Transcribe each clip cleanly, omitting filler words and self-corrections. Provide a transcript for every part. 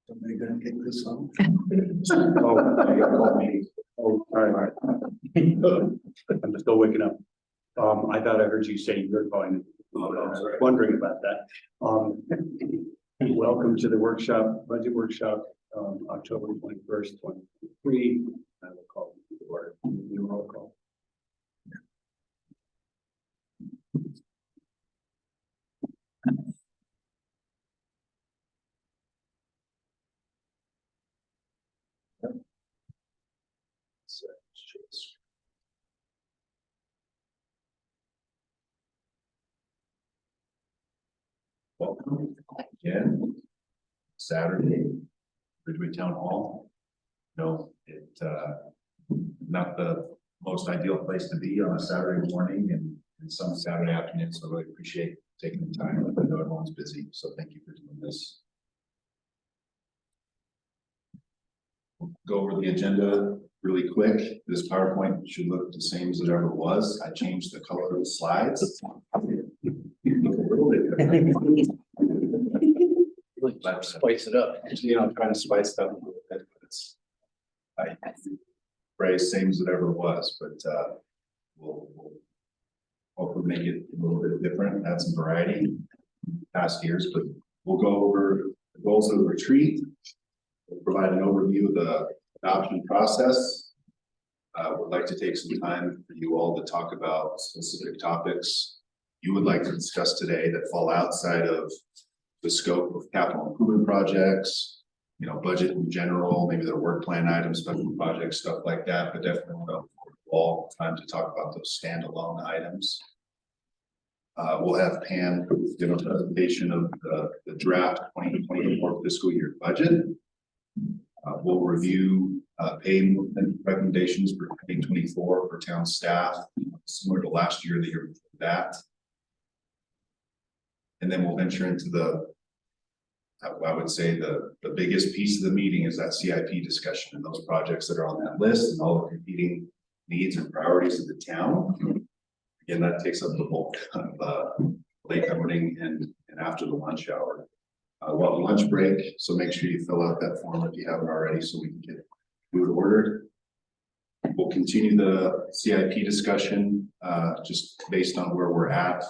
Somebody gonna take this on? Oh, you called me. Oh, all right. I'm still waking up. I thought I heard you say you're calling. I was wondering about that. Welcome to the workshop, budget workshop, October 21st, 2023. I will call you to order. You roll call. Welcome again. Saturday, Ridgway Town Hall. No, not the most ideal place to be on a Saturday morning and some Saturday afternoon. So I really appreciate taking the time. I know everyone's busy, so thank you for doing this. We'll go over the agenda really quick. This PowerPoint should look the same as it ever was. I changed the color of the slides. Look a little bit different. Spice it up. You know, I'm trying to spice it up a little bit, but it's phrase same as it ever was, but we'll hopefully make it a little bit different, add some variety in past years, but we'll go over the goals of the retreat. We'll provide an overview of the adoption process. Would like to take some time for you all to talk about specific topics you would like to discuss today that fall outside of the scope of capital improvement projects, you know, budget in general, maybe their work plan items, special projects, stuff like that, but definitely all time to talk about those standalone items. We'll have Pam give a presentation of the draft 2024 fiscal year budget. We'll review pay movement recommendations for 2024 for town staff, similar to last year, the year before that. And then we'll venture into the, I would say the biggest piece of the meeting is that CIP discussion and those projects that are on that list and all the competing needs and priorities of the town. Again, that takes up the bulk of late morning and after the lunch hour. We'll have a lunch break, so make sure you fill out that form if you haven't already so we can get food ordered. We'll continue the CIP discussion just based on where we're at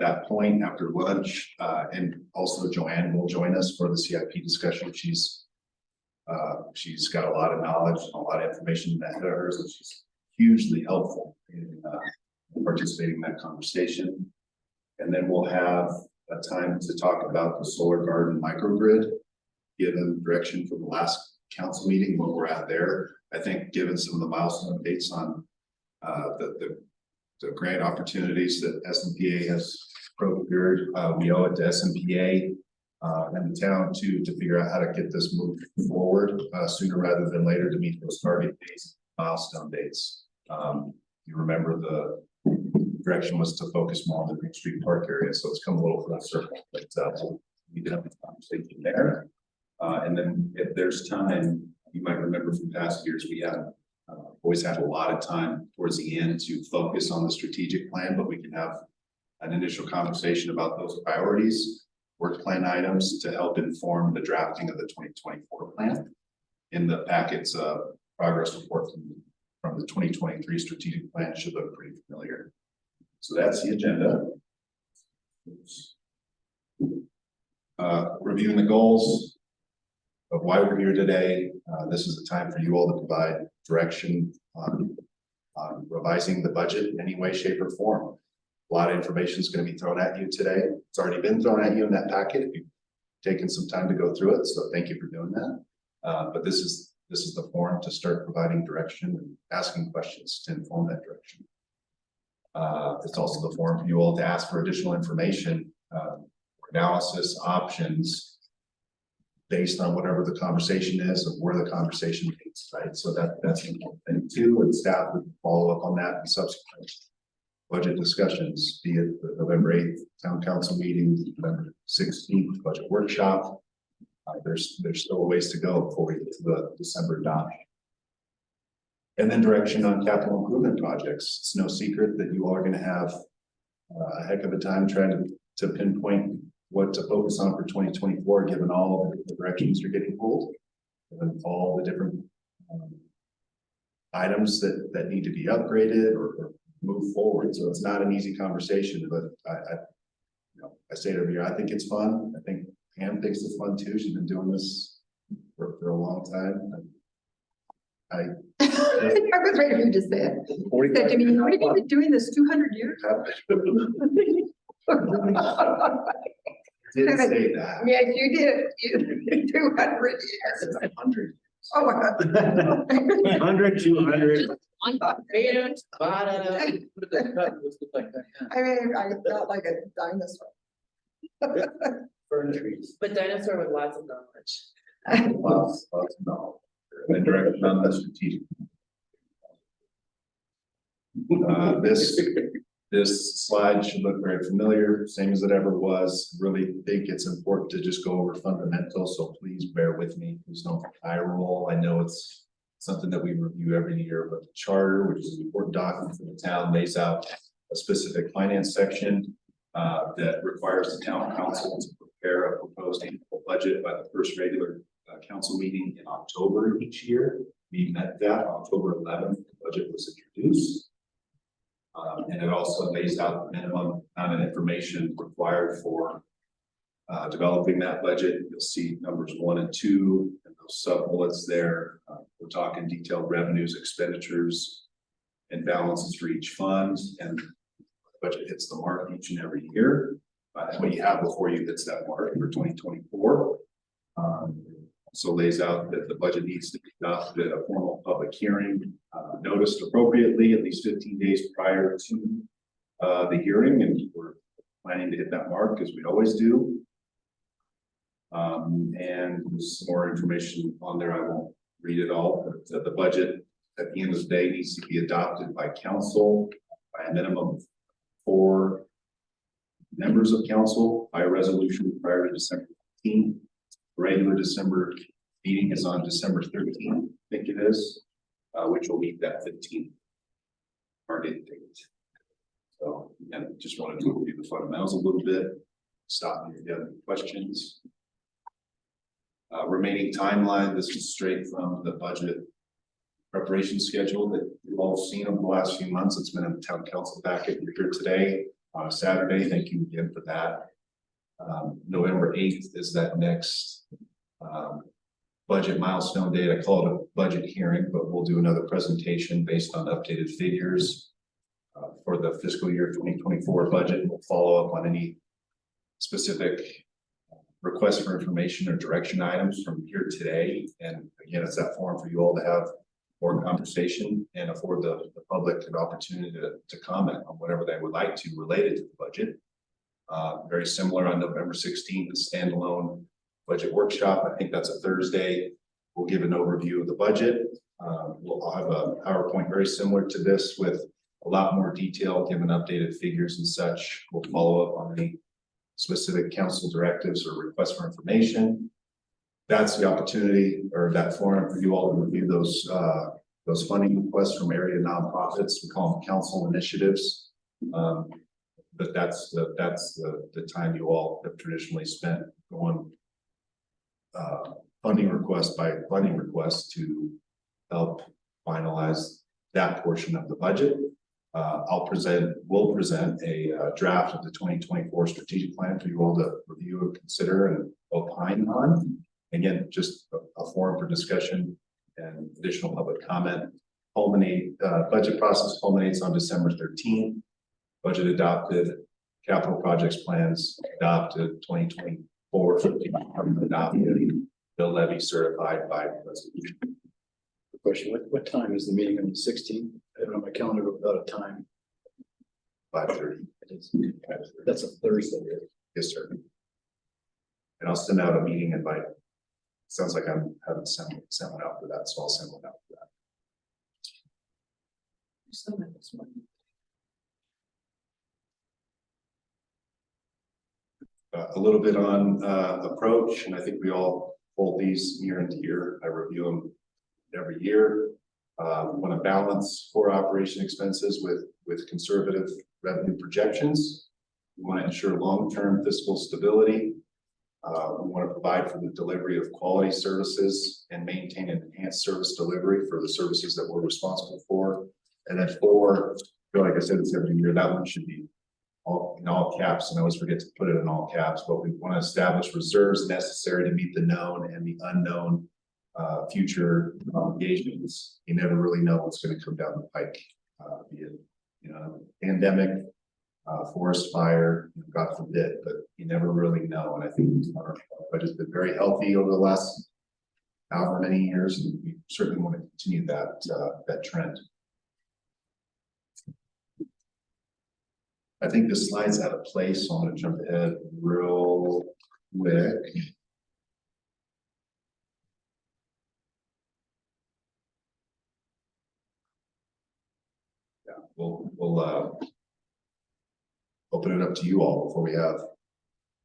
that point after lunch. And also Joanne will join us for the CIP discussion. She's got a lot of knowledge, a lot of information ahead of her, so she's hugely helpful in participating in that conversation. And then we'll have a time to talk about the solar garden microgrid, given direction from the last council meeting, where we're at there. I think given some of the milestone dates on the grant opportunities that SMPA has procured, we owe it to SMPA and the town to figure out how to get this moved forward sooner rather than later to meet those target dates, milestone dates. You remember the direction was to focus more on the Green Street Park area, so it's come a little full circle, but we did have a conversation there. And then if there's time, you might remember from past years, we have always had a lot of time towards the end to focus on the strategic plan, but we can have an initial conversation about those priorities, work plan items to help inform the drafting of the 2024 plan. In the packets, progress report from the 2023 strategic plan should look pretty familiar. So that's the agenda. Reviewing the goals of why we're here today. This is a time for you all to provide direction on revising the budget in any way, shape, or form. A lot of information is going to be thrown at you today. It's already been thrown at you in that packet. If you've taken some time to go through it, so thank you for doing that. But this is the forum to start providing direction and asking questions to inform that direction. It's also the forum for you all to ask for additional information, analysis, options, based on whatever the conversation is, of where the conversation may dates, right? So that's an important thing too, and staff would follow up on that in subsequent budget discussions, be it the November 8th town council meeting, November 16th budget workshop. There's still a ways to go before we get to the December adoption. And then direction on capital improvement projects. It's no secret that you all are going to have a heck of a time trying to pinpoint what to focus on for 2024, given all the directions you're getting pulled, and all the different items that need to be upgraded or move forward. So it's not an easy conversation, but I say it every year. I think it's fun. I think Pam thinks it's fun too. She's been doing this for a long time. I was ready for you to say it. Said to me, "What have you been doing this 200 years?" Didn't say that. Yes, you did. You 200 years. 100. Oh, my God. 100, 200. I mean, I felt like a dinosaur. Fern trees. But dinosaur with lots of knowledge. Lots of knowledge. And then direction on the strategic. This slide should look very familiar, same as it ever was. Really think it's important to just go over fundamentals, so please bear with me. Please don't eye roll. I know it's something that we review every year, but the charter, which is an important document for the town, lays out a specific finance section that requires the town council to prepare a proposed annual budget by the first regular council meeting in October each year. We met that on October 11th. The budget was introduced. And it also lays out the minimum amount of information required for developing that budget. You'll see numbers 1 and 2 and those sub bullets there. We're talking detailed revenues, expenditures, and balances for each fund, and the budget hits the mark each and every year. And what you have before you hits that mark for 2024. So lays out that the budget needs to be adopted at a formal public hearing, noticed appropriately at least 15 days prior to the hearing, and we're planning to hit that mark as we always do. And there's some more information on there. I won't read it all, but the budget at the end of the day needs to be adopted by council by a minimum of 4 members of council by resolution prior to December 15th. Regular December meeting is on December 13th, I think it is, which will meet that 15th target date. So again, just wanted to review the fundamentals a little bit. Stop me if you have any questions. Remaining timeline, this is straight from the budget preparation schedule that you've all seen over the last few months. It's been in the town council packet. You're here today on a Saturday. Thank you again for that. November 8th is that next budget milestone date. I call it a budget hearing, but we'll do another presentation based on updated figures for the fiscal year 2024 budget. We'll follow up on any specific requests for information or direction items from here today. And again, it's that forum for you all to have more conversation and afford the public an opportunity to comment on whatever they would like to related to the budget. Very similar on November 16th, the standalone budget workshop. I think that's a Thursday. We'll give an overview of the budget. We'll have a PowerPoint very similar to this with a lot more detail, given updated figures and such. We'll follow up on any specific council directives or requests for information. That's the opportunity or that forum for you all to review those funding requests from area nonprofits. We call them council initiatives. But that's the time you all have traditionally spent going funding request by funding request to help finalize that portion of the budget. We'll present a draft of the 2024 strategic plan for you all to review and consider and opine on. Again, just a forum for discussion and additional public comment. Budget process culminates on December 13th. Budget adopted, capital projects plans adopted, 2024 adopted, bill levy certified by resolution. The question, what time is the meeting on the 16th? I have it on my calendar without a time. 5:30. That's a Thursday. Yes, sir. And I'll send out a meeting invite sounds like I'm having someone out for that, so I'll send one out for that. A little bit on approach, and I think we all hold these year into year. I review them every year. We want to balance core operation expenses with conservative revenue projections. We want to ensure long-term fiscal stability. We want to provide for the delivery of quality services and maintain an enhanced service delivery for the services that we're responsible for. And then 4, like I said, it's every year, that one should be all in all caps, and I always forget to put it in all caps, but we want to establish reserves necessary to meet the known and the unknown future obligations. You never really know what's going to come down the pike, be it, pandemic, forest fire, God forbid, but you never really know. And I think our budget's been very healthy over the last however many years, and we certainly want to continue that trend. I think this slide's out of place, so I'm going to jump ahead real quick. Yeah, we'll open it up to you all before we have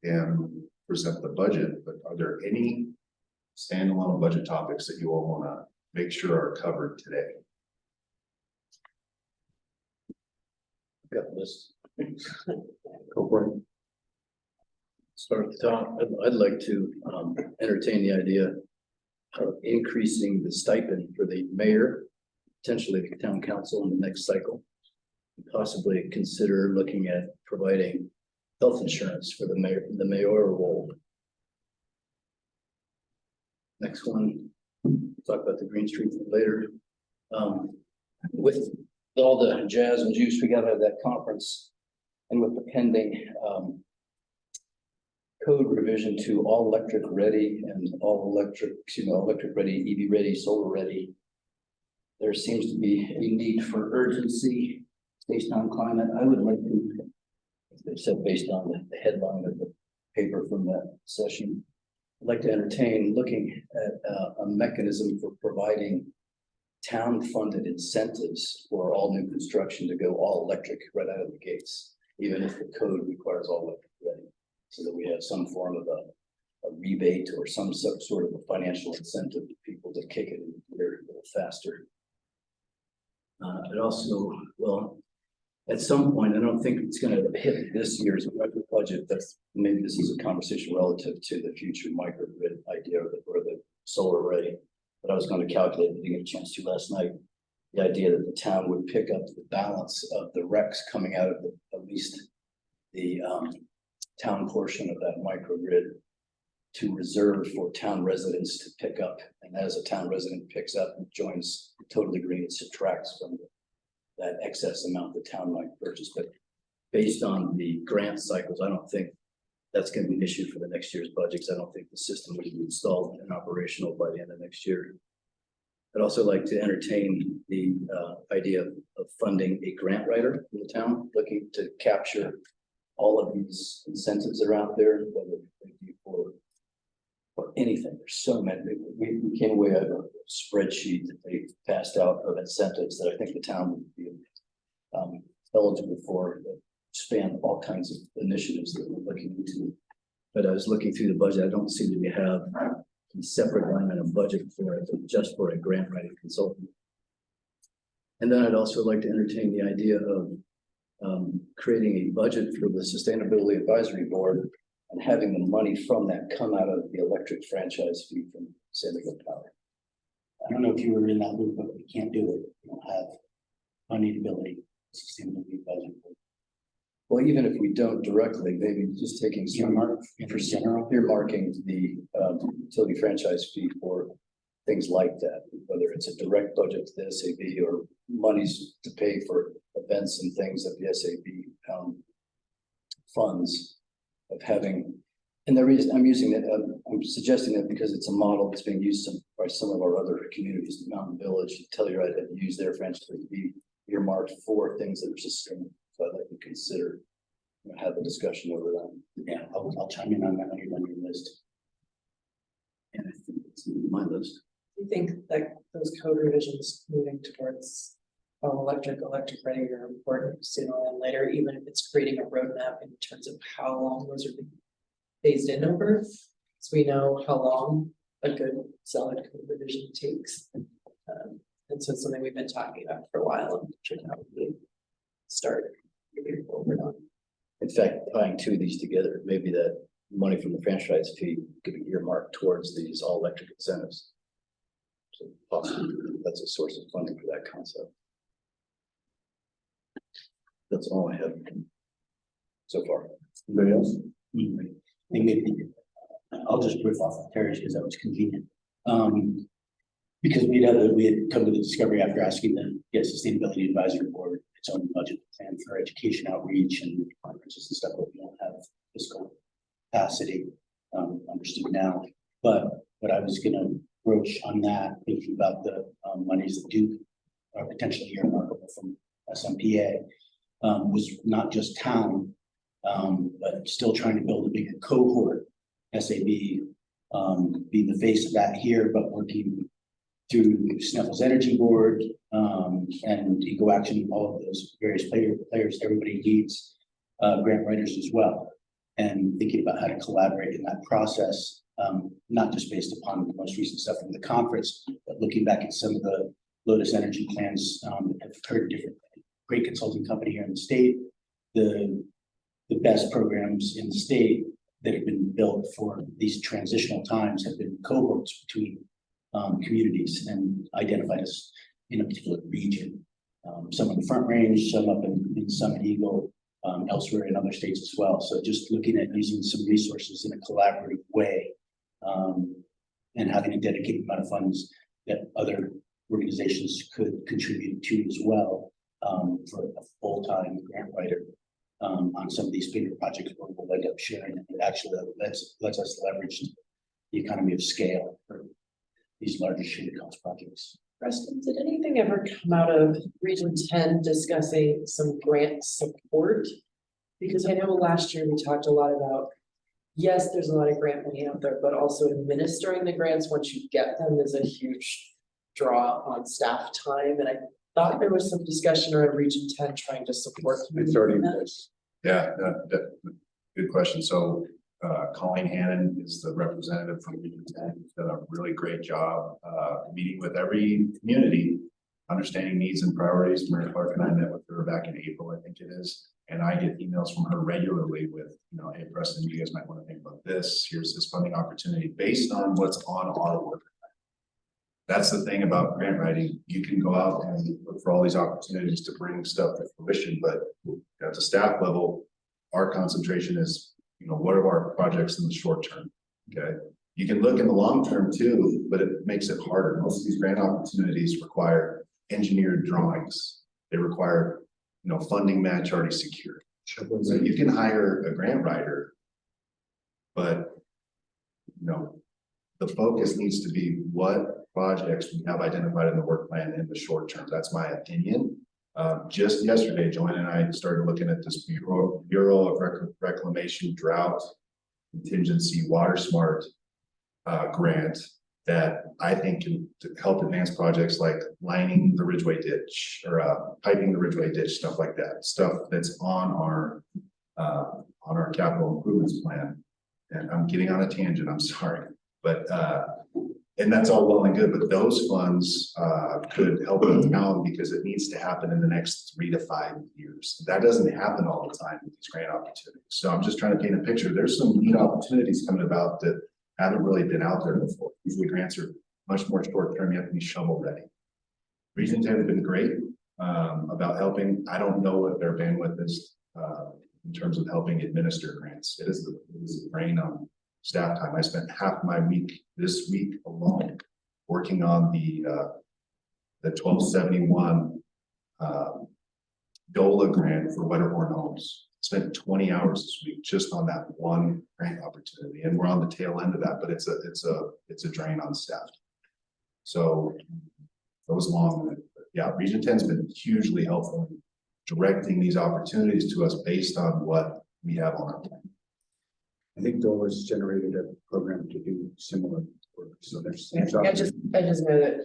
and present the budget. But are there any standalone budget topics that you all want to make sure are covered today? Got the list. Go for it. Start at the top. I'd like to entertain the idea of increasing the stipend for the mayor, potentially the town council in the next cycle. And possibly consider looking at providing health insurance for the mayoral role. Next one, talk about the Green Street thing later. With all the jazz and juice we got out of that conference, and with the pending code revision to all electric ready and all electric, electric ready, EV ready, solar ready, there seems to be a need for urgency based on climate. I would like to, they said based on the headline of the paper from that session, I'd like to entertain looking at a mechanism for providing town-funded incentives for all new construction to go all electric right out of the gates, even if the code requires all electric ready, so that we have some form of a rebate or some sort of a financial incentive to people to kick it in gear a little faster. It also, well, at some point, I don't think it's going to hit this year's budget. That's maybe this is a conversation relative to the future microgrid idea or the solar array. But I was going to calculate, didn't get a chance to last night, the idea that the town would pick up the balance of the RECs coming out of at least the town portion of that microgrid to reserve for town residents to pick up. And as a town resident picks up and joins Totally Green, it subtracts from that excess amount the town might purchase. But based on the grant cycles, I don't think that's going to be an issue for the next year's budgets. I don't think the system will be installed and operational by the end of next year. I'd also like to entertain the idea of funding a grant writer in the town, looking to capture all of these incentives that are out there, whether they be for anything. There's so many. We came away out of a spreadsheet that they passed out of incentives that I think the town would be eligible for, that span all kinds of initiatives that we're looking into. But I was looking through the budget. I don't see that we have a separate line item budget for it, just for a grant writing consultant. And then I'd also like to entertain the idea of creating a budget for the Sustainability Advisory Board and having the money from that come out of the electric franchise fee from San Diego Power. I don't know if you were in that loop, but we can't do it. We don't have funding ability. Sustainability Advisory Board. Well, even if we don't directly, maybe just taking some earmarking the utility franchise fee for things like that, whether it's a direct budget to the SAB or monies to pay for events and things that the SAB funds of having. And the reason I'm using that, I'm suggesting that because it's a model that's being used by some of our other communities, Mountain Village, Telluride, have used their franchise to be earmarked for things that are sustainable. So I'd like to consider, have a discussion over that. Yeah, I'll chime in on that when you're on your list. And I think it's my list. Do you think that those code revisions moving towards all electric ready are important sooner than later, even if it's creating a roadmap in terms of how long those are being phased in over? So we know how long a good solid code revision takes. And so it's something we've been talking about for a while and should probably start moving forward on. In fact, tying two of these together, maybe that money from the franchise fee could be earmarked towards these all electric incentives. So possibly that's a source of funding for that concept. That's all I have so far. Anybody else? They maybe, I'll just riff off of Terry's because that was convenient. Because we had come to the discovery after asking the Sustainability Advisory Board its own budget plan for education outreach and conferences and stuff, but we don't have fiscal capacity, understood now. But what I was gonna broach on that, thinking about the monies that are potentially earmarkable from SMPA, was not just town, but still trying to build a bigger cohort. SAB being the face of that here, but working through Sneffels Energy Board and Eco Action, all of those various players, everybody needs grant writers as well. And thinking about how to collaborate in that process, not just based upon the most recent stuff from the conference, but looking back at some of the Lotus Energy plans that have occurred differently. Great consulting company here in the state, the best programs in the state that have been built for these transitional times have been cohorts between communities and identified as in a particular region. Some in the Front Range, some up in Summit Eagle, elsewhere in other states as well. So just looking at using some resources in a collaborative way and having a dedicated amount of funds that other organizations could contribute to as well for a full-time grant writer on some of these bigger projects where we'll end up sharing. It actually lets us leverage the economy of scale for these larger shared cost projects. Preston, did anything ever come out of Region 10 discussing some grant support? Because I know last year we talked a lot about, yes, there's a lot of grant money out there, but also administering the grants once you get them is a huge draw on staff time. And I thought there was some discussion around Region 10 trying to support. It's already in place. Yeah, good question. So Colleen Hannon is the representative from Region 10. He's done a really great job meeting with every community, understanding needs and priorities. Mary Clark and I met with her back in April, I think it is. And I get emails from her regularly with, hey, Preston, you guys might want to think about this. Here's this funding opportunity based on what's on our work. That's the thing about grant writing. You can go out and look for all these opportunities to bring stuff to fruition, but at the staff level, our concentration is, what are our projects in the short term? Okay. You can look in the long term too, but it makes it harder. Most of these grant opportunities require engineered drawings. They require, funding match already secured. So you can hire a grant writer, but, the focus needs to be what projects we have identified in the work plan in the short term. That's my opinion. Just yesterday, Joanne and I started looking at this Bureau of Reclamation Drought Contingency Water Smart grant that I think can help advance projects like lining the Ridgway ditch or piping the Ridgway ditch, stuff like that. Stuff that's on our capital improvements plan. And I'm getting on a tangent, I'm sorry. But and that's all well and good, but those funds could help the town because it needs to happen in the next 3 to 5 years. That doesn't happen all the time with these grant opportunities. So I'm just trying to paint a picture. There's some neat opportunities coming about that haven't really been out there before. Usually grants are much more short term. You have to be shovel ready. Regions have been great about helping. I don't know what their bandwidth is in terms of helping administer grants. It is a drain on staff time. I spent half my week this week alone working on the 1271 DOLA grant for Wedderhorn Homes. Spent 20 hours this week just on that one grant opportunity, and we're on the tail end of that. But it's a drain on staff. So it was long. But yeah, Region 10 has been hugely helpful in directing these opportunities to us based on what we have on our plan. I think DOLA's generated a program to do similar work. So there's. I just know that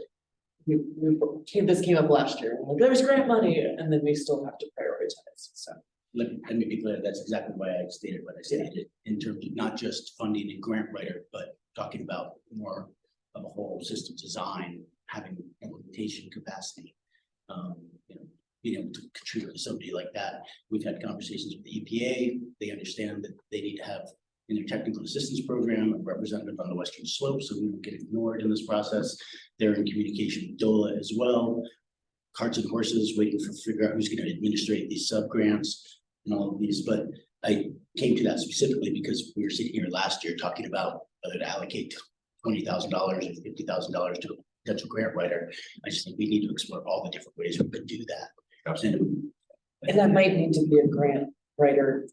this came up last year, and like, there's grant money, and then we still have to prioritize, so. Let me be clear, that's exactly why I stated what I stated, in terms of not just funding and grant writer, but talking about more of a whole system design, having implementation capacity. You know, being able to contribute to somebody like that. We've had conversations with the EPA. They understand that they need to have in their technical assistance program a representative on the Western Slope, so we don't get ignored in this process. They're in communication with DOLA as well. Carts and horses waiting for figure out who's going to administrate these sub grants and all of these. But I came to that specifically because we were sitting here last year talking about whether to allocate $20,000 or $50,000 to a potential grant writer. I just think we need to explore all the different ways we could do that. Absolutely. And that might need to be a grant writer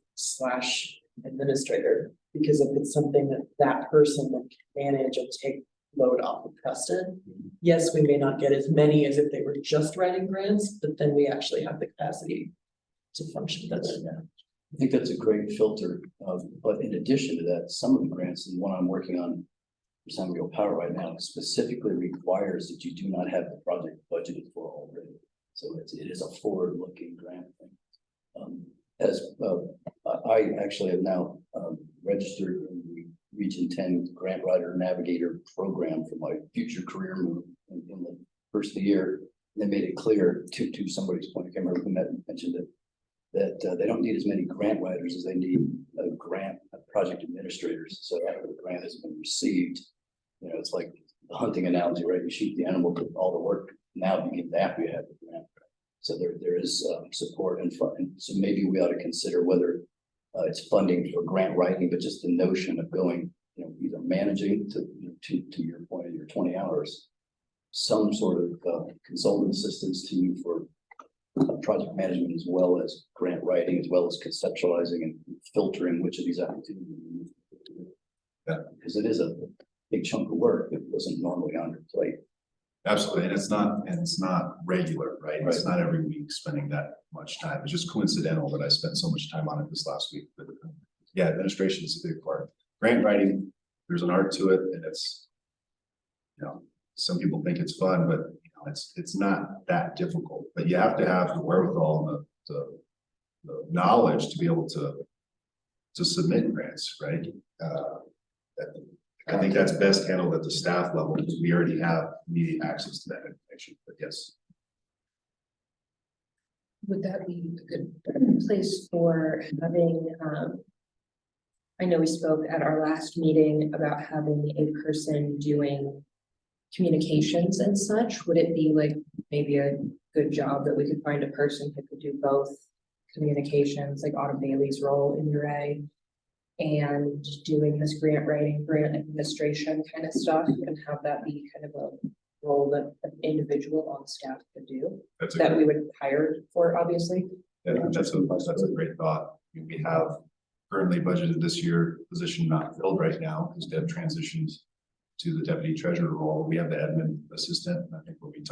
/ administrator, because if it's something that that person can manage and take load off of Preston, yes, we may not get as many as if they were just writing grants, but then we actually have the capacity to function better. I think that's a great filter, but in addition to that, some of the grants, and the one I'm working on for San Miguel Power right now, specifically requires that you do not have the project budgeted for already. So it is a forward-looking grant thing. I actually have now registered in the Region 10 Grant Writer Navigator program for my future career move in the first of the year. They made it clear to somebody's point, I can't remember who mentioned it, that they don't need as many grant writers as they need project administrators. So after the grant has been received, you know, it's like the hunting analogy, right? You shoot the animal, but all the work now begins after you have the grant. So there is support and funding. So maybe we ought to consider whether it's funding for grant writing, but just the notion of going, you know, either managing to your point of your 20 hours, some sort of consultant assistance to you for project management, as well as grant writing, as well as conceptualizing and filtering which of these opportunities. Yeah. Because it is a big chunk of work that wasn't normally on your plate. Absolutely, and it's not regular, right? It's not every week spending that much time. It's just coincidental that I spent so much time on it this last week. But yeah, administration is a big part. Grant writing, there's an art to it, and it's, you know, some people think it's fun, but you know, it's not that difficult. But you have to have the wherewithal and the knowledge to be able to submit grants, right? I think that's best handled at the staff level because we already have immediate access to that information, but yes. Would that be a good place for having, I know we spoke at our last meeting about having a person doing communications and such. Would it be like maybe a good job that we could find a person who could do both communications, like Autumn Bailey's role in URA, and doing this grant writing, grant administration kind of stuff, and have that be kind of a role that an individual on staff could do that we would hire for, obviously. Yeah, that's a great thought. We have currently budgeted this year, position not filled right now because Deb transitioned to the deputy treasurer role. We have the admin assistant. And I think when we were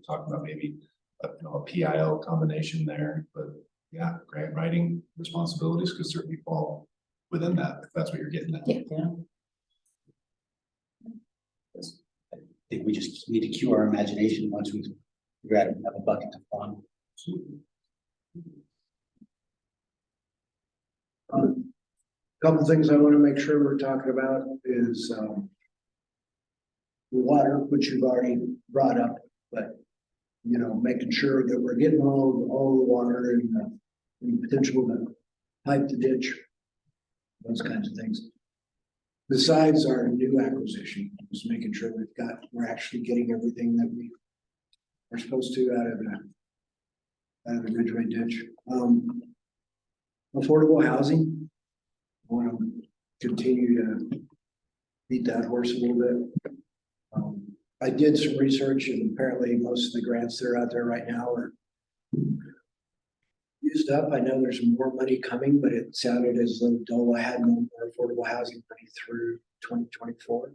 talking about maybe a PIO combination there, but yeah, grant writing responsibilities could certainly fall within that, if that's what you're getting at. Yeah. I think we just need to cue our imagination once we figure out have a bucket to fund. Couple things I want to make sure we're talking about is the water, which you've already brought up, but you know, making sure that we're getting all the water and potential to pipe the ditch, those kinds of things. Besides our new acquisition, just making sure we're actually getting everything that we are supposed to out of the Ridgway ditch. Affordable housing. I want to continue to beat that horse a little bit. I did some research, and apparently most of the grants that are out there right now are used up. I know there's more money coming, but it sounded as though DOLA had no more affordable housing money through 2024.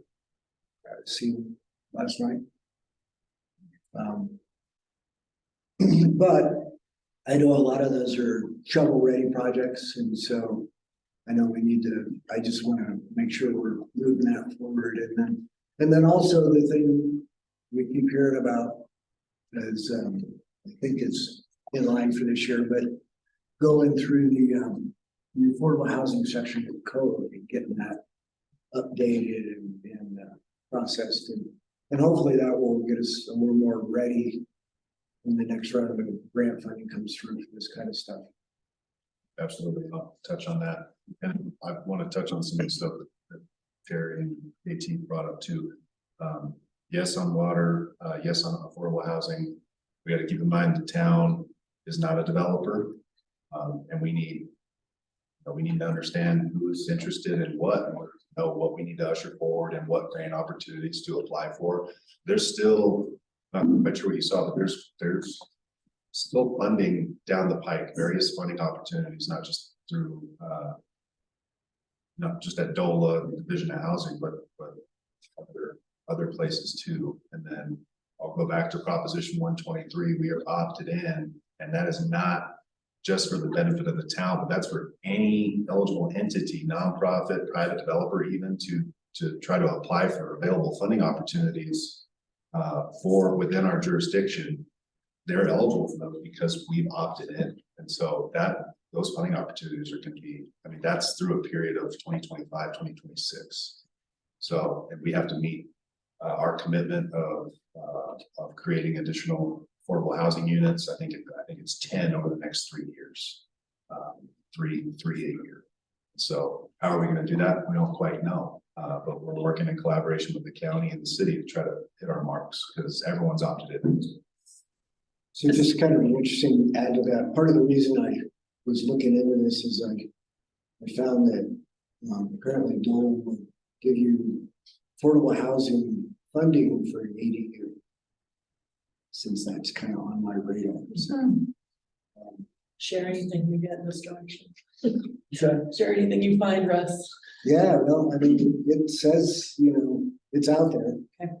I seen last night. But I know a lot of those are shovel-ready projects, and so I know I just want to make sure we're moving that forward. And then And then also the thing we keep hearing about is, I think it's in line for this year, but going through the affordable housing section of code and getting that updated and processed, and hopefully that will get us a little more ready when the next round of grant funding comes through for this kind of stuff. Absolutely, I'll touch on that. And I want to touch on some of the stuff that Terry and AT brought up too. Yes, on water, yes, on affordable housing. We got to keep in mind the town is not a developer. And we need to understand who's interested in what, and know what we need to usher forward and what grant opportunities to apply for. There's still, I'm not sure what you saw, but there's still funding down the pike, various funding opportunities, not just through, not just at DOLA, Division of Housing, but other places too. And then I'll go back to Proposition 123. We are opted in, and that is not just for the benefit of the town, but that's for any eligible entity, nonprofit, private developer, even to try to apply for available funding opportunities for within our jurisdiction. They're eligible for those because we've opted in. And so those funding opportunities are going to be, I mean, that's through a period of 2025, 2026. So, and we have to meet our commitment of creating additional affordable housing units. I think it's 10 over the next 3 years, three a year. So how are we going to do that? We don't quite know, but we're working in collaboration with the county and the city to try to hit our marks because everyone's opted in. So just kind of an interesting add to that. Part of the reason I was looking into this is I found that apparently Dole will give you affordable housing funding for an ADU, since that's kind of on my radar. So, Share anything you get in this direction. Share anything you find, Russ. yeah, no, I mean, it says, it's out there. Okay.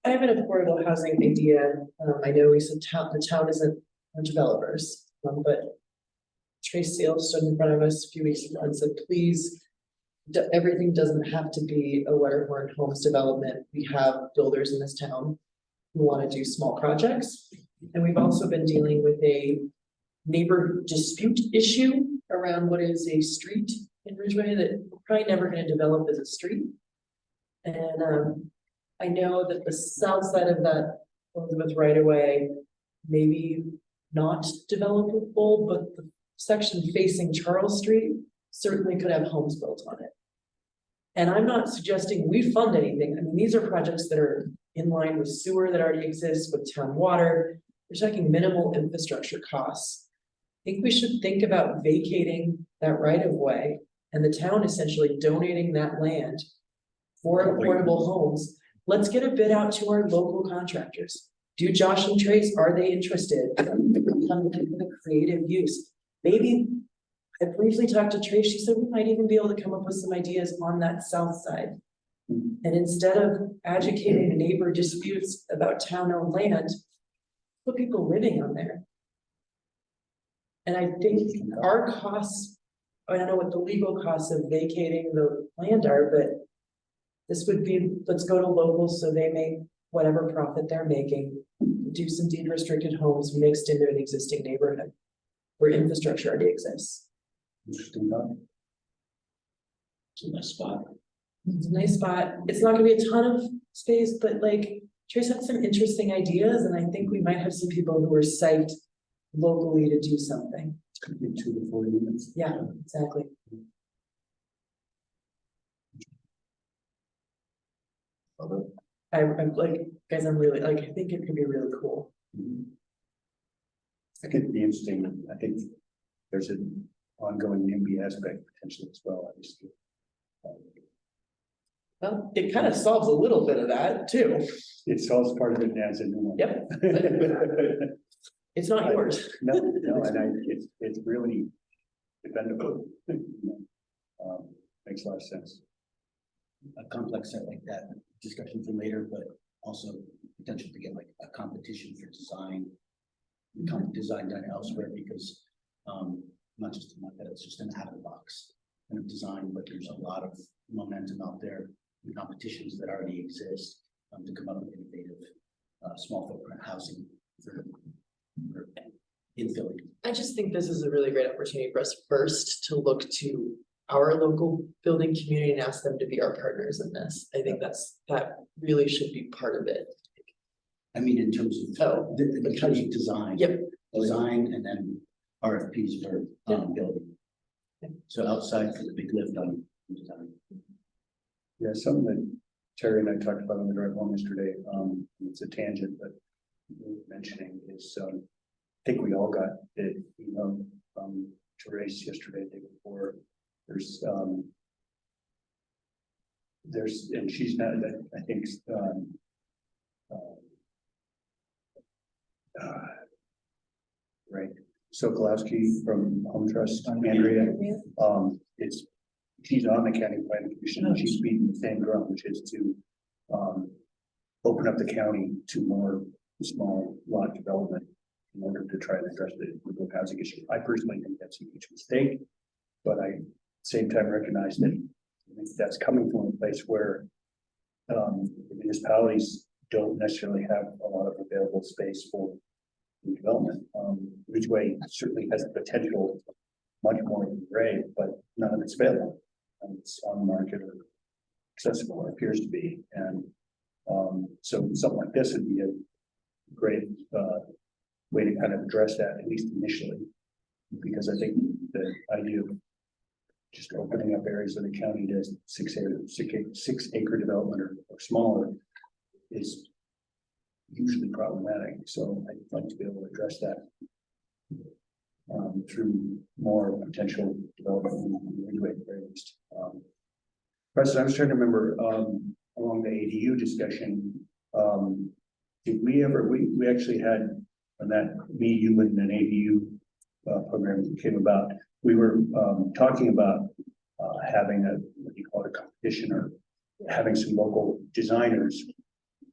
I have an affordable housing idea. I know we said the town isn't developers, but Trace Seal stood in front of us a few weeks ago and said, please, everything doesn't have to be a Wetterhorn Homes development. We have builders in this town who want to do small projects. And we've also been dealing with a neighbor dispute issue around what is a street in Ridgway that we're probably never going to develop as a street. And I know that the south side of that Elizabeth right away, maybe not developable, but the section facing Charles Street certainly could have homes built on it. And I'm not suggesting we fund anything. I mean, these are projects that are in line with sewer that already exists, with town water. We're talking minimal infrastructure costs. I think we should think about vacating that right of way and the town essentially donating that land for affordable homes. Let's get a bid out to our local contractors. Do Josh and Trace, are they interested? The creative use. Maybe I briefly talked to Trace. She said we might even be able to come up with some ideas on that south side. And instead of educating neighbor disputes about town-owned land, put people living on there. And I think our costs, I don't know what the legal costs of vacating the land are, but this would be, let's go to locals so they make whatever profit they're making, do some deed restricted homes mixed into an existing neighborhood where infrastructure already exists. Interesting thought. It's a nice spot. It's a nice spot. It's not gonna be a ton of space, but like Trace had some interesting ideas, and I think we might have some people who are psyched locally to do something. It's gonna be 2 to 4 units. Yeah, exactly. I'm like, guys, I'm really like, I think it could be really cool. I think it'd be interesting. I think there's an ongoing NIMBY aspect potentially as well, obviously. Well, it kind of solves a little bit of that too. It solves part of it as a new one. Yep. It's not yours. No, and it's really dependable. Makes a lot of sense. A complex set like that, discussion for later, but also potential to get like a competition for design. Design done elsewhere because not just like that, it's just an out of the box kind of design, but there's a lot of momentum out there in competition. competitions that already exist, to come up with innovative, small footprint housing for infilling. I just think this is a really great opportunity for us first to look to our local building community and ask them to be our partners in this. I think that really should be part of it. I mean, in terms of, in terms of design. Yep. Design and then RFPs for, building. So outside for the big lift on design. Yeah, something that Terry and I talked about on the drive home yesterday, it's a tangent, but mentioning is, I think we all got it, from Therese yesterday, the day before. There's, and she's not, I think, right, Sokolowski from Home Trust, Andrea, she's on the county planning commission, and she's beating the same drum, which is to open up the county to more small lot development in order to try and address the group housing issue. I personally think that's a huge mistake, but I at the same time recognize that that's coming from a place where the municipalities don't necessarily have a lot of available space for development. Ridgway certainly has the potential much more than Gray, but none of it's available. And it's on the market or accessible, or appears to be. And so something like this would be a great way to kind of address that, at least initially. Because I think the idea of just opening up areas of the county to 6 acre development or smaller is usually problematic. So I'd like to be able to address that through more potential development in Ridgway at the very least. President, I was trying to remember along the ADU discussion, did we ever, we actually had on that Me, You, and an ADU program that came about, we were talking about having a, what do you call it, a competition, or having some local designers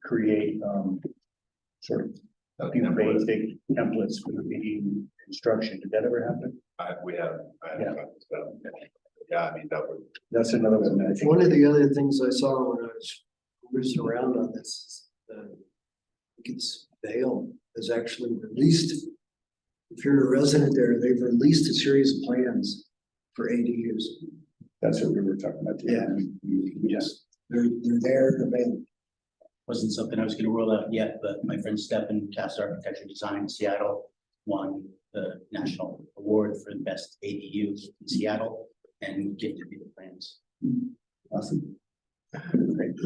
create sort of basic templates for ADU construction. Did that ever happen? We have, yeah, I mean, That's another one. I think. One of the other things I saw when I was cruising around on this is I think it's Vail has actually released, if you're a resident there, they've released a series of plans for ADUs. That's what we were talking about. Yeah. Yes. They're there, they're available. Wasn't something I was gonna roll out yet, but my friend Stefan, Cast Architecture Design in Seattle, won the national award for the best ADU in Seattle and gifted me the plans. Awesome. Great.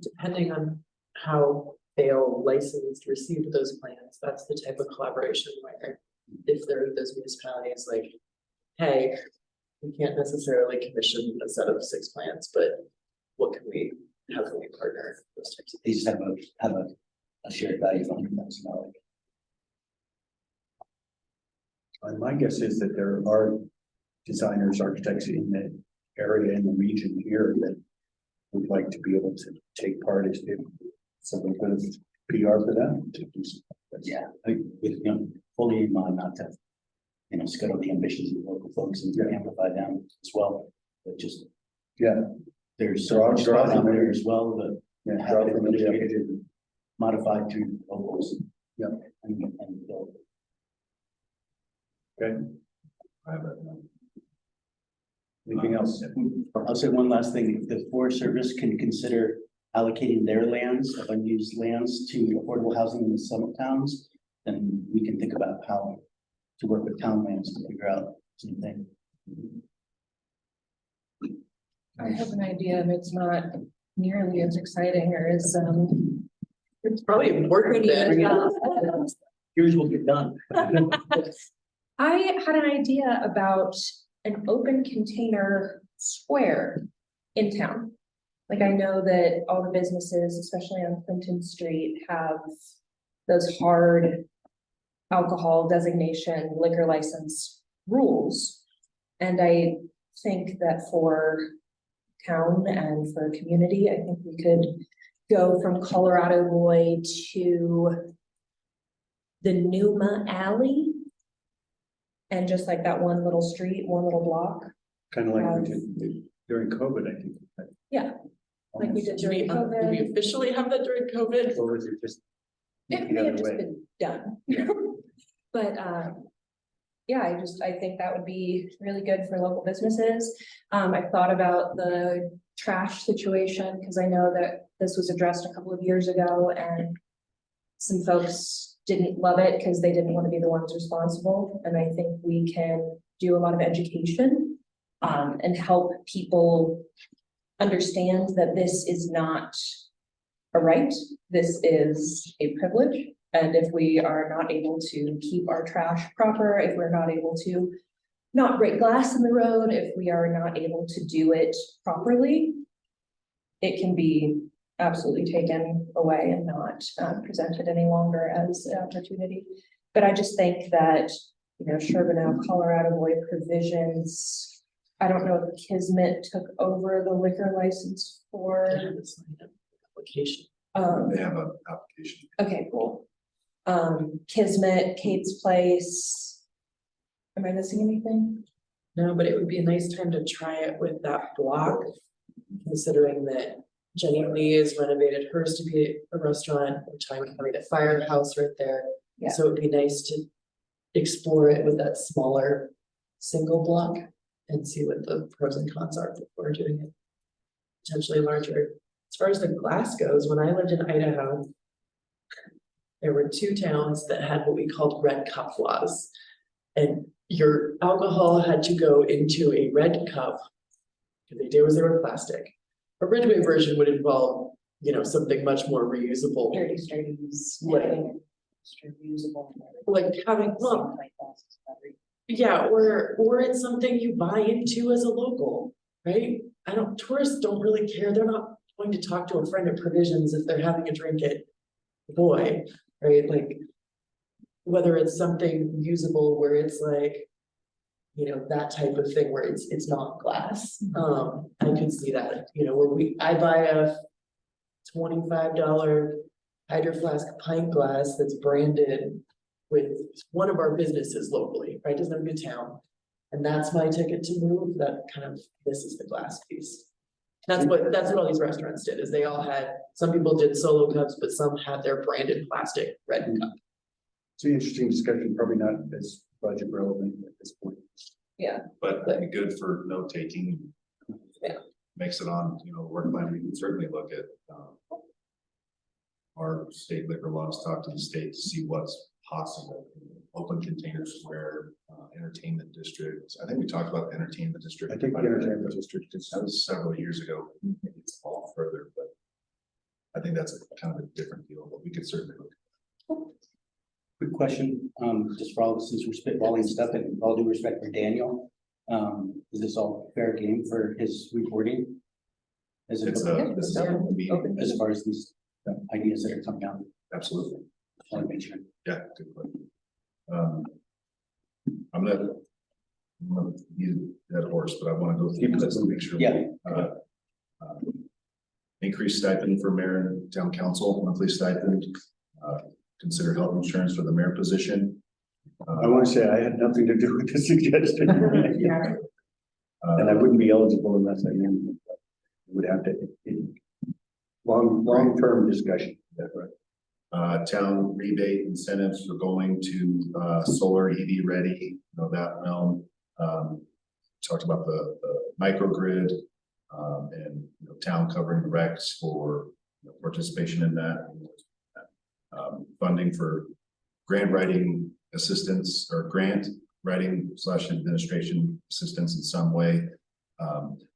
Depending on how they'll licensed receive those plans, that's the type of collaboration where if there are those municipalities like, hey, we can't necessarily commission a set of 6 plans, but how can we partner? Those types of They just have a shared value fund. That's not like. And my guess is that there are designers, architects in the area, in the region here, that would like to be able to take part as something bit of PR for them to do something. Yeah, with fully in mind not to, scuttle the ambitions of local folks and to amplify them as well. But just there's so much stuff out there as well, but have it administrated and modified through locals. And build. Okay. Anything else? I'll say one last thing. If the Forest Service can consider allocating their lands, of unused lands, to affordable housing in the summit towns, then we can think about how to work with town lands to figure out something. I have an idea, and it's not nearly as exciting or as it's probably important that Here's what get done. I had an idea about an open container square in town. Like, I know that all the businesses, especially on Clinton Street, have those hard alcohol designation, liquor license rules. And I think that for town and for community, I think we could go from Colorado Boy to the Numa Alley. And just like that one little street, one little block. Kind of like we did During COVID, I think. Yeah, like we did during Did we COVID. officially have that during COVID? Or was it just? It the may other have just way? been done. But, yeah, I think that would be really good for local businesses. I've thought about the trash situation, because I know that this was addressed a couple of years ago and some folks didn't love it because they didn't want to be the ones responsible. And I think we can do a lot of education, and help people understand that this is not a right, this is a privilege. And if we are not able to keep our trash proper, if we're not able to not break glass in the road, if we are not able to do it properly, it can be absolutely taken away and not presented any longer as an opportunity. But I just think that, Sherbinow, Colorado Boy provisions, I don't know if Kismet took over the liquor license for, Application. They have an application. okay, cool. Kismet, Kate's Place. Am I missing anything? No, but it would be a nice time to try it with that block, considering that Jenny Lee has renovated hers to be a restaurant, we're trying to having a firehouse right there. Yeah. So it'd be nice to explore it with that smaller single block and see what the pros and cons are before doing it potentially larger. As far as the glass goes, when I lived in Idaho, there were 2 towns that had what we called red cup laws. And your alcohol had to go into a red cup. The idea was they were plastic. A Ridgway version would involve, something much more reusable. Dirty Sturdies. Right. Reusable. Like having, well, yeah, or it's something you buy into as a local, right? Tourists don't really care. They're not going to talk to a friend at Provisions if they're having a drink at Boy, right? Like, whether it's something usable where it's like, that type of thing where it's not glass. I could see that, where I buy a $25 Hydro Flask pint glass that's branded with one of our businesses locally, right? Doesn't have to be a town. And that's my ticket to move. That kind of, this is the glass piece. That's what all these restaurants did, is they all had, some people did solo cups, but some had their branded plastic red cup. It's an interesting discussion, probably not as budget relevant at this point. Yeah. But that'd be good for note taking. Yeah. Makes it on, work plan, we can certainly look at, our state liquor laws, talk to the state to see what's possible. Open containers where, entertainment districts, I think we talked about the entertainment district. I think the entertainment district is. That was several years ago, maybe it's all further, but I think that's kind of a different deal, but we could certainly look. Quick question, just for all, since we're spitballing stuff, and with all due respect for Daniel, is this all fair game for his reporting? As It's a, meeting, as far as these ideas that are coming down, absolutely, just want to make sure. yeah, good question. I'm gonna use that horse, but I wanna go through this and make sure. Yeah. Increased stipend for mayor and town council, monthly stipend, consider health insurance for the mayor position. I want to say I had nothing to do with the suggestion. Yeah. And I wouldn't be eligible unless I am. Would have to, long-term discussion. That's right. Town rebate incentives for going to, solar EV ready, that realm. Talked about the microgrid, and, town covering the recs for participation in that. Funding for grant writing assistance or grant writing / administration assistance in some way.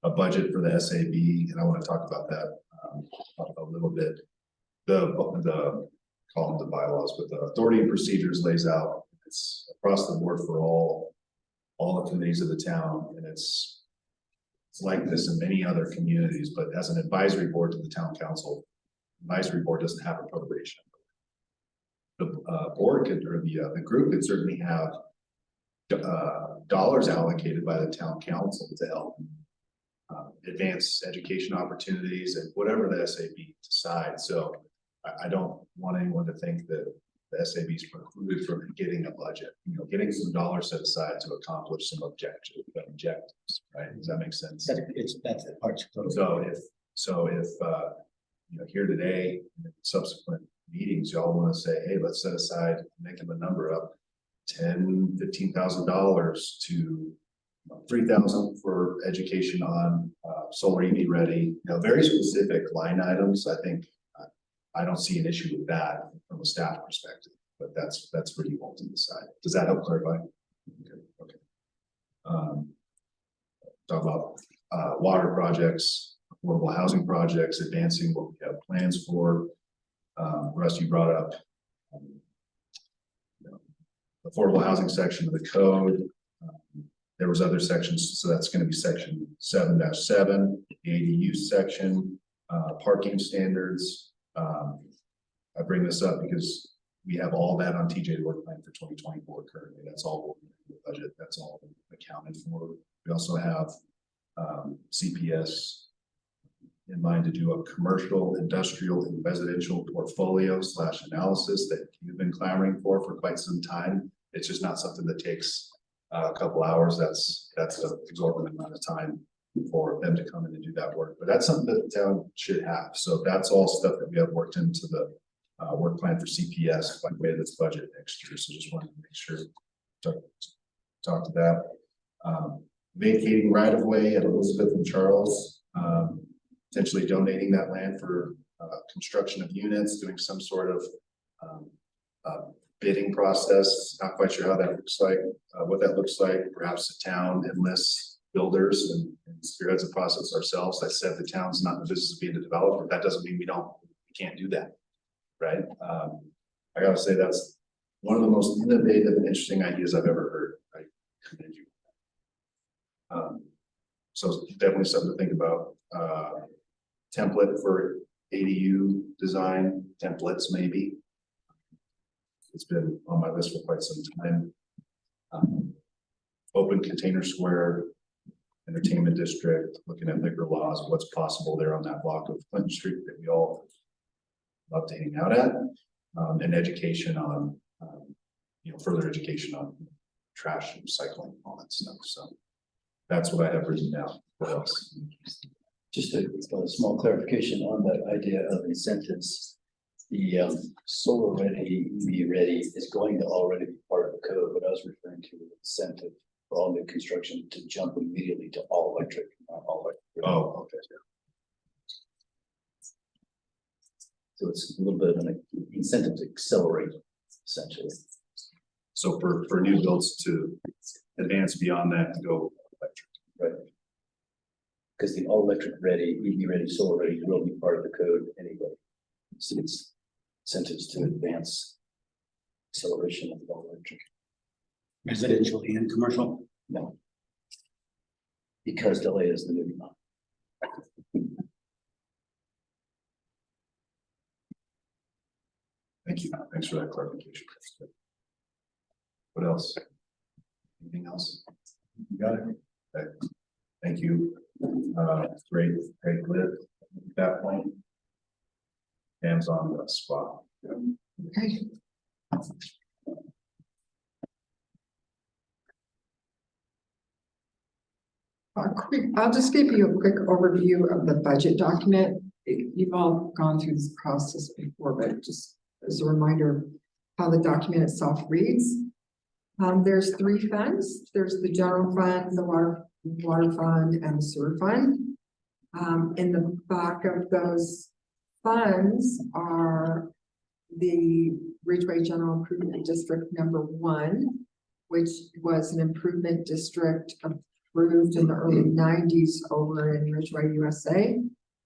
A budget for the SAB, and I want to talk about that a little bit. The call them the bylaws, but the authority and procedures lays out. It's across the board for all the committees of the town, and it's like this in many other communities, but as an advisory board to the town council, advisory board doesn't have appropriation. The board could, or the group could certainly have dollars allocated by the town council to help advance education opportunities and whatever the SAB decides. So I don't want anyone to think that the SAB's precluded from getting a budget, getting some dollars set aside to accomplish some objectives, right? Does that make sense? That's the part. So if, here today, in subsequent meetings, y'all want to say, hey, let's set aside, make them a number up, $10,000-15,000 to $3,000 for education on solar EV ready, very specific line items. I think I don't see an issue with that from a staff perspective, but that's for you all to decide. Does that help clarify? Okay. Talk about water projects, affordable housing projects, advancing what we have plans for. Russ, you brought up the affordable housing section of the code. There was other sections, so that's going to be section 7-7, the ADU section, parking standards. I bring this up because we have all that on TJ's work plan for 2024 currently. That's all in the budget. That's all accounted for. We also have CPS in mind to do a commercial, industrial, and residential portfolio / analysis that you've been clamoring for quite some time. It's just not something that takes a couple hours. That's an exorbitant amount of time for them to come in and do that work. But that's something that the town should have. So that's all stuff that we have worked into the work plan for CPS by way of this budget next year. So just wanted to make sure talk to that. Vacating right of way at Elizabeth and Charles, potentially donating that land for construction of units, doing some sort of bidding process. Not quite sure how that looks like, what that looks like. Perhaps the town enlists builders and spearheads the process ourselves. I said the town's not in the business of being a developer. That doesn't mean we can't do that, right? I gotta say that's one of the most innovative and interesting ideas I've ever heard. I commend you. So definitely something to think about. Template for ADU design, templates maybe. It's been on my list for quite some time. Open container square, entertainment district, looking at liquor laws, what's possible there on that block of Clinton Street that we all love to hang out at, and education on, further education on trash and recycling, all that stuff. So that's what I have written down. What else? Just a small clarification on that idea of incentives. The solar ready, EV ready is going to already be part of the code. What I was referring to was incentive for all new construction to jump immediately to all electric, not all electric. Oh, okay. So it's a little bit of an incentive to accelerate, essentially. So for new builds to advance beyond that to go electric. Right. Because the all electric ready, EV ready, solar ready will be part of the code anyway. So it's incentives to advance acceleration of all electric. Residential and commercial? No. Because delay is the new one. Thank you. Thanks for that clarification. What else? Anything else? You got it. Okay. Thank you. Great list at that point. Hands on the spot. Okay. I'll just give you a quick overview of the budget document. You've all gone through this process before, but just as a reminder how the document itself reads. There's 3 funds. There's the general fund, the water fund, and the sewer fund. In the back of those funds are the Ridgway General Improvement District #1, which was an improvement district approved in the early 90s over in Ridgway, USA.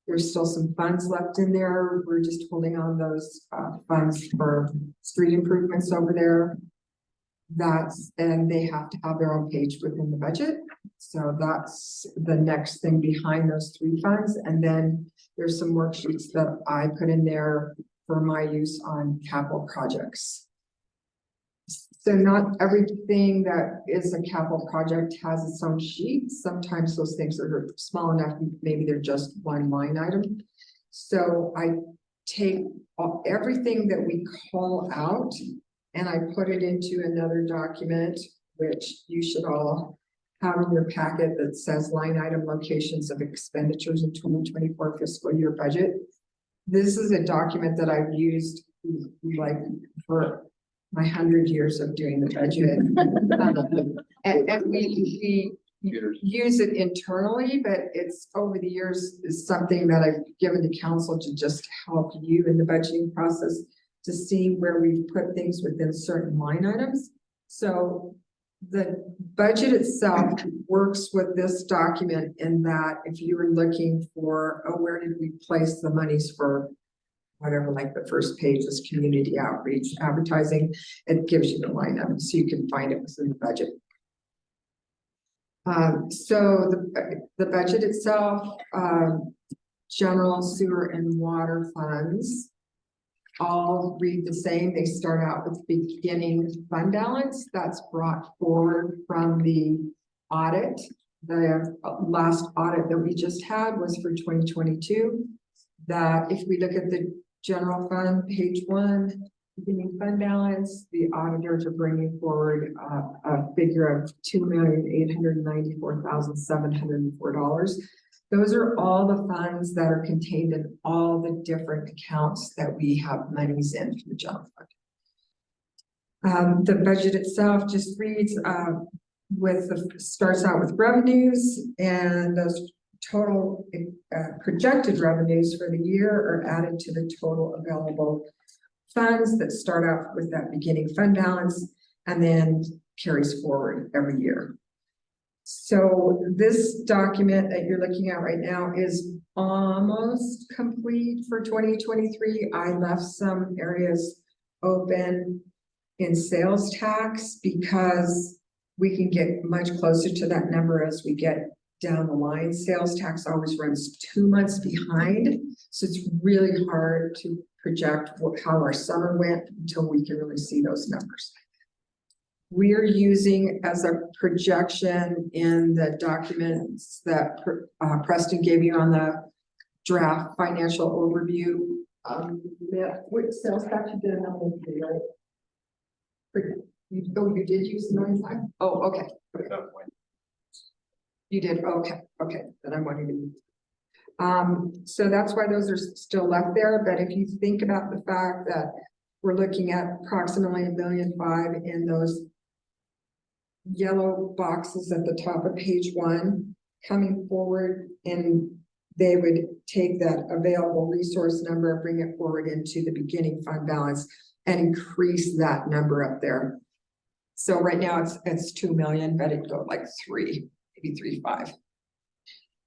There's still some funds left in there. We're just holding on those funds for street improvements over there. And they have to have their own page within the budget. So that's the next thing behind those 3 funds. And then there's some worksheets that I put in there for my use on capital projects. So not everything that is a capital project has its own sheet. Sometimes those things are small enough, maybe they're just one line item. So I take everything that we call out and I put it into another document, which you should all have in your packet that says line item locations of expenditures in 2024 fiscal year budget. This is a document that I've used like for my 100 years of doing the budget. And we use it internally, but it's over the years is something that I've given to council to just help you in the budgeting process to see where we put things within certain line items. So the budget itself works with this document in that if you were looking for, oh, where did we place the monies for whatever, like the first page is community outreach, advertising, it gives you the line item so you can find it within the budget. So the budget itself, general sewer and water funds all read the same. They start out with beginning fund balance that's brought forward from the audit. The last audit that we just had was for 2022. That if we look at the general fund, page 1, beginning fund balance, the auditors are bringing forward a figure of $2,894,704. Those are all the funds that are contained in all the different accounts that we have monies in for the general fund. The budget itself just reads starts out with revenues, and those total projected revenues for the year are added to the total available funds that start out with that beginning fund balance and then carries forward every year. So this document that you're looking at right now is almost complete for 2023. I left some areas open in sales tax because we can get much closer to that number as we get down the line. Sales tax always runs 2 months behind. So it's really hard to project how our summer went until we can really see those numbers. We're using as a projection in the documents that Preston gave you on the draft financial overview. What sales tax you did on the right? You did use the 95? Oh, okay. You did, okay, then I'm wondering. So that's why those are still left there, but if you think about the fact that we're looking at approximately $1.5 million in those yellow boxes at the top of page 1 coming forward, and they would take that available resource number, bring it forward into the beginning fund balance and increase that number up there. So right now it's 2 million, but it'd go like 3, maybe 3.5.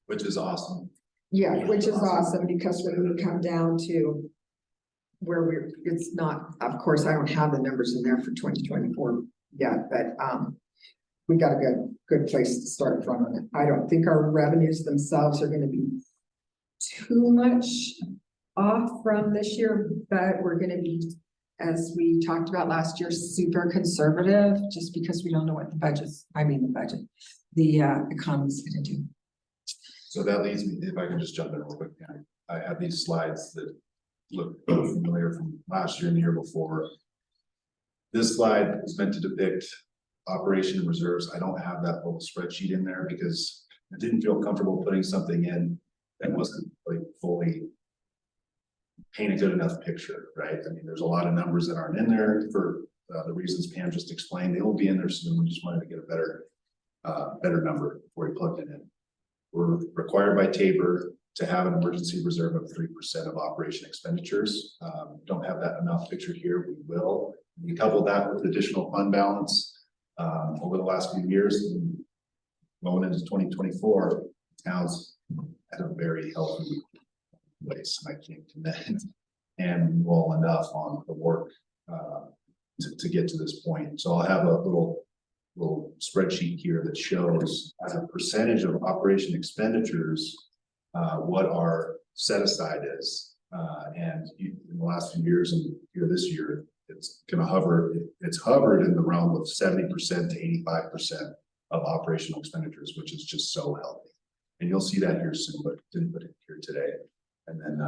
Which is awesome. Yeah, which is awesome because when we come down to where it's not, of course, I don't have the numbers in there for 2024 yet, but we got a good place to start from. I don't think our revenues themselves are going to be too much off from this year, but we're going to be, as we talked about last year, super conservative just because we don't know what the economy's going to do. So that leads me, if I can just jump in real quick, I have these slides that look familiar from last year and the year before. This slide is meant to depict operation reserves. I don't have that little spreadsheet in there because I didn't feel comfortable putting something in that wasn't like fully paint a good enough picture, right? I mean, there's a lot of numbers that aren't in there for the reasons Pam just explained. They will be in there soon. We just wanted to get a better number before we plugged it in. We're required by Tabor to have an emergency reserve of 3% of operation expenditures. Don't have that amount pictured here. We will. You couple that with additional fund balance over the last few years, and going into 2024, town's at a very healthy place, I can't commend and well enough on the work to get to this point. So I'll have a little spreadsheet here that shows as a percentage of operation expenditures what our set aside is. And in the last few years and here this year, it's going to hover. It's hovered in the realm of 70% to 85% of operational expenditures, which is just so healthy. And you'll see that here soon, but didn't put it here today. And then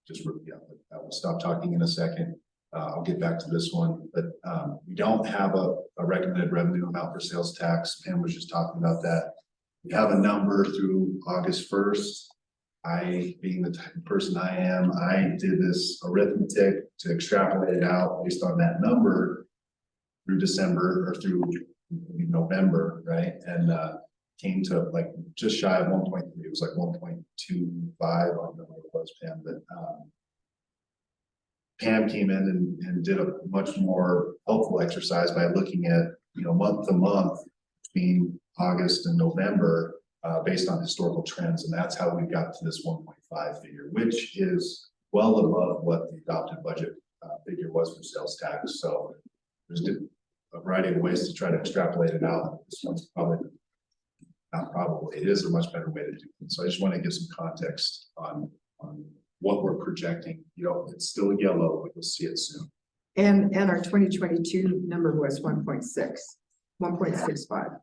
yeah, I will stop talking in a second. I'll get back to this one, but we don't have a recommended revenue amount for sales tax. Pam was just talking about that. We have a number through August 1st. I, being the type of person I am, I did this arithmetic to extrapolate it out based on that number through December or through November, right? And came to like just shy of 1.3. It was like 1.25. I don't know what it was, Pam, but Pam came in and did a much more helpful exercise by looking at, month to month between August and November, based on historical trends. And that's how we got to this 1.5 figure, which is well above what the adopted budget figure was for sales tax. So there's a variety of ways to try to extrapolate it out. This one's probably, not probably, it is a much better way to do it. So I just want to give some context on what we're projecting. It's still yellow, but you'll see it soon. And our 2022 number was 1.65.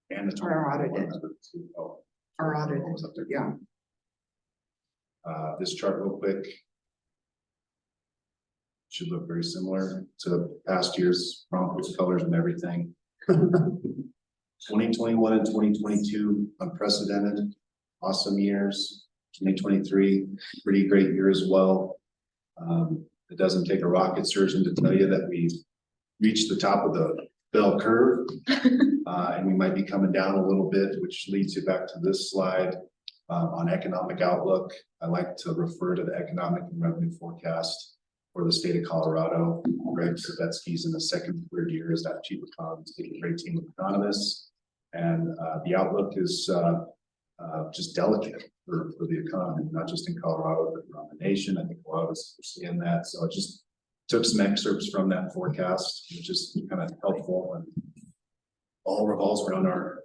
And the Our audited. Oh, Our audited, what was up there? yeah. This chart real quick. Should look very similar to past years, prompts, colors and everything. 2021 and 2022, unprecedented, awesome years. 2023, pretty great year as well. It doesn't take a rocket surgeon to tell you that we've reached the top of the bell curve. And we might be coming down a little bit, which leads you back to this slide on economic outlook. I like to refer to the economic and revenue forecast for the state of Colorado. Greg Savetsky's in the second, third year as that chief economist, a great team of economists. And the outlook is just delicate for the economy, not just in Colorado, but around the nation. I think a lot of us are seeing that. So I just took some excerpts from that forecast, which is kind of helpful, and all revolves around the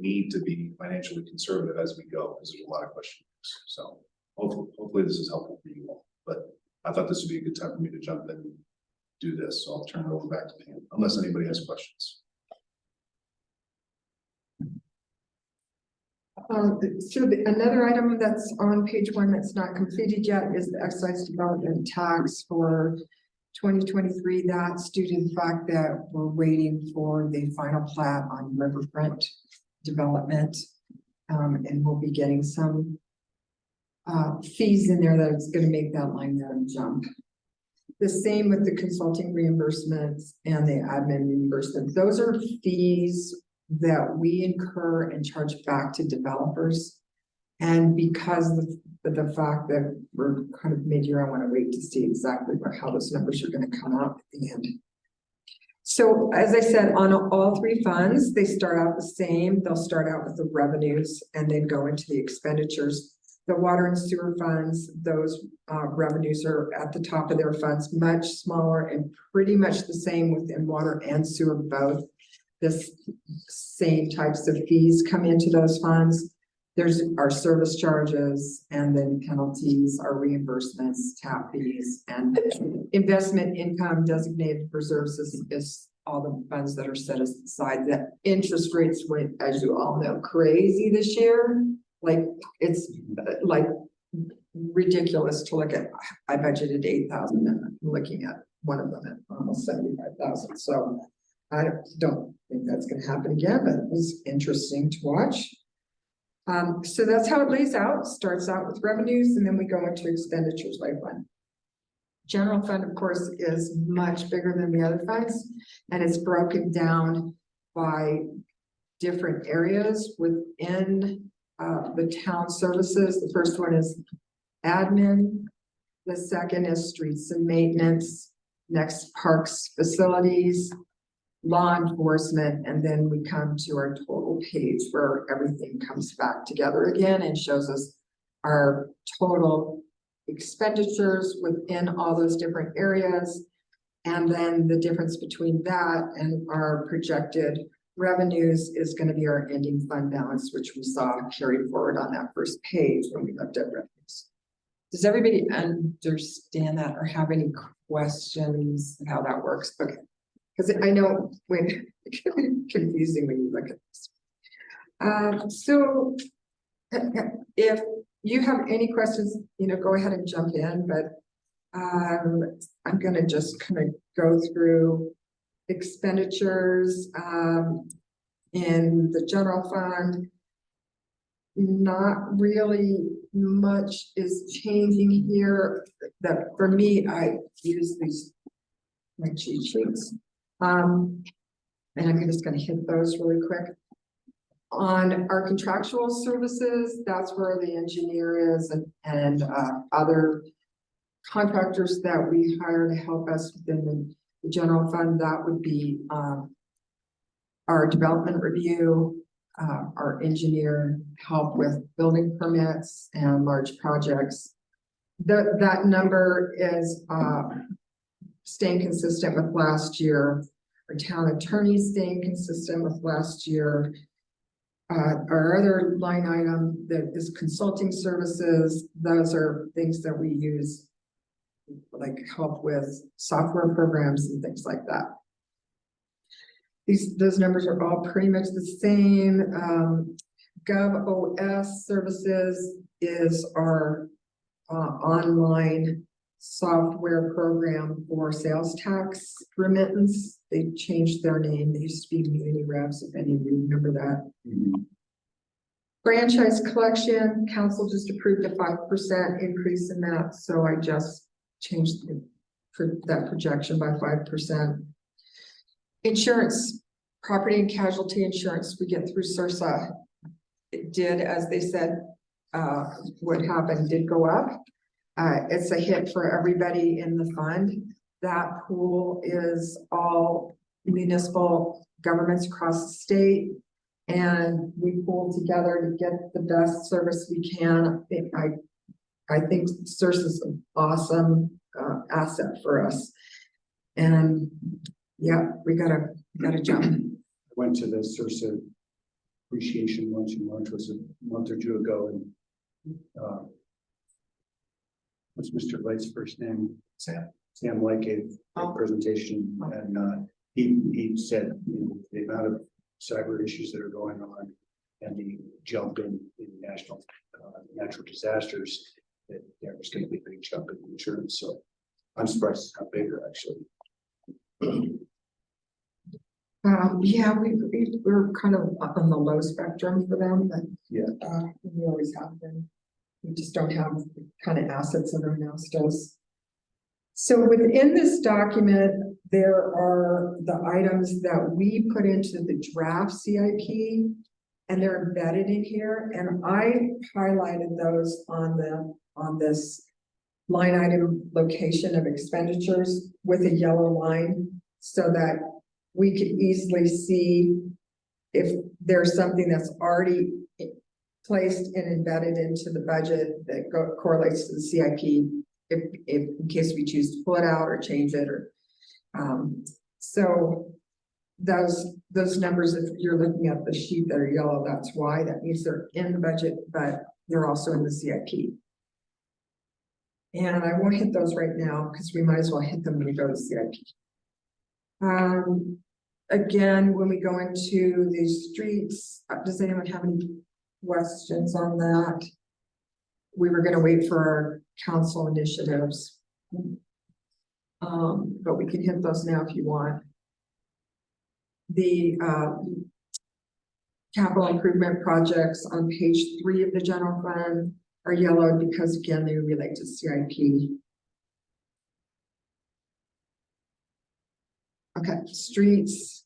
need to be financially conservative as we go, because there's a lot of questions. So hopefully this is helpful for you all. But I thought this would be a good time for me to jump in and do this. So I'll turn it over back to Pam, unless anybody has questions. Another item that's on page 1 that's not completed yet is the excise development tax for 2023. That's due to the fact that we're waiting for the final plat on riverfront development. And we'll be getting some fees in there that's going to make that line item jump. The same with the consulting reimbursements and the admin reimbursements. Those are fees that we incur and charge back to developers. And because of the fact that we're kind of mid-year, I want to wait to see exactly how those numbers are going to come out at the end. So as I said, on all 3 funds, they start out the same. They'll start out with the revenues and then go into the expenditures. The water and sewer funds, those revenues are at the top of their funds, much smaller and pretty much the same within water and sewer both. The same types of fees come into those funds. There's our service charges and then penalties, our reimbursements, tap fees, and investment income designated reserves is all the funds that are set aside. The interest rates went, as you all know, crazy this year. Like it's like ridiculous to look at. I budgeted 8,000 and I'm looking at one of them at almost 75,000. So I don't think that's going to happen again, but it was interesting to watch. So that's how it lays out. Starts out with revenues, and then we go into expenditures by fund. General fund, of course, is much bigger than the other funds, and it's broken down by different areas within the town services. The first one is admin. The second is streets and maintenance. Next, parks, facilities, law enforcement, and then we come to our total page where everything comes back together again and shows us our total expenditures within all those different areas. And then the difference between that and our projected revenues is going to be our ending fund balance, which we saw carried forward on that first page when we looked at revenues. Does everybody understand that or have any questions how that works? Okay. Because I know when it can be confusing when you look at this. So if you have any questions, go ahead and jump in, but I'm gonna just kind of go through expenditures in the general fund. Not really much is changing here. That for me, I use my cheat sheets. And I'm just gonna hit those really quick. On our contractual services, that's where the engineer is and other contractors that we hire to help us within the general fund. That would be our development review, our engineer help with building permits and large projects. That number is staying consistent with last year. Our town attorney staying consistent with last year. Our other line item that is consulting services, those are things that we use, like help with software programs and things like that. Those numbers are all pretty much the same. GovOS services is our online software program for sales tax remittance. They changed their name. They used to be MuniRevs, if any of you remember that. Franchise collection, council just approved a 5% increase in that, so I just changed that projection by 5%. Insurance, property and casualty insurance we get through CIRSA. It did, as they said, what happened did go up. It's a hit for everybody in the fund. That pool is all municipal governments across the state, and we pool together to get the best service we can. I think CIRSA is an awesome asset for us, and yeah, we gotta jump. I went to the CIRSA appreciation lunch was a month or two ago, and what's Mr. Light's first name? Sam Light gave a presentation, and he said, the amount of cyber issues that are going on and the jump in national natural disasters, that there's going to be a big jump in insurance. So I'm surprised it's not bigger, actually. Yeah, we're kind of up on the low spectrum for them, but Yeah. We always have been. We just don't have the kind of assets that everyone else does. So within this document, there are the items that we put into the draft CIP, and they're embedded in here. And I highlighted those on this line item location of expenditures with a yellow line, so that we could easily see if there's something that's already placed and embedded into the budget that correlates to the CIP, if in case we choose to pull it out or change it, or so those numbers, if you're looking at the sheet that are yellow, that's why. That means they're in the budget, but they're also in the CIP. And I won't hit those right now because we might as well hit them when we go to CIP. Again, when we go into the streets, does anyone have any questions on that? We were going to wait for our council initiatives, but we can hit those now if you want. The capital improvement projects on page 3 of the general fund are yellowed because, again, they relate to CIP. Okay, streets.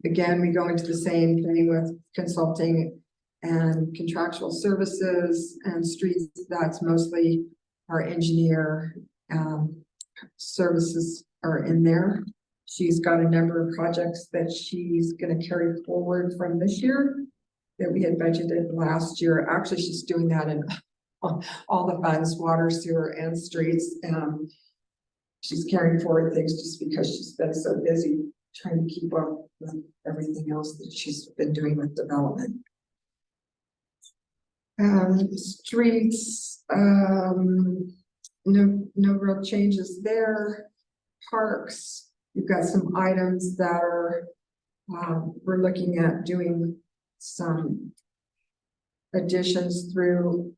Again, we go into the same thing with consulting and contractual services, and streets. That's mostly our engineer services are in there. She's got a number of projects that she's going to carry forward from this year that we had budgeted last year. Actually, she's doing that in all the funds, water, sewer, and streets. She's carrying forward things just because she's been so busy trying to keep up with everything else that she's been doing with development. Streets, no real changes there. Parks, you've got some items that are, we're looking at doing some additions through,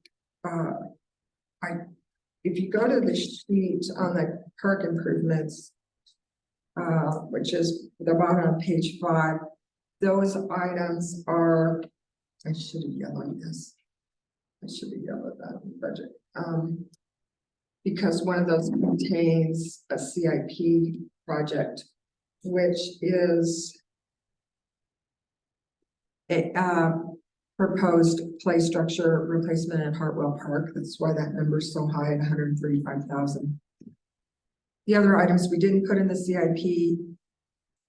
if you go to the sheet on the park improvements, which is the bottom of page 5, those items are, I should have yellowed this. I should have yellowed that in the budget. Because one of those contains a CIP project, which is a proposed play structure replacement at Hartwell Park. That's why that number is so high at 135,000. The other items we didn't put in the CIP,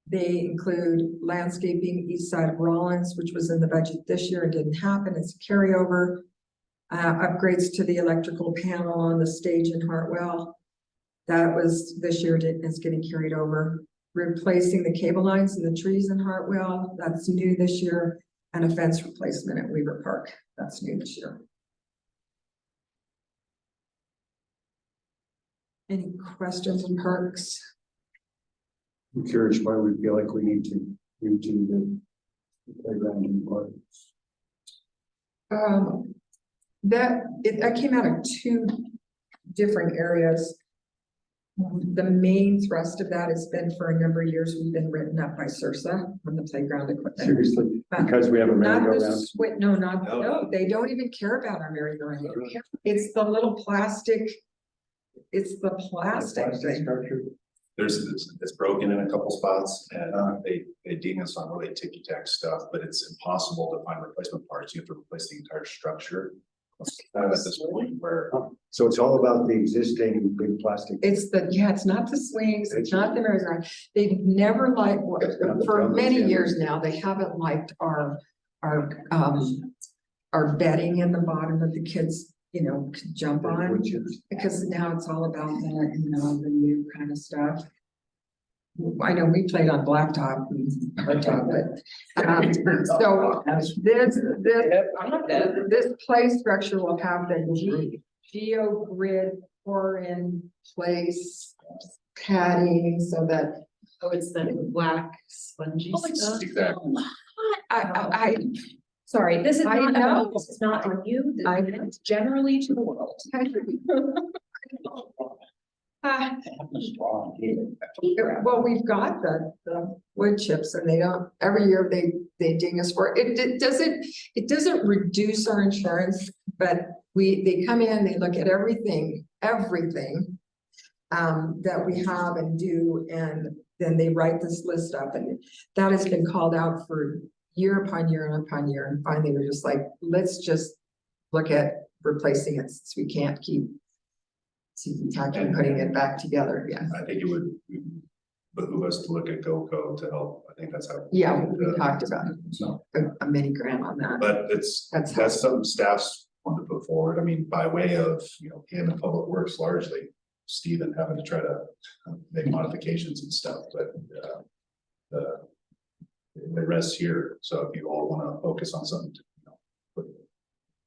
they include landscaping east side of Rollins, which was in the budget this year and didn't happen. It's a carryover. Upgrades to the electrical panel on the stage in Hartwell. That was this year, is getting carried over. Replacing the cable lines and the trees in Hartwell, that's new this year. And a fence replacement at Weaver Park, that's new this year. Any questions on parks? I'm curious why we feel like we need to redo the playground in the park. That came out of 2 different areas. The main thrust of that has been for a number of years, we've been written up by CIRSA on the playground equipment. Seriously, because we have a Not the merry-go-round. no, they don't even care about our merry-go-round. It's the little plastic. It's the plastic thing. Structure. It's broken in a couple spots and they ding us on where they ticky-tack stuff, but it's impossible to find replacement parts. You have to replace the entire structure. Kind of at this point where So it's all about the existing big plastic. It's not the swings, it's not the merry-go-round. They've never liked, for many years now, they haven't liked our bedding in the bottom that the kids, could jump on. Because now it's all about that, the new kind of stuff. I know we played on blacktop and hardtop, but, so this play structure will have the GeoGrid pour-in place padding so that. Oh, it's that black spongy stuff. exactly. Sorry, this is I not know. about, this is not on you, I this is generally to the world. Well, we've got the wood chips and they don't, every year they ding us for it. It doesn't reduce our insurance, but they come in, they look at everything that we have and do, and then they write this list up, and that has been called out for year upon year and upon year, and finally we're just like, let's just look at replacing it since we can't keep putting it back together again. I think it would behoove us to look at GoCo to help. I think that's how. Yeah, we talked about So, a mini grant on that. but That's that's something staff's want to put forward. I mean, by way of, him and Public Works largely, Stephen having to try to make modifications and stuff, but it rests here. So if you all want to focus on something,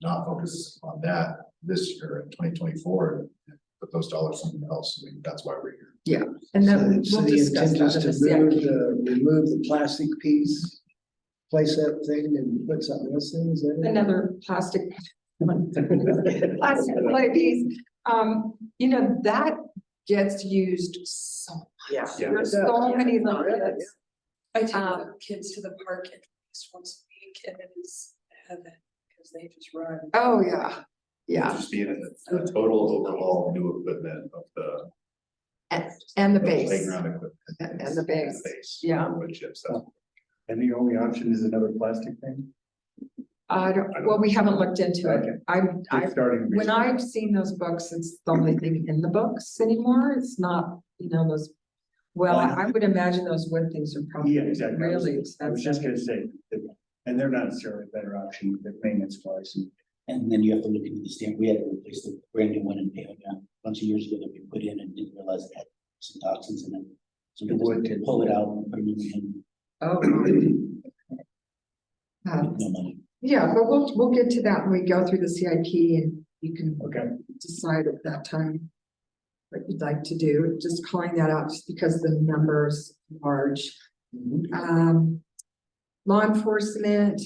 not focus on that this year in 2024, and put those dollars somewhere else. I mean, that's why we're here. And then So we'll the discuss intent that is in to the CIP. remove the plastic piece, place that thing and put something else in, is that it? Another plastic play piece, that gets used so much. Yeah. There's so many little kids. I take Um, the kids to the park at least once a week and it is heaven because they just run. Oh, yeah, yeah, Just being a total overhaul, new equipment of the. and the the base, Playground equipment. And the base, yeah. Wood chips, that's And the only option is another plastic thing? well, we haven't looked into Okay. it. I Starting. when I've seen those books, it's the only thing in the books anymore. It's not, those. Well, I would imagine those wood things are probably Yeah, exactly. really I was just expensive. gonna say, and they're not necessarily a better option, but maintenance wise. And then you have to look into the stand. We had to replace the brand new one in Paonia a bunch of years ago that we put in and didn't realize it had some toxins in it. So we The wood had to did. pull it out and put it in. Oh. No money. Yeah, but we'll get to that when we go through the CIP and you can Okay. decide at that time what you'd like to do, just calling that out just because the number's large. Mm-hmm. Law enforcement,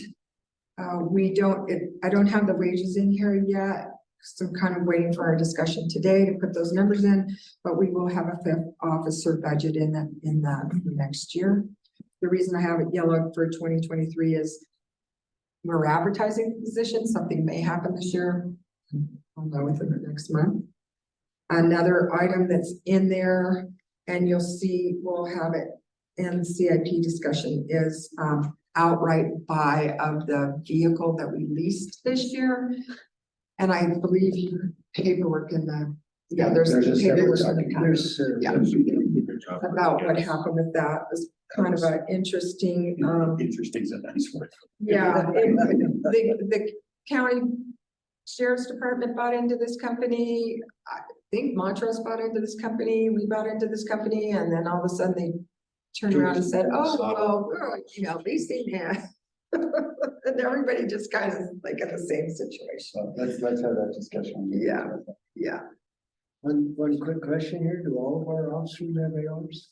I don't have the wages in here yet. So I'm kind of waiting for our discussion today to put those numbers in, but we will have a fifth officer budget in that for next year. The reason I have it yellowed for 2023 is we're advertising the position. Something may happen this year. I'll know within the next month. Another item that's in there, and you'll see, we'll have it in the CIP discussion, is outright buy of the vehicle that we leased this year. And I believe paperwork in the, there's a separate paperwork in the document. packet There's, yeah, about what happened with that. It was kind of an interesting, Interesting is a nice word. yeah, the county sheriff's department bought into this company. I think Montrose bought into this company, we bought into this company, and then all of a sudden they turned around and said, oh, well, we're, leasing that. And everybody just kind of like in the same situation. So let's have that discussion. Yeah. one quick question here. Do all of our officers have ARs?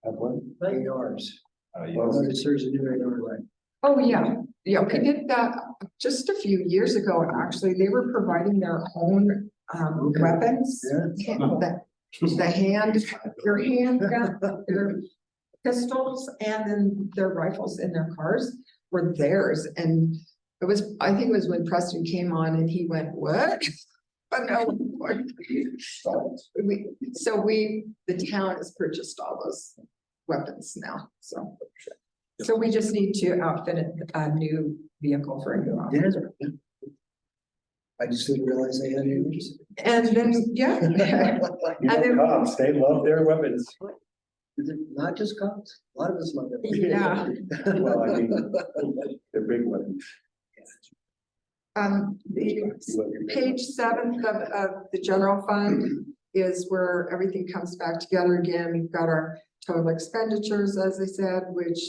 Have one? ARs. Yeah. Well, there's a new AR, right? Oh, yeah. Yeah, we did that just a few years ago, actually. They were providing their own Okay. weapons. Yeah. The handgun, their pistols, and then their rifles in their cars were theirs. And I think it was when Preston came on and he went, what? But no, the town has purchased all those weapons now, so. So we just need to outfit a new vehicle for a new officer. Yeah. I just didn't realize they had ARs. And then, yeah. And then, Cops, they love their weapons. Is it not just cops? A lot of us love it. yeah, Well, I mean, they're big weapons. the page 7 of the general fund is where everything comes back together again. We've got our total expenditures, as I said, which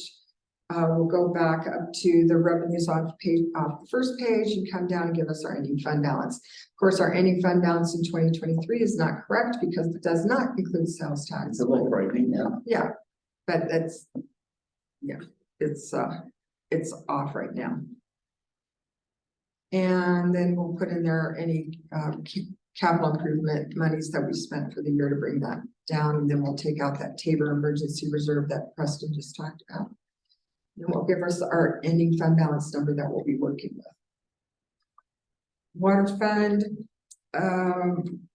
will go back up to the revenues off the first page and come down and give us our ending fund balance. Of course, our ending fund balance in 2023 is not correct because it does not include sales tax. It's a little frightening, yeah. Yeah, but that's, yeah, it's off right now. And then we'll put in there any capital improvement monies that we spent for the year to bring that down. And then we'll take out that Tabor emergency reserve that Preston just talked about. And will give us our ending fund balance number that we'll be working with. Water fund,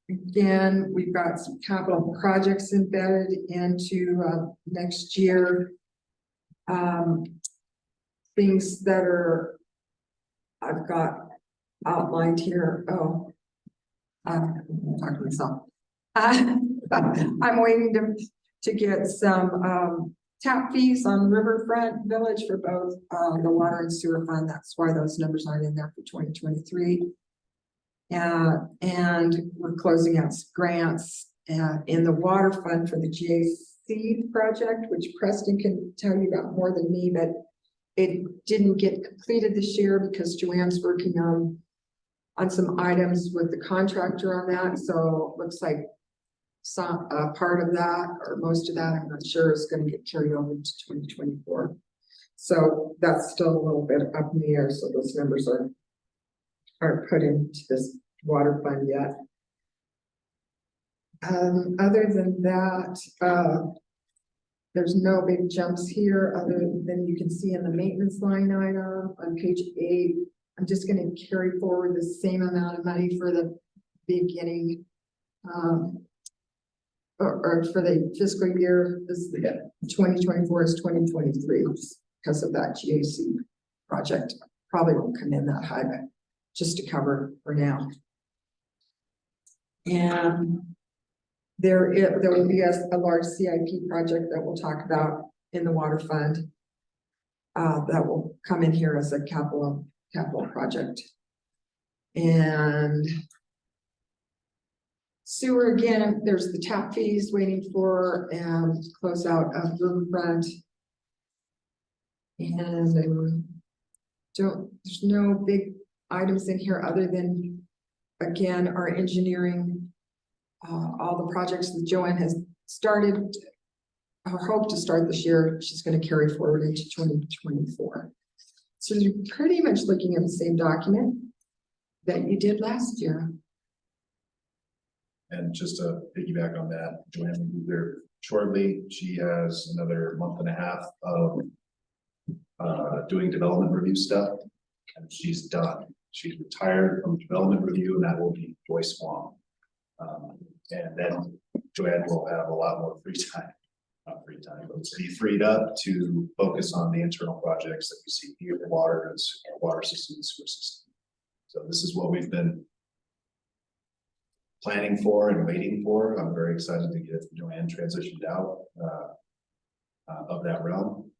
again, we've got some capital projects embedded into next year. Things that I've got outlined here. Oh, I'm talking to myself. I'm waiting to get some tap fees on Riverfront Village for both the water and sewer fund. That's why those numbers aren't in there for 2023. And we're closing out some grants in the water fund for the GAC project, which Preston can tell you about more than me, but it didn't get completed this year because Joanne's working on some items with the contractor on that. So it looks like some part of that or most of that, I'm not sure, is going to get carried over to 2024. So that's still a little bit up in the air. So those numbers aren't put into this water fund yet. Other than that, there's no big jumps here other than you can see in the maintenance line item on page 8. I'm just going to carry forward the same amount of money for the beginning or for the fiscal year. This 2024 is 2023 because of that GAC project. Probably won't come in that high, but just to cover for now. And there will be a large CIP project that we'll talk about in the water fund that will come in here as a capital project. And sewer, again, there's the tap fees waiting for and close out of Riverfront. And there's no big items in here other than, again, our engineering, all the projects that Joanne has started, her hope to start this year, she's going to carry forward into 2024. So you're pretty much looking at the same document that you did last year. And just to piggyback on that, Joanne will be there shortly. She has another month and a half of doing development review stuff. And she's done. She's retired from development review, and that will be Joyce Wong. And then Joanne will have a lot more free time. Not free time, but to be freed up to focus on the internal projects that you see here, the water and water system and sewer system. So this is what we've been planning for and waiting for. I'm very excited to get Joanne transitioned out of that realm.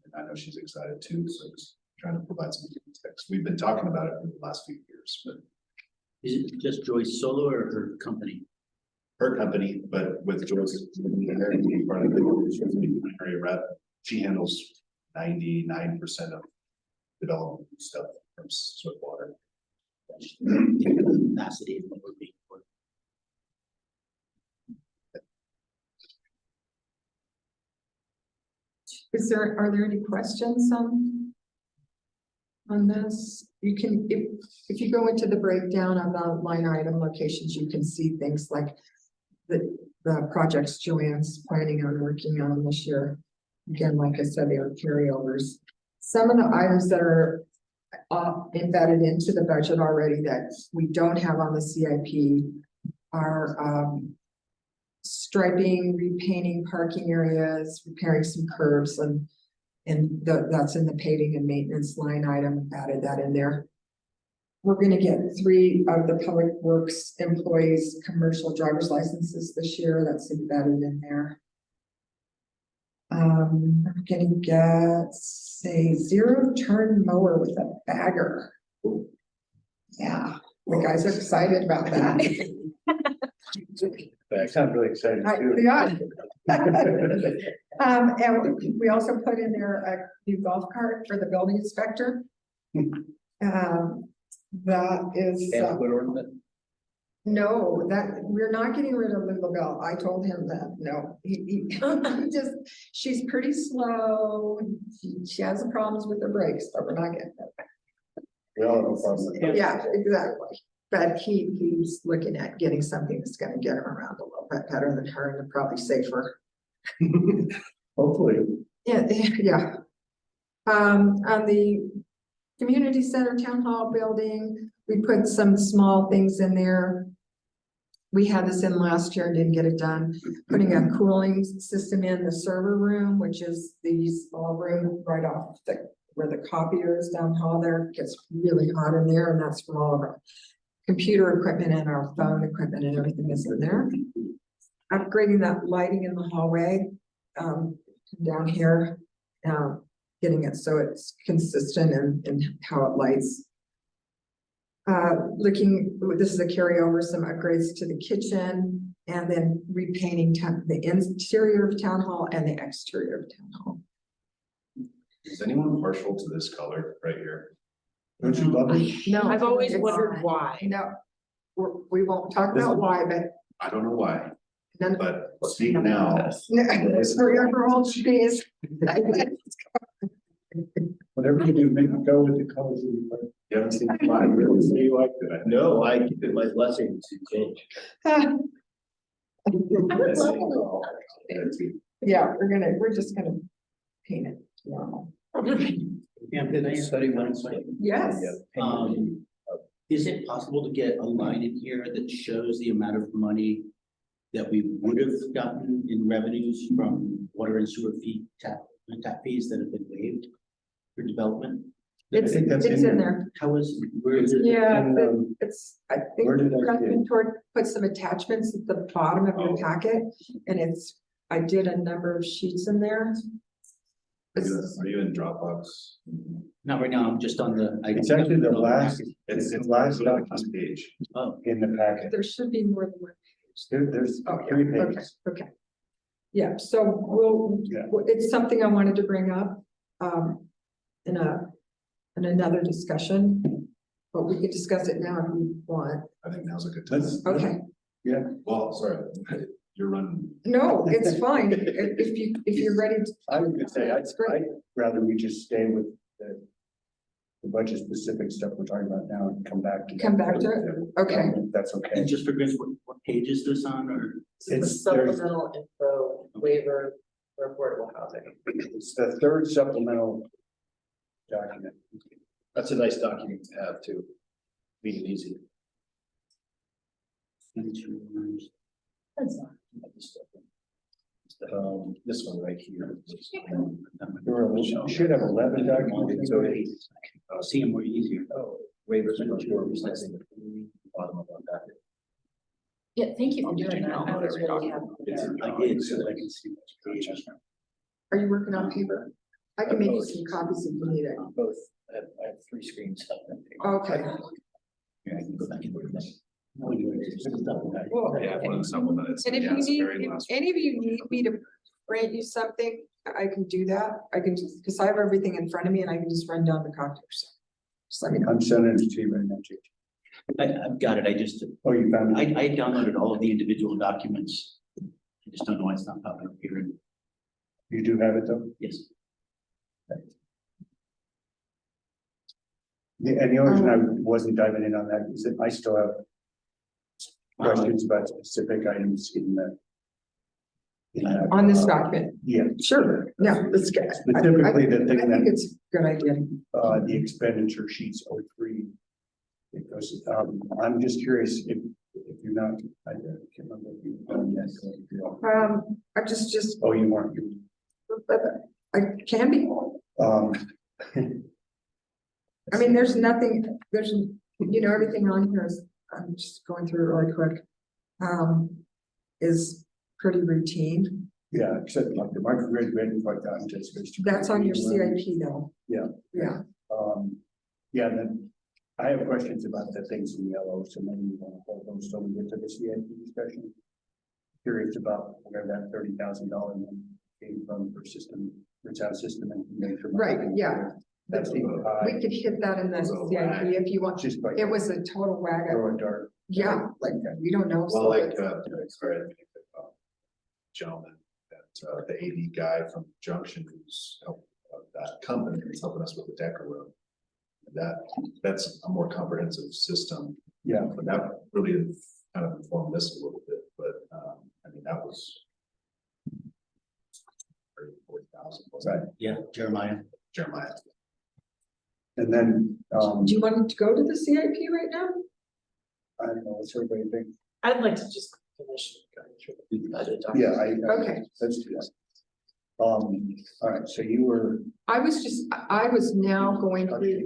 And I know she's excited too, so just trying to provide some context. We've been talking about it for the last few years, but Is it just Joyce solo or her company? her company, but with Joyce, part of the area rep, she handles 99% of development stuff from Swiftwater. Capacity of what we're being for. Are there any questions on this? You can, if you go into the breakdown of the line item locations, you can see things like the projects Joanne's planning on working on this year. Again, like I said, they are carryovers. Some of the items that are embedded into the budget already that we don't have on the CIP are striping, repainting parking areas, repairing some curbs, and that's in the paving and maintenance line item, added that in there. We're gonna get 3 of the public works employees commercial driver's licenses this year. That's embedded in there. We're gonna get, say, 0-turn mower with a bagger. Yeah, the guys are excited about that. That sounds really exciting too. Yeah. And we also put in there a new golf cart for the building inspector. That is, no, that, we're not getting rid of Linda Bell. I told him that, no, he just, she's pretty slow. She has problems with her brakes, but we're not getting it. We all have a problem with that. Yeah, exactly. But he's looking at getting something that's gonna get him around a little bit better than her and probably safer. Hopefully. Yeah. On the community center town hall building, we put some small things in there. We had this in last year and didn't get it done. Putting a cooling system in the server room, which is the small room right off where the copier is down hall there. It gets really hot in there, and that's for all of our computer equipment and our phone equipment and everything is in there. Upgrading that lighting in the hallway, down here, getting it so it's consistent in how it lights. This is a carryover, some upgrades to the kitchen, and then repainting the interior of town hall and the exterior of town hall. Is anyone partial to this color right here? Don't you love it? No, I've always it's wondered not. why. No, we won't talk about why, but I don't know why, none. but speak now. For your whole space. Whatever you do, make it go with the colors that you like. You haven't seen mine, really, so you liked it. No, I keep it my blessing to change. I would love a little. Yeah, we're just gonna paint it normal. Yeah, did I study one site? Yes. Is it possible to get a line in here that shows the amount of money that we would have gotten in revenues from water and sewer fee tap fees that have been waived for development? It's think that's in in there. How is, where is it? Yeah, And, I think where did I see it? Preston put some attachments at the bottom of your Oh. packet, and I did a number of sheets in there. Are you in Dropbox? Not right now, I'm just on the. It's actually the last, It's the last on document this page. Oh, in the packet. There should be more than one. There's Oh, yeah, 3 okay, pages. okay. Yeah, so Yeah. it's something I wanted to bring up, in another discussion, but we could discuss it now if you want. I think now's a good time. Let's, Okay, Well, sorry, you're running. no, it's fine. If you're ready to. I was gonna say, I'd rather we just stay with the budget specific stuff we're talking about now and come back to. that. Come back to it? Okay. If that's okay. And just for Chris, what page is this on, or? This is the It's- there's- supplemental info waiver for affordable housing. It's the third supplemental document. That's a nice document to have too. Make it easy. This one right here. You should have 11 documents. So See them more easier. oh, waivers and reforms, I think, bottom of our packet. Yeah, thank you for doing that. I was really happy. I did, so that I can see which pages. Are you working on paper? I can make you some copies if you need it. Both, I have 3 screens up. Okay. Here, I can go back and look at that. No, it's just double that. Well, Yeah, one of the supplements. And if Yeah, you it's the need, very if last any of you need me to grant you something, I can do that. I can just, because I have everything in front of me and I can just run down the copies. Just let me know. I'm sending it to you right now, Jake. I've got it, Oh, you found it? I downloaded all of the individual documents. I just don't know why it's not popping up here, and You do have it though? yes. And the only reason I wasn't diving in on that is that I still have questions about specific items in that. On this document. Yeah, Sure. No, let's get. specifically the I thing think that, it's a good idea. the expenditure sheets are free. Because, I'm just curious if you're not, I can't remember if you. I just, Oh, you weren't, you, I can be. I mean, there's nothing, everything on here is, I'm just going through it really quick. Is pretty routine. yeah, except like the microgrid, and like that, and just. That's on your CIP though. Yeah. Yeah. Yeah, then I have questions about the things in yellow, so maybe we want to hold those till we get to the CIP discussion. Curious about where that $30,000 came from for system, for sound system information. Right, yeah. That's the, We could hit that in the CIP if you want. just like. It was a total wag. Throw a dart. Yeah, like, we don't know. Well, so like, it's- sorry, gentleman, that, the AV guy from Junction who's helped, that company is helping us with the Decker room. That's a more comprehensive system. Yeah. But that really kind of informed this a little bit, but, I mean, that was 40,000, was that Yeah, Jeremiah. Jeremiah? And then, Do you want to go to the CIP right now? I don't know, what's everybody think? I'd like to just finish going through the budget Yeah, document. Okay. let's do that. All right, so you were, I was now going through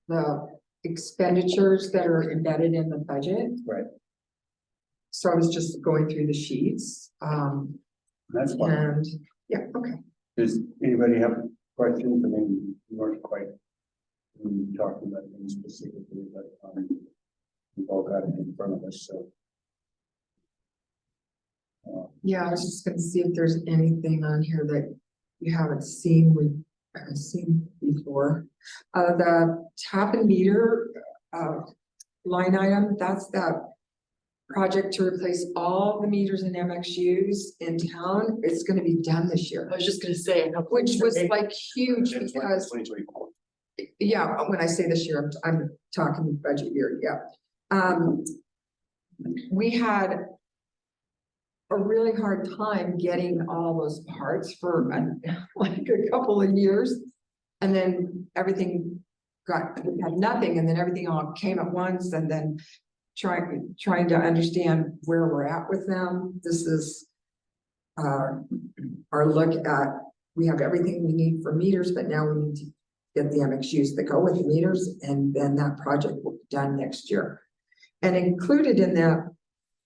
the expenditures that are embedded in the budget. Right. So I was just going through the sheets, that's fine. and, yeah, okay. Does anybody have questions? I mean, you weren't quite talking about things specifically, but, we've all got it in front of us, so. Yeah, I was just gonna see if there's anything on here that you haven't seen, seen before. The tap and meter, line item, that's that project to replace all the meters and MXUs in town. It's gonna be done this year, I was just gonna say. which was like huge It's because, 2024. yeah, when I say this year, I'm talking budget year, yeah. We had a really hard time getting all those parts for like a couple of years. And then everything we had nothing, and then everything all came at once, and then trying to understand where we're at with them. This is our look at, we have everything we need for meters, but now we need to get the MXUs that go with the meters, and then that project will be done next year. And included in that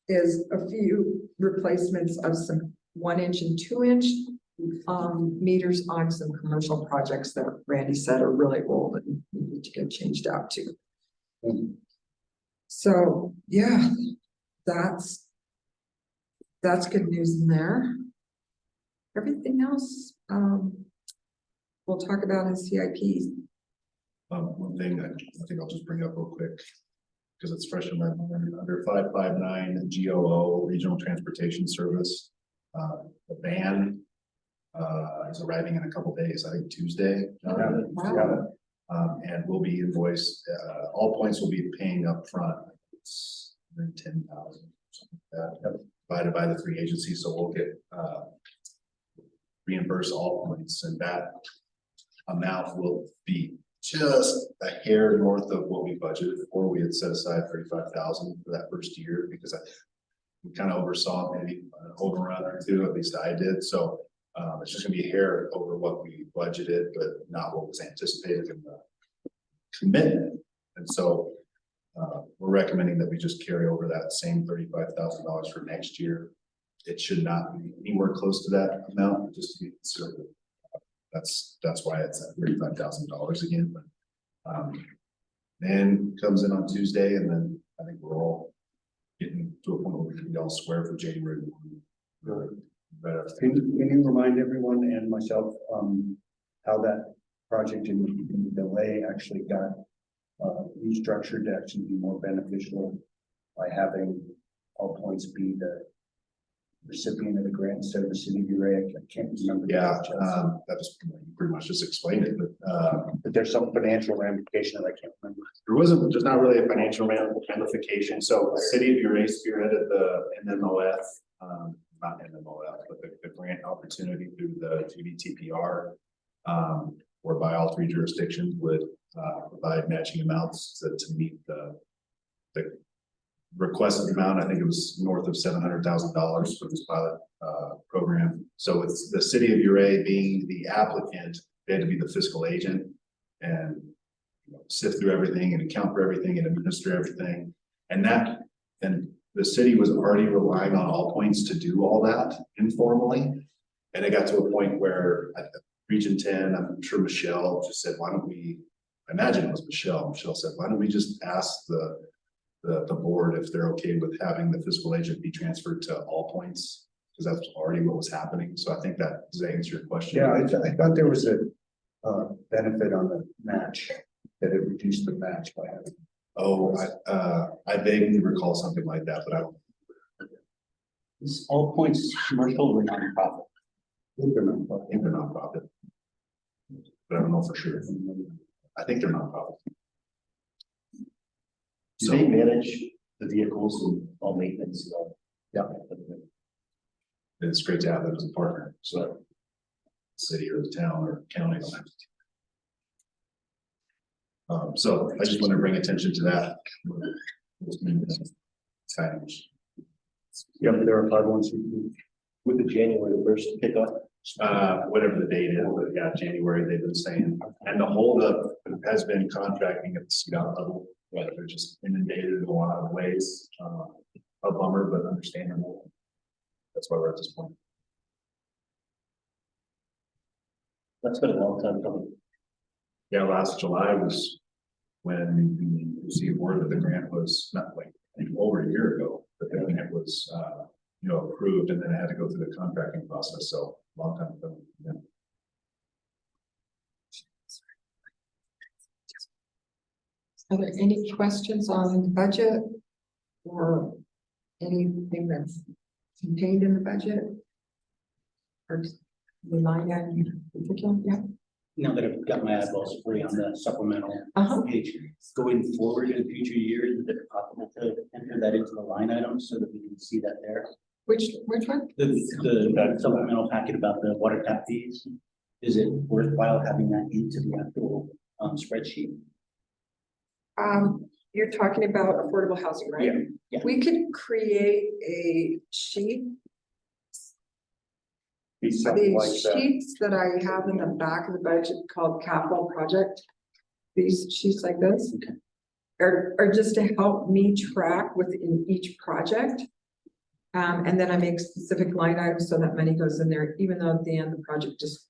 is a few replacements of some 1-inch and 2-inch meters on some commercial projects that Randy said are really old and need to get changed out too. So, yeah, that's good news in there. Everything else, we'll talk about in CIPs. One thing I think I'll just bring up real quick, because it's fresh in my mind, under 559 GOO, Regional Transportation Service. The van is arriving in a couple days, I think Tuesday. Yeah. And will be invoiced, all points will be paying upfront. It's 10,000, something like that, divided by the 3 agencies, so we'll get, reimburse all points, and that amount will be just a hair north of what we budgeted for. We had set aside 35,000 for that first year, because we kind of oversaw maybe an overrun or two, at least I did, so it's just gonna be a hair over what we budgeted, but not what was anticipated in the commitment. And so we're recommending that we just carry over that same $35,000 for next year. It should not be anywhere close to that amount, just to be conservative. That's why it's at $35,000 again, but then comes in on Tuesday, and then I think we're all getting to a point where we can be all square for January. Can you remind everyone and myself, how that project in delay actually got restructured to actually be more beneficial by having all points be the recipient of the grant instead of the city of Ridgway? I can't remember. Yeah, that was pretty much just explained it, But there's some financial ramification that I can't remember. there's not really a financial ramification. So the city of Ridgway spearheaded the NMOF, not NMOF, but the grant opportunity through the GBTPR, whereby all 3 jurisdictions would provide matching amounts to meet the requested amount. I think it was north of $700,000 for this pilot program. So it's the city of Ridgway being the applicant, they had to be the fiscal agent and sift through everything and account for everything and administer everything. And the city was already relying on all points to do all that informally. And it got to a point where at Region 10, I'm sure Michelle just said, why don't we, I imagine it was Michelle said, why don't we just ask the board if they're okay with having the fiscal agent be transferred to all points? Because that's already what was happening. So I think that does that answer your question. Yeah, I thought there was a benefit on the match, that it reduced the match by having. Oh, I vaguely recall something like that, but I don't. Is all points commercial or nonprofit? I think they're nonprofit. But I don't know for sure. I think they're nonprofit. Do they manage the vehicles and all maintenance? Yeah. It's great to have them as a partner, so city or the town or county don't have to. So I just want to bring attention to that. Signage. Yeah, but there are 5 ones. With the January 1st pickup? Whatever the date is, but yeah, January, they've been saying, and the holdup has been contracting at the CDOT level. Right, they're just inundated in a lot of ways, a bummer, but understandable. That's why we're at this point. That's been a long time coming. Yeah, last July was when we received word that the grant was not like over a year ago, but the grant was, approved, and then it had to go through the contracting process. So long time ago. Yeah. Are there any questions on the budget or anything that's contained in the budget? Or the line item in particular? Yeah. Now that I've got my eyeballs free on the supplemental Uh-huh. page, going forward in future years, is it possible to enter that into the line item so that we can see that there? Which one? The supplemental packet about the water tap fees, is it worthwhile having that into the actual spreadsheet? You're talking about affordable housing, right? Yeah. We could create a sheet. Be something like These that. sheets that I have in the back of the budget called capital project. These sheets like this. Okay. Are just to help me track within each project. And then I make specific line items so that money goes in there, even though at the end the project just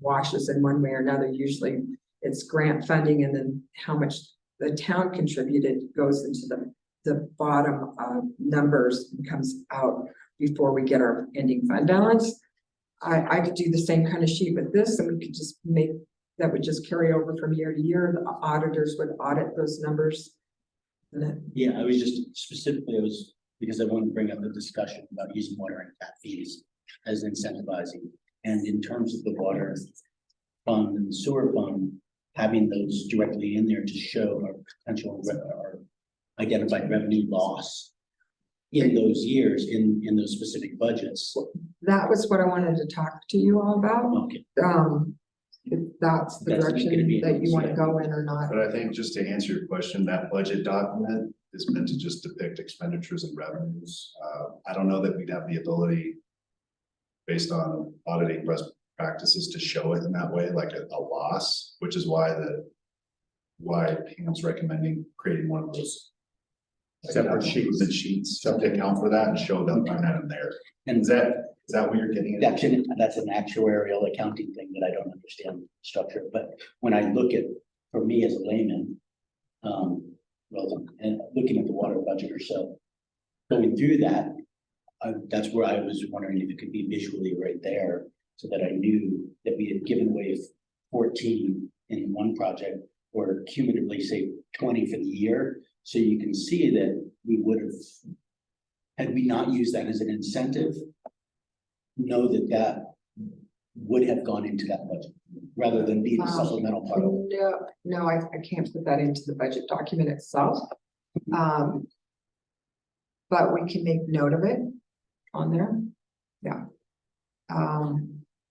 washes in one way or another. Usually it's grant funding, and then how much the town contributed goes into the bottom numbers and comes out before we get our ending fund balance. I could do the same kind of sheet with this, and we could just make, that would just carry over from year to year. The auditors would audit those numbers. And then, Yeah, I was just specifically, because I wanted to bring up the discussion about using water and tap fees as incentivizing. And in terms of the water fund and sewer fund, having those directly in there to show our potential or identified revenue loss in those years, in those specific budgets. That was what I wanted to talk to you all about. Okay, If that's the That's gonna direction be that you want to announced, go in or not. But I think just to answer your question, that budget document is meant to just depict expenditures and revenues. I don't know that we'd have the ability, based on auditing best practices, to show it in that way, like a loss, which is why Pam's recommending creating one of those Separate sheets. the sheets to account for that and show them line item there. and Is that what you're getting at? that's an actuarial accounting thing that I don't understand structure, but when I look at, for me as a layman, and looking at the water budget or so, going through that, that's where I was wondering if it could be visually right there, so that I knew that we had given away 14 in one project, or cumulatively say 20 for the year. So you can see that we would have, had we not used that as an incentive, know that that would have gone into that budget, rather than be the supplemental part of it. No, I can't put that into the budget document itself. But we can make note of it on there. Yeah.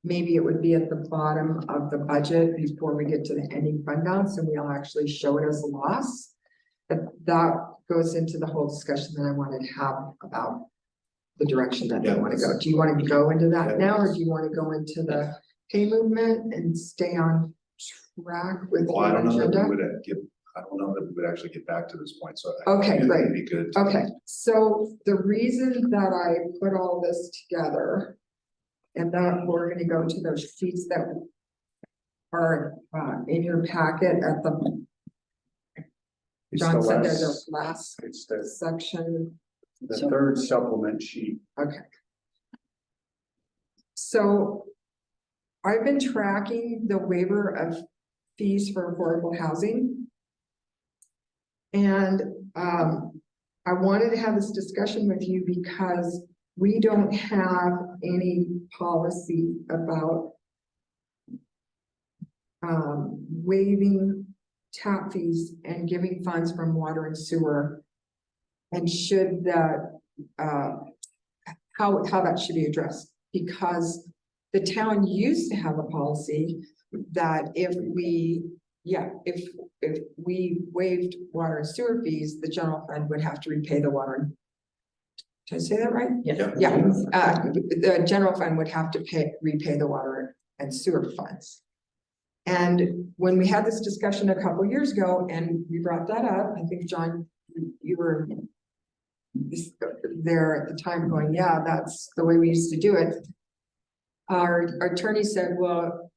Maybe it would be at the bottom of the budget before we get to the ending fund balance, and we'll actually show it as a loss. But that goes into the whole discussion that I wanted to have about the direction that they want to go. Do you want to go into that now, or do you want to go into the pay movement and stay on track with Well, I the don't know that agenda? we would I don't know that we would actually get back to this point, so. Okay, I think great. it'd be good. to- Okay, so the reason that I put all this together, and that we're gonna go to those sheets that are in your packet at the, It's John the said there's last, a last it's the section. third supplement sheet. Okay. So I've been tracking the waiver of fees for affordable housing. And I wanted to have this discussion with you because we don't have any policy about waiving tap fees and giving funds from water and sewer. And should that, how that should be addressed, because the town used to have a policy that if we waived water and sewer fees, the general fund would have to repay the water. Did I say that right? Yes. Yeah, the general fund would have to repay the water and sewer funds. And when we had this discussion a couple years ago and we brought that up, I think, John, you were there at the time going, yeah, that's the way we used to do it. Our attorney said, well,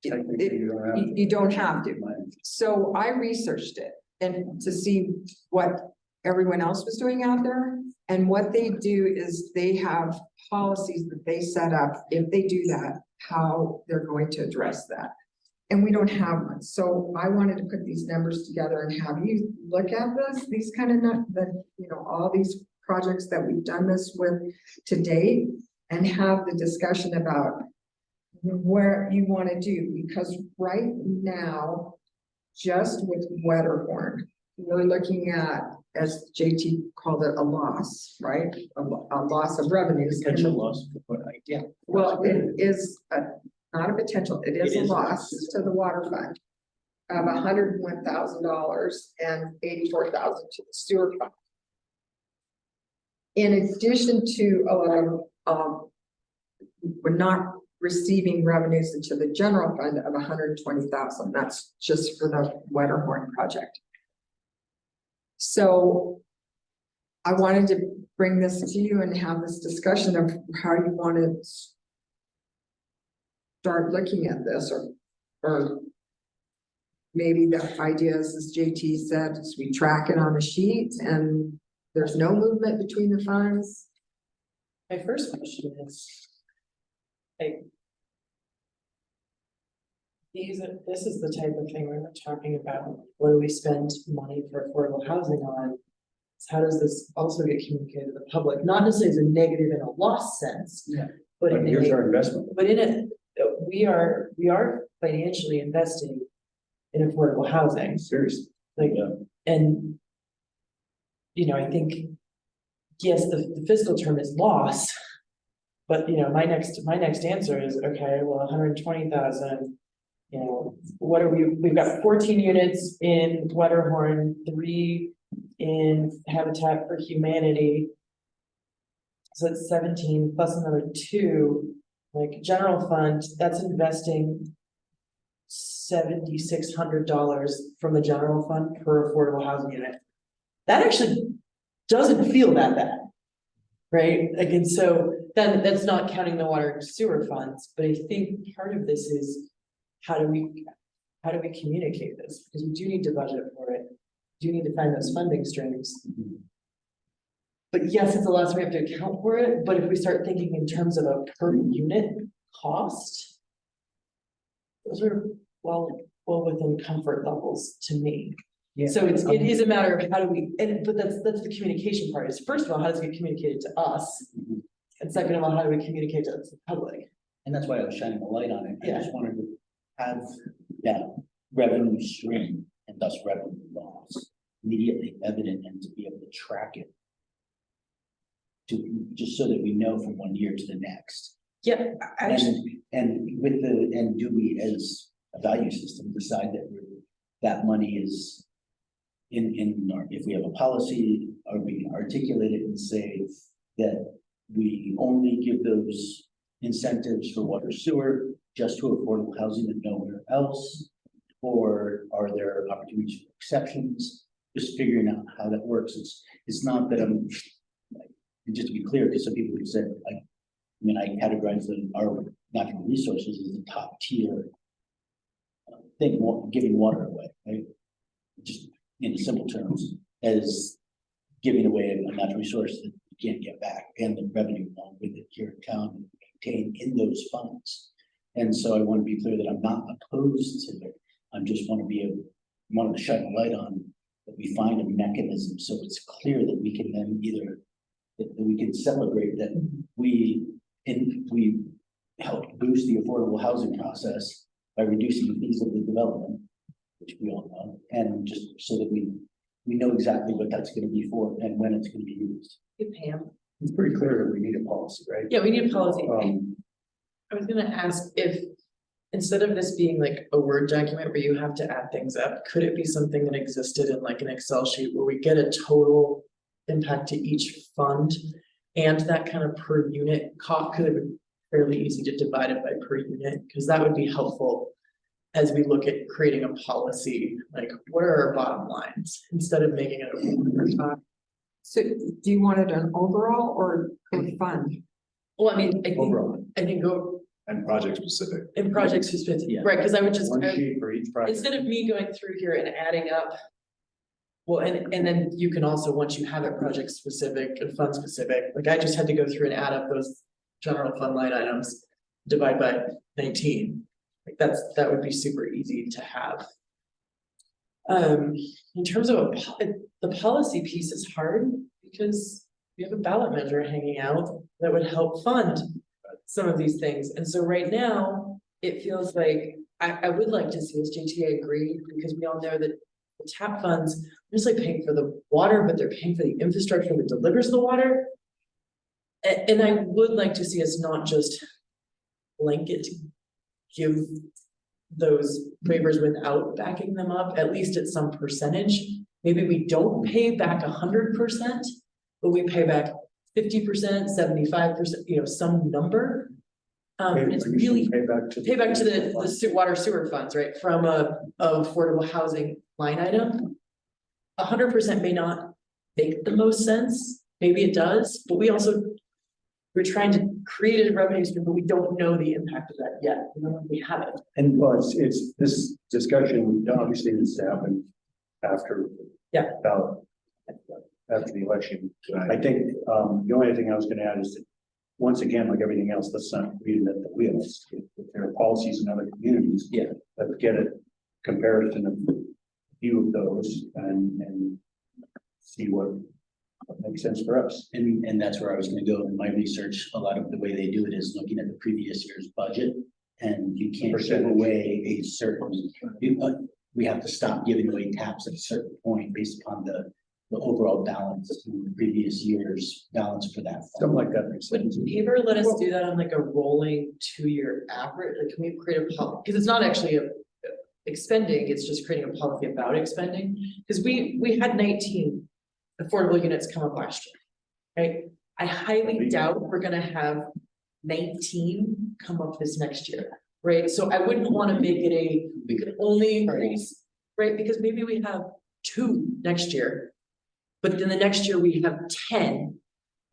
you don't have to. So I researched it and to see what everyone else was doing out there. And what they do is they have policies that they set up, if they do that, how they're going to address that. And we don't have one. So I wanted to put these numbers together and have you look at this, these kind of, all these projects that we've done this with to date, and have the discussion about where you want to do, because right now, just with Wetterhorn, we're looking at, as JT called it, a loss, right? A loss of revenues. Potential loss. Yeah, well, it is not a potential, it is a loss to the water fund of $101,000 and $84,000 to the sewer fund. In addition to, we're not receiving revenues into the general fund of $120,000. That's just for the Wetterhorn project. So I wanted to bring this to you and have this discussion of how you want to start looking at this, or maybe the idea is, as JT said, is we track it on a sheet and there's no movement between the funds. My first question is, like, this is the type of thing we're talking about, what do we spend money for affordable housing on? How does this also get communicated to the public? Not necessarily as a negative in a loss sense. Yeah. But But here's our investment. but in it, we are financially investing in affordable housing. Seriously. Like, and, you know, I think, yes, the fiscal term is lost. But, you know, my next answer is, okay, well, 120,000, you know, what are we've got 14 units in Wetterhorn, 3 in Habitat for Humanity. So it's 17 plus another 2, like general fund, that's investing $7,600 from the general fund per affordable housing unit. That actually doesn't feel that bad, right? Like, and so then that's not counting the water and sewer funds, but I think part of this is how do we communicate this? Because we do need to budget for it. We do need to find those funding streams. But yes, it's a lot, so we have to account for it, but if we start thinking in terms of a per unit cost, those are well within comfort levels to me. Yeah. So it is a matter of how do we, but that's the communication part, is first of all, how does it get communicated to us? And second of all, how do we communicate to the public? And that's why I was shining a light on it. I Yeah. just wanted to have that revenue stream and thus revenue loss immediately evident and to be able to track it. Just so that we know from one year to the next. Yeah, actually, And do we as a value system decide that that money is in our, if we have a policy, or we can articulate it and say that we only give those incentives for water sewer just to affordable housing and nowhere else? Or are there opportunities for exceptions? Just figuring out how that works. It's not that I'm, just to be clear, because some people have said, I categorize our natural resources as the top tier thing, giving water away, right? Just in simple terms, as giving away a natural resource that you can't get back, and the revenue along with it here in town and maintained in those funds. And so I want to be clear that I'm not opposed to it. I just want to shine a light on that we find a mechanism so it's clear that we can then either that we can celebrate that we helped boost the affordable housing process by reducing the fees of the development, which we all know, and just so that we know exactly what that's going to be for and when it's going to be used. hey, Pam. It's pretty clear that we need a policy, right? Yeah, we need a policy. Um, I was gonna ask if, instead of this being like a Word document where you have to add things up, could it be something that existed in like an Excel sheet where we get a total impact to each fund and that kind of per unit cost? Could it be fairly easy to divide it by per unit? Because that would be helpful as we look at creating a policy, like what are our bottom lines instead of making it a. So do you want it an overall or a fund? Well, I mean, Overall. I think go And project specific. in project specific, Yeah. right? Because I would just, One sheet for each project. instead of me going through here and adding up. Well, and then you can also, once you have it project specific and fund specific, like I just had to go through and add up those general fund line items, divide by 19. Like that would be super easy to have. In terms of the policy piece is hard because we have a ballot measure hanging out that would help fund some of these things. And so right now, it feels like I would like to see SJTA agree, because we all know that the TAP funds are just like paying for the water, but they're paying for the infrastructure that delivers the water. And I would like to see us not just blanket give those waivers without backing them up, at least at some percentage. Maybe we don't pay back 100%, but we pay back 50%, 75%, some number. It's really pay back to the water sewer funds, right? From a affordable housing line item. 100% may not make the most sense. Maybe it does, but we're trying to create a revenue stream, but we don't know the impact of that yet. We don't know if we have it. And well, it's this discussion obviously needs to happen after. Yeah. Ballot. After the election. I think, the only thing I was gonna add is that, once again, like everything else, let's not reinvent the wheels. If there are policies in other communities. Yeah. Let's get a comparison of view of those and see what makes sense for us. And that's where I was gonna go in my research. A lot of the way they do it is looking at the previous year's budget. And you can't give away a certain, we have to stop giving away taps at a certain point based upon the overall balance in the previous year's balance for that. fund. Something like that makes Would sense. you ever let us do that on like a rolling 2-year average? Like, can we create a policy? Because it's not actually expending, it's just creating a policy about expending. Because we had 19 affordable units come up last year, right? I highly doubt we're gonna have 19 come up this next year, right? So I wouldn't want to make it we could only increase, right? Because maybe we have 2 next year. But then the next year we have 10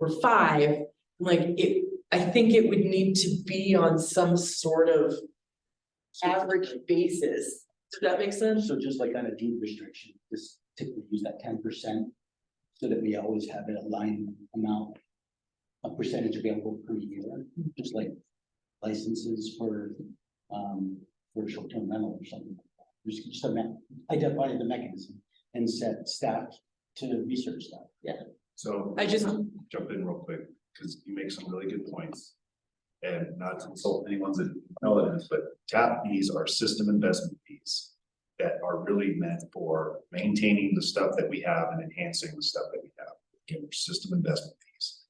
or 5, like I think it would need to be on some sort of average basis. Does that make sense? So just like on a deed restriction, just typically use that 10%. So that we always have a line amount, a percentage available per year, just like licenses for short-term rental or something. Just identify the mechanism and set staff to research that. So I just- jump in real quick, because you make some really good points. And not to insult anyone's intelligence, but tap fees are system investment fees that are really meant for maintaining the stuff that we have and enhancing the stuff that we have. Again, they're system investment fees.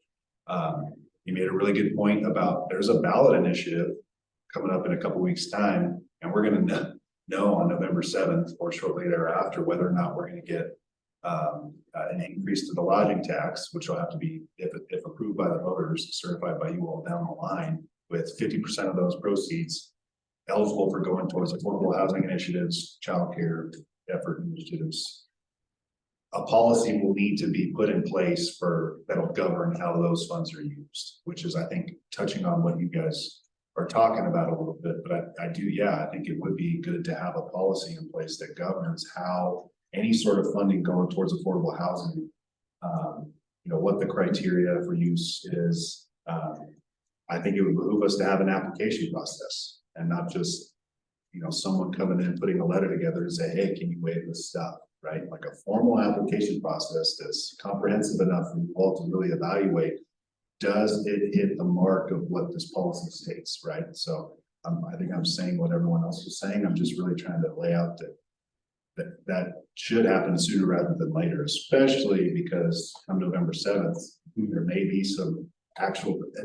You made a really good point about there's a ballot initiative coming up in a couple weeks' time, and we're gonna know on November 7th or shortly thereafter whether or not we're gonna get an increase to the lodging tax, which will have to be, if approved by the voters, certified by you all down the line, with 50% of those proceeds eligible for going towards affordable housing initiatives, childcare effort initiatives. A policy will need to be put in place that'll govern how those funds are used, which is, I think, touching on what you guys are talking about a little bit, but I think it would be good to have a policy in place that governs how any sort of funding going towards affordable housing, what the criteria for use is. I think it would behoove us to have an application process and not just, someone coming in, putting a letter together and say, hey, can you waive this stuff, right? Like a formal application process that's comprehensive enough for you all to really evaluate, does it hit the mark of what this policy states, right? So I think I'm saying what everyone else was saying. I'm just really trying to lay out that should happen sooner rather than later, especially because come November 7th, there may be an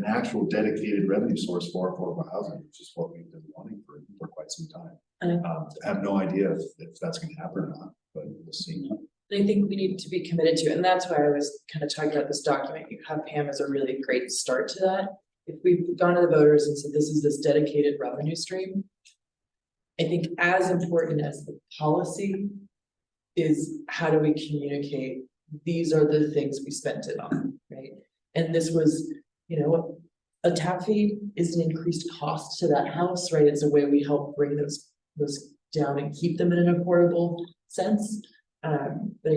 actual dedicated revenue source for affordable housing, which is what we've been wanting for quite some time. I have no idea if that's going to happen or not, but we'll see. I think we need to be committed to it, and that's why I was kind of talking about this document. You have Pam as a really great start to that. If we've gone to the voters and said, this is this dedicated revenue stream, I think as important as the policy is how do we communicate, these are the things we spent it on, right? And this was, a tap fee is an increased cost to that house, right? It's a way we help bring those down and keep them in an affordable sense. But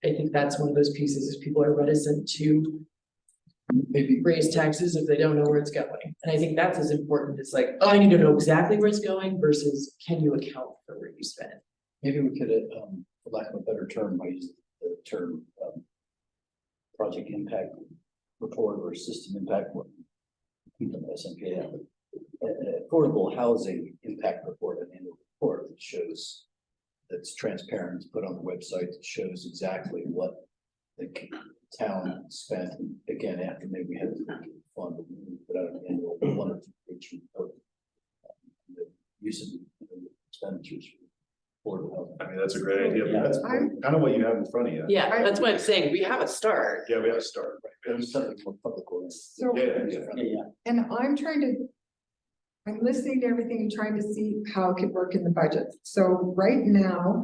I think that's one of those pieces is people are reticent to maybe raise taxes if they don't know where it's going. And I think that's as important as like, oh, I need to know exactly where it's going versus can you account for where you spend? Maybe we could, for lack of a better term, I use the term project impact report or system impact SMPA. Affordable housing impact report, an annual report that shows that's transparent, put on the website, that shows exactly what the town spent. Again, after maybe we had the fund, we put out an annual 1 or 2 page report. The use of expenditures for affordable housing. I mean, that's a great idea, but that's I'm- kind of what you have in front of you. Yeah, that's what I'm saying. We have a start. Yeah, we have to start. Right? We have to There's start. something more public oriented. So, Yeah. and I'm listening to everything and trying to see how it could work in the budget. So right now,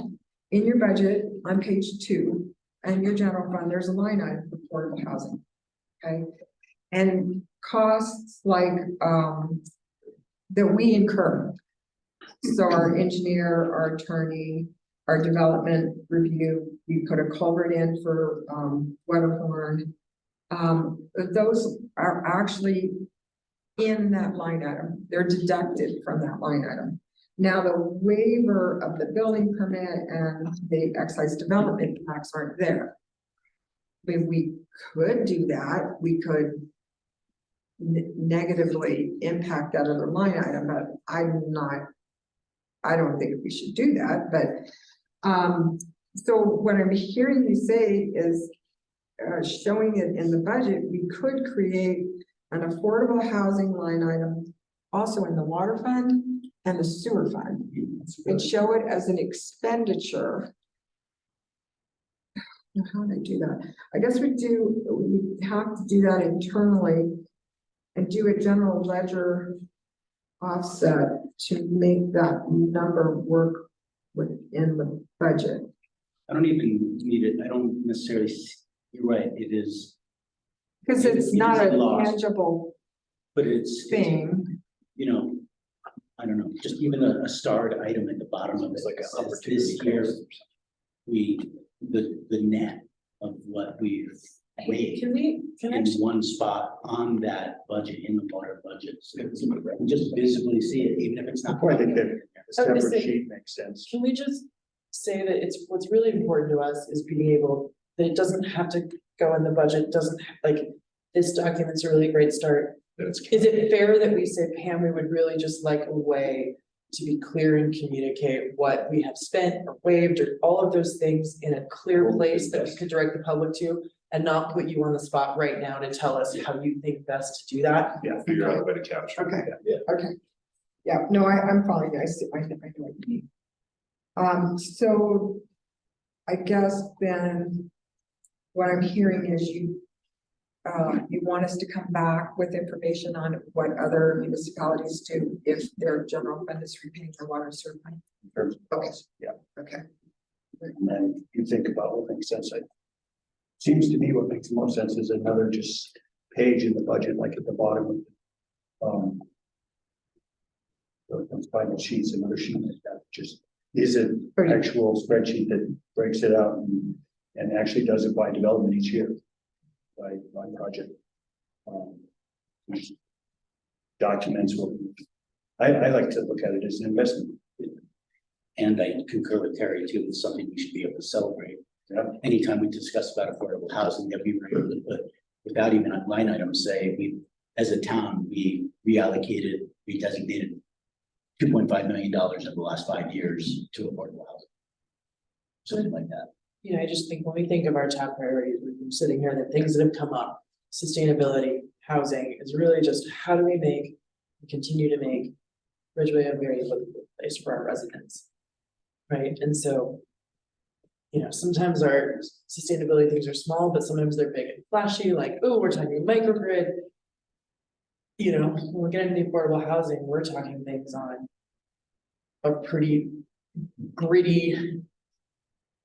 in your budget, on page 2, and your general fund, there's a line item for affordable housing. Okay, and costs like, that we incur. So our engineer, our attorney, our development review, we put a culvert in for, Weatherhorn. Those are actually in that line item. They're deducted from that line item. Now, the waiver of the building permit and the excise development tax aren't there. I mean, we could do that. We could negatively impact that other line item, but I don't think we should do that, but, so what I'm hearing you say is, showing it in the budget, we could create an affordable housing line item also in the water fund and the sewer fund, and show it as an expenditure. Now, how would I do that? I guess we have to do that internally and do a general ledger offset to make that number work within the budget. I don't even need it, I don't necessarily, you're right, it is, Because It it's is not a a loss. tangible but it's, thing. you know, I don't know, just even a starred item at the bottom of it. It's like a says opportunity this year, cost. the net of what we've waived Can I in just, one spot on that budget, in the water budget. So you just visibly see it, even if it's not. I think that a I was separate gonna say- sheet makes sense. can we just say that what's really important to us is being able, that it doesn't have to go in the budget, doesn't, like, this document's a really great start. That's Is it fair that we say, Pam, we would really just like a way to be clear and communicate what we have spent or waived or all of those things in a clear place that we could direct the public to, and not put you on the spot right now to tell us how you think best to do that? Yeah, figure out a way to capture. Okay. Yeah. Okay. Yeah, no, I'm following you. I know what you mean. So I guess then what I'm hearing is you want us to come back with information on what other municipalities do if their general fund is repaying their water and sewer fund? In terms of Okay. costs, yeah. Okay. And then you think about what makes sense. It seems to me what makes the most sense is another just page in the budget, like at the bottom. Those final sheets, another sheet like that, just is an actual spreadsheet that breaks it out and actually does it by development each year. By project. Which documents what, I like to look at it as an investment. And I concur with Terry too, it's something we should be able to celebrate. Yeah. Anytime we discuss about affordable housing, that we were able to put, without even a line item, say, we, as a town, we reallocated, we designated $2.5 million over the last 5 years to affordable housing. Something like that. You know, I just think when we think of our top priorities, we've been sitting here, the things that have come up, sustainability, housing, is really just how do we continue to make Ridgway a very livable place for our residents? Right, and so, you know, sometimes our sustainability things are small, but sometimes they're big and flashy, like, oh, we're talking microgrid. You know, when we're getting the affordable housing, we're talking things on a pretty gritty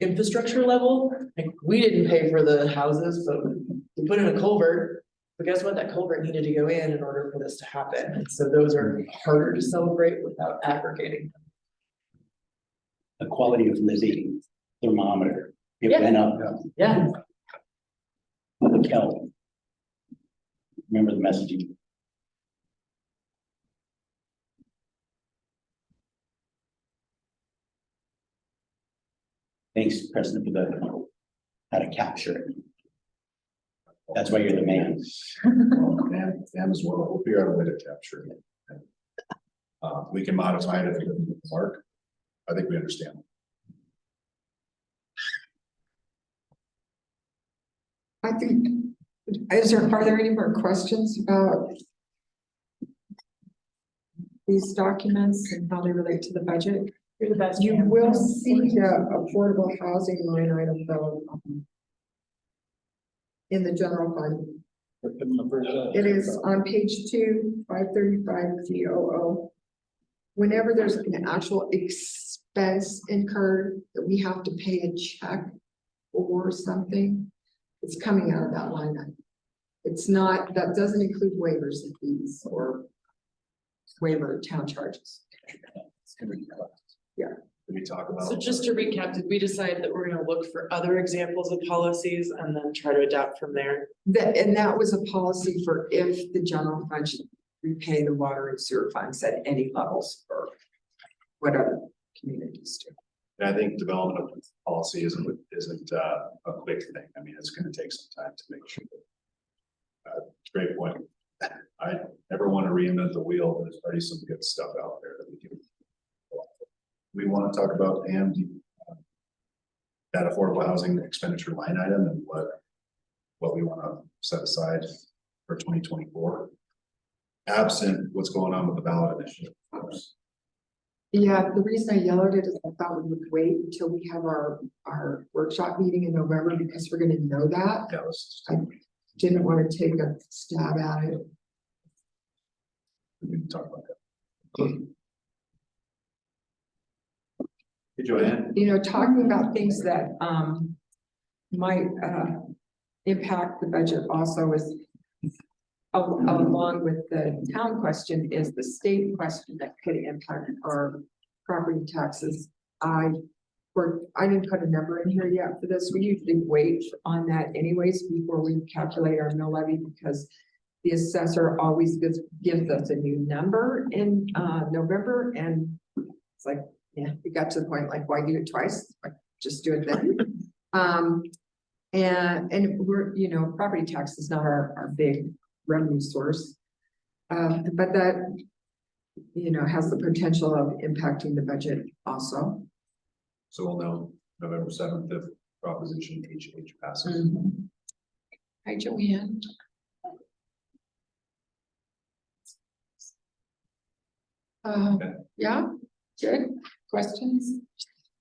infrastructure level. Like, we didn't pay for the houses, but we put in a culvert. But guess what? That culvert needed to go in order for this to happen. And so those are harder to celebrate without aggregating them. The quality of living thermometer, it Yeah. went up. Yeah. The Kelp. Remember the messaging. Thanks, President, for the, how to capture it. That's why you're the man. And as well, we'll figure out a way to capture it. We can modify it if it doesn't work. I think we understand. I think, are there any more questions about these documents and how they relate to the budget? You're the best. You Pam. will see the affordable housing line item though, in the general fund. It is on page 2, 535 GOO. Whenever there's an actual expense incurred that we have to pay a check or something, it's coming out of that line item. It's not, that doesn't include waivers and fees or waiver of town charges. Yeah. Did we talk about? So just to recap, did we decide that we're gonna look for other examples of policies and then try to adapt from there? That was a policy for if the general fund should repay the water and sewer funds at any levels or whatever communities do. And I think development of policy isn't a quick thing. I mean, it's gonna take some time to make sure. Great point. I never want to reinvent the wheel, but there's already some good stuff out there that we can. we want to talk about and that affordable housing expenditure line item and what we want to set aside for 2024. Absent what's going on with the ballot initiative, of course. Yeah, the reason I yellowed it is I thought we would wait until we have our workshop meeting in November because we're gonna know that. Yeah, let's I didn't want to take a stab at it. we can talk about that. Hey, Joanne. You know, talking about things that might impact the budget also is along with the town question is the state question that could impact our property taxes. I didn't put a number in here yet for this. We usually wait on that anyways before we calculate our mill levy because the assessor always gives us a new number in November, and it's like, yeah, we got to the point like, why do it twice? Like, just do it then. And we're, you know, property tax is not our big revenue source. But that, you know, has the potential of impacting the budget also. So we'll know November 7th if Proposition HH passes. Hi, Joanne. Okay. Yeah, good. Questions?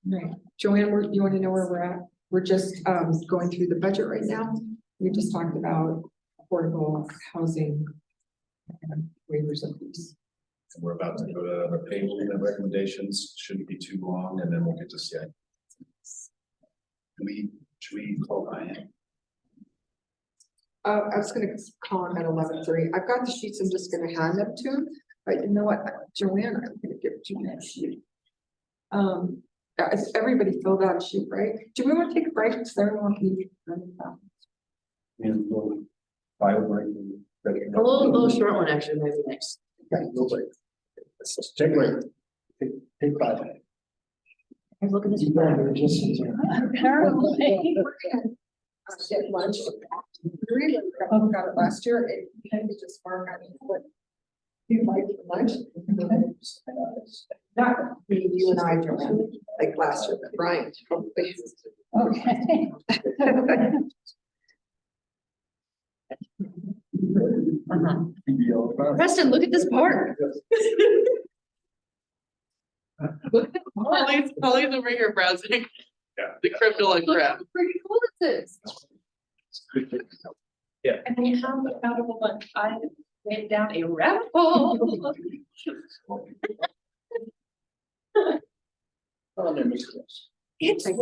Right. Joanne, you want to know where we're at? We're just going through the budget right now. We just talked about affordable housing and waivers of these. And we're about to go to the table and recommendations, shouldn't be too long, and then we'll get to CIP. Should we call Ryan? I was gonna call him at 11:30. I've got the sheets, I'm just gonna hand them to him, but you know what, Joanne, I'm gonna give you that sheet. Everybody filled out a sheet, right? Do we want to take a break? Does everyone need? And we'll file break. A little short one, actually, maybe next. Okay, we'll break. Let's take a break. Take 5 minutes. I'm looking at this. Apparently. Get lunch. Really, got it last year. It kind of just mark out what you like for lunch. Not me, you and I, Joanne, like last year, but Brian. Hopefully. Okay. Preston, look at this park. Holly's over here browsing. Yeah. The crypto and crap. How pretty cool is this? Yeah. And then how out of a lunch, I went down a rabbit hole. Oh, there, Mr. Chris. It's so. You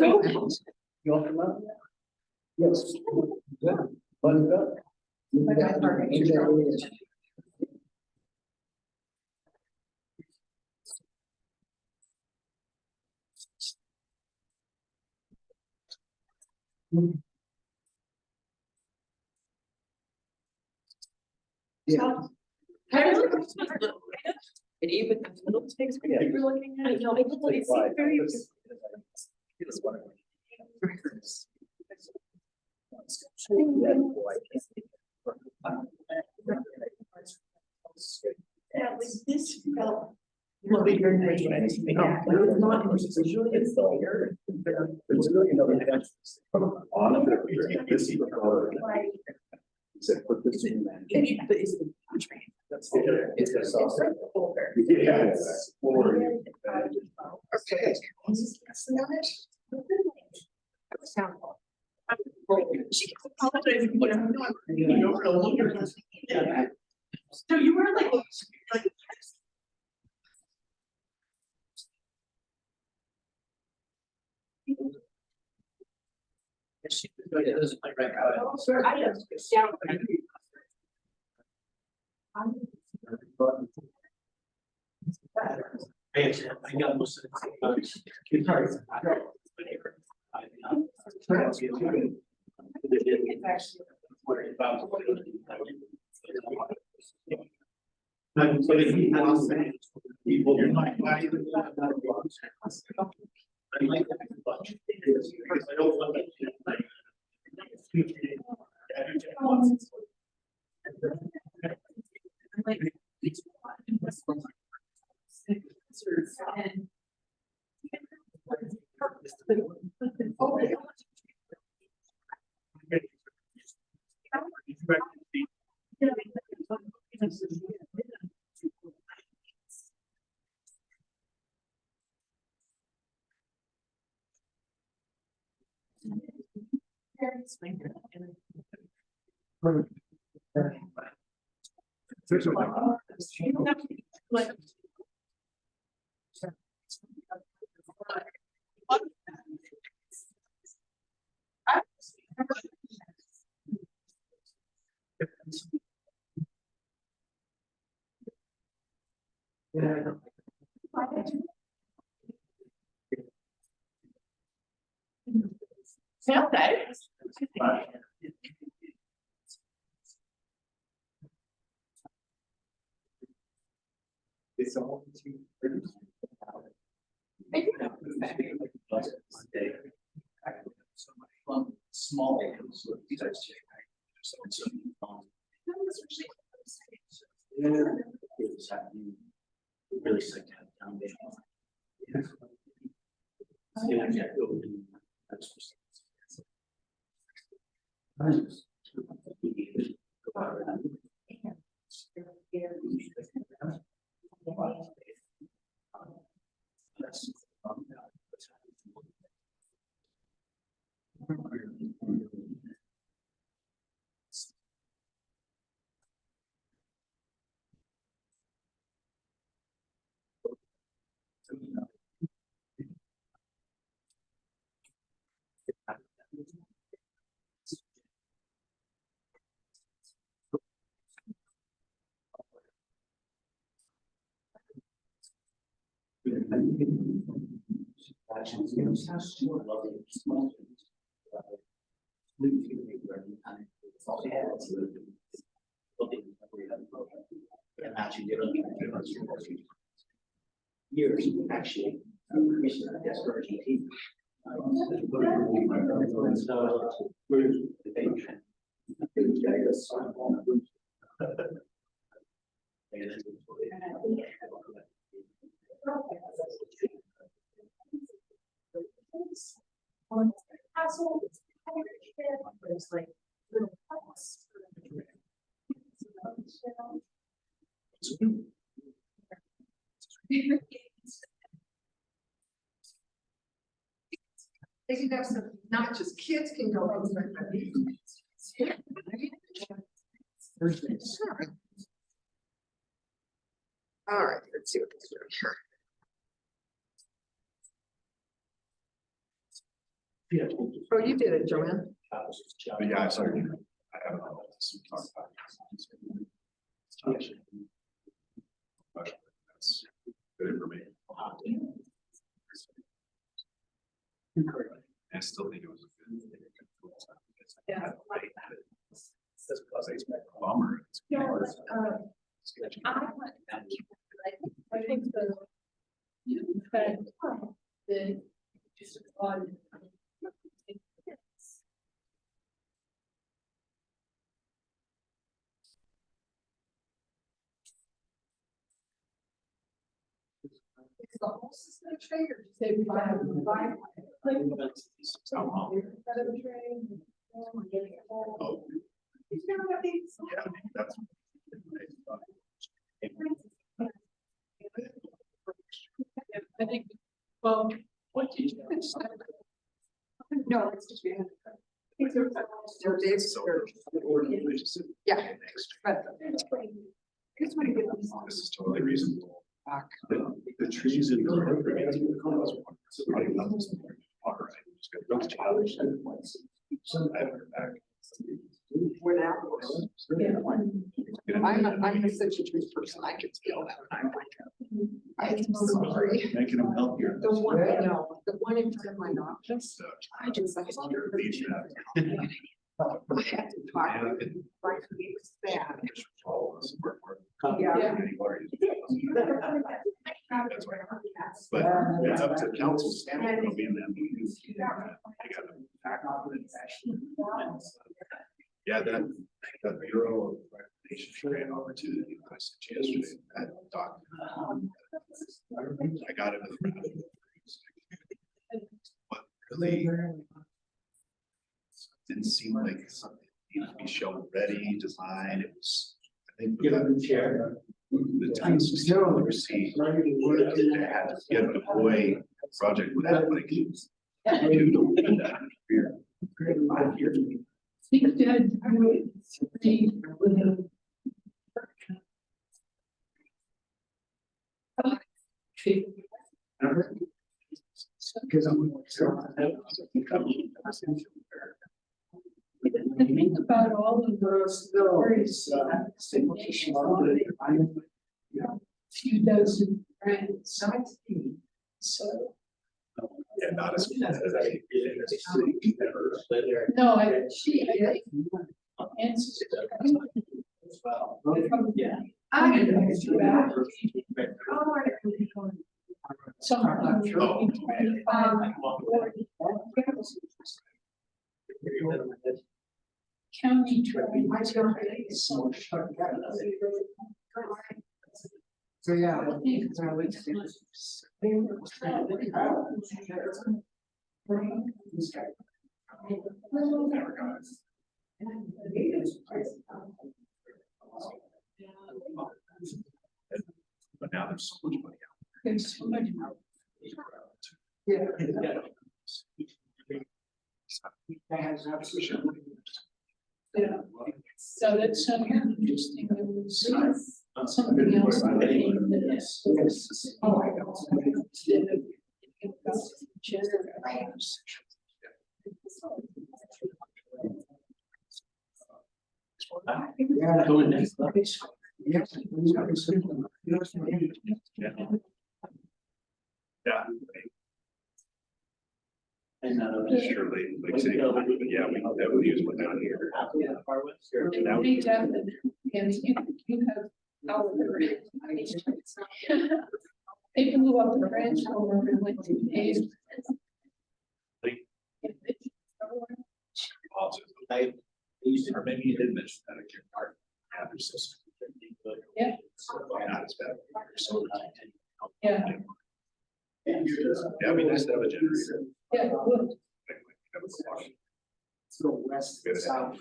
want to come out? Yes. Good. Button up. Yeah. And even the little things we're looking at, you know, it's very. That was this felt. Well, we heard that. It's not visually, it's the. There's a million other connections. On of it, this is said, put this in that. That's the. It's a sauce. Yeah. It's forward. Okay. She apologized. Yeah. So you were like. I got most of the guitars. You're not. I like that bunch. I don't want that. Okay. It's all. Small. Really sick to have down there. Yeah, yeah, that's just- Years, actually. They can have some, not just kids can go outside, but Sure. All right, let's see what this is here. Oh, you did it, Joanne. Yeah, I'm sorry. I haven't. That's good information. I still think it was a good. Yeah. That's because it's a bummer. I think the. You had the. On. Is the whole system trade or just say we buy? Oh. Yeah, that's. I think, well, what did you? No, it's just. So Dave's. Yeah. But. I just want to get this. This is totally reasonable. Back. The trees in the. We're now. I'm a such a tree person, I can feel that. I'm sorry. Making them healthier. The one, I know, the one in front of my office, I just. I had to talk to him, like, it was bad. Yeah. That's right. But it's up to council standing, it'll be in that meeting. Yeah, that Bureau of Recreation Grant Opportunity that I sent you yesterday, that document. I got it. What really didn't seem like something needed to be shovel ready, design, it was, I think. Give them the chair. The times we received, they had to get away project with that, like. You don't do that. Think that I would say with a. Because I'm. I think about all of those stories, nations, few dozen friends. So, Yeah, not as. no, I think answers. Yeah. Some of them are 25, 40. County So, yeah. But now there's so much money out. There's so much. Yeah. Yeah, so that's something interesting. There was something else that came in this. Generators. Yeah. Going next. Yes. Yeah. And Surely, like city, but yeah, we definitely use one down here. That They would- definitely, and you have power. They blew up the transformer and went to days. I used to, or maybe you did mention that at your part. Yeah. Not as bad. So. Yeah. Yeah, I mean, nice to have a generator. Yeah, it would. So west and south.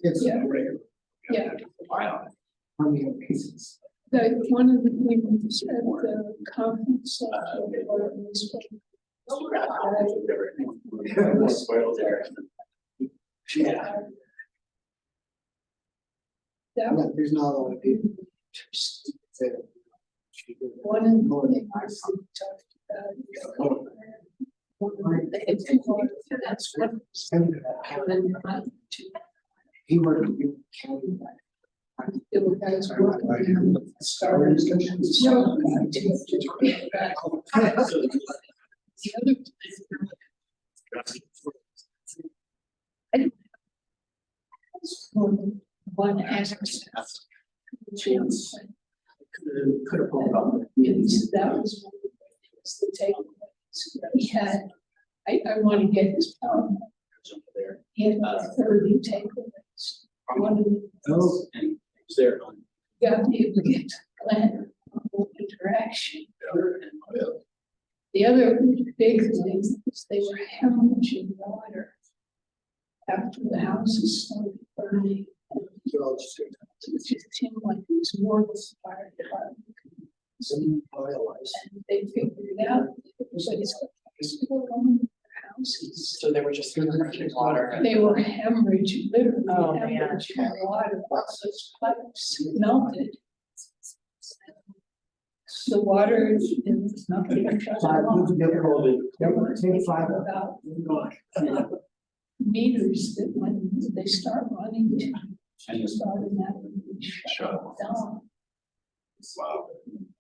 It's. Yeah. Yeah. Wow. On the pieces. That one of the things at the conference. Yeah. That was There's not a lot of people. one of the things we talked about. That's what. He worked in county. It was guys working. Started discussions. No. The other. One aspect. Chance. Could have pulled off. That was one of the things that take. He had, I want to get his power. He had about 30 takeaways. One of them. Oh. And was there on. Got to be able to get to plan interaction. The other big thing is they were hemorrhaging water after the houses started burning. It just seemed like it was more of a fire department. And they figured it out. Everybody's got people going to their houses. So they were just drinking water. They were hemorrhaging, literally Oh, man. hemorrhaging water. Those pipes melted. The water is nothing. About meters that when they start running to. Just automatically shut down. Wow.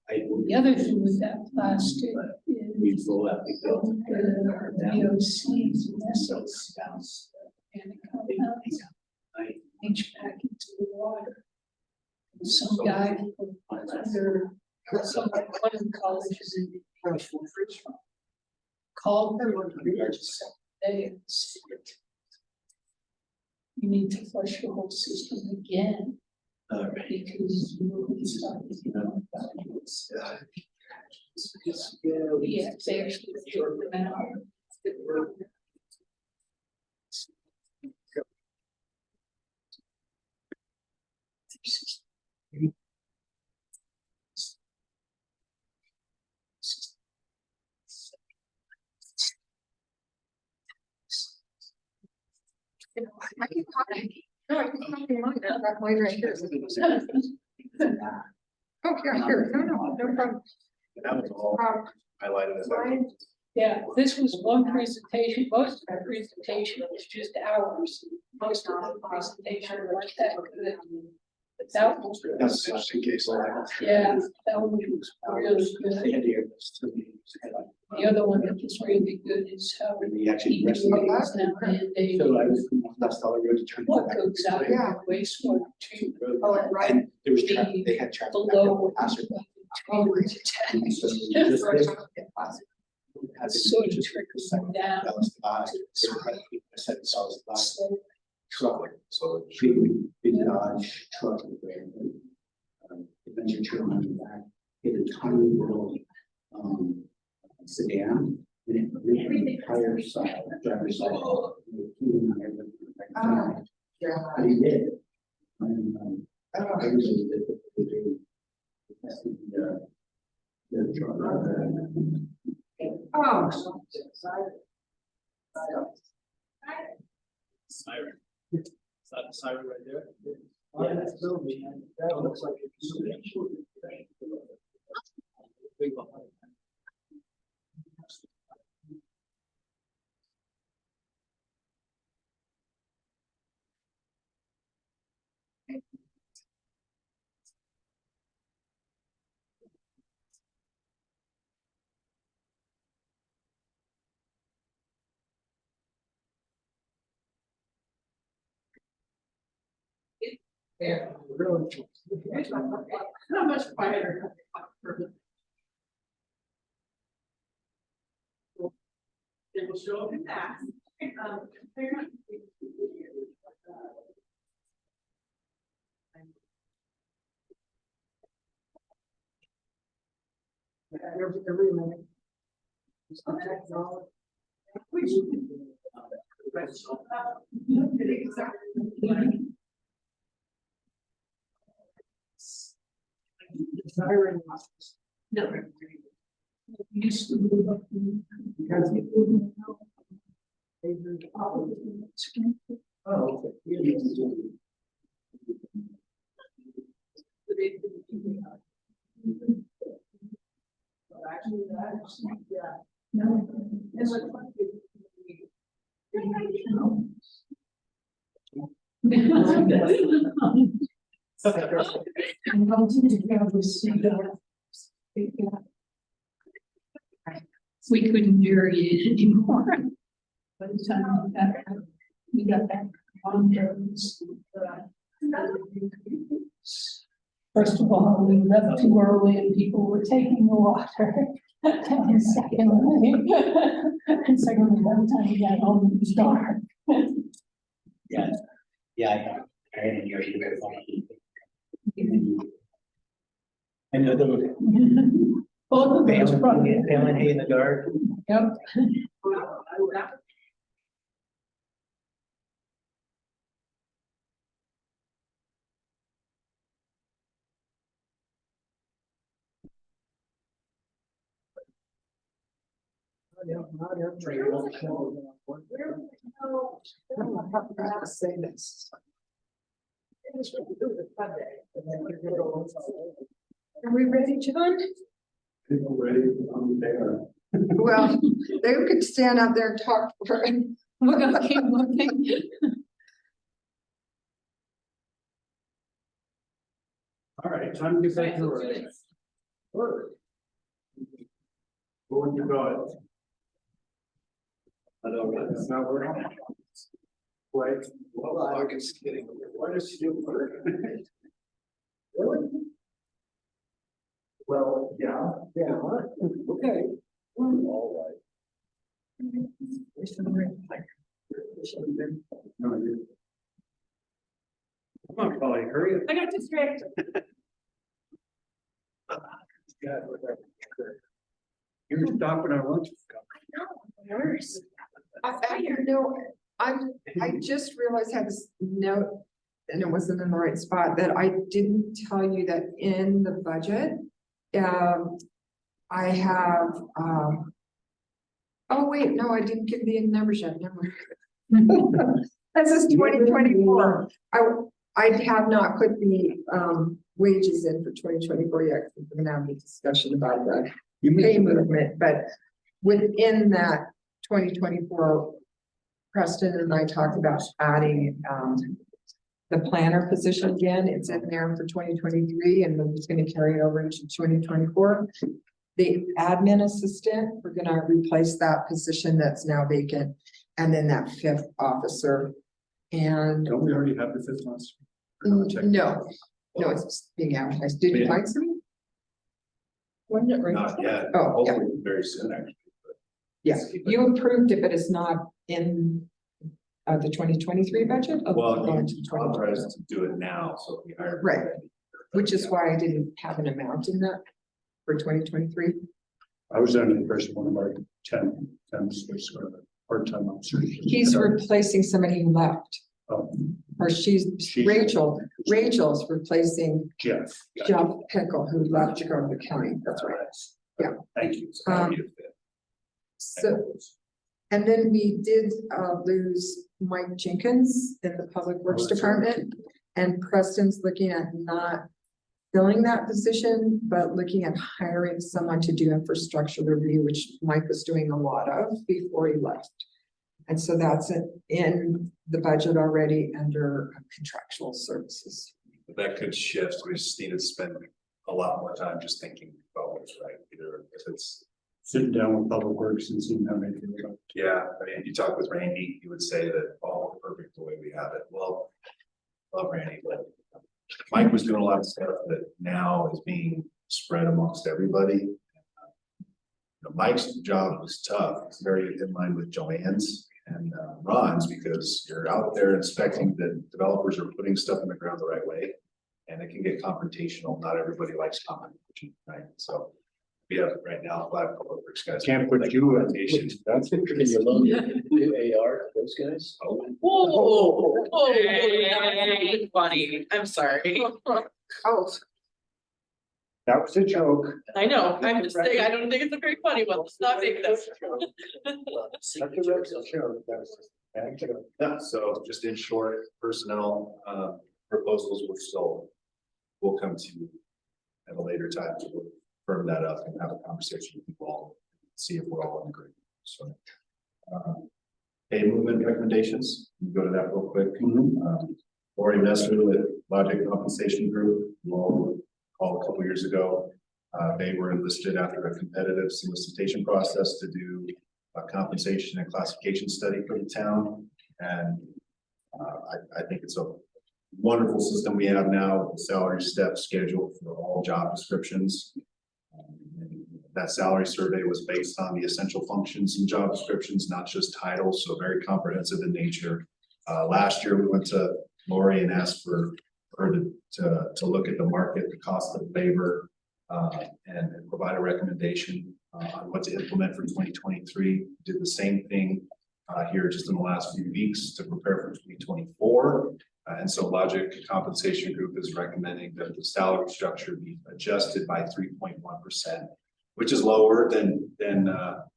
The other thing with that plastic is the VOCs, vessels, and it compounds each back into the water. Some guy from under, one of the colleges in called them and said, you need to flush the whole system again. Because you will start. Yeah, they actually figured them out. I can copy. No, I can copy mine. I've got mine right here. Oh, yeah, here. No problem. That was all highlighted as. Yeah, this was one presentation, most of the presentation was just hours, most of the presentation was that good. But that was, That's an interesting case. yeah, that one was really good. The other one that was really good is how We actually. EPA is now mandating So I was, that's all I wrote to turn. what goes out in Yeah. wastewater to Oh, right. And there was traffic, they had traffic. below. Faster. Oh, right. So just this had Sort of just trickles second, down. that was the buy. I said it's all the buy. So Truck, So big Dodge truck. Adventure trailer on the back, hit a tiny little, sedan. And it ripped the entire side, driver's side. Yeah. But he did. And, Oh, I usually did the truck. oh. Siren. Is that the siren right there? Yeah, that's That looks like it's. Big one. Yeah. Really? Not much quieter. It will show up in that. Every minute. No. Used to move up. Oh, I'm going to be able to see that. We couldn't vary it anymore. By the time we got that on roads. First of all, we left too early and people were taking the water. And secondly, by the time we got home, it was dark. yeah, I had a year very funny. I know the Both of those probably. baling hay in the dark. Yep. I say this. Are we ready, John? People ready to come there. Well, they could stand out there and talk for it. We're gonna keep looking. All right, time to get back to work. Work. Where would you go? I don't know, it's not working. Wait, well, I was kidding. Why does she do work? Really? Well, yeah, okay. All right. Come on, Polly, hurry up. I got distracted. God, whatever. You're stopping our lunch. Worse. I just realized I have this note and it wasn't in the right spot, that I didn't tell you that in the budget, I have, oh, wait, no, I didn't give the numbers yet, never mind. This is 2024. I have not put the, wages in for 2024 yet, because we're gonna have a discussion about the pay movement, but within that 2024, Preston and I talked about adding, the planner position again. It's in there for 2023, and we're just gonna carry it over into 2024. The admin assistant, we're gonna replace that position that's now vacant, and then that 5th officer. And Don't we already have the 5th officer? no, it's being advertised. Did you find some? Wasn't it right? Not yet. Oh, yeah. Hopefully very soon, actually. but Yeah, let's keep it. you approved it, but it's not in the 2023 budget. Oh, Well, going to you 2024. authorized to do it now, so we hired. Right. Which is why I didn't have an amount in that for 2023. I was under the impression one of our 10 temps was part-time officers. He's replacing somebody who left, Oh, or she's Rachel's replacing Jeff. Jeff Pickle, who left to go to the county. That's right. Yeah. Thank you. So, and then we did lose Mike Jenkins in the Public Works Department. And Preston's looking at not filling that position, but looking at hiring someone to do infrastructure review, which Mike was doing a lot of before he left. And so that's in the budget already under contractual services. But that could shift. We just need to spend a lot more time just thinking about what's right. Either if it's, Sitting down with Public Works and seeing how they do it. yeah, I mean, if you talk with Randy, he would say that all perfect the way we have it. Well, love Randy, but Mike was doing a lot of stuff that now is being spread amongst everybody. You know, Mike's job was tough. It's very in line with Joanne's and Ron's, because you're out there inspecting that developers are putting stuff in the ground the right way. And it can get confrontational. Not everybody likes confrontation, right? So we have right now 5 public works guys. Can't put you in. Confrontation. That's Can you loan new AR to those guys? Oh, Whoa, funny, I'm sorry. Oh, That was a joke. I know, I'm just saying, I don't think it's a very funny one, let's not make this. That's a real joke. That was just a bad joke. yeah, so just in short, personnel proposals will come to you at a later time to firm that up and have a conversation with you all, see if we're all in agreement. So pay movement recommendations, we go to that real quick. Lori Messer with Logic Compensation Group, you all called a couple years ago. They were enlisted after a competitive solicitation process to do a compensation and classification study for the town. And I think it's a wonderful system we have now, salary step schedule for all job descriptions. That salary survey was based on the essential functions and job descriptions, not just titles, so very comprehensive in nature. Last year, we went to Lori and asked for her to look at the market, the cost of labor, and provide a recommendation on what to implement for 2023. Did the same thing here just in the last few weeks to prepare for 2024. And so Logic Compensation Group is recommending that the salary structure be adjusted by 3.1%, which is lower than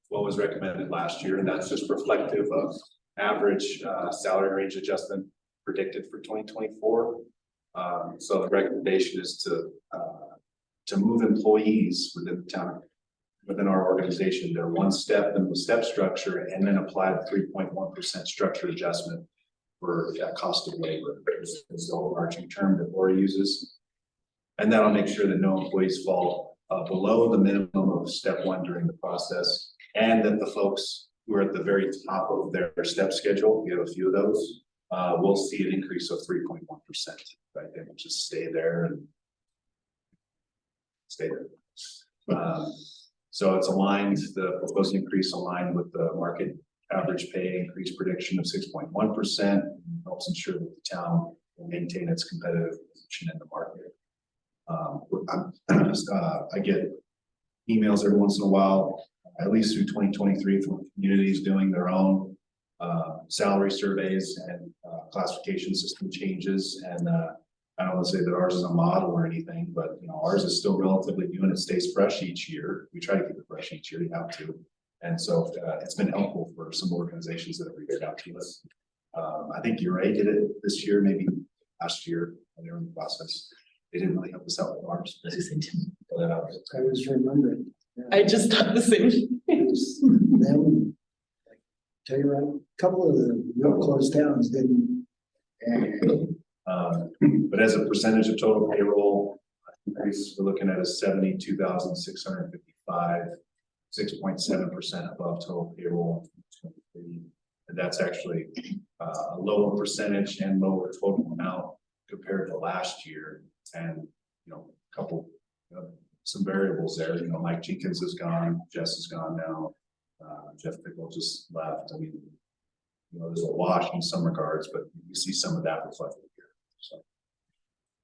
what was recommended last year. And that's just reflective of average salary range adjustment predicted for 2024. So the recommendation is to move employees within the town, within our organization, they're one step in the step structure, and then apply the 3.1% structure adjustment for cost of labor. Is the overarching term that Lori uses. And that'll make sure that no employees fall below the minimum of step 1 during the process, and that the folks who are at the very top of their step schedule, we have a few of those, we'll see an increase of 3.1%, right? They will just stay there and stay there. So it's aligned, the proposed increase aligned with the market average pay increase prediction of 6.1%, helps ensure that the town will maintain its competitive position in the market. I get emails every once in a while, at least through 2023, from communities doing their own salary surveys and classification system changes. And I don't want to say that ours is a model or anything, but you know, ours is still relatively new and it stays fresh each year. We try to keep it fresh each year, you have to. And so it's been helpful for some organizations that have reached out to us. I think URA did it this year, maybe last year, when they were in the process. They didn't really help us out with ours. But, I was remembering. I just thought the same. It was them, like, tell you right, a couple of the real close towns didn't. And but as a percentage of total payroll increase, we're looking at a 72,655, 6.7% above total payroll. And that's actually a lower percentage and lower total amount compared to last year. And, you know, a couple, some variables there, you know, Mike Jenkins is gone, Jess is gone now. Jeff Pickle just left. I mean, you know, there's a wash in some regards, but you see some of that reflected here. So.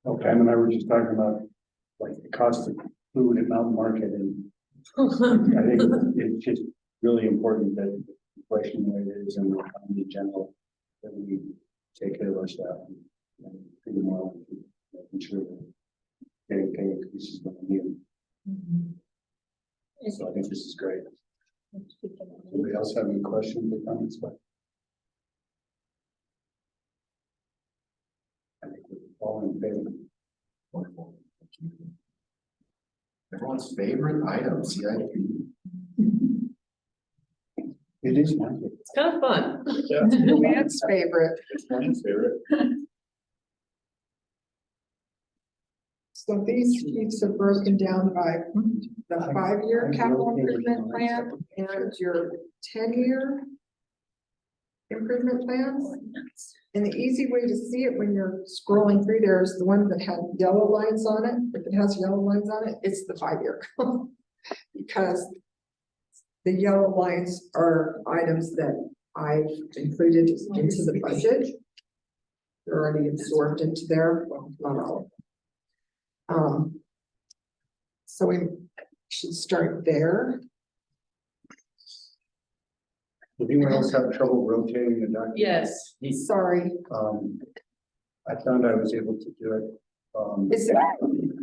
Okay, Pam and I were just talking about like the cost of food at Mountain Market, and I think it's just really important that the inflation rate is in the economy in general, that we take care of our staff and treat them well, and making sure that getting pay increases when we need them. So I think this is great. Anybody else have any questions or comments? I think we're all in favor. Wonderful. Everyone's favorite item, CIP. It is my It's kind of fun. Man's favorite. It's my favorite. So these sheets are broken down by the 5-year capital improvement plan and your 10-year improvement plans. And the easy way to see it when you're scrolling through there is the one that had yellow lines on it. If it has yellow lines on it, it's the 5-year. Because the yellow lines are items that I've included into the budget. They're already absorbed into there, well, not all of them. So we should start there. Does anyone else have trouble rotating the document? Yes. Sorry. I found I was able to do it.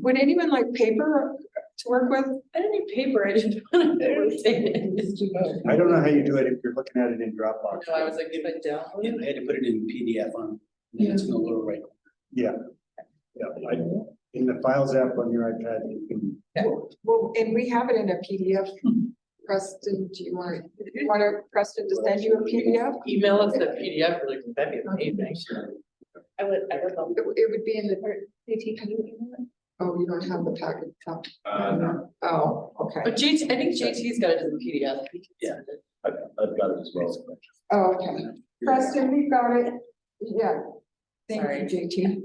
Would anyone like paper to work with? I don't need paper, I just want to rotate it. I don't know how you do it if you're looking at it in Dropbox. No, I was like, if I download Yeah, it. I had to put it in PDF on, it's in the lower right. Yeah. Yeah, in the Files app on your iPad, you can. Well, and we have it in a PDF. Preston, do you want Preston to send you a PDF? Email us the PDF, really, that'd be amazing. I would love. It would be in the, oh, you don't have the packet. No. Oh, okay. But JT, I think JT's got it as a PDF. Yeah. I've got it as well. Oh, okay. Preston, we've got it. Yeah. Thank Sorry. you, JT.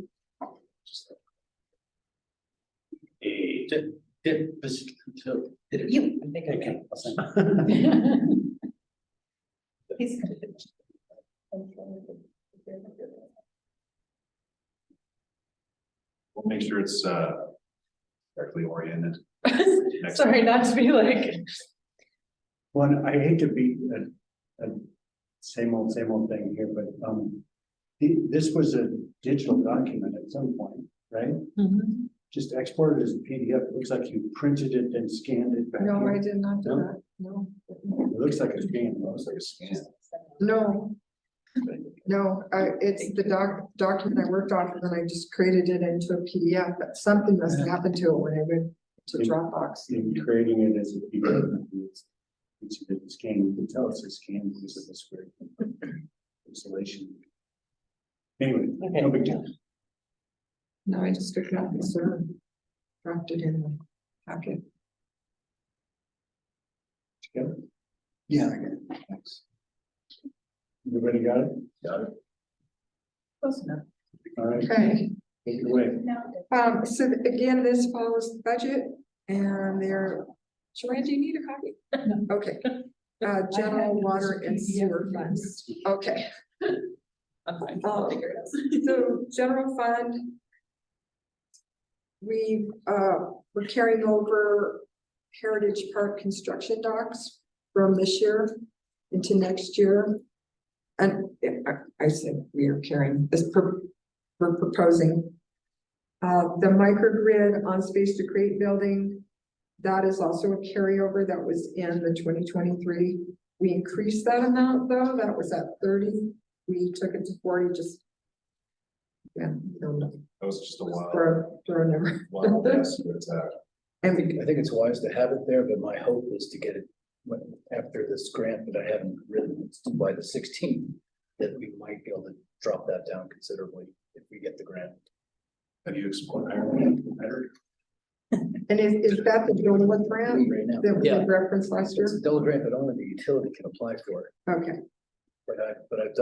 You, I think I Okay, can. I'll send He's. We'll make sure it's correctly oriented. Sorry, not to be like. One, I hate to be a same old thing here, but this was a digital document at some point, right? Just export it as a PDF. It looks like you printed it and scanned it back. No, I in. did not do No? that. No. It looks like a scan. It looks like a Scan. No. No, it's the document I worked on, and then I just created it into a PDF, but something must have happened to it when I went to Dropbox. In creating it as a PDF, it's a scan. You can tell it's a scan because of the square installation. Anyway, no big deal. No, I just took it out the server, dropped it in the packet. Together. yeah, I got it. Thanks. Everybody got it? Got it. Close enough. All right, Okay, take it away. so again, this follows the budget and there, Joanne, do you need a copy? Okay. General water and sewer funds. Okay. I'm fine, I'll figure it out. So general fund. We're carrying over Heritage Park construction docks from this year into next year. And I said, we are carrying this, we're proposing. The microgrid on Space to Create building, that is also a carryover that was in the 2023. We increased that amount though, that was at 30. We took it to 40, just. Yeah, That was just a wild, throw a number. wild guess, but, And I think it's wise to have it there, but my hope is to get it after this grant that I haven't written by the 16th, that we might be able to drop that down considerably if we get the grant. have you explored Ireland? And is that the Dolan grant Right now. that we Yeah, referenced last year? it's a Dole grant, but only the utility can apply for it. Okay, But I've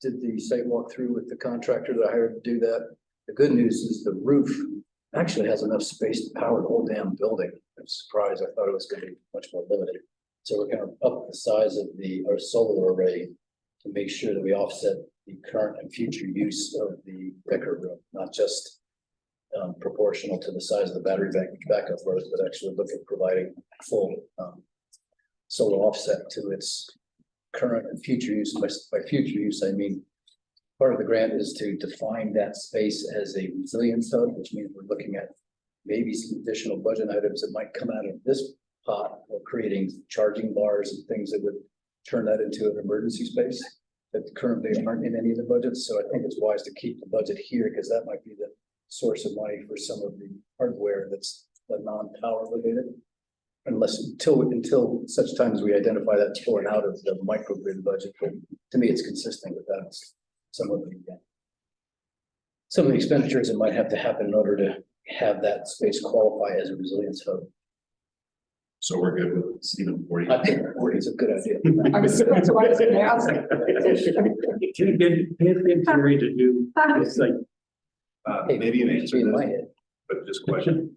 did the site walk through with the contractor that I hired to do that. The good news is the roof actually has enough space to power the whole damn building. I'm surprised. I thought it was gonna be much more limited. So we're gonna up the size of our solar array to make sure that we offset the current and future use of the Becker room, not just proportional to the size of the battery backup load, but actually look at providing full solar offset to its current and future use. By future use, I mean, part of the grant is to define that space as a resilience hub, which means we're looking at maybe some additional budget items that might come out of this pot, or creating charging bars and things that would turn that into an emergency space that currently aren't in any of the budgets. So I think it's wise to keep the budget here, because that might be the source of money for some of the hardware that's non-power related. Until such time as we identify that's pulling out of the microgrid budget. But to me, it's consistent with that. Some of the expenditures that might have to happen in order to have that space qualify as a resilience hub. So we're good with Stephen 40. I think 40 is a good idea. that's what I was gonna ask. Can you get Terry to do, it's like, Maybe an answer in to my this, head. but just question.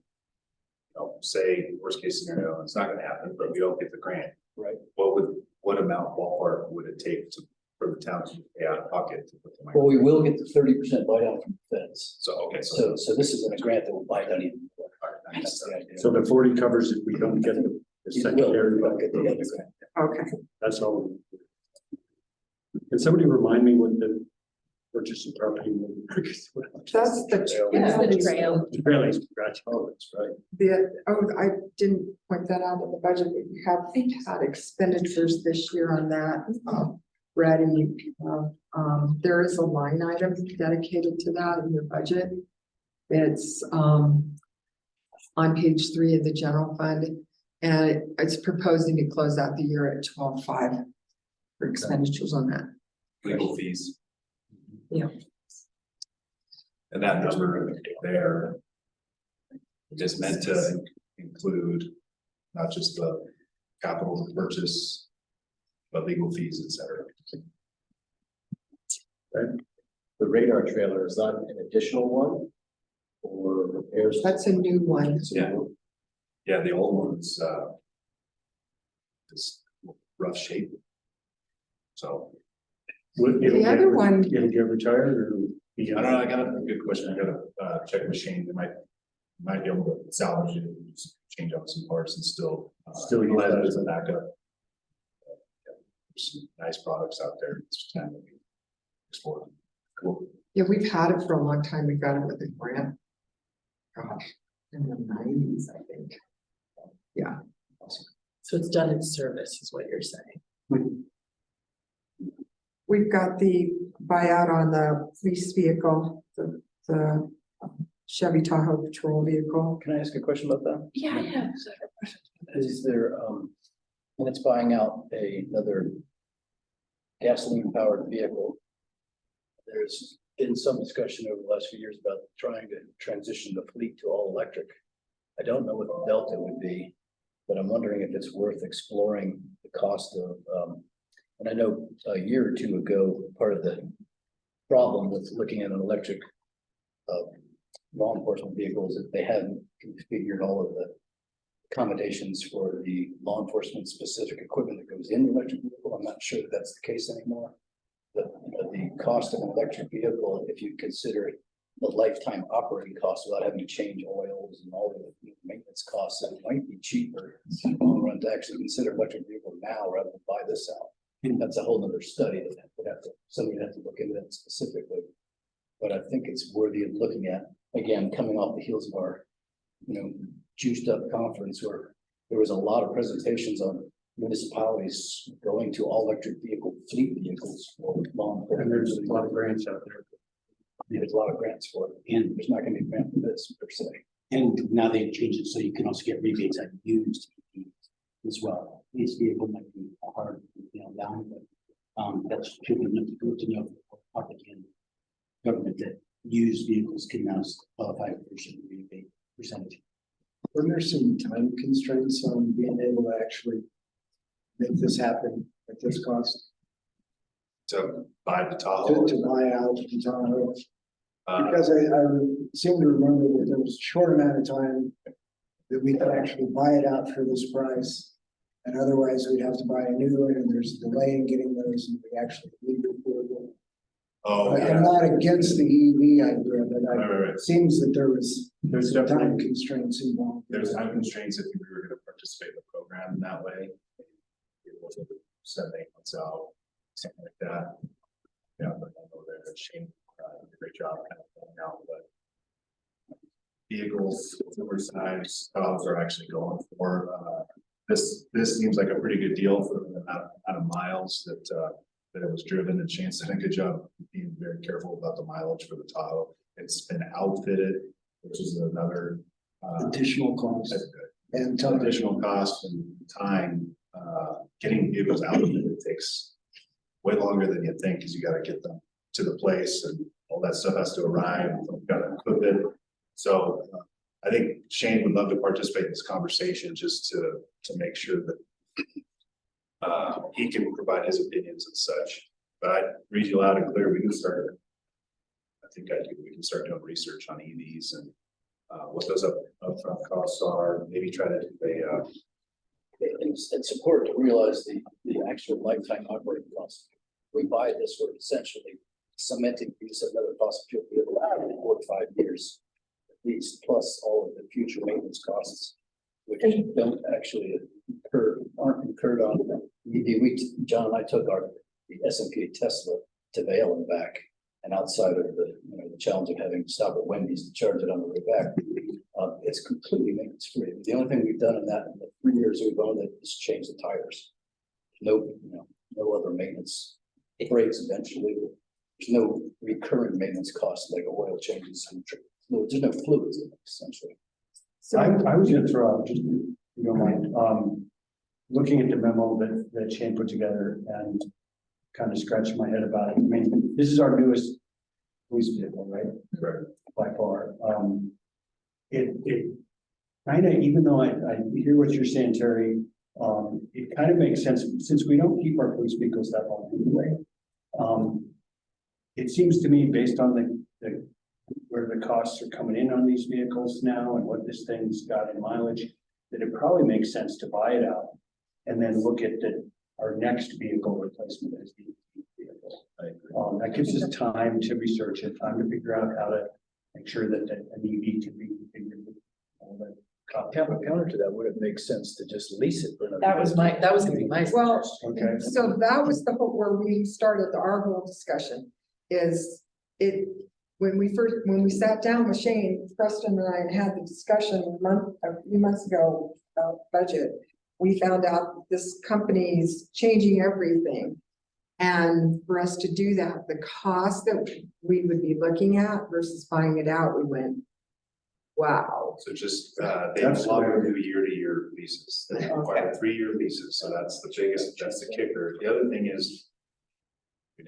You know, say worst case scenario, it's not gonna happen, but we don't get the grant. Right. What amount ballpark would it take for the town to pay out of pocket to put the Well, money? we will get the 30% buy down from the feds. So, okay, So this isn't a grant that will buy down even more. all right, That's the idea. so the 40 covers if we don't get the You will, secondary. but get the other grant. Okay, That's all. Can somebody remind me what the purchase of property? that's the. It's the trail. Really, scratch. Oh, that's right. I didn't point that out in the budget, but you have had expenditures this year on that, ready. There is a line item dedicated to that in your budget. It's, on page 3 of the general fund, and it's proposing to close out the year at 12.5 for expenditures on that. Legal fees. Yeah. And that number there is meant to include not just the capital purchase, but legal fees, et cetera. The radar trailer, is that an additional one? Or repairs? That's a new one. Yeah. Yeah, the old one's is rough shape. So The other one, It'll get retired or? I don't know, I got a good question. I gotta check with Shane. They might be able to salvage it and just change out some parts and still Still use utilize that it as a backup. There's some nice products out there. It's time to explore them. Cool. yeah, we've had it for a long time. We got it with a grant. Gosh, in the 90s, I think. Yeah. So it's done in service is what you're saying. We've got the buyout on the police vehicle, the Chevy Tahoe patrol vehicle. Can I ask a question about that? Yeah. Is there, when it's buying out another gasoline powered vehicle, there's been some discussion over the last few years about trying to transition the fleet to all electric. I don't know what the delta would be, but I'm wondering if it's worth exploring the cost of, and I know a year or two ago, part of the problem with looking at an electric law enforcement vehicle is that they hadn't configured all of the accommodations for the law enforcement specific equipment that goes in the electric vehicle. I'm not sure that that's the case anymore. But the cost of an electric vehicle, if you consider the lifetime operating costs without having to change oils and all the maintenance costs, it might be cheaper in the long run to actually consider electric vehicle now rather than buy this out. That's a whole nother study that would have to, somebody would have to look into that specifically. But I think it's worthy of looking at, again, coming off the heels of our, juiced up conference where there was a lot of presentations on municipalities going to all electric vehicle, fleet vehicles. And there's a lot of grants out there. There's a lot of grants for it, and there's not gonna be a grant for this per se. And now they've changed it so you can also get rebates on used as well. This vehicle might be hard, down, but that's should be good to know for public and government that used vehicles can now qualify for certain rebate percentage. Were there some time constraints on being able to actually make this happen at this cost? To buy the Tahoe. To buy out the Tahoe? Uh, Because I seem to remember that there was a short amount of time that we could actually buy it out for this price. And otherwise we'd have to buy a new one, and there's a delay in getting those, and we actually need to afford them. oh, yeah. I'm not against the EV idea, but Right. it seems that there's There's time definitely, constraints involved. There's time constraints if we were gonna participate in the program in that way. It was 7-8 months out, something like that. Yeah, but I know that Shane did a great job kind of going out, but vehicles, similar size, are actually going for, this seems like a pretty good deal for the amount of miles that it was driven, and Shane's done a good job being very careful about the mileage for the Tahoe. It's been outfitted, which is another, Additional cost and time. additional cost and time, getting vehicles outfitted takes way longer than you think, because you gotta get them to the place and all that stuff has to arrive, you've gotta equip it. So I think Shane would love to participate in this conversation just to make sure that he can provide his opinions and such. But I read you loud and clear, we can start. I think we can start doing research on EVs and what those upfront costs are, maybe try to do It's important to realize the actual lifetime operating cost. We buy this, we're essentially cementing use of another fossil fuel vehicle for 4 to 5 years at least, plus all of the future maintenance costs, which don't actually aren't incurred on EV. John and I took the S&P Tesla to Vail and back, and outside of the challenge of having to stop at Wendy's to charge it on the way back, it's completely maintenance free. The only thing we've done in the 3 years we've owned it is change the tires. No other maintenance. It breaks eventually. There's no recurring maintenance costs like oil changes and fluids. There's no fluids in it, essentially. So, I was gonna throw out, just, if you don't mind, looking at the memo that Shane put together and kind of scratching my head about it. I mean, this is our newest police vehicle, right? Right. By far. It kind of, even though I hear what you're saying, Terry, it kind of makes sense, since we don't keep our police vehicles that long anyway. It seems to me, based on the where the costs are coming in on these vehicles now and what this thing's got in mileage, that it probably makes sense to buy it out and then look at our next vehicle replacement as the vehicle. That gives us time to research it, time to figure out how to make sure that an EV can be configured with all that. Counter to that, would it make sense to just lease it for another? That was gonna be my. well, Okay. so that was the whole, where we started our whole discussion, is it, when we sat down with Shane, Preston and I had the discussion a few months ago about budget, we found out that this company's changing everything. And for us to do that, the cost that we would be looking at versus buying it out, we went, wow. So just, they no longer do year-to-year leases, they require 3-year leases, so that's the kicker. The other thing is, I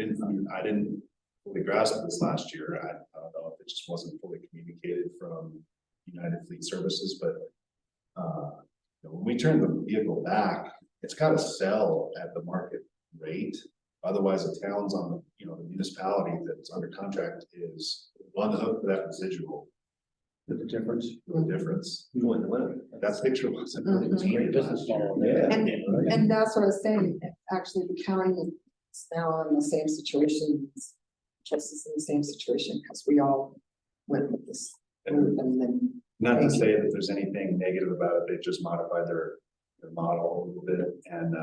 didn't fully grasp this last year, I don't know if it just wasn't fully communicated from United Fleet Services, but when we turn the vehicle back, it's gotta sell at the market rate. Otherwise, the town's on the municipality that's under contract is on the hook for that residual. The difference. The difference. That picture wasn't really Mhm. painted Business model. Yeah. And that's what I was saying, actually, the county is now in the same situation, just in the same situation, because we all went with this. And then, Not to say that there's anything negative about it, they just modified their model a little bit, and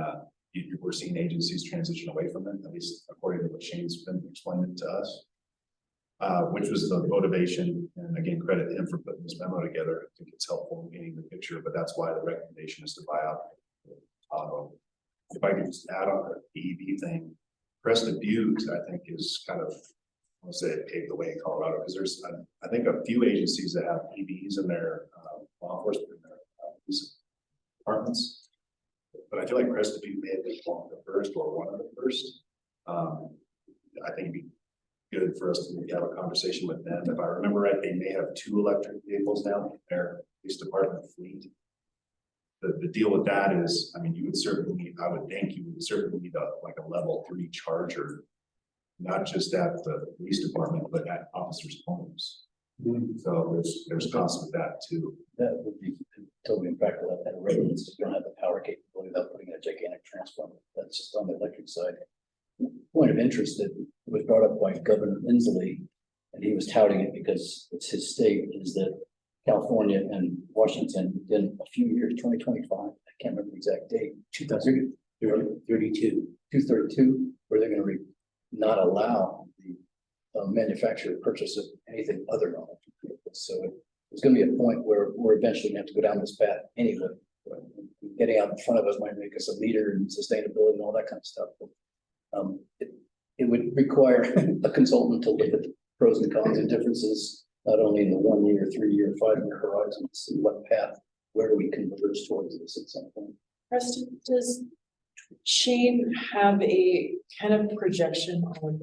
we're seeing agencies transition away from it, at least according to what Shane's been explaining to us. Which was the motivation, and again, credit to him for putting this memo together. I think it's helpful in painting the picture, but that's why the recommendation is to buy out. If I could just add on the EV thing, Crested Buttes, I think is kind of, I'll say it paved the way in Colorado, because there's, I think a few agencies that have EVs in their law enforcement, in their police departments. But I feel like Crested Butte may have been one of the first or one of the first. I think it'd be good for us to maybe have a conversation with them. If I remember right, they may have 2 electric vehicles now in their police department fleet. The deal with that is, I mean, you would certainly need, I would think you would certainly need like a level 3 charger, not just at the police department, but at officers' homes. So there's costs with that too. That would be totally impractical at residence. You don't have the power capability without putting in a gigantic transformer. That's just on the electric side. Point of interest that was brought up by Governor Inslee, and he was touting it because it's his state, is that California and Washington in a few years, 2025, I can't remember the exact date, 232, where they're going to not allow the manufacturer purchase of anything other than electric vehicles. So there's going to be a point where we're eventually going to have to go down this path anyway. Getting out in front of us might make us a leader in sustainability and all that kind of stuff. But, it would require a consultant to look at the pros and cons and differences, not only in the 1 year, 3 year, 5 year horizons, and what path, where do we converge towards this at some point? Preston, does Shane have a kind of projection on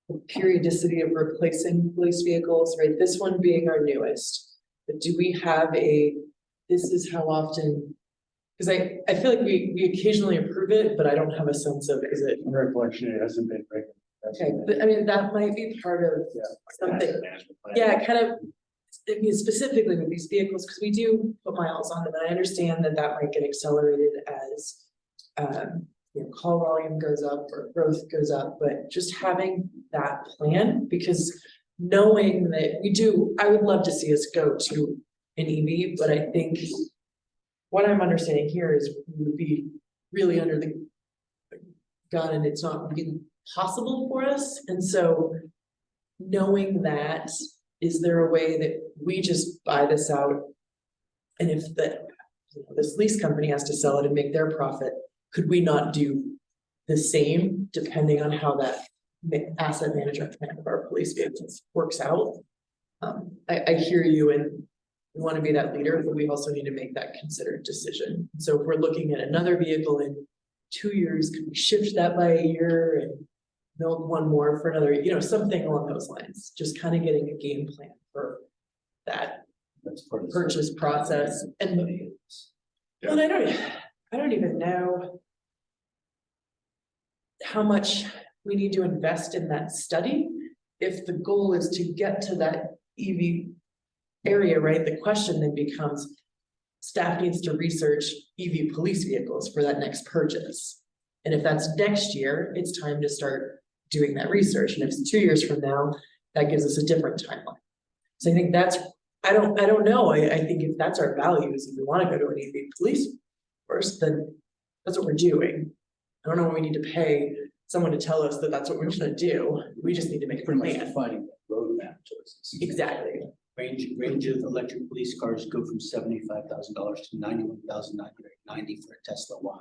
the periodicity of replacing police vehicles, right? This one being our newest, but do we have this is how often? Because I feel like we occasionally approve it, but I don't have a sense of, is it? Reflection, it hasn't been regular. Okay, but I mean, that might be part of something. Asset management plan. Yeah, kind of, I mean, specifically with these vehicles, because we do put miles on them, and I understand that might get accelerated as call volume goes up or growth goes up, but just having that plan, because knowing that I would love to see us go to an EV, but I think what I'm understanding here is we would be really under the gun, and it's not really possible for us. And so knowing that, is there a way that we just buy this out? And if this lease company has to sell it and make their profit, could we not do the same depending on how that asset management plan of our police vehicles works out? I hear you, and we want to be that leader, but we also need to make that considered decision. So if we're looking at another vehicle in 2 years, could we shift that by a year and build one more for another, something along those lines, just kind of getting a game plan for that That's part of the purchase process. And I don't even know how much we need to invest in that study if the goal is to get to that EV area, right? The question then becomes, staff needs to research EV police vehicles for that next purchase. And if that's next year, it's time to start doing that research. And if it's 2 years from now, that gives us a different timeline. So I think that's, I don't know. I think if that's our values, if we want to go to an EV police force, then that's what we're doing. I don't know what we need to pay someone to tell us that that's what we're going to do. We just need to make a pretty much plan. defining the roadmap choices. Exactly. Range of electric police cars go from $75,000 to $91,990 for a Tesla Y.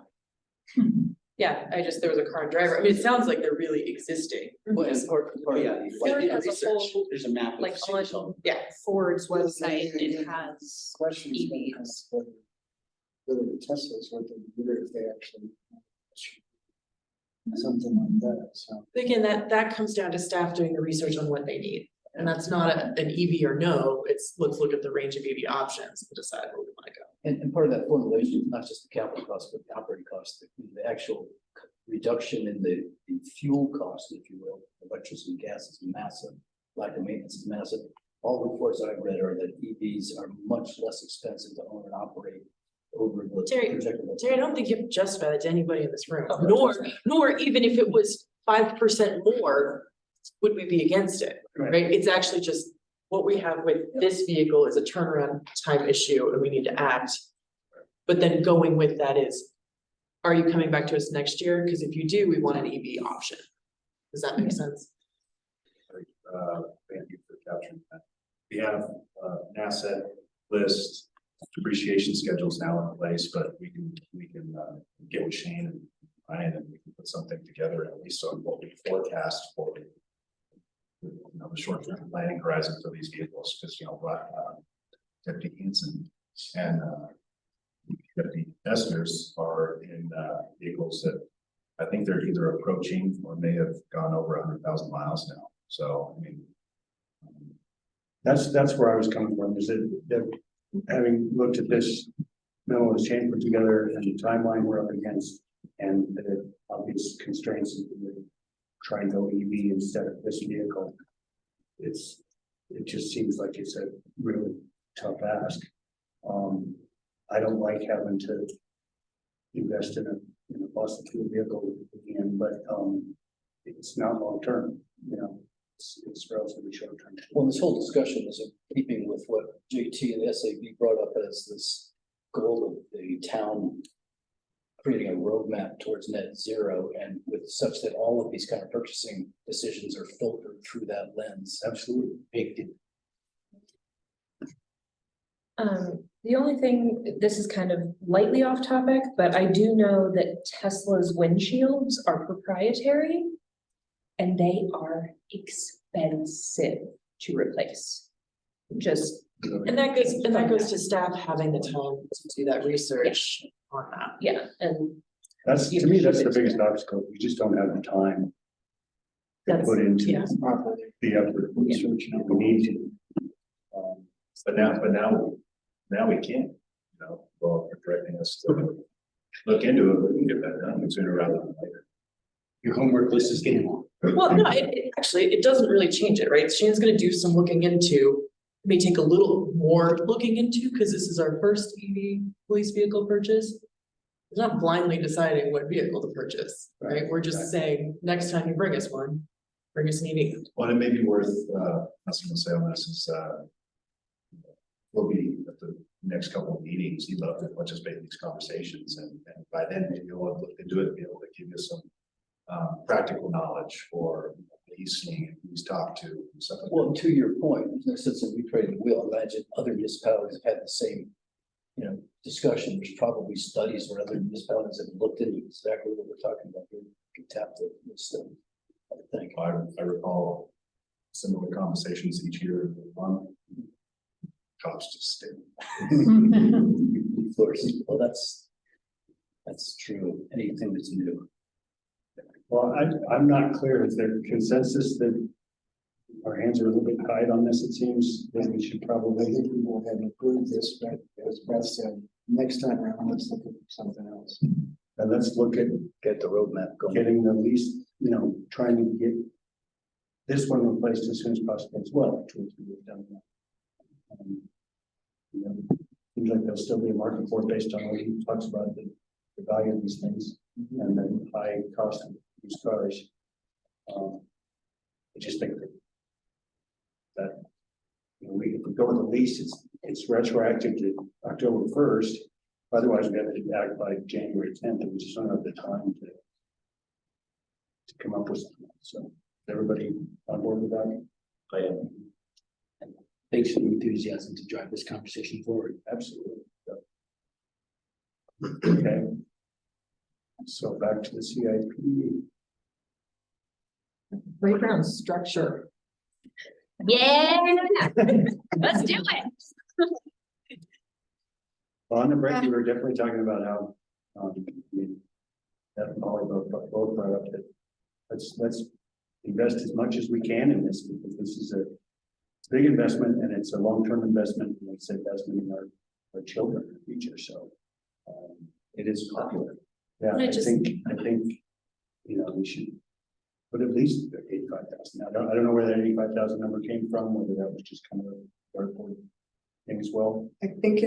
Yeah, there was a car and driver. I mean, it sounds like they're really existing. Well, and part of Yeah, the Ford has a research. whole, There's a map. like on Ford's website, it has EVs. Whether the Tesla's what they do, if they actually. Something like that, so. Again, that comes down to staff doing the research on what they need. And that's not an EV or no, it's let's look at the range of EV options and decide where we want to go. And part of that formulation is not just the capital cost, but the operating cost, the actual reduction in the fuel cost, if you will. Electricity, gas is massive, lack of maintenance is massive. All reports I've read are that EVs are much less expensive to own and operate over the projected. Terry, I don't think you have to justify that to anybody in this room, nor even if it was 5% more, would we be against it, right? It's actually just what we have with this vehicle is a turnaround time issue and we need to act. But then going with that is are you coming back to us next year? Because if you do, we want an EV option. Does that make sense? Thank you for capturing that. We have an asset list, depreciation schedules now in place, but we can get with Shane and Ryan and we can put something together at least on what we forecast for the short-term planning horizon for these vehicles, because Deputy Hanson and Deputy Esters are in vehicles that I think they're either approaching or may have gone over 100,000 miles now. So, I mean, that's where I was coming from, is that having looked at this memo as Shane put together and the timeline we're up against and the obvious constraints of trying to go EV instead of this vehicle, it just seems like it's a really tough ask. I don't like having to invest in a fossil fuel vehicle again, but it's not long term, it's relatively short term. Well, this whole discussion is in keeping with what JT and SAB brought up as this goal of the town creating a roadmap towards net zero, and with such that all of these kind of purchasing decisions are filtered through that lens. Absolutely. The only thing, this is kind of lightly off topic, but I do know that Tesla's windshields are proprietary and they are expensive to replace. And that goes to staff having the time to do that research on that. Yeah, and That's, to me, that's the biggest obstacle. We just don't have the time to That's- put into yeah. the effort research we need to. But now we can, well, for directing us to look into it, we can get that done sooner rather than later. Your homework list is getting long. Well, no, actually, it doesn't really change it, right? Shane's gonna do some looking into, may take a little more looking into, because this is our first EV police vehicle purchase. It's not blindly deciding what vehicle to purchase, right? We're just saying, next time you bring us one, bring us an EV. Well, it may be worth, I was gonna say on this is, we'll be at the next couple of meetings, he'd love to participate in these conversations, and by then, maybe he'll have looked into it, and be able to give you some practical knowledge for what he's seeing, and who he's talked to, and stuff like that. Well, to your point, since we created the wheel, imagine other municipalities have had the same, discussion. There's probably studies where other municipalities have looked into exactly what we're talking about. We can tap the stuff, I think. I recall similar conversations each year on cops just stay. Of course, well, that's true. Anything that's new. Well, I'm not clear. Is there consensus that our hands are a little bit tied on this? It seems that we should probably. I think we will have improved this, but as Beth said, next time around, let's look at something else. And let's look at Get the roadmap going. getting the least, trying to get this one replaced as soon as possible as well, which we've done. Seems like there'll still be a market for it based on what he talks about, the value of these things and the high cost of these cars. I just think that if we go with the lease, it's retroactive to October 1st. Otherwise, we have to act by January 10th, and we just don't have the time to come up with something. So, is everybody on board with that? I am. Thanks for the enthusiasm to drive this conversation forward. Absolutely. Okay. So back to the CIP. Playground structure. yeah, let's do it. Well, on the break, we were definitely talking about how, that Molly both brought up that let's invest as much as we can in this, because this is a big investment and it's a long-term investment, and it's an investment in our children in the future, so. It is popular. Yeah, And I I just- think, we should put at least 85,000. I don't know where that 85,000 number came from, whether that was just kind of a dartboard thing as well. I think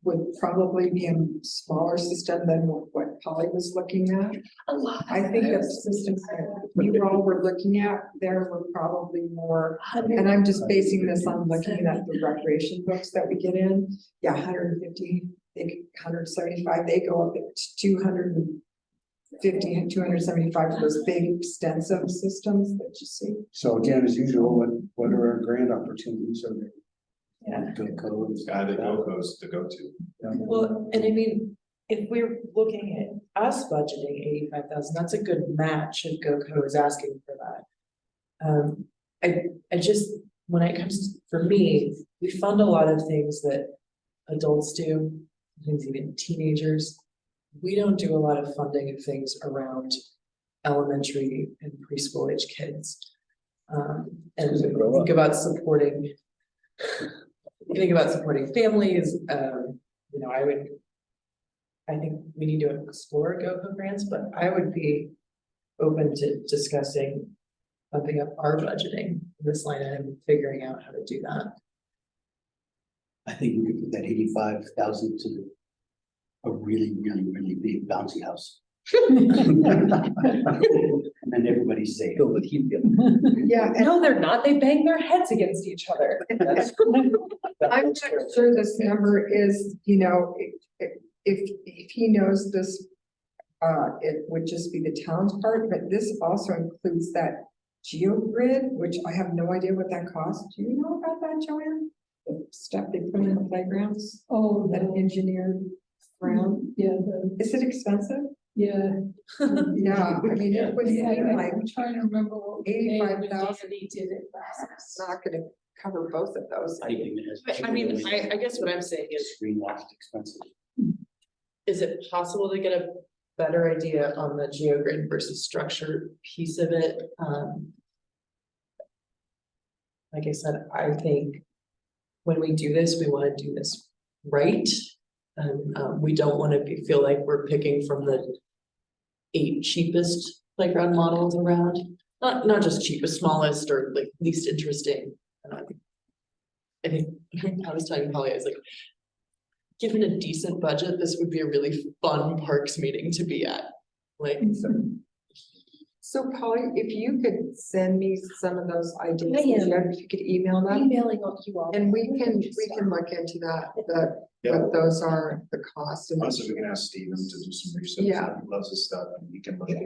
would probably be a smaller system than what Polly was looking at. A lot. I think the systems that you all were looking at, there were probably more, and I'm just basing this on looking at the recreation books that we get in. Yeah, 150 think 175, they go up to 250, 275 for those big extensive systems that you see. So again, as usual, what are our grant opportunities? Are there? Yeah. GoCo and Guy that GoCo's to go to. Well, and I mean, if we're looking at us budgeting 85,000, that's a good match if GoCo is asking for that. I just, when it comes to, for me, we fund a lot of things that adults do, things even teenagers. We don't do a lot of funding of things around elementary and preschool age kids. And Because they grow think about supporting, you think about supporting families, you know, I think we need to explore GoCo grants, but I would be open to discussing bumping up our budgeting this line item and figuring out how to do that. I think we could put that 85,000 to a really, really, really big bouncy house. And then everybody's safe. Filled with helium. Yeah, and No, they're not. They bang their heads against each other. I'm not sure this number is, you know, if he knows this, it would just be the town's part, but this also includes that GeoGrid, which I have no idea what that costs. Do you know about that, Joanne? The stuff they put in the playgrounds, Oh, that engineered ground. yeah, Is it expensive? yeah. Yeah, I mean, it would Yeah, seem like I'm trying to remember what we paid when 85,000. Danny did it last. it's not gonna cover both of those. Anything that has I mean, I guess what I'm saying is, greenwash is expensive. is it possible to get a better idea on the GeoGrid versus structure piece of it? Like I said, I think when we do this, we want to do this right. And we don't want to feel like we're picking from the 8 cheapest playground models around. Not just cheapest, smallest, or like least interesting. I think I was telling Polly, I was like, given a decent budget, this would be a really fun parks meeting to be at. Like, So Polly, if you could send me some of those ideas, I am. if you could email them, Emailing you all. and we can look into that, what those are, the cost and. Honestly, we can ask Steven to do some research. Yeah. He loves his stuff and he can look at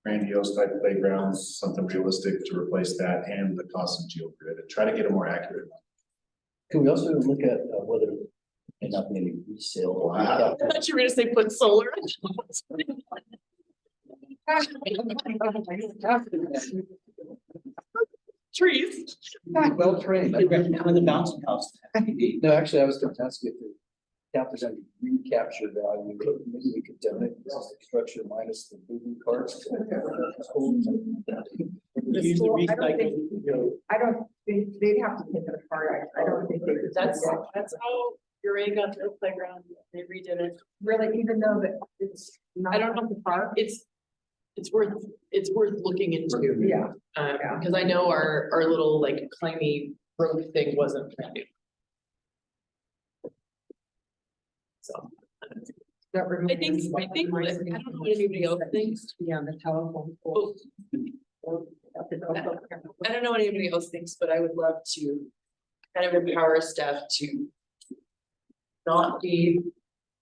grandiose type playgrounds, something realistic to replace that and the cost of GeoGrid and try to get a more accurate one. Can we also look at whether it not be any resale? Or Wow. I thought you were gonna say put solar. Trees. Well trained. On the bouncing house. No, actually, I was going to ask you if the cap is any recapture value, maybe we could donate this structure minus the moving carts. Use the recycling. I don't think they'd have to take it apart. I don't think they could. That's how Uriah got their playground. They redid it. Really, even though that it's. I don't know the park. It's worth looking into. Yeah. Because I know our little like climby rope thing wasn't brand new. So. That I think, I don't know what anybody else thinks. Yeah, the telephone pole. I don't know what anybody else thinks, but I would love to kind of empower staff to not be, I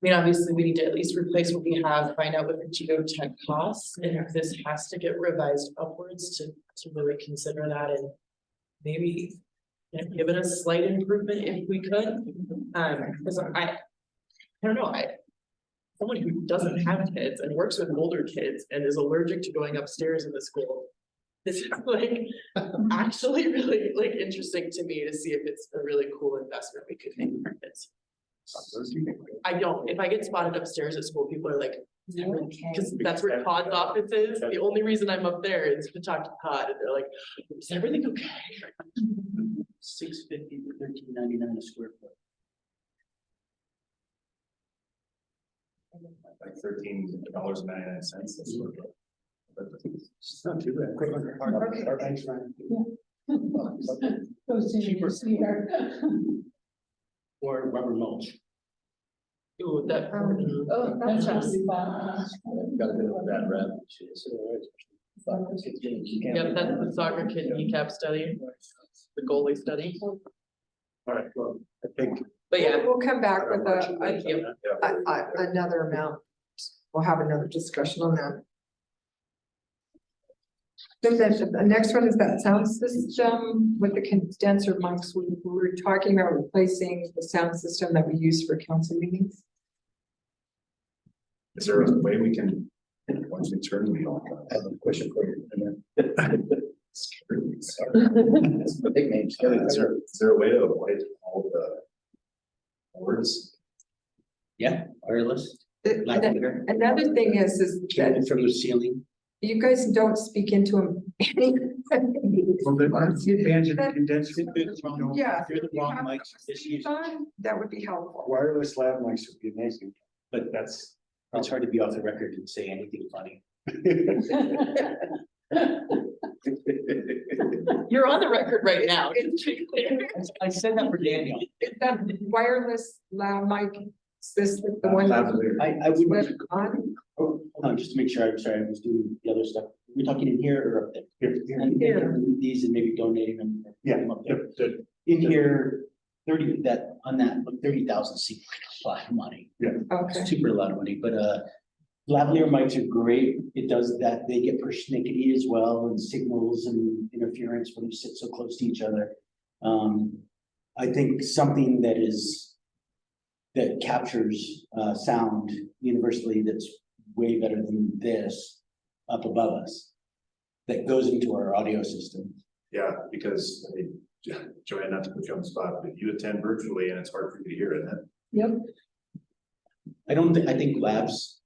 mean, obviously, we need to at least replace what we have, find out what the geotech costs, and if this has to get revised upwards to really consider that and maybe give it a slight improvement if we could. Because I don't know, someone who doesn't have kids and works with older kids and is allergic to going upstairs in the school. This is like actually really like interesting to me to see if it's a really cool investment we could make for kids. I don't, if I get spotted upstairs at school, people are like, because that's where Todd's office is. The only reason I'm up there is to talk to Todd, and they're like, is everything okay? $650 to $13.99 a square foot. Like $13.99. It's not too bad. Okay. Goes in your sweetheart. Or rubber mulch. Ooh, that. Oh, that's just. Got a bit of that red. Yep, that's the soccer kid kneecap study, the goalie study. All right, well, I think But yeah, We'll come back with thank you. another amount. We'll have another discussion on that. Then the next one is that sound system with the condenser mics. We were talking about replacing the sound system that we use for council meetings. Is there a way we can, once we turn the on? I have a question for you. That's the big name. Is there a way to avoid all the words? Yeah, wireless. Like bigger. Another thing is that Came from the ceiling. you guys don't speak into them. Well, that's the advantage of the condenser. Yeah. If you're the If you wrong have mics, just use, on, that would be helpful. Wireless lav mics would be amazing. but it's hard to be off the record and say anything funny. You're on the record right now. I said that for Daniel. That wireless loud mic, is this the one? Lavalier. I wouldn't, Flip on? hold on, just to make sure, I'm sorry, I was doing the other stuff. We're talking in here or up there? Here. And Here. these and maybe donating them. Yeah, them up there. the- In here, 30, that, on that, 30,000 seems like a lot of money. Okay, Super a lot of money, but lavalier mics are great. It does that, they get persnickety as well and signals and interference when you sit so close to each other. I think something that captures sound universally that's way better than this up above us, that goes into our audio system. Yeah, because I mean, Joanne, not to put you on the spot, but you attend virtually and it's hard for you to hear, isn't it? yep. I think labs,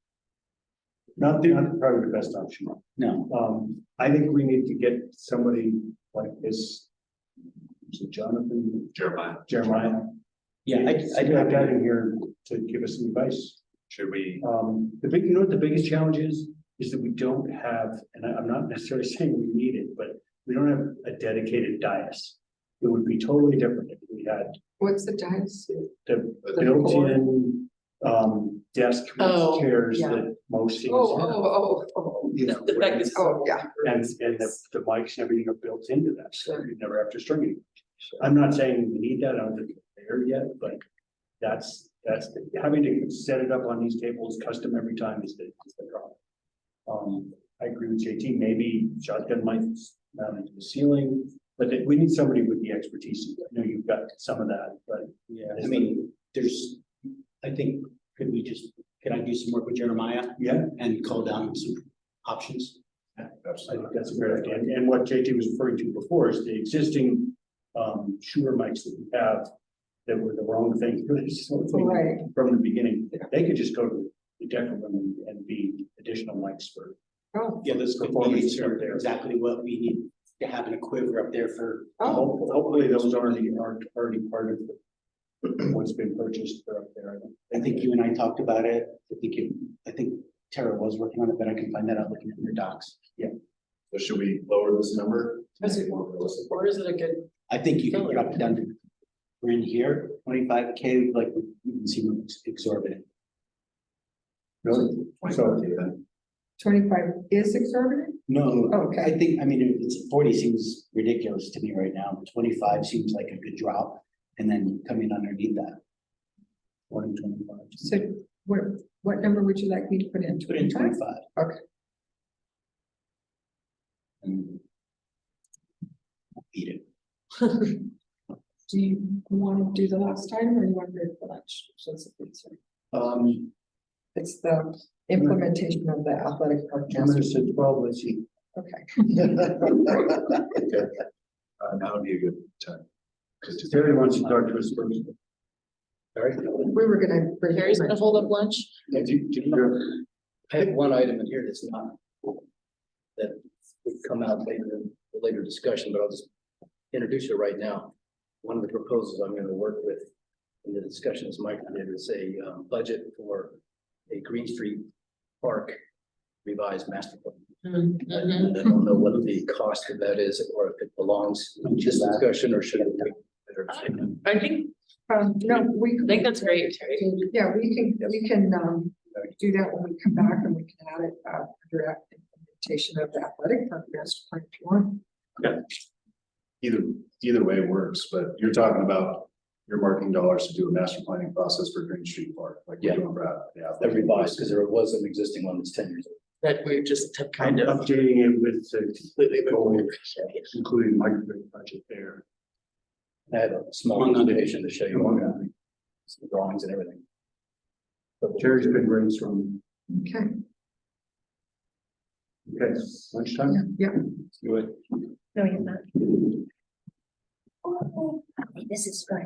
Not probably the best option. no, I think we need to get somebody like this. Is it Jonathan, Jeremiah? yeah, I do have that in here to give us some advice. Should we, You know what the biggest challenge is that we don't have, and I'm not necessarily saying we need it, but we don't have a dedicated dais. It would be totally different if we had What's the dice? the The built-in desk Oh, chairs yeah. that most things Oh, have. oh, You know, The fact is, oh, yeah. and the mics and everything are built into that, so you never have to string it. I'm not saying we need that, I don't think it's there yet, but that's having to set it up on these tables custom every time is the problem. I agree with JT, maybe shotgun mics mounted to the ceiling, but we need somebody with the expertise. I know you've got some of that, but yeah, I mean, I think, can I do some work with Jeremiah yeah, and call down some options? I think that's a great idea. And what JT was referring to before is the existing shooter mics that we have that were the wrong thing for this sort of thing Right. from the beginning. They could just go to the decrement and be additional mics for. Oh, Yeah, those Performance components are up there. exactly what we need to have in a quiver up there for. oh, Hopefully those aren't already part of what's been purchased for up there. I think you and I talked about it. I think Tara was working on it, but I can find that out looking at your docs. so should we lower this number? Is it- or is it a good, I think you can drop it down to, we're in here, 25K, like we can see what's exorbitant. Really? So, 25K then. 25 is exorbitant? No, Okay. I think, I mean, it's 40 seems ridiculous to me right now. 25 seems like a good drop and then coming underneath that. 2025. So what number would you like me to put in? Put in 25. Okay. And beat it. Do you want to do the last item or you want to do it for lunch? Since it's the implementation of the athletic park. I'm gonna say 12, let's see. Okay. Now would be a good time. Terry wants to talk to us first. We were gonna bring. Carrie's gonna hold up lunch? I have one item in here that's not, that would come out later in the later discussion, but I'll just introduce it right now. One of the proposals I'm gonna work with in the discussion is Mike did is a budget for a Green Street Park revised master plan. Mm-hmm. I don't know what the cost of that is, or if it belongs in this discussion, or should it be? I think, No, we. I think that's great, Terry. Yeah, we can do that when we come back and we can add it under implementation of the athletic park master plan if you want. Either way works, but you're talking about earmarking dollars to do a master planning process for Green Street Park, like we're Yeah. doing for, yeah. That revised, because there was an existing one that's 10 years old. That we just have kind of. Updating it with the Completely. goal, including microgrid budget there. I had a small presentation to show you all that, some drawings and everything. Terry's been brainstorming. Okay, Okay, lunchtime? yeah. Do it. No, you're not. This is fun.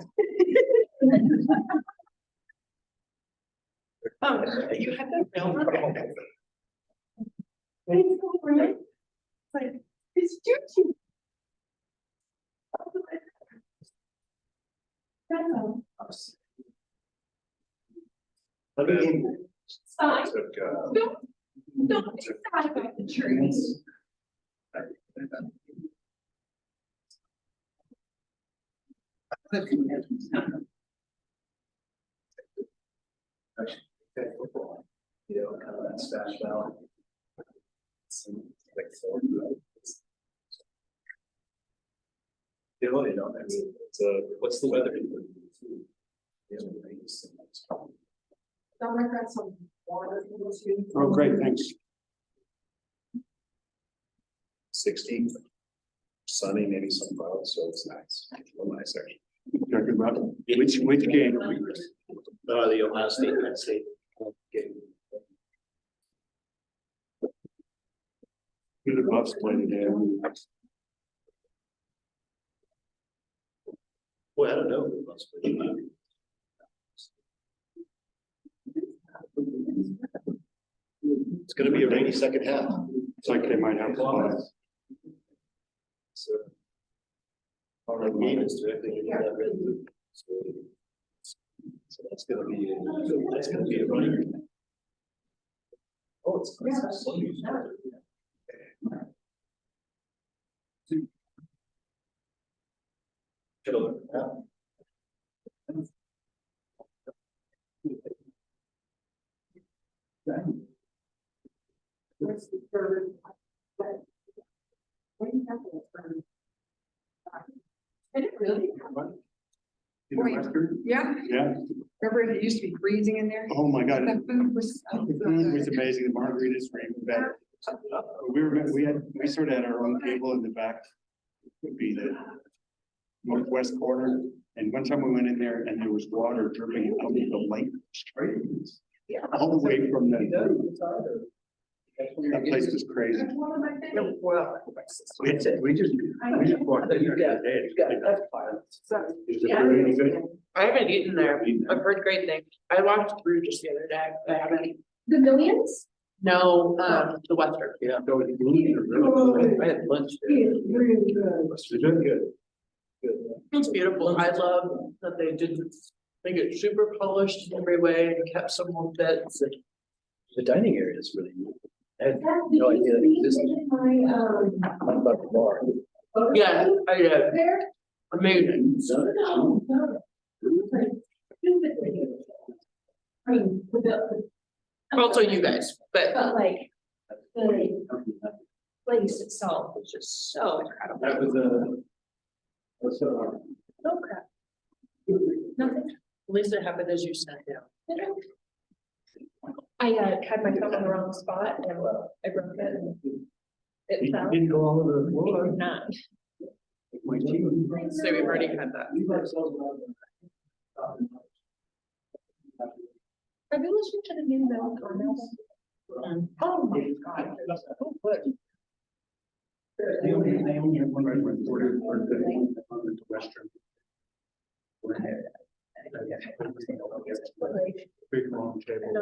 You had that film. Like, it's juicy. Fine. Don't decide about the trees. You know, kind of that stash valley. You know, it's what's the weather? Dominic got some water. Oh, great, thanks. 60, sunny, maybe some clouds, so it's nice. Real nice, actually. Talking about which game? The Ohio State, Penn State game. Who the Buffs play today? Well, I don't know. who the Buffs play. It's gonna be a rainy second half. It's like they might have five. So. Our game is directly in that red loop. So that's gonna be a running. Oh, it's. Killer. What's the third? What do you have for the third? Did it really? You know, Western? Yeah, Yeah, remember it used to be freezing in there? oh my God. The food was so The food was good. amazing, the margaritas were even better. We sort of had our own table in the back, would be the northwest corner, and one time we went in there and there was water dripping out of the lake straight. All the way from the, that place was crazy. Well. We just walked in there today. Is it really any good? I haven't eaten there. I've heard great things. I walked through just the other day. I haven't. The millions? No, the Western. Yeah. So it's really I had lunch there. Is it good? It's beautiful. I love that they didn't make it super polished in every way and kept some more bits. And The dining area is really neat. I had no idea that existed. Not about the bar. yeah, I did. There? Amazing. No, no. I mean, Also you guys, but but like, the place itself was just so incredible. That was what's No crap. Nothing. at least it happened as you sat down. I had my thumb on the wrong spot and I broke it and it fell. didn't go all over the It floor. did not. My team. So we've already had that. Have you listened to the new Mel album? Oh my God. They only have one right where the border, or the western. Big long table.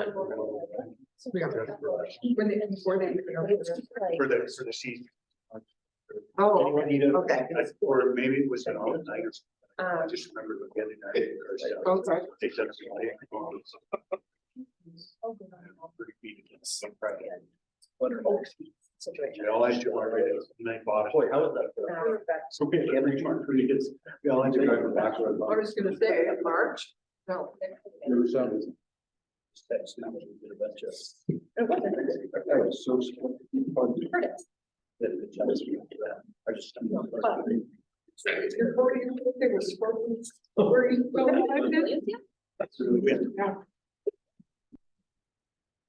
When they, before they. For the season. Oh, Anyone need a- okay. Or maybe it was an all night. I just remember the other night. Okay. They said it's like, pretty beat against some pride. They all had to margaritas and they bought it. Boy, how was that? So we had every margaritas. We all had to drive it back. I was gonna say, March, no. There was some. Did a bunch of. That was so. I just. That's really good.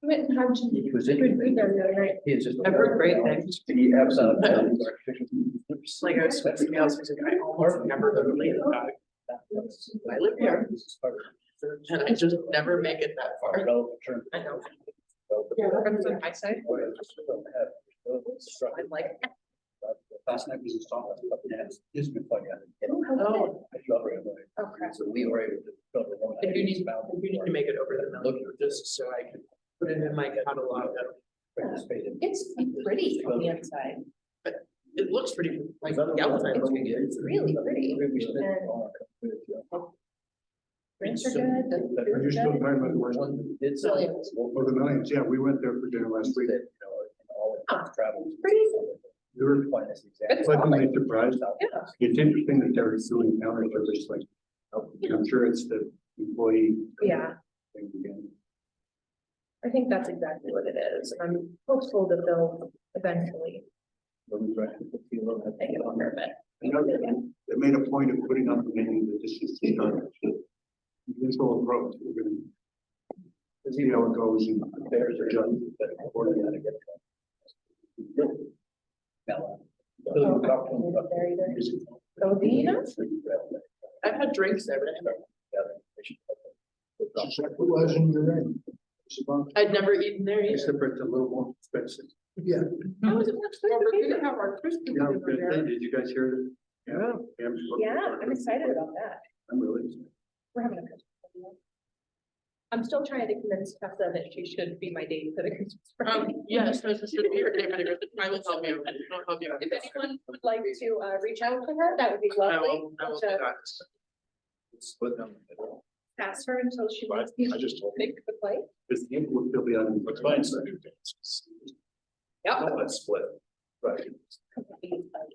Went and had He was good interesting. food there the other night. He is just. I've heard great things. He absolutely. Like I was with somebody else, who's like, I almost never go to Lake Dog. I live here, and I just never make it that far. I know. Yeah, friends on my side. I'm like, Last night was installed. It's been fun. oh, I love it. Oh, crap. So we were able to. build a one- if you need to make it over the million, just so I can put it in my catalog. Participated. It's pretty on the inside. It looks pretty, like, the outside looks good. It's really pretty. We spent And all our company. drinks are good. The But food's you're still good. talking about the worst one. Did some. Millions. For the millions, yeah, we went there for dinner last week. You know, and all of the travel. Pretty. We were fine as exactly. It's solid. surprised. Yeah. It's interesting that they're doing counter service, like, I'm sure it's the employee. Yeah, thing again. I think that's exactly what it is. I'm hopeful that they'll eventually But we tried to put the little- make it longer, but I know they made a point of putting up the menu that this is this whole approach. We're gonna see how it goes and there's a judge that according to get. they're either Covina. I've had drinks there, but I'd never eaten there either. Except for it's a little more expensive. Yeah. I was much Well, we're like gonna have our Christmas Yeah, dinner good there. thing. Did you guys hear? Yeah. Yeah, I'm excited about that. I'm really excited. We're having a Christmas party. I'm still trying to convince Tessa that she should be my date for the Christmas party. Yes, this should be your favorite. I will help you. I'll help you. If anyone would like to reach out to her, that would be I lovely. will do To that. Split them. pass her until she Fine, wants me I to just told make the play. Because the ink will still be on. That's fine, so. Yep. Let's split. Right.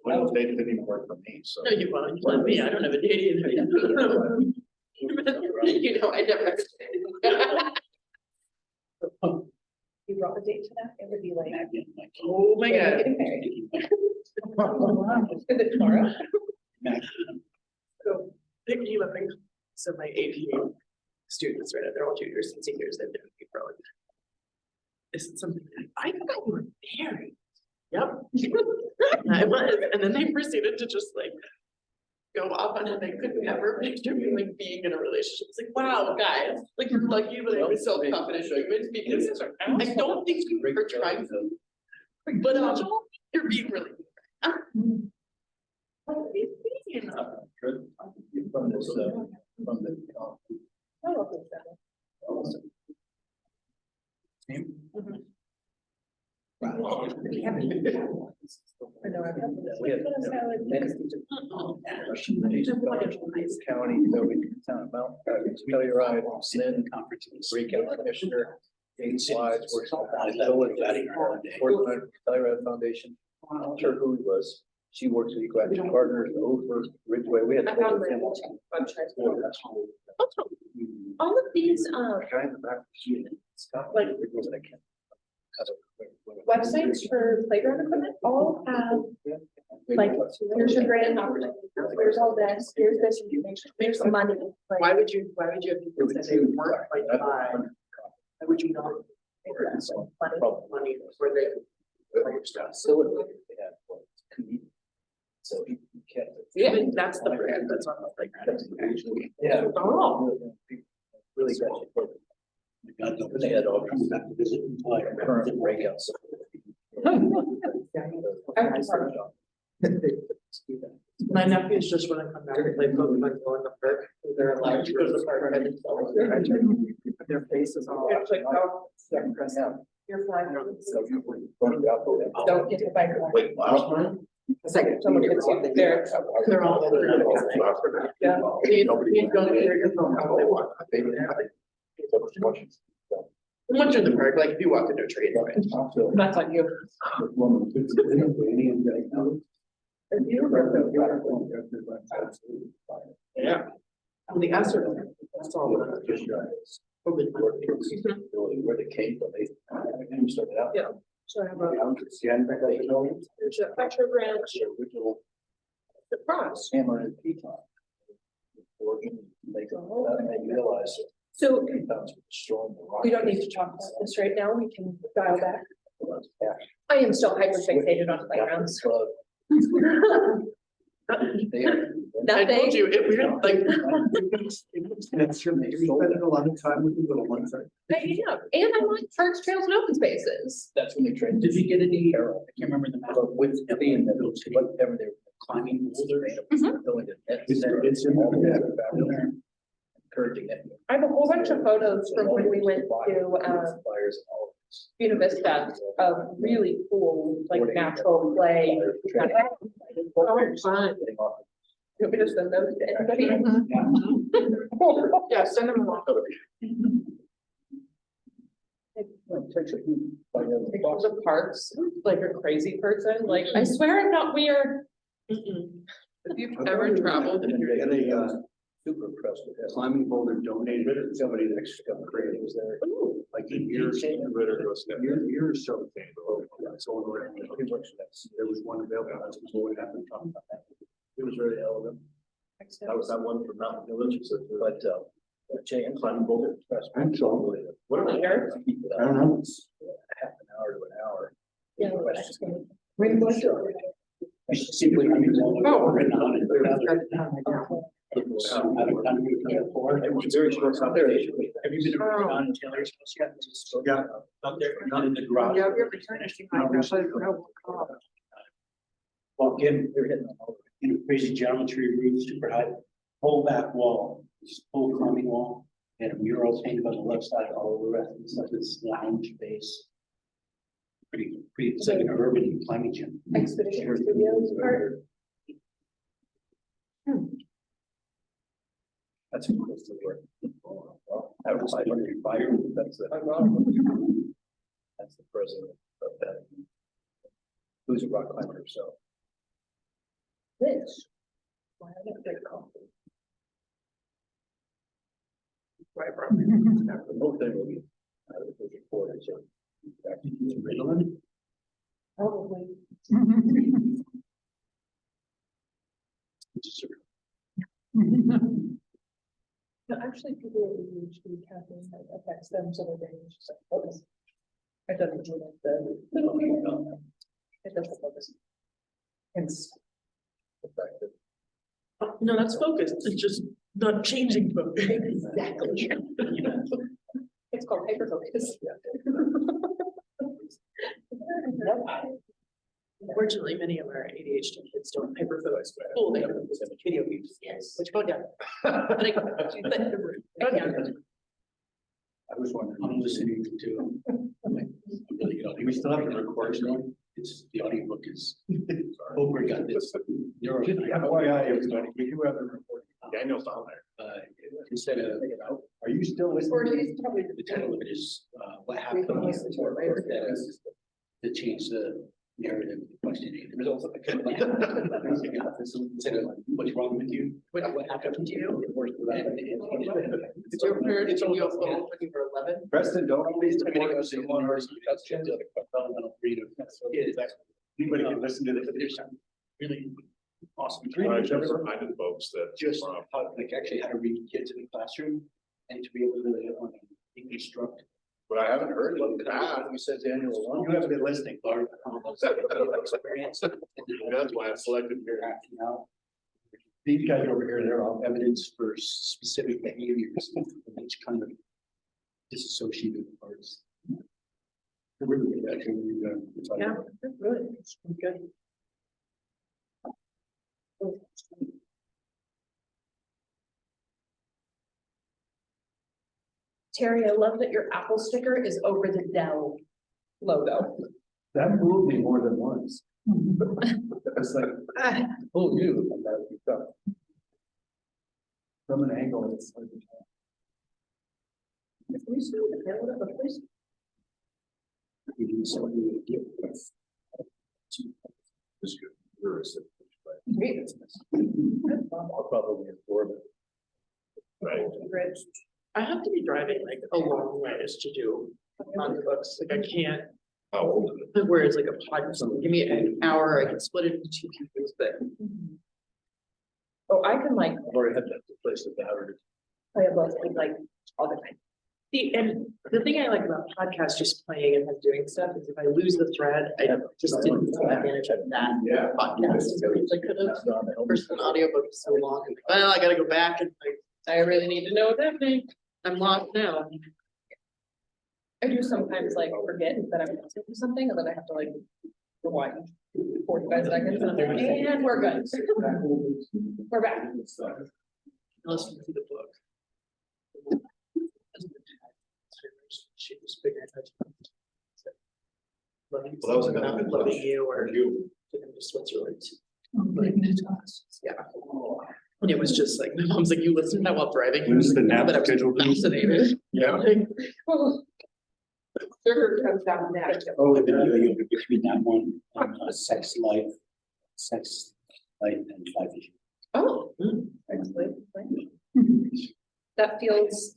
Well, they didn't even work for me, so. No, you won't. You let me. I don't have a date either. You know, I never. You brought a date to that, it would be like. Oh my we're God. Getting married. Is it tomorrow? So, picking you up, so my AP students, right, they're all juniors and seniors, they've been with me for like. Is it something, I thought you were married. Yep. I was, and then they proceeded to just like. Go off on how they could never picture me like being in a relationship. It's like, wow, guys, like you're lucky that I was self-confident humans because I don't think you are trying to. But you're being really. You know. From this, from the. I don't think so. We haven't. I know, I've had this. We have- County, building, town amount, Telluride, Lynn, Breakout Commissioner, 8 slides, works on Telluride Foundation. I'm not sure who he was. She works with Equatorial Partners, over Ridgway. We had. I found my website. Also, all of these, Guy in the back. Like- It wasn't a kid. websites for playground equipment all have, like, here's your grant opportunity, here's all this, here's this information, here's the money. like- Why would you have people that they work like why would you not? Money for the. Stuff. So they had what, comedian. So he kept. it. Yeah, that's the brand that's on the like. Yeah. Oh. Really got you. God, no, they had all come back to visit like current breakouts. My nephews just want to come back and play Pokemon Go in the park. They're allowed to go to the park by themselves. Their faces all. It's like, oh, yeah, press out. You're fine. Don't get the bike. Wait, last one? Second, someone can see that they're all. Yeah. You don't hear your phone how they walk. Once you're in the park, like if you walk into a tree, it's fine. That's on you. Yeah. And the answer, that's all. Where they came from, they started out. Yeah. So I have a, Yeah, there's a Metro branch, The cross. Hammer and pecan. Make them, that made me realize that So pecans were destroying the rock. we don't need to talk about this right now. We can dial back. I am still hyper fixated on playgrounds. They are. I told Nothing. you, it weird, like. That's true. You're spending a lot of time with the little ones. I am, and I like parks, trails, and open spaces. That's when they trained. Did we get any, I can't remember the map. But with being that those, whatever they were climbing boulders. Going to. It's in there. Encouraging it. I have a whole bunch of photos from when we went to, Fires and all of this. Buena Vista of really cool, like natural play. Oh, fun. Getting off. You want me to send those to anybody? Yeah, send them along. Pictures of parks, like a crazy person, like, I swear I'm not weird. if you've ever traveled. And a Super impressed with that. climbing boulder donated, somebody that got creative was there. Like a year or so. Year or so. So there was one available. I was going to have to talk about that. It was very elegant. That was that one from Mountain Village, but, Jay and climbing boulder. I'm so. What are Later. I don't know. Half an hour to an hour. Yeah. You should see what I'm doing. Oh. Written on it. It was very short conversation. Have you been to Ron and Taylor's house yet? Yeah. Up there, not in the garage. Yeah, we're returning. Walk in, they're hitting all, crazy geometry, roof, super high, whole back wall, this whole climbing wall. And murals painted on the left side, all over the rest of the stuff is lounge base. Pretty, it's like an urban climbing gym. Expedition Studios part. That's close to work. Out of 500 fire, that's the. That's the president of that. Who's a rock climber himself. This. Why I don't drink coffee. Right, The whole thing will be. Out of the report, so. Back to the original. Probably. No, actually, people with ADHD, caffeine like, affects them, so their brain is just like focus. It doesn't do like the. It doesn't focus. Hence. The fact that. No, that's focused, it's just not changing focus. Exactly. It's called hyperfocus. Unfortunately, many of our ADHD kids don't hyperfocus. Oh, they have video games. Yes. Which go down. But I I was wondering. I'm listening to. Really, we still have the recording going. It's, the audiobook is. Oprah got this. FYI, everybody, we do have a report. Yeah, I know down there. Instead of, Are you still Or listening? he's probably. the title of it is, what happened. To change the narrative question. Results of Instead of, what's wrong with you? What happened to you? It's your parents, it's on your phone looking for 11. Preston, don't always. Anybody can listen to this. Really awesome. I just reminded folks that. Just how, like, actually how to read kids in the classroom and to be able to really deconstruct. But I haven't heard of that. He says annual one. You haven't been listening. Experience. That's why I selected here. Now, these guys over here, they're all evidence for specific behaviors in each kind of disassociative parts. They're really good, actually, when you go, it's like- Yeah, that's good. It's good. Terry, I love that your Apple sticker is over the Dell logo. That fooled me more than once. It's like, Oh, you. And that would be tough. from an angle, it's like. If we still the hell out of the place. You do something you give. Just good. Curious. I'll probably absorb it. Right. Rich, I have to be driving like a long ways to do audiobooks, like I can't. How old is it? Whereas like a podcast, give me an hour, I can split it into two pieces, but Oh, I can like, I've already had that replaced with the Howard. play a both like all the time. And the thing I like about podcasts just playing and doing stuff is if I lose the thread, I just didn't take advantage of that. Yeah. Podcast, so I could have, first an audiobook is so long, and well, I gotta go back and like, I really need to know what's happening. I'm lost now. I do sometimes like forget that I'm listening to something and then I have to like rewind 45 seconds and I'm like, and we're good. We're back. Listen to the book. She was figuring out. Loving Well, that was another good loving touch. you or You. taking to Switzerland. Yeah. And it was just like, my mom's like, you listen to that while driving. When's the nap But I was schedule? fascinated. Yeah. Like, oh. Sugar comes down next. Oh, but you between that one, sex life and life issue. Oh. Actually, that feels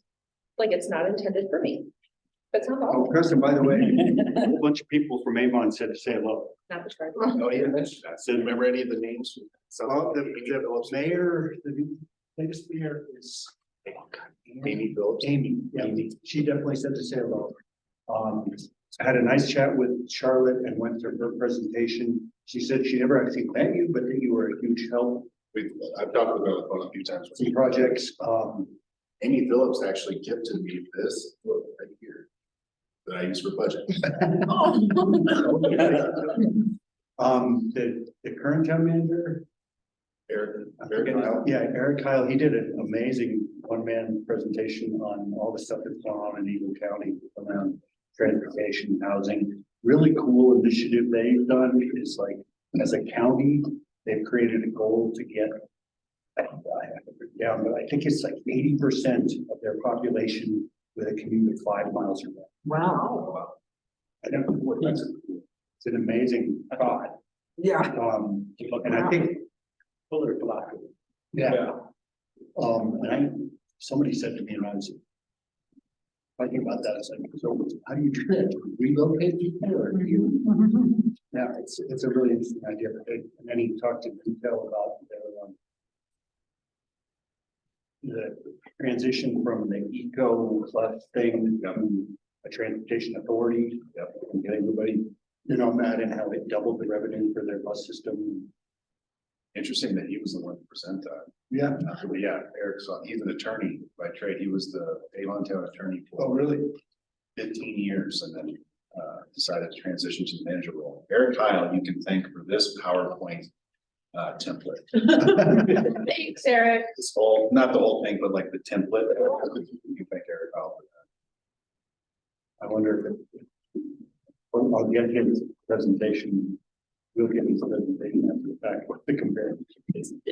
like it's not intended for me. But sounds Oh, awful, Kristen, by the way, a whole bunch of people from Avon said to say hello. not the tribe. Oh, yeah, mentioned that. So remember any of the names? Well, the mayor, the latest mayor is Amy Phillips. Amy, yeah, she definitely said to say hello. I had a nice chat with Charlotte and went through her presentation. She said she never actually met you, but that you were a huge help I've talked with her on the phone a few times. in projects. Amy Phillips actually gifted me this book right here that I use for budget. The current town manager, Eric, I forget his- Kyle. yeah, Eric Kyle, he did an amazing one-man presentation on all the stuff that's going on in Eagle County around transportation, housing. Really cool initiative they've done is like, as a county, they've created a goal to get, I have it written down, but I think it's like 80% of their population with a commute of 5 miles or less. Wow. I don't know what that's, it's an amazing thought. Yeah. And I think, Fuller block. yeah. And somebody said to me, and I was talking about that, I was like, so how do you do that? Do you relocate people or do you? Yeah, it's a really interesting idea. And then he talked in detail about the transition from the eco plus thing to a transportation authority. And get everybody in on that and how it doubled the revenue for their bus system. Interesting that he was the one to present that. Yeah. But yeah, Eric's, he's an attorney by trade. He was the Avon Town attorney Oh, for really? 15 years and then decided to transition to the manager role. Eric Kyle, you can thank for this PowerPoint template. Thanks, Eric. This whole, not the whole thing, but like the template. You can thank Eric Kyle for that. I wonder if, well, I'll get his presentation. We'll get his presentation after the fact, what to compare.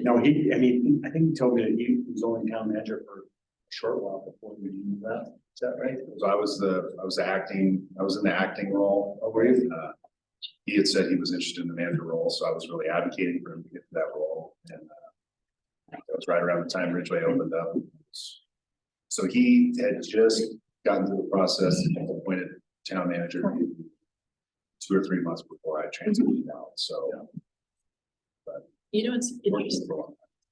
No, I think he told me that he was only town manager for a short while before we knew that. Is that right? So I was in the acting role. Oh, were you? He had said he was interested in the manager role, so I was really advocating for him to get to that role. And that was right around the time Ridgway opened up. So he had just gotten through the process and appointed town manager 2 or 3 months before I transitioned out, so. You know, it's interesting.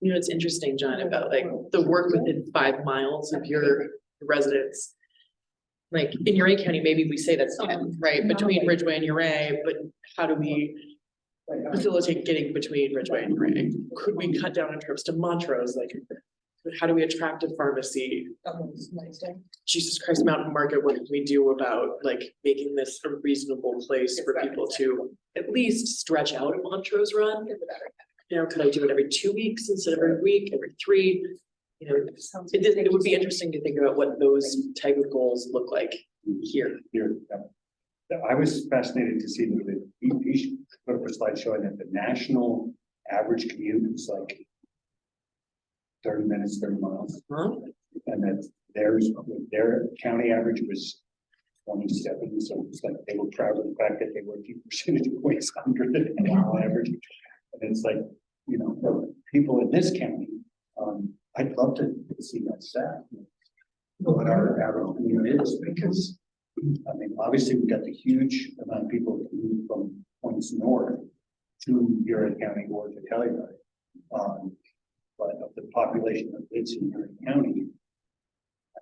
You know, it's interesting, John, about like the work within 5 miles of your residence. Like in Uray County, maybe we say that's right between Ridgway and Uray, but how do we facilitate getting between Ridgway and Uray? Could we cut down on trips to Montrose? Like, how do we attract a pharmacy? Jesus Christ, Mountain Market, what can we do about like making this a reasonable place for people to at least stretch out a Montrose run? You know, could I do it every 2 weeks instead of every week, every 3? You know, it would be interesting to think about what those type of goals look like here. Here, yeah. I was fascinated to see that he put up a slide showing that the national average commute is like 30 minutes, 30 miles. Huh? And that their county average was 27, so it's like they were proud of the fact that they were a few percentage points under the national average. And it's like, you know, for people in this county, I'd love to see that stat. What our average commute is, because, I mean, obviously we've got the huge amount of people that move from points north to Uray County or to Telluride. But population that lives in your county,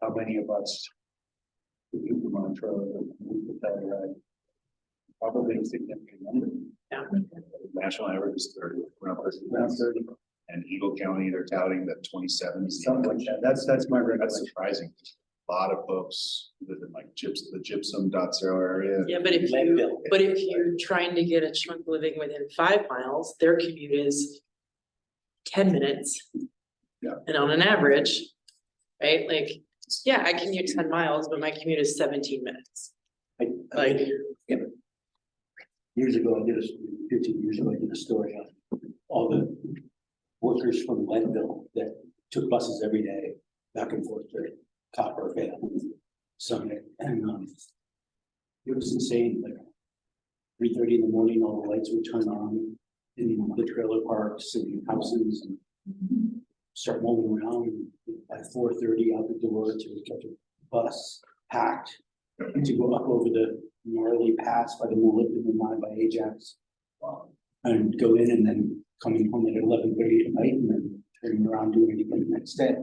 how many of us who do the mantra that move the Telluride? Probably a significant number. National average is 30, around Around 30, and Eagle County, they're touting that 27 is the something like that. That's my That's recollection. surprising. A lot of folks live in like the gypsum.0 area. Yeah, but if you're trying to get a chunk living within 5 miles, their commute is 10 minutes. Yeah. And on an average, right, like, yeah, I commute 10 miles, but my commute is 17 minutes. Like, Years ago, 15 years ago, I did a story on all the workers from Leadville that took buses every day back and forth to Copper Vale Summit, and it was insane. Like 3:30 in the morning, all the lights would turn on in the trailer parks and houses, and start rolling around. By 4:30 out the door to catch a bus packed to go up over the gnarly pass by the Molybdenum mine by Ajax, and go in, and then coming home at 11:30 at night, and then turning around doing it again the next day.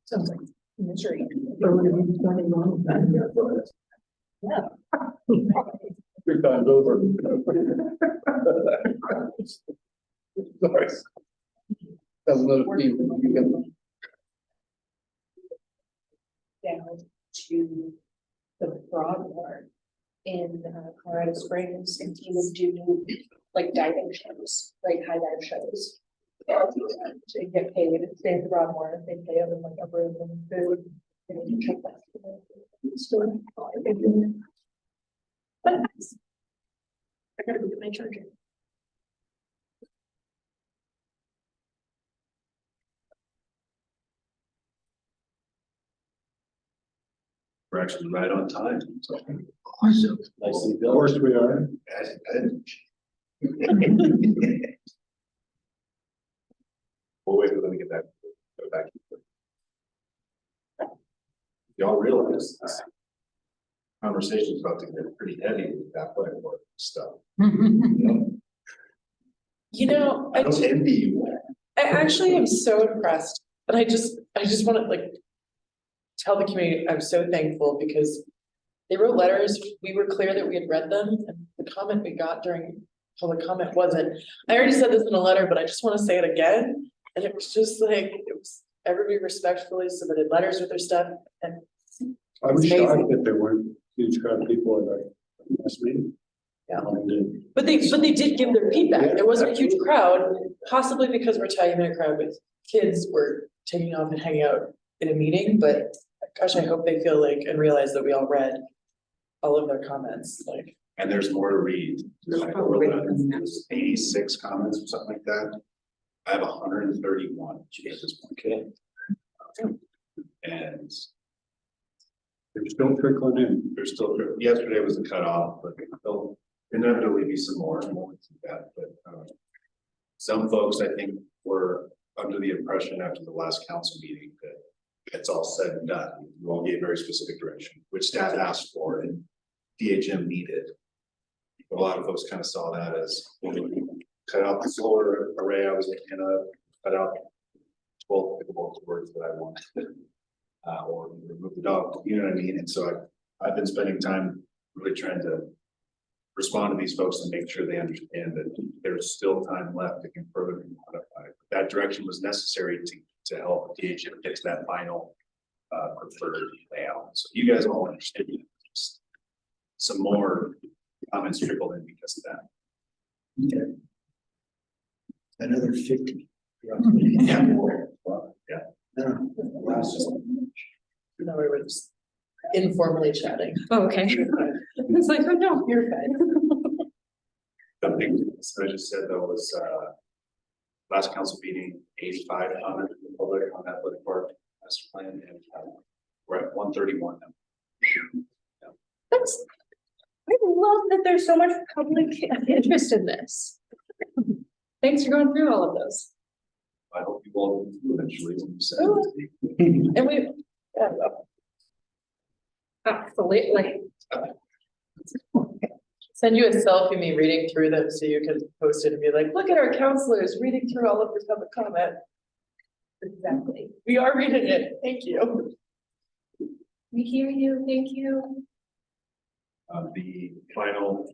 Sounds like misery. Three times over. Sorry. That's another theme. Down to the Broadmoor in Colorado Springs, and he would do like diving shows, like high dive shows. To get paid, stay at the Broadmoor, they pay them like a room and food. And then you check that. But nice. I gotta go get my charger. We're actually right on time. So. Awesome. Nicely Of built. course we are. We'll wait, let me get back. Go back. Y'all realize this conversation's about to get pretty heavy with that point of stuff. you know, I don't envy you. I actually am so impressed, and I just want to like tell the community, I'm so thankful because they wrote letters, we were clear that we had read them, and the comment we got during public comment wasn't, I already said this in a letter, but I just want to say it again, and it was just like, it was, everybody respectfully submitted letters with their stuff, and I was It's amazing. shocked that there weren't huge crowd of people at our last meeting. Yeah. And, but they did give their feedback, there wasn't a huge crowd, possibly because we're talking about a crowd with kids were taking off and hanging out in a meeting, but gosh, I hope they feel like and realize that we all read all of their comments, like. And there's more to read. I wrote down 86 comments or something like that. I have 131 at this point. Okay. And they're still trickling in. there's still, yesterday was the cutoff, but there'll inevitably be some more, and we'll see that, but some folks, I think, were under the impression after the last council meeting that it's all said and done. You all gave very specific direction, which staff asked for and DHM needed. But a lot of folks kind of saw that as cut out the solar array I was looking at, cut out 12 pickleball courts that I wanted, or remove the dog, you know what I mean? And so I've been spending time really trying to respond to these folks and make sure they understand that there's still time left that can further be modified. That direction was necessary to help DHM get to that final preferred layout. So you guys all understand. Just some more comments trickled in because of that. Okay. Another 50. Yeah. Yeah. No, we were just informally chatting. Oh, okay. It's like, oh no, you're fine. The thing I just said though was last council meeting, 85 comments in the public on athletic park master plan, and we're at 131 now. That's, I love that there's so much public interest in this. Thanks for going through all of those. I hope you all do eventually. When you send Oh. it to me. And we, Absolutely. Send you a selfie of me reading through them so you can post it and be like, look at our counselors reading through all of your public comment. Exactly. We are reading it. Thank you. We hear you, thank you. The final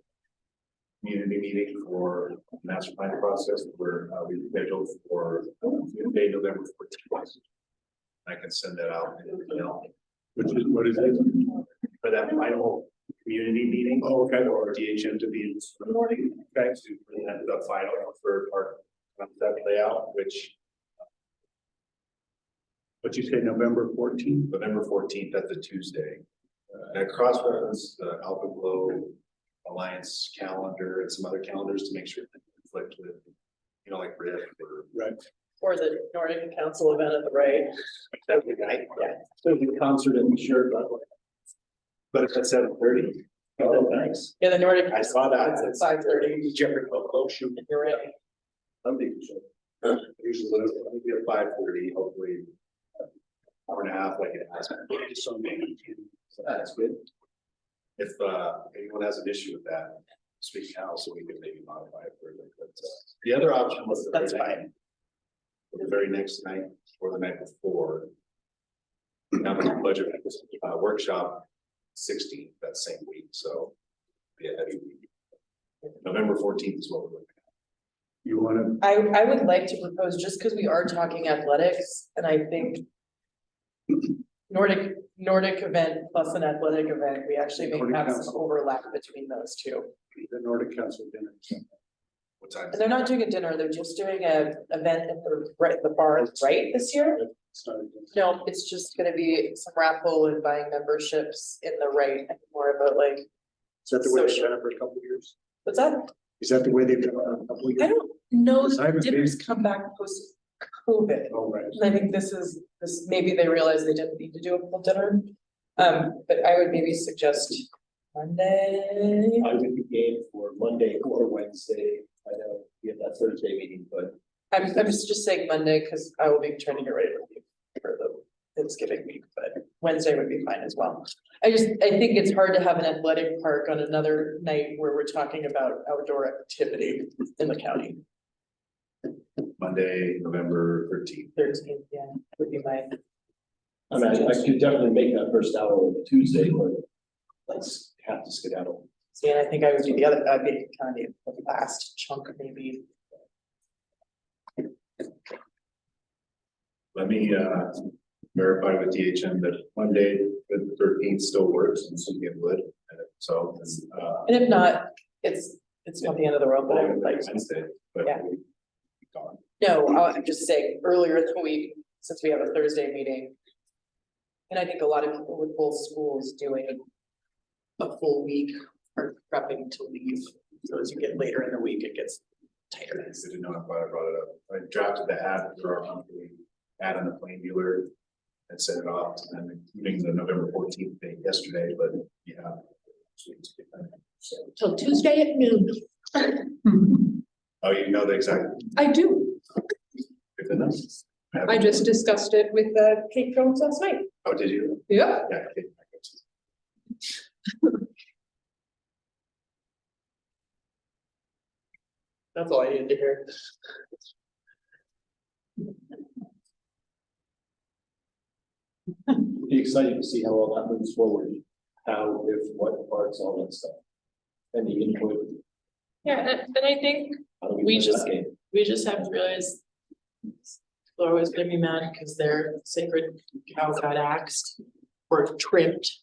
community meeting for master plan process where we scheduled for Tuesday, November 14th. I can send that out in an email. What is it? For that final community meeting. Oh, okay. Or DHM to be in the morning. Okay, to present the final preferred part concept layout, which What you say, November 14th? November 14th, that's a Tuesday. And cross-reference the Alpha Glow Alliance calendar and some other calendars to make sure that they conflict with, you know, like RIF or. Right. Or the Nordic Council event at the right. That would be nice. Yeah. So the concert in the shirt, but it's at 7:30. Oh, thanks. Yeah, the Nordic. I saw that. It's at 5:30. Jeffrey Coco shoot. You're right. Usually it'll be at 5:30, hopefully. Hour and a half like it has been. So maybe. So that's good. If anyone has an issue with that, speak now so we can maybe modify it further. But the other option was the That's very fine. night- the very next night or the night before. Now the budget workshop 16th that same week, so be a heavy week. November 14th is what we're looking at. You wanna, I would like to propose, just because we are talking athletics, and I think Nordic event plus an athletic event, we actually may Nordic have some Council. overlap between those two. the Nordic Council dinner. What time? And they're not doing a dinner, they're just doing a event at the bar, right, this year? No, it's just gonna be some raffle and buying memberships in the right, more about like, Is that the way they've Social. done it for a couple of years? what's that? Is that the way they've done it for a couple of I years? don't know Because I that haven't dinners been- come back post COVID. Oh, right. And I think this, maybe they realized they didn't need to do a full dinner. But I would maybe suggest Monday. I would be game for Monday or Wednesday. I know we have that Thursday meeting, but I'm just saying Monday, because I will be trying to get ready for the Thanksgiving week, but Wednesday would be fine as well. I think it's hard to have an athletic park on another night where we're talking about outdoor activity in the county. Monday, November 13th. 13th, yeah, would be my. I mean, I could definitely make that first hour on the Tuesday, but let's have to skedaddle. See, and I think I would do I'd be kind of the last chunk, maybe. Let me verify with DHM that Monday, the 13th still works and so it would. So, And if not, it's not the end of the world, but I would like to. Wednesday, but. Yeah. Gone. No, I'm just saying earlier in the week, since we have a Thursday meeting. And I think a lot of people with both schools doing a full week are prepping to leave. So as you get later in the week, it gets tighter. I didn't know if I brought it up. I drafted the ad for our monthly ad on the plain dealer and sent it off to them, including the November 14th date yesterday, but yeah. Till Tuesday at noon. Oh, you know the exact. I do. Good to know. I just discussed it with Kate Jones last night. Oh, did you? Yeah. Yeah. Okay. That's all I needed to hear. It'll be exciting to see how all that moves forward, how, if, what parts, all that stuff. And the input. Yeah, and I think how do We play just- that game? we just have to realize. People are always gonna be mad because their sacred cow got axed or tripped.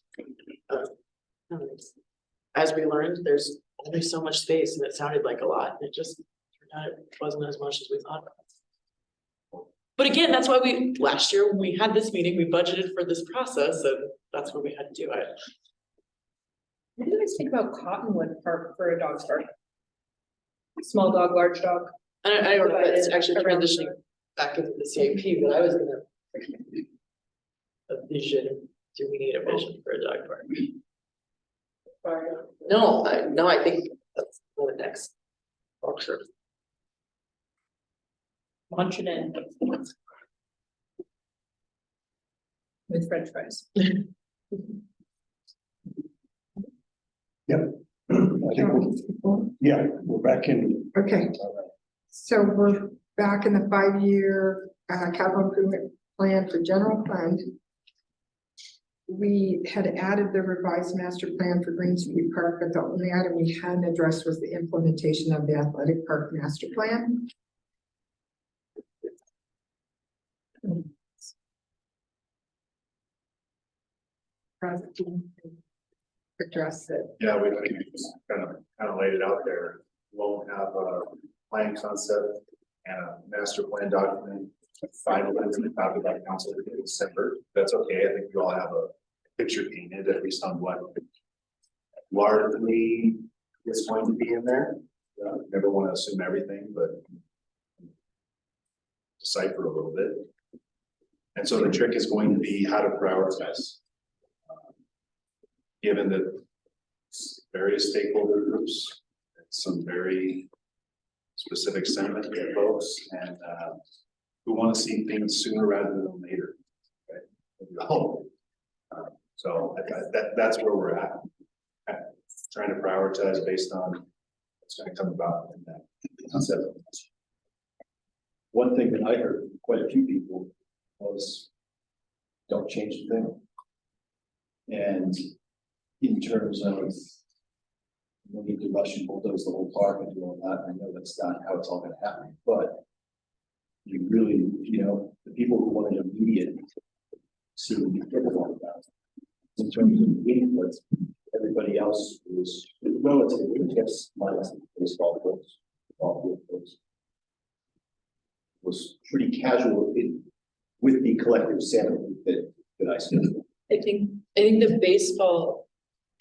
As we learned, there's only so much space and it sounded like a lot, and it just turned out it wasn't as much as we thought. But again, that's why last year, when we had this meeting, we budgeted for this process, and that's where we had to do it. What do you guys think about Cottonwood Park for a dog park? Small dog, large dog. I don't know if it's Divided actually around transitioning back into the CIP, but I was gonna. A vision, do we need a vision for a dog park? No, I think that's for the next. For sure. Munching in. With french fries. Yeah, we're back in. Okay, so we're back in the 5-year capital improvement plan for general fund. We had added the revised master plan for Green Street Park, but the only item we hadn't addressed was the implementation of the athletic park master plan. Address it. Yeah, we just kind of laid it out there. We'll have a plan concept and a master plan document finalized and adopted by council in December. That's okay. I think we all have a picture painted at least on what largely is going to be in there. Never want to assume everything, but decipher a little bit. And so the trick is going to be how to prioritize. Given that various stakeholder groups, some very specific sentiment from folks, and who want to see things sooner rather than later. Right? So that's where we're at. Trying to prioritize based on what's going to come about in that concept. One thing that I heard from quite a few people was, don't change the thing. And in terms of, we need to rush and bulldoze the whole park and do all that, I know that's not how it's all gonna happen, but you really, the people who want an immediate seem to be critical about it. In terms of input, everybody else was relatively just minus baseball coach, football coach. Was pretty casual with the collective sanity that I see. I think the baseball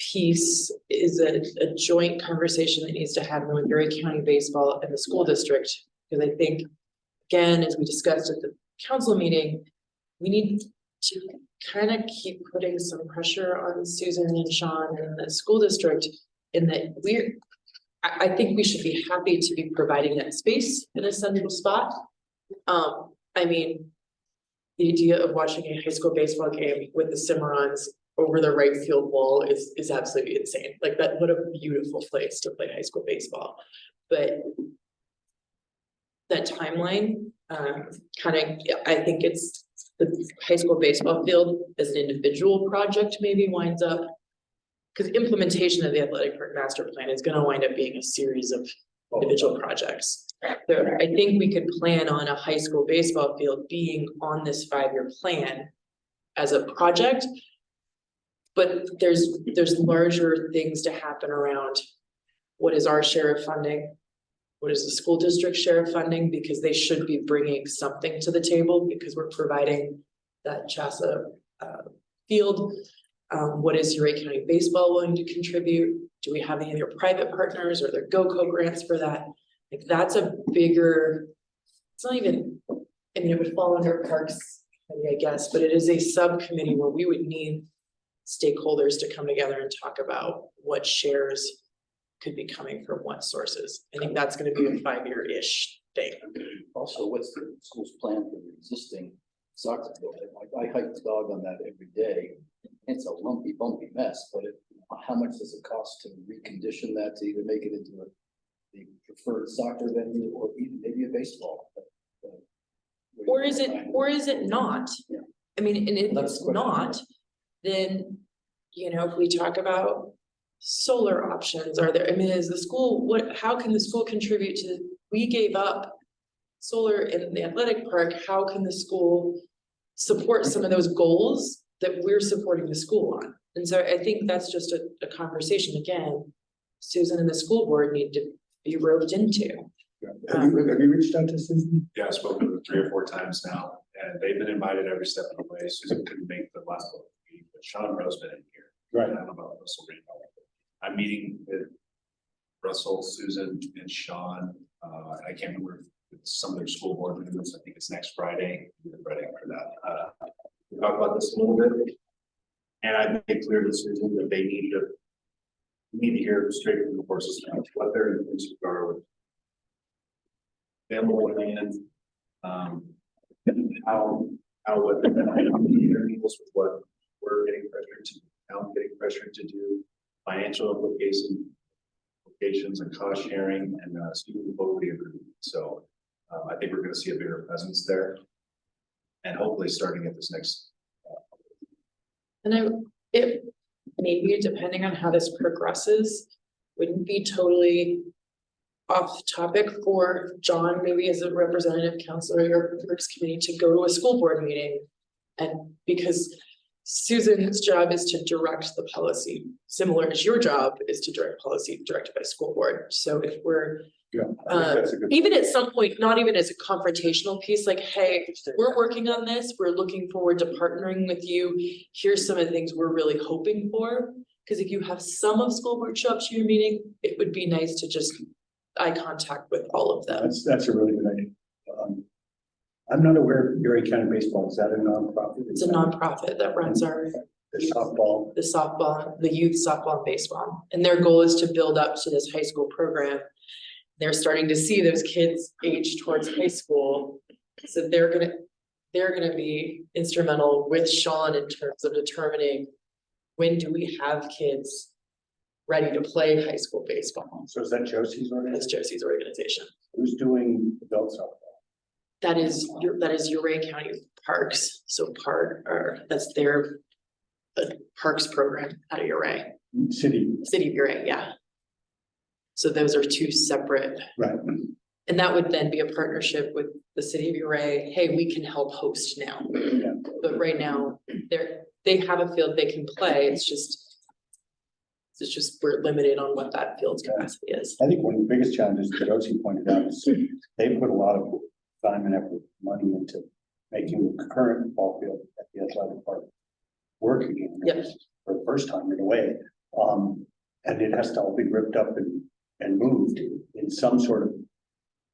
piece is a joint conversation that needs to happen with Ridgway County Baseball and the school district. Because I think, again, as we discussed at the council meeting, we need to kind of keep putting some pressure on Susan and Sean and the school district in that I think we should be happy to be providing that space in a central spot. I mean, the idea of watching a high school baseball game with the Cimarrons over the right field wall is absolutely insane. Like that, what a beautiful place to play high school baseball. But that timeline, I think it's the high school baseball field as an individual project maybe winds up, because implementation of the athletic park master plan is going to wind up being a series of individual projects. So I think we could plan on a high school baseball field being on this 5-year plan as a project. But there's larger things to happen around what is our share of funding, what is the school district share of funding, because they should be bringing something to the table because we're providing that CHASA field. What is Ridgway County Baseball willing to contribute? Do we have any other private partners or their GoCo grants for that? Like that's a bigger, it's not even, I mean, it would fall under parks, I guess, but it is a subcommittee where we would need stakeholders to come together and talk about what shares could be coming from what sources. I think that's going to be a 5-year-ish thing. Also, what's the school's plan for the existing soccer field? I hike the dog on that every day. It's a lumpy, bumpy mess, but how much does it cost to recondition that to either make it into the preferred soccer venue or even maybe a baseball? Or is it not? Yeah. I mean, and if That's it's the question. not, then, if we talk about solar options, are there, I mean, is the school, how can the school contribute to, we gave up solar in the athletic park, how can the school support some of those goals that we're supporting the school on? And so I think that's just a conversation, again, Susan and the school board need to be roped into. Have you reached out to Susan? Yeah, I've spoken to them 3 or 4 times now, and they've been invited every step of the way. Susan couldn't make the last one, but Sean Rose been in here. Right. I don't know about Russell Reed. I'm meeting with Russell, Susan, and Sean. I can't remember some of their school board members. I think it's next Friday. Friday after that. We talk about this a little bit, and I made it clear to Susan that they need to hear straight from the horse's mouth what their intentions are with available land, what the interviews with what we're getting pressured to, now getting pressured to do, financial implications applications and cost sharing and student mobility improvement. So I think we're gonna see a bigger presence there. And hopefully starting at this next. And it maybe depending on how this progresses, wouldn't be totally off topic for John, maybe as a representative counselor or works committee to go to a school board meeting. And because Susan's job is to direct the policy, similar as your job is to direct policy directed by school board. So if we're even at some point, not even as a confrontational piece, like, hey, we're working on this, we're looking forward to partnering with you. Here's some of the things we're really hoping for. Because if you have some of school board show up to your meeting, it would be nice to just eye contact with all of them. That's a really good idea. I'm not aware of Erie County Baseball, is that a nonprofit? It's a nonprofit that runs our The softball, the softball, the youth softball and baseball. And their goal is to build up to this high school program. They're starting to see those kids age towards high school. So they're gonna be instrumental with Sean in terms of determining when do we have kids ready to play high school baseball. so is that Josie's That's organization? Josie's organization. Who's doing adult softball? That is Uray County Parks. So that's their parks program out of Uray, City, City of Uray, yeah. So those are two separate. right? And that would then be a partnership with the city of Uray. Hey, we can help host now. Yeah. But right now, they have a field they can play. It's just we're limited on what that field's capacity is. I think one of the biggest challenges that Josie pointed out is they put a lot of time and effort, money into making the current ball field at the athletic park work again. Yep. For the first time in a way. And it has to all be ripped up and moved in some sort of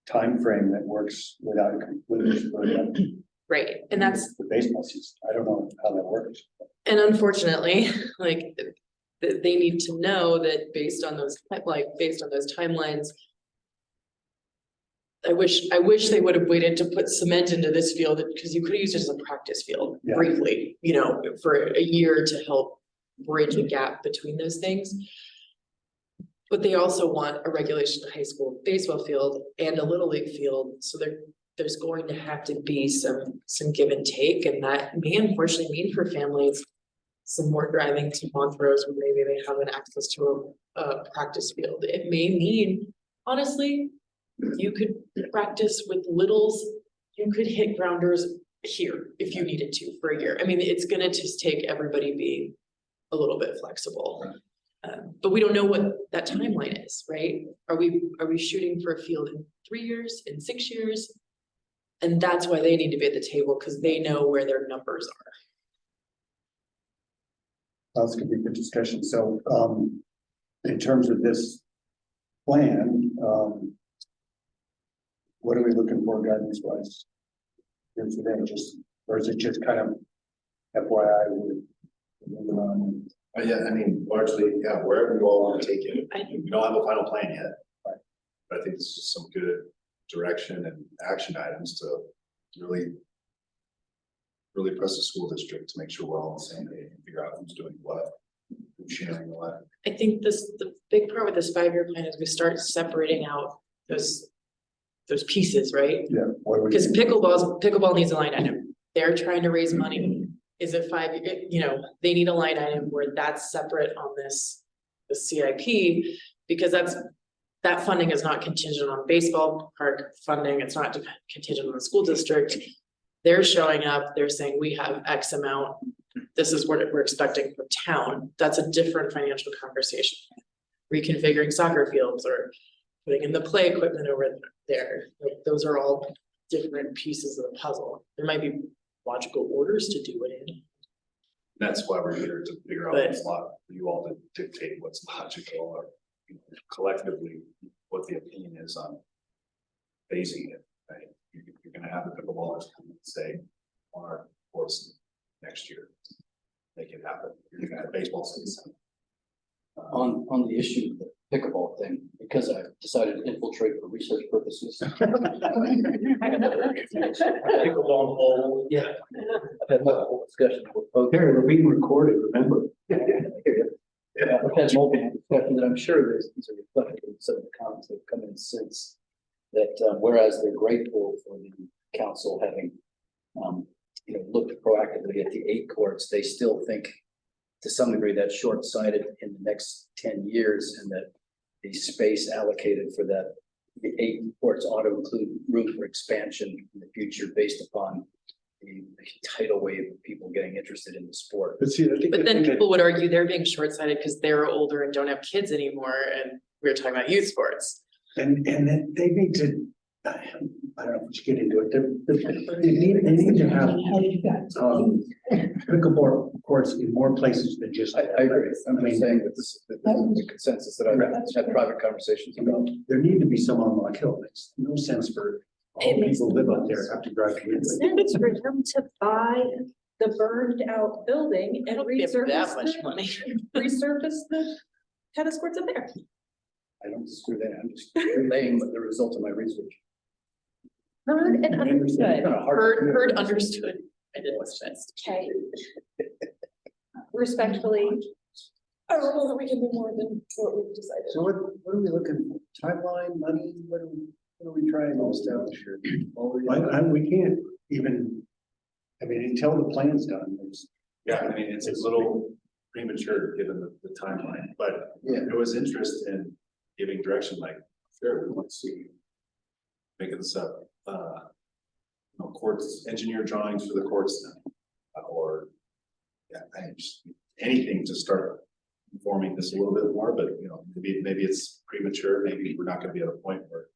time frame that works without Right, and that's, the baseball season. I don't know how that works. and unfortunately, like, they need to know that based on those timelines. I wish they would have waited to put cement into this field, because you could have used it as a practice field Yeah. briefly, for a year to help bridge a gap between those things. But they also want a regulation high school baseball field and a little league field, so there's going to have to be some give and take, and that may unfortunately mean for families some more driving to Montrose where maybe they haven't access to a practice field. It may mean, honestly, you could practice with littles, you could hit grounders here if you needed to for a year. I mean, it's gonna just take everybody being a little bit flexible. But we don't know what that timeline is, right? Are we shooting for a field in 3 years, in 6 years? And that's why they need to be at the table, because they know where their numbers are. That's gonna be a good discussion. So, in terms of this plan, what are we looking for guidance wise? Here today, or is it just kind of FYI, we're moving on? Yeah, I mean, largely, yeah, wherever you all want to take it. We don't have a final plan yet. Right. But I think this is some good direction and action items to really press the school district to make sure we're all on the same page and figure out who's doing what, who's sharing what. I think the big part with this 5-year plan is we start separating out those pieces, right? Yeah. What are we Because doing? pickleball needs a line item. They're trying to raise money. Is it they need a line item where that's separate on the CIP, because that funding is not contingent on baseball park funding. It's not contingent on the school district. They're showing up, they're saying, we have X amount. This is what we're expecting from town. That's a different financial conversation. Reconfiguring soccer fields or putting in the play equipment over there. Like, those are all different pieces of the puzzle. There might be logical orders to do it in. That's why we're here, to figure out what's for you all to dictate what's logical, or collectively what the opinion is on phasing it, right? You're gonna have the pickleballers come and say, on our course next year, make it happen. You're gonna have baseball season. On the issue of the pickleball thing, because I decided to infiltrate for research purposes. Pickleball bowl, yeah. I've had multiple discussions with folks. Here, we're being recorded, remember? Yeah, I've had multiple discussions, and I'm sure these are reflected in some of the comments that have come in since, that whereas they're grateful for the council having, looked proactively at the 8 courts, they still think to some degree that's short-sighted in the next 10 years, and that the space allocated for that, the 8 courts ought to include room for expansion in the future based upon the tidal wave of people getting interested in the sport. But see, I think. But then people would argue they're being short-sighted because they're older and don't have kids anymore, and we're talking about youth sports. And then they need to, I don't know if we should get into it, they need to have, pickleball courts in more places than just. I agree. I'm just saying that this is the consensus that I've had private conversations about. There need to be some on Rock Hill, makes no sense for all It makes people who live up there have to drive to Ridgway. Sense for them to buy the burned out building I and don't pay for that resurface much money. resurface the tennis courts up there. I don't disagree with that. I'm just relaying the result of my research. Heard and understood. Heard, understood. I did what's best. Okay. Respectfully, I don't know that we can do more than what we've decided. So what are we looking for? Timeline, money, what are we trying to establish here? We can't even, until the plan's done, there's. Yeah, I mean, it's a little premature given the timeline, but Yeah. there was interest in giving direction, like, sure, we want to see. Making this up, courts, engineer drawings for the courts now, or. Yeah, anything to start informing this a little bit more, but maybe it's premature, maybe we're not gonna be at a point where.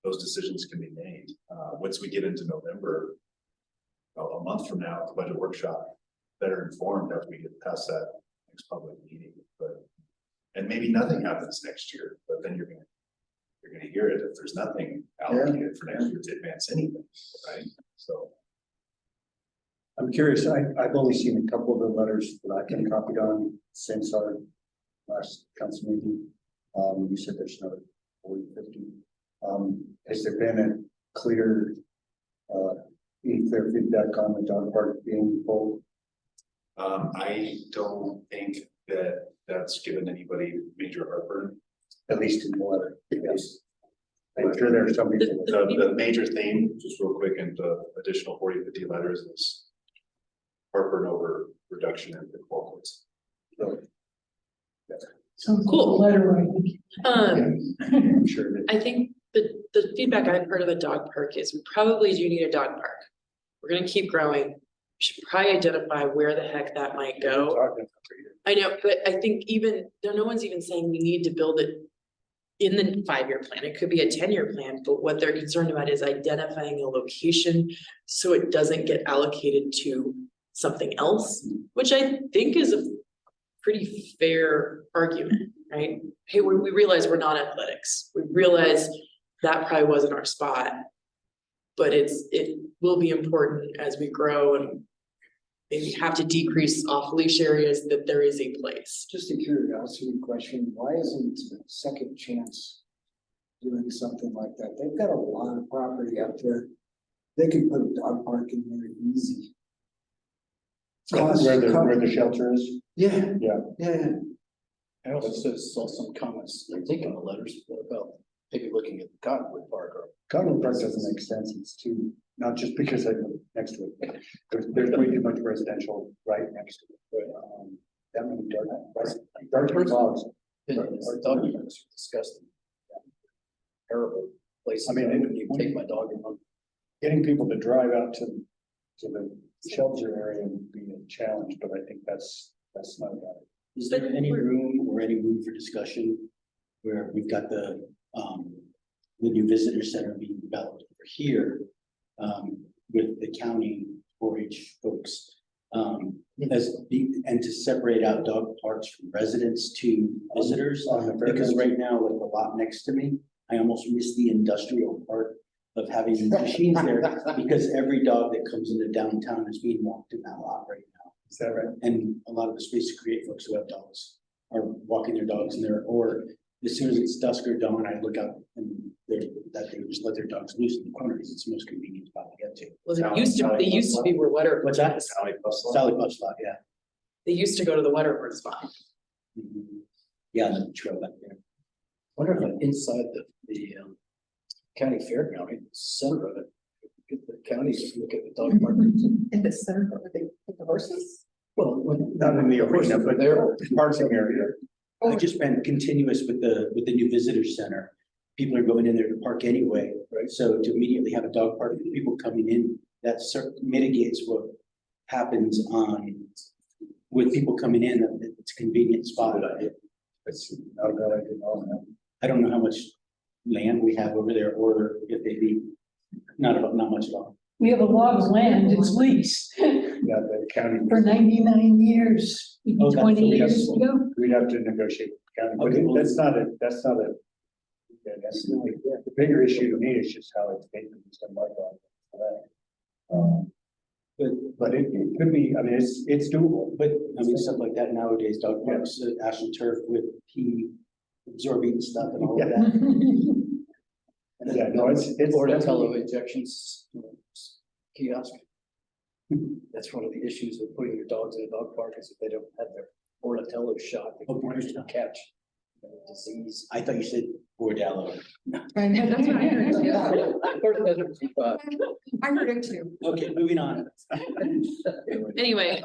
Those decisions can be made, once we get into November. A month from now, the budget workshop, better informed after we get past that next public meeting, and maybe nothing happens next year, but then you're gonna hear it if there's nothing allocated for next year to advance anything, right? So. I'm curious, I've only seen a couple of the letters that I've been copied on since our last council meeting. You said there's another 40, 50. Has there been a clear feedback on the dog park being full? I don't think that that's given anybody major heartburn. At least in the letter, because I'm sure there are some people. The major theme, just real quick, and the additional 40, 50 letters is heartburn over reduction in the courts. So, Cool. Letter writing. I'm sure that. I think the feedback I've heard of the dog park is we probably do need a dog park. We're gonna keep growing. We should probably identify where the heck that might go. I know, but I think no one's even saying we need to build it in the 5-year plan. It could be a 10-year plan, but what they're concerned about is identifying a location so it doesn't get allocated to something else, which I think is a pretty fair argument, right? Hey, we realize we're not athletics. We realize that probably wasn't our spot, but it will be important as we grow and maybe have to decrease off leash areas, that there is a place. Just a curiosity question, why isn't Second Chance doing something like that? They've got a lot of property out there. They could put a dog park in there easy. Where the shelter is? Yeah. Yeah. I also saw some comments, I think in the letters about maybe looking at the Cottonwood Park or. Cottonwood Park doesn't make sense, it's too, not just because I live next to it, there's way too much residential right next to it. That many dark dogs. Our dog units are disgusting. Terrible place. I mean, you take my dog and run. Getting people to drive out to the shelter area would be a challenge, but I think that's not about it. Is there any room for discussion where we've got the new visitor center being developed over here with the county 4-H folks? And to separate out dog parks from residents to visitors, because right now, like the lot next to me, I almost miss the industrial part of having the machines there, because every dog that comes into downtown is being walked in that lot right now. Is that right? And a lot of the Space to Create folks who have dogs are walking their dogs in there, or as soon as it's dusk or dawn, I look out and they just let their dogs loose in the corner because it's the most convenient spot to get to. Well, they used to be where Wetterford. What's that? Sally Puff spot, yeah. They used to go to the Wetterford spot. Yeah, the trail back there. Wonder if inside the county fairground, in the center of it, get the counties to look at the dog park. In the center of the horses? Well, when. Not in the arena, but there. parsing area. I just been continuous with the new visitor center. People are going in there to park anyway, right? So to immediately have a dog park with people coming in, that mitigates what happens with people coming in. It's a convenient spot. It's not a bad idea, no. I don't know how much land we have over there, or if they need, not much at all. We have a lot of land, it's leased Yeah, the county, for 99 years, maybe Oh, that's 20 the years lease. ago. we'd have to negotiate with the county, but Okay, well- that's not a. Yeah, that's not, the bigger issue to me is just how it's taken and stuff like that. But it could be, I mean, it's doable. But I mean, stuff like that nowadays, dog parks, ash and turf with pee absorbing stuff and all of that. Yeah, no, it's. Bordatello injections kiosk. That's one of the issues with putting your dogs in a dog park is if they don't have their Bordatello shot, they can catch disease. I thought you said Bordello. I know, that's what I heard too. Bordatello, I heard it too. Okay, moving on. Anyway.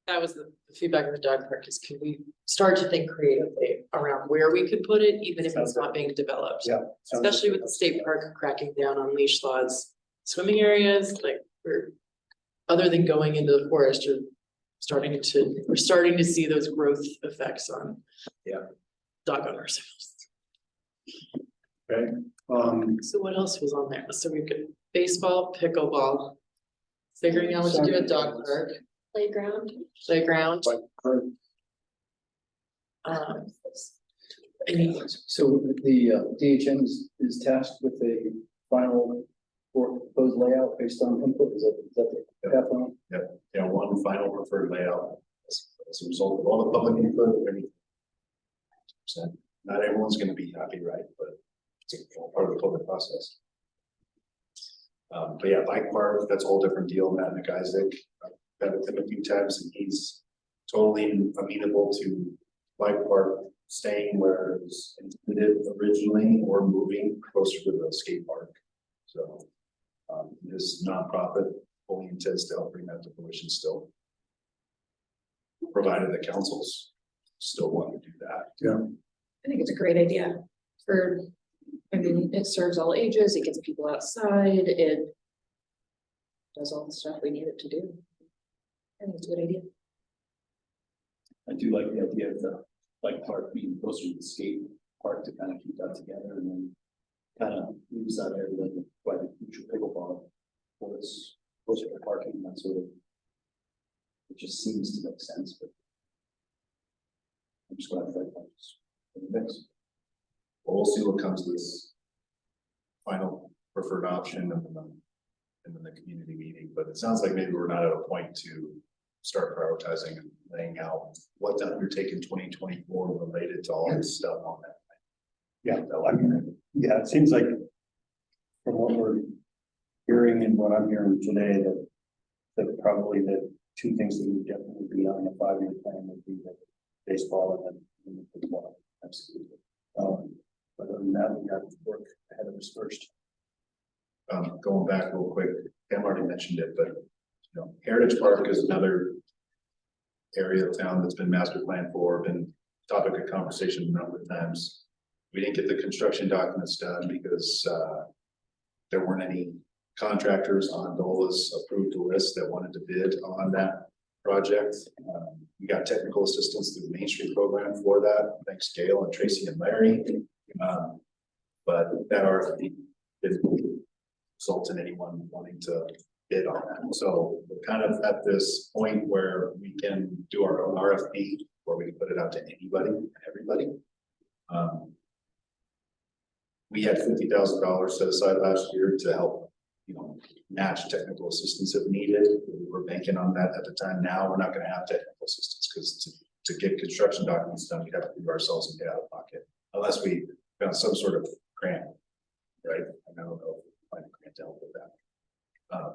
That was the feedback of the dog park is can we start to think creatively around where we could put it, even if it's not being developed? Yeah. Especially with the state park cracking down on leash laws, swimming areas, like other than going into the forest, we're starting to see those growth effects on. Yeah. Dog owners. Okay, So what else was on there? So we could baseball, pickleball. Figuring out what to do at dog park, Playground. playground. Any, So the DHM is tasked with a final or proposed layout based on input, is that the path on? Yeah, one final preferred layout as a result of all the public input, everything. Not everyone's gonna be happy, right, but it's a part of the public process. But yeah, bike park, that's a whole different deal. Matt McIsaac, I've met with him a few times and he's totally amenable to bike park staying where it was intended originally or moving closer to the skate park. So this nonprofit fully intends to help bring that to fruition still. Provided the councils still want to do that. I think it's a great idea I mean, it serves all ages, it gets people outside, it does all the stuff we need it to do. I think it's a good idea. I do like the idea of the bike park being closer to the skate park to kind of keep that together and then kind of use that area like by the future pickleball. Or it's closer to parking, and that sort of. It just seems to make sense, but. I'm just glad that that's in the mix. Well, we'll see what comes of this final preferred option and then the community meeting, but it sounds like maybe we're not at a point to start prioritizing and laying out what to undertake in 2024 related to all this stuff on that. yeah, no, I mean, yeah, it seems like from what we're hearing and what I'm hearing today, that probably the two things that would definitely be on the 5-year plan would be the baseball and then the football. Absolutely. But other than that, we got to work ahead of us first. Going back real quick, Pam already mentioned it, but Heritage Park is another area of town that's been master planned for, been topic of conversation a number of times. We didn't get the construction documents done because there weren't any contractors on DOLA's approved list that wanted to bid on that project. We got technical assistance through the Main Street program for that. Thanks Gail and Tracy and Larry. But that RFP didn't result in anyone wanting to bid on that. So we're kind of at this point where we can do our own RFP, where we can put it out to anybody and everybody. We had $50,000 set aside last year to help, match technical assistance if needed. We were banking on that at the time. Now we're not going to have technical assistance because to get construction documents done, we have to do ourselves and pay out of pocket unless we found some sort of grant, right? I don't know if we find a grant to help with that.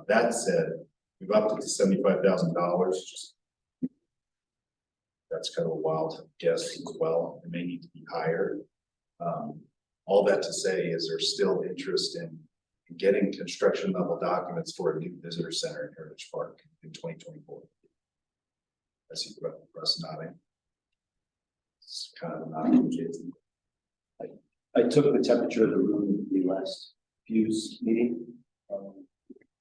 That said, we've upped it to $75,000. that's kind of a wild guess as well. It may need to be higher. All that to say is there's still interest in getting construction level documents for a new visitor center in Heritage Park in 2024. I see Russ nodding. It's kind of not. I took the temperature of the room at the last Fuse meeting.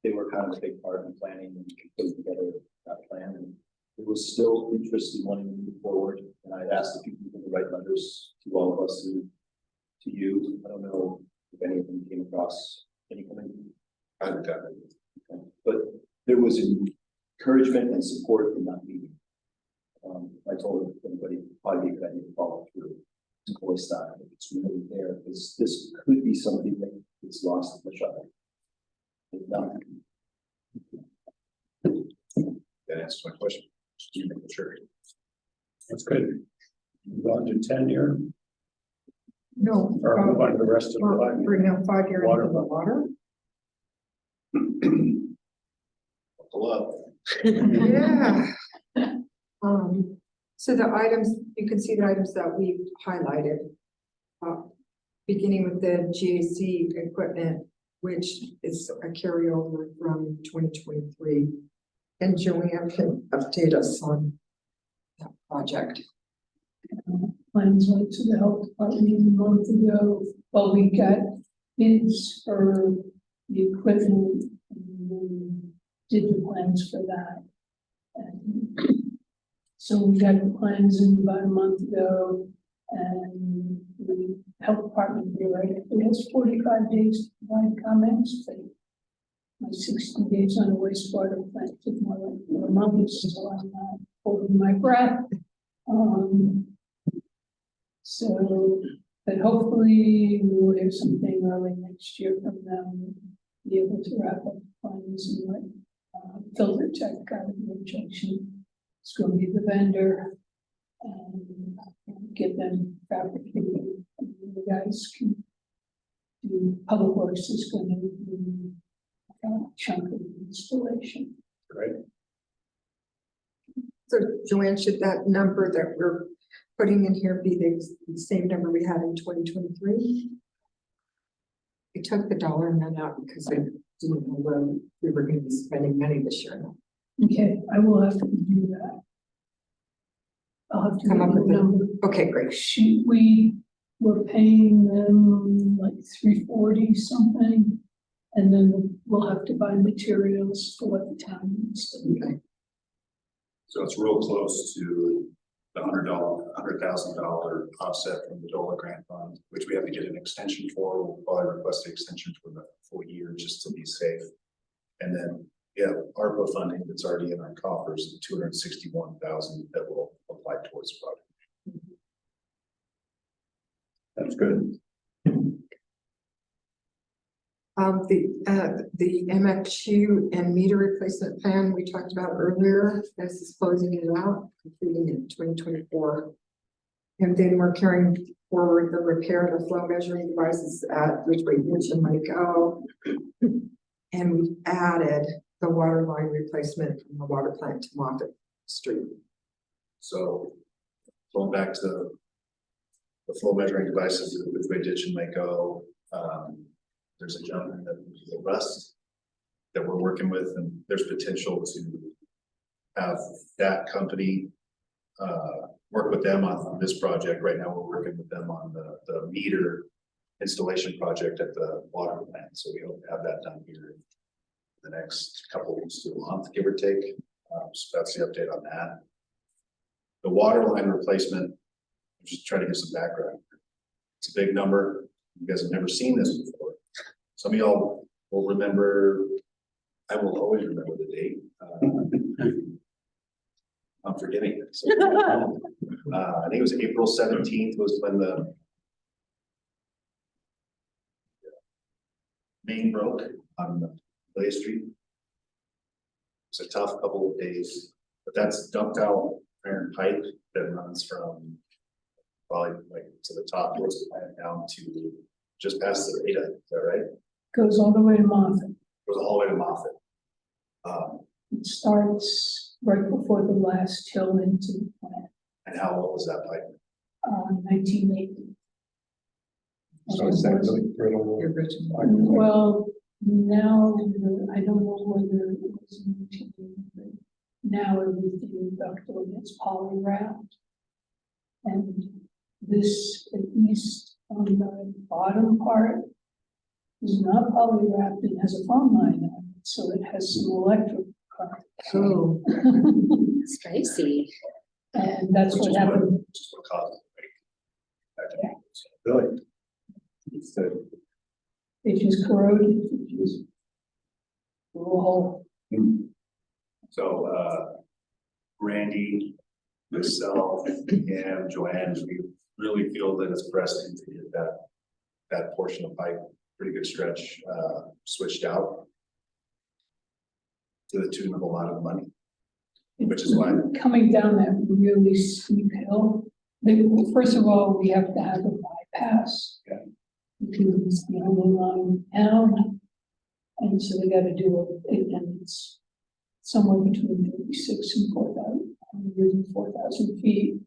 They were kind of a big part of planning and putting together that plan, and there was still interest in wanting to move forward. And I'd asked a few people to write letters to all of us and to you. I don't know if any of them came across any comment. I haven't gotten it. Okay. But there was encouragement and support in that meeting. I told everybody probably be a good idea to follow through to voice that if it's really there, because this could be something that gets lost in the shuffle. If not, That answers my question. Just making sure. That's good. Move on to 10-year, No. or move on to the rest of the We're line. bringing up 5-year Water. into the water. Hello. Yeah. So the items, you can see the items that we've highlighted. Beginning with the GAC equipment, which is a carryover from 2023. And Joanne can update us on that project. Plans went to the health department a month ago, but we got bids for the equipment and we did the plans for that. And so we got the plans in about a month ago, and the health department, it has 45 days to provide comments. My 60 days on the wastewater plant took more like 4 months, so I'm not holding my breath. So, but hopefully we will have something early next year from them, be able to wrap up plans and let Filter Tech out of the injection. It's going to be the vendor and get them fabricated. And the guys can do, Public Works is going to do a chunk of the installation. Great. So Joanne, should that number that we're putting in here be the same number we had in 2023? We took the dollar amount out because I didn't know where we were going to be spending money this year. Okay, I will have to do that. I'll have to Come up get with the it. number. Okay, great. We were paying them like 340 something, and then we'll have to buy materials for what the town needs. Okay. So it's real close to the $100,000 offset from the DOLA grant fund, which we have to get an extension for. We'll probably request the extension for the full year just to be safe. And then, yeah, ARPA funding that's already in our coffers, $261,000 that will apply towards the project. That's good. The MXU and meter replacement plan we talked about earlier, this is closing it out, completing in 2024. And then we're carrying forward the repair of the flow measuring devices at Ridgway and Lake O. And we added the water line replacement from the water plant to Moffett Street. So going back to the flow measuring devices at Ridgway Ditch and Lake O, there's a gentleman that Russ that we're working with, and there's potential to have that company work with them on this project. Right now, we're working with them on the meter installation project at the water plant. So we hope to have that done here in the next couple of weeks to a month, give or take. So that's the update on that. The water line replacement, I'm just trying to give some background. It's a big number. You guys have never seen this before. Some of y'all will remember, I will always remember the date. I'm forgetting it. So, I think it was April 17th was when the main broke on Lay Street. It's a tough couple of days, but that's dumped out iron pipe that runs from probably like to the top towards the plant down to just past the Rita. Is that right? Goes all the way to Moffett. Goes all the way to Moffett. It starts right before the last hill into the plant. And how old is that pipe? 1980. So is that really brittle? Your original. Well, now, I don't know whether it was in 1980, but now everything ductile gets poly wrapped. And this, at least on the bottom part, is not poly wrapped and has a phone line on it, so it has some electric current. Oh, Spicy. And that's Which what is happened. Which is what caused the break. Really? It just corroded, it just blew a hole. So, Randy, myself, and Joanne, we really feel that it's pressing to get that portion of pipe, pretty good stretch, switched out to the tune of a lot of money. Which is why- Coming down that really steep hill, first of all, we have to have a bypass. Yeah. Because it's the only line down. And so they gotta do it, and it's somewhere between 36 and 4,000 feet.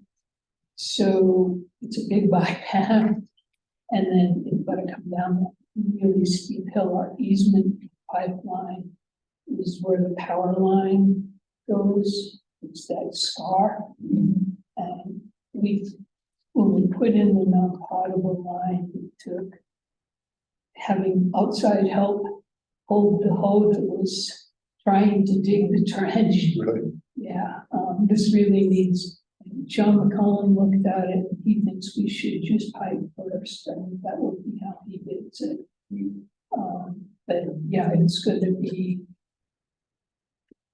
So it's a big bypass. And then you've got to come down that really steep hill. Our easement pipeline is where the power line goes. It's that scar. And when we put in the non-potable line, we took having outside help hold the hoe that was trying to dig the trench. Really? Yeah, this really needs, John McCollum looked at it, and he thinks we should just pipe first, and that would be how he bids it. But yeah, it's gonna be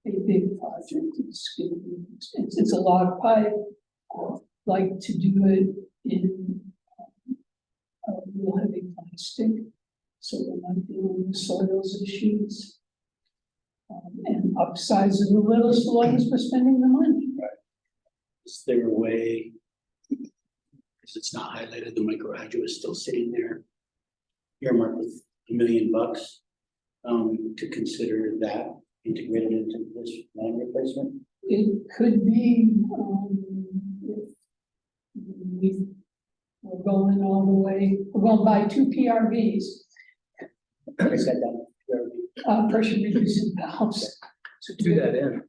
a big project, it's gonna be, it's a lot of pipe. I'd like to do it in real heavy plastic, so we're not dealing with soils issues. And upsize it a little so long as we're spending the money. Is there a way, because it's not highlighted, the micro hydro is still sitting there, earmarked with $1 million, to consider that integrated into this line replacement? It could be, if we're going all the way, we're going to buy 2 PRVs, I said that. pressure reducing valves. So to that end,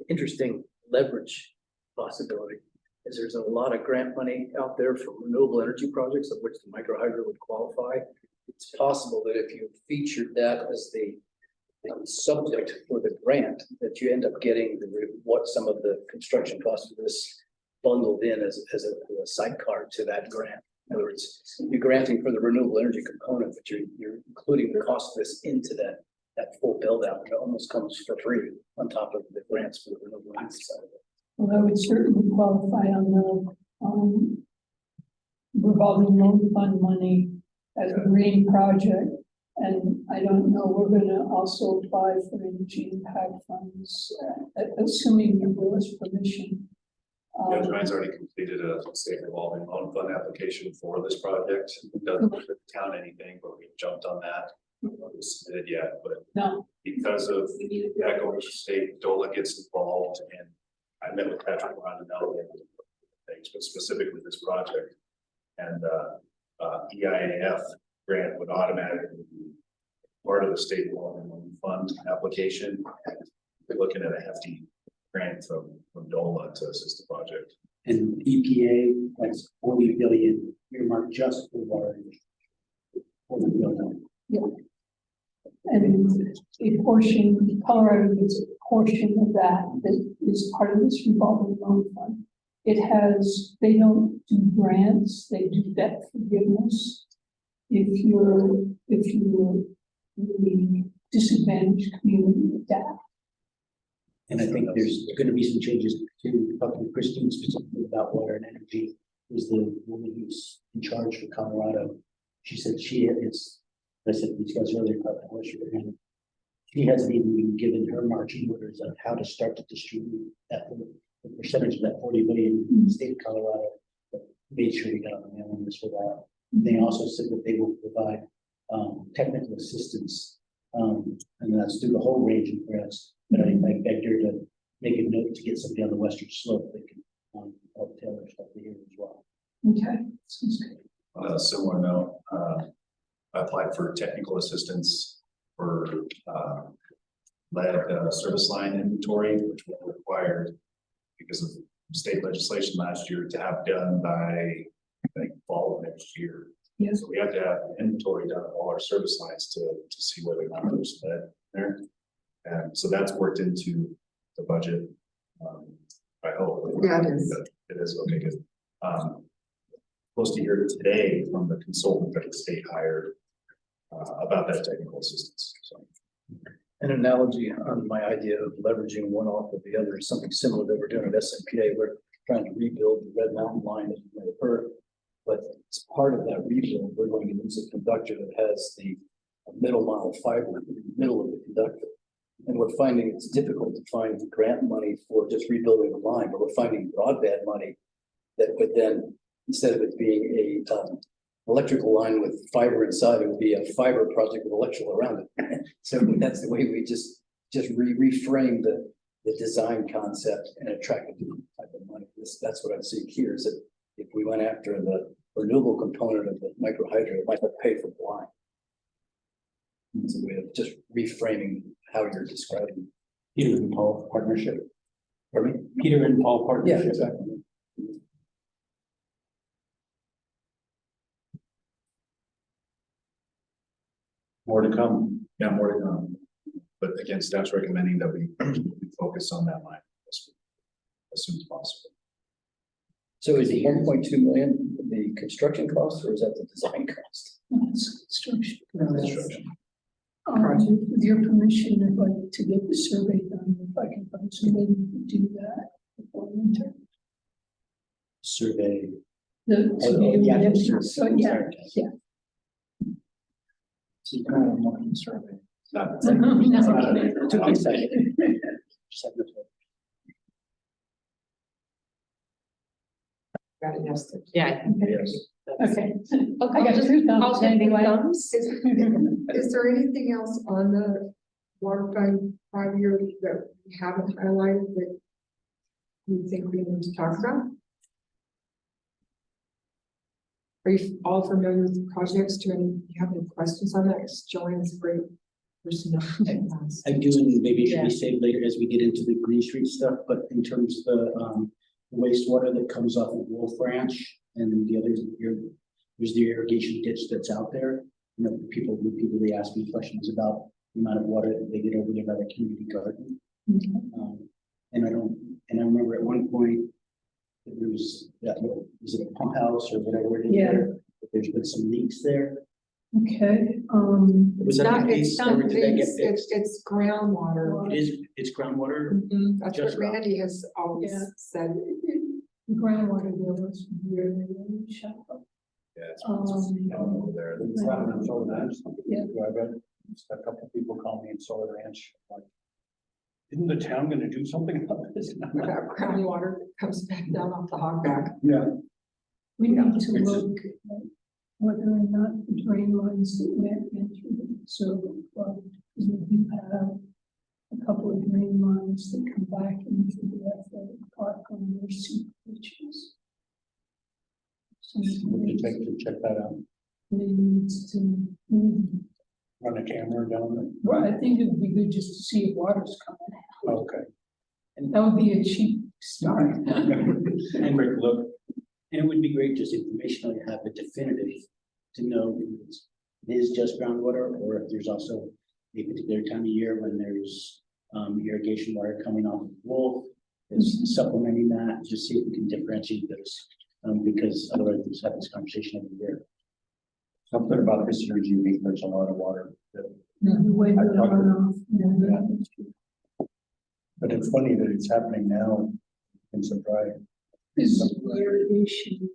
interesting leverage possibility is there's a lot of grant money out there for renewable energy projects of which the micro hydro would qualify. It's possible that if you featured that as the subject for the grant, that you end up getting what some of the construction costs of this bundled in as a sidecar to that grant. In other words, you're granting for the renewable energy component, but you're including the cost of this into that full build out. It almost comes for free on top of the grants for the renewable energy side of it. Well, I would certainly qualify on the revolving loan fund money as a green project. And I don't know, we're gonna also apply for energy impact funds, assuming you give us permission. Yeah, Joanne's already completed a state revolving loan fund application for this project. It doesn't hurt the town anything, but we jumped on that. It wasn't submitted yet, but No, because of going to state, DOLA gets involved, and I met with Patrick Rondinelli and things, but specifically this project. And EIAF grant would automatically be part of the state revolving loan fund application. We're looking at a hefty grant from DOLA to assist the project. And EPA, that's 40 billion earmarked just for water. 40 billion. and a portion, Colorado gets a portion of that is part of this revolving loan fund. It has, they don't do grants, they do debt forgiveness. If you're really disadvantaged community with debt. And I think there's going to be some changes to talking to Christine specifically about water and energy, who's the woman who's in charge for Colorado. She said I said these guys earlier about the horse and she hasn't even been given her marching orders on how to start to distribute that the percentage of that 40 billion in the state of Colorado. But made sure we got on the mailing list for that. They also said that they will provide technical assistance, and that's through the whole range of grants. But I begged her to make a note to get somebody on the western slope that can of Taylor stuff here as well. Okay, sounds good. On a similar note, I applied for technical assistance for, lead service line inventory, which was required because of state legislation last year to have done by, I think, fall of next year. Yes. So we have to have inventory done of all our service lines to see whether or not there's lead there. And so that's worked into the budget. I hope. Yeah, it is. It is, okay, good. Supposed to hear today from the consultant that the state hired about that technical assistance, so. An analogy on my idea of leveraging one off of the other is something similar that we're doing at SNPA. We're trying to rebuild the Red Mountain line, as you may have heard. But as part of that rebuild, we're going to use a conductor that has the middle mile fiber in the middle of the conductor. And we're finding it's difficult to find grant money for just rebuilding the line, but we're finding broadband money that would then, instead of it being a electrical line with fiber inside, it would be a fiber project with electrical around it. So that's the way we just reframe the design concept and attract a different type of money. That's what I see here is that if we went after the renewable component of the micro hydro, it might have paid for the line. It's a way of just reframing how you're describing. Peter and Paul partnership. Pardon me? Peter and Paul Yeah, partnership. exactly. More to come. Yeah, more to come. But again, staff's recommending that we focus on that line as soon as possible. So is the 1.2 million the construction cost or is that the design cost? That's construction. Construction. With your permission, I'd like to get the survey done, if I can find somebody who can do that before winter. Survey. The actual survey, so, yeah, yeah. So you kind of want to survey. No. Too excited. Got it, yes. Yeah. Yes. Okay. I'll I got just- two I'll thumbs take anyway. thumbs. Is there anything else on the water fund 5-year that we haven't highlighted that you think we need to talk about? Are you all familiar with the projects? Do you have any questions on that? Because Joanne's a great person to ask. I do, and maybe it should Yeah. be saved later as we get into the Green Street stuff, but in terms of the wastewater that comes off of Wolf Ranch and then the other, there's the irrigation ditch that's out there. You know, people repeatedly ask me questions about the amount of water that they get over there by the community garden. And I remember at one point, there was it a pump house or whatever it is Yeah. there? But there's been some leaks there. Okay, Was that the case? It's not Or did that get leaks, fixed? it's groundwater. It's groundwater. That's Just what ground. Randy has always Yeah. said. the groundwater there was really, really shallow. Yeah, it's Um, over there. It's not in Solar Ranch. Yeah. I read a couple of people call me in Solar Ranch, like, isn't the town gonna do something about this? We got groundwater that comes back down off the hogback. Yeah. We Yeah. need to look at whether or not the drain lines that went into the server club, because we do have a couple of drain lines that come back into the athletic park on their sea beaches. So Would you take to check that out? they needs to, Run a camera down there? well, I think it would be good just to see if water's coming out. Okay. That would be a cheap start. And Rick, look, and it would be great just informationally to have a definitive to know if it is just groundwater or if there's also a particular time of year when there's irrigation water coming off of Wolf, is supplementing that, just see if we can differentiate those. Because otherwise we'll just have this conversation every year. Something about this year's unique, there's a lot of water. The way the I talked to- runoff, yeah, But it's funny that it's happening now in some dry. is the irrigation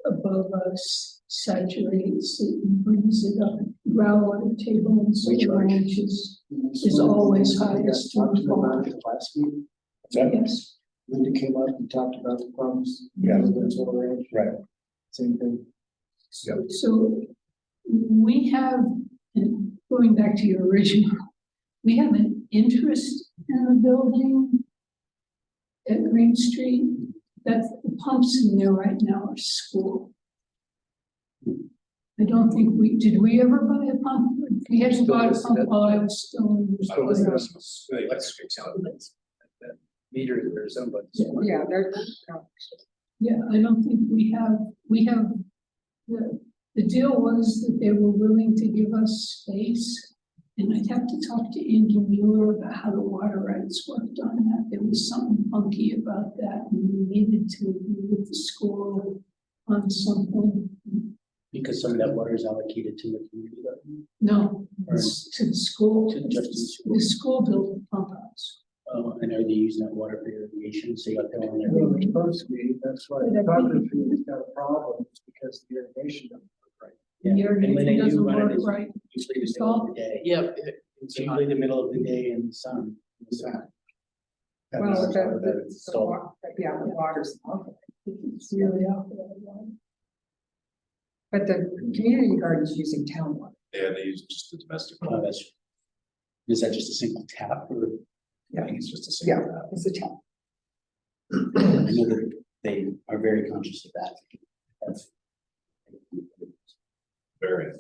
above us saturates it and brings it up. Groundwater table and Which soil ranch is always highest to the bottom. Last week, Yes, Linda came up and talked about the problems. Yeah. That's all right. Right. Same thing. so we have, and going back to your original, we have an interest in the building at Green Street. that the pumps in there right now are school. I don't think did we ever buy a pump? We hadn't bought a pump while I was still in the I was school. the electric that meter there, somebody. Yeah, they're. Yeah, I don't think we have, the deal was that they were willing to give us space. And I'd have to talk to Andy Mueller about how the water rights worked on that. There was something funky about that, and we needed to agree with the school on something. Because some of that water is allocated to the community. No, it's to the school. To just the school. The school built the pump house. And are they using that water for irrigation? So you got that on there. Well, it's supposed to be, that's why the topography has got a problem, it's because the irrigation doesn't work right. Yeah, The and when they irrigation do doesn't run it, work it's right. usually the middle of the day. Yep. It's usually the middle of the day in the sun. Well, yeah, the water's awful. It's really awful. But the community garden's using town water. Yeah, they use just the domestic. Oh, that's, is that just a single tap or? I think it's just a Yeah, single. it's a town. I know that they are very conscious of that. That's- Very.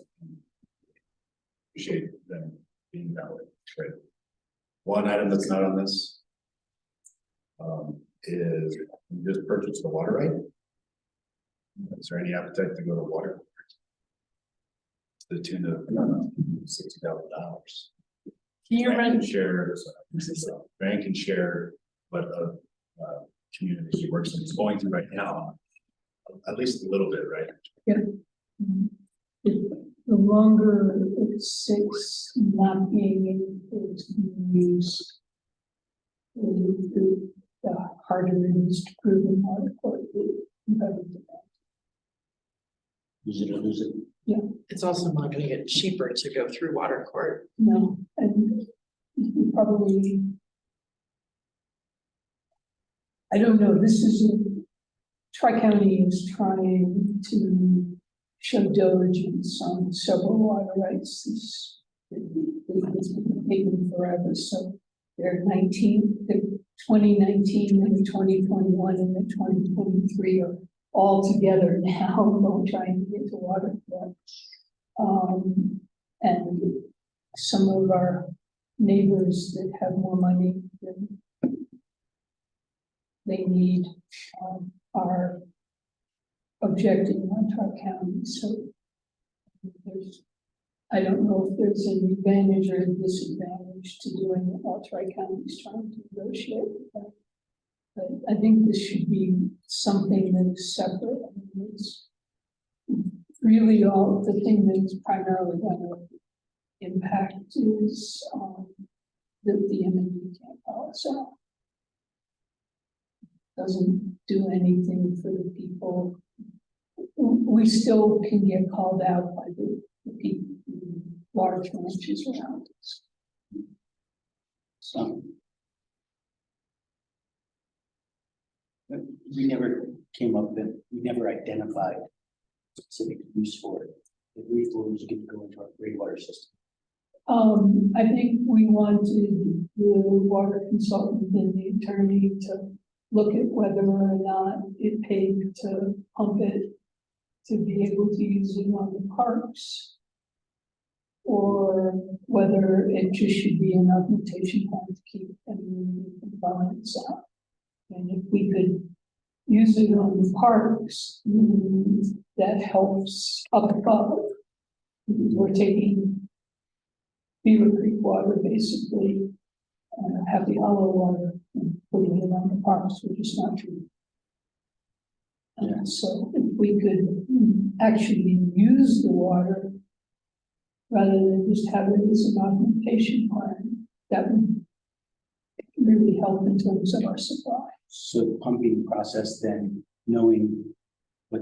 Appreciate them being that way, great. One item that's not on this. Is we just purchased the water right? Is there any appetite to go to water? To the tune of $60,000. Can you run, Share, bank can share, but community he works in is going through right now. At least a little bit, right? The longer it sits not being able to be used, the harder it is to prove in water court. Use it or lose it. it's also not gonna get cheaper to go through water court. No, and you probably. I don't know, this is Tri-County is trying to show diligence on several water rights. It's been taking forever, so they're 2019 and 2021 and the 2023 are all together now, all trying to get to water court. And some of our neighbors that have more money than they need are objecting on Tri-County, so I don't know if there's an advantage or a disadvantage to doing what Tri-County is trying to negotiate with them. But I think this should be something that is separate. I mean, it's really all the thing that is primarily going to impact is that the M&D can't follow us out. Doesn't do anything for the people. We still can get called out by the people, large ranches around us. So. We never came up with, we never identified specific use for it. The roof was going to go into our wastewater system. I think we wanted the water consultant and the attorney to look at whether or not it paid to pump it to be able to use it on the parks, or whether it just should be an augmentation plan to keep any balance out. And if we could use it on the parks, that helps up above. We're taking Beaver Creek water, basically, Happy Hollow water, and putting it on the parks, which is not true. So if we could actually use the water rather than just have it as an augmentation plan, that would really help in terms of our supply. So the pumping process, then knowing what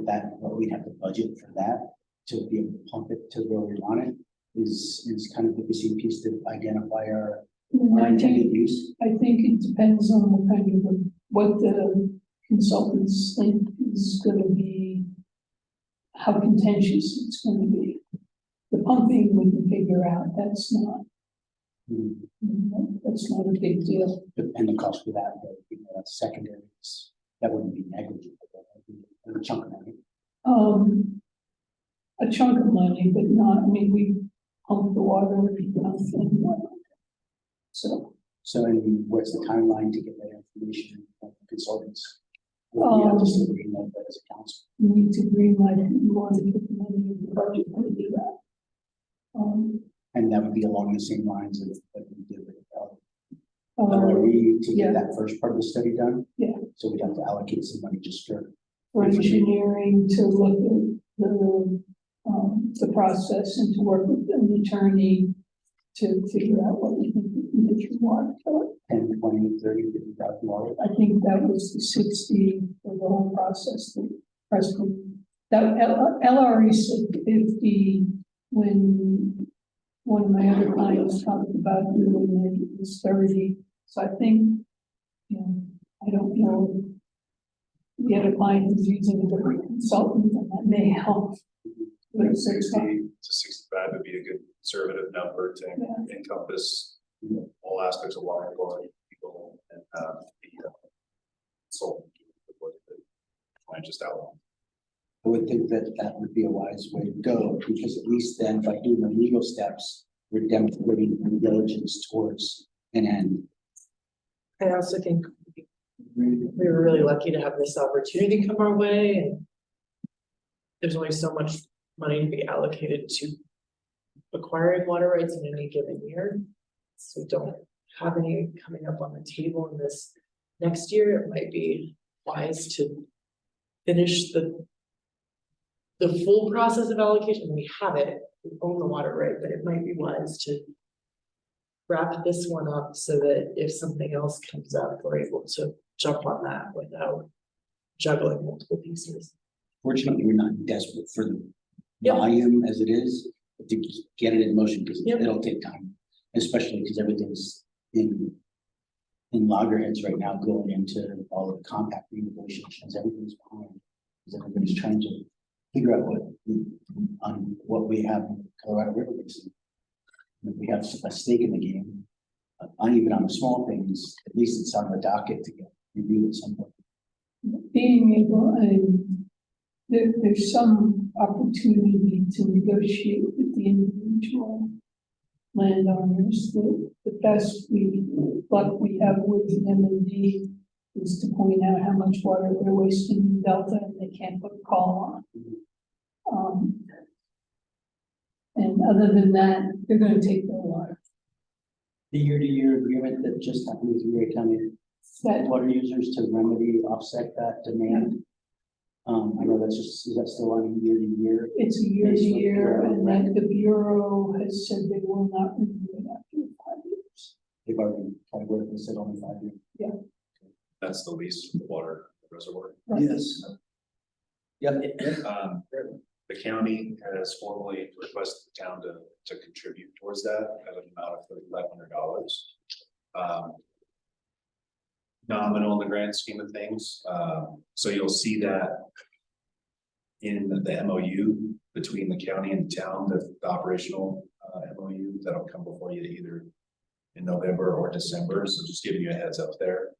we'd have to budget for that to be able to pump it to where we want it is kind of the missing piece to identify our intended use. I think it depends on what the consultants think is gonna be, how contentious it's gonna be. The pumping we can figure out, that's not a big deal. And the cost for that, that's secondary. that wouldn't be negligible, that would be a chunk of money. A chunk of money, but not, I mean, we pump the water and whatnot. So and what's the timeline to get that information from the consultants? We have to still bring that as a council. We need to greenlight it, we want to put the money in the budget to do that. And that would be along the same lines of what we did with LRE to yeah. get that first part of the study done. Yeah. So we'd have to allocate some money just for. For engineering to look at the process and to work with an attorney to figure out what we think we should want. 10, 20, 30, $50,000. I think that was the 60 for the whole process, the president. That LRE said 50 when one of my other clients talked about doing it was 30. So I think, you know, I don't know. The other client is using a different consultant and that may help. Like 60 to 65 would be a good conservative number to encompass all aspects of water quality, people, and so I just outlined. I would think that that would be a wise way to go, because at least then by doing the legal steps, we're demonstrating due diligence towards an end. I also think we were really lucky to have this opportunity come our way, and there's only so much money to be allocated to acquiring water rights in any given year. So we don't have any coming up on the table in this next year. It might be wise to finish the full process of allocation. We have it, we own the water right, but it might be wise to wrap this one up so that if something else comes up, we're able to jump on that without juggling multiple pieces. Fortunately, we're not desperate for the Yep. volume as it is, but to get it in motion, because Yep. it'll take time, especially because everything's in loggerheads right now, going into all of the compact renegotiations, everything's behind. Because everybody's trying to figure out what we have in Colorado River Basin. If we have a stake in the game, even on the small things, at least it's on the docket to get reviewed at some point. Being able, there's some opportunity to negotiate with the individual landowners. The best luck we have with the M&D is to point out how much water they're wasting in the Delta and they can't put a call on. And other than that, they're gonna take their water. The year-to-year agreement that just happened with Ridgway County That, water users to remedy, offset that demand. I know that's just, is that still on year to year? it's a year to year, and then the Bureau has said they will not renew it after 5 years. They've already categorically said only 5 years. That's the lease for the water reservoir. Yes. Yep. The county has formally requested the town to contribute towards that at an amount of $3,100. Nominal in the grand scheme of things. So you'll see that in the MOU between the county and the town, the operational MOU that'll come before you either in November or December. So just giving you a heads up there.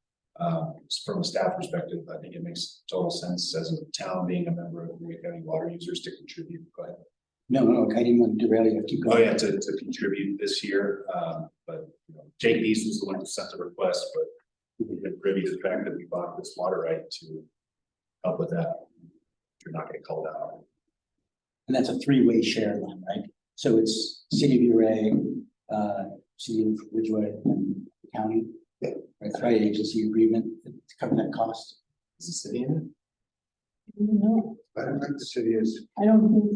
From a staff perspective, I think it makes total sense as a town being a member of the Ridgway County water users to contribute. Go ahead. No, I didn't want to derail you. Keep Oh going. yeah, to contribute this year. But you know, Jake East was the one who sent the request, but we've been privy to the fact that we bought this water right to help with that. You're not getting called out. And that's a three-way share line, right? So it's City of Uray, City of Ridgway, and the county. Right, tri-agency agreement to cover that cost. Is the city in it? No, I don't think the city is. I don't think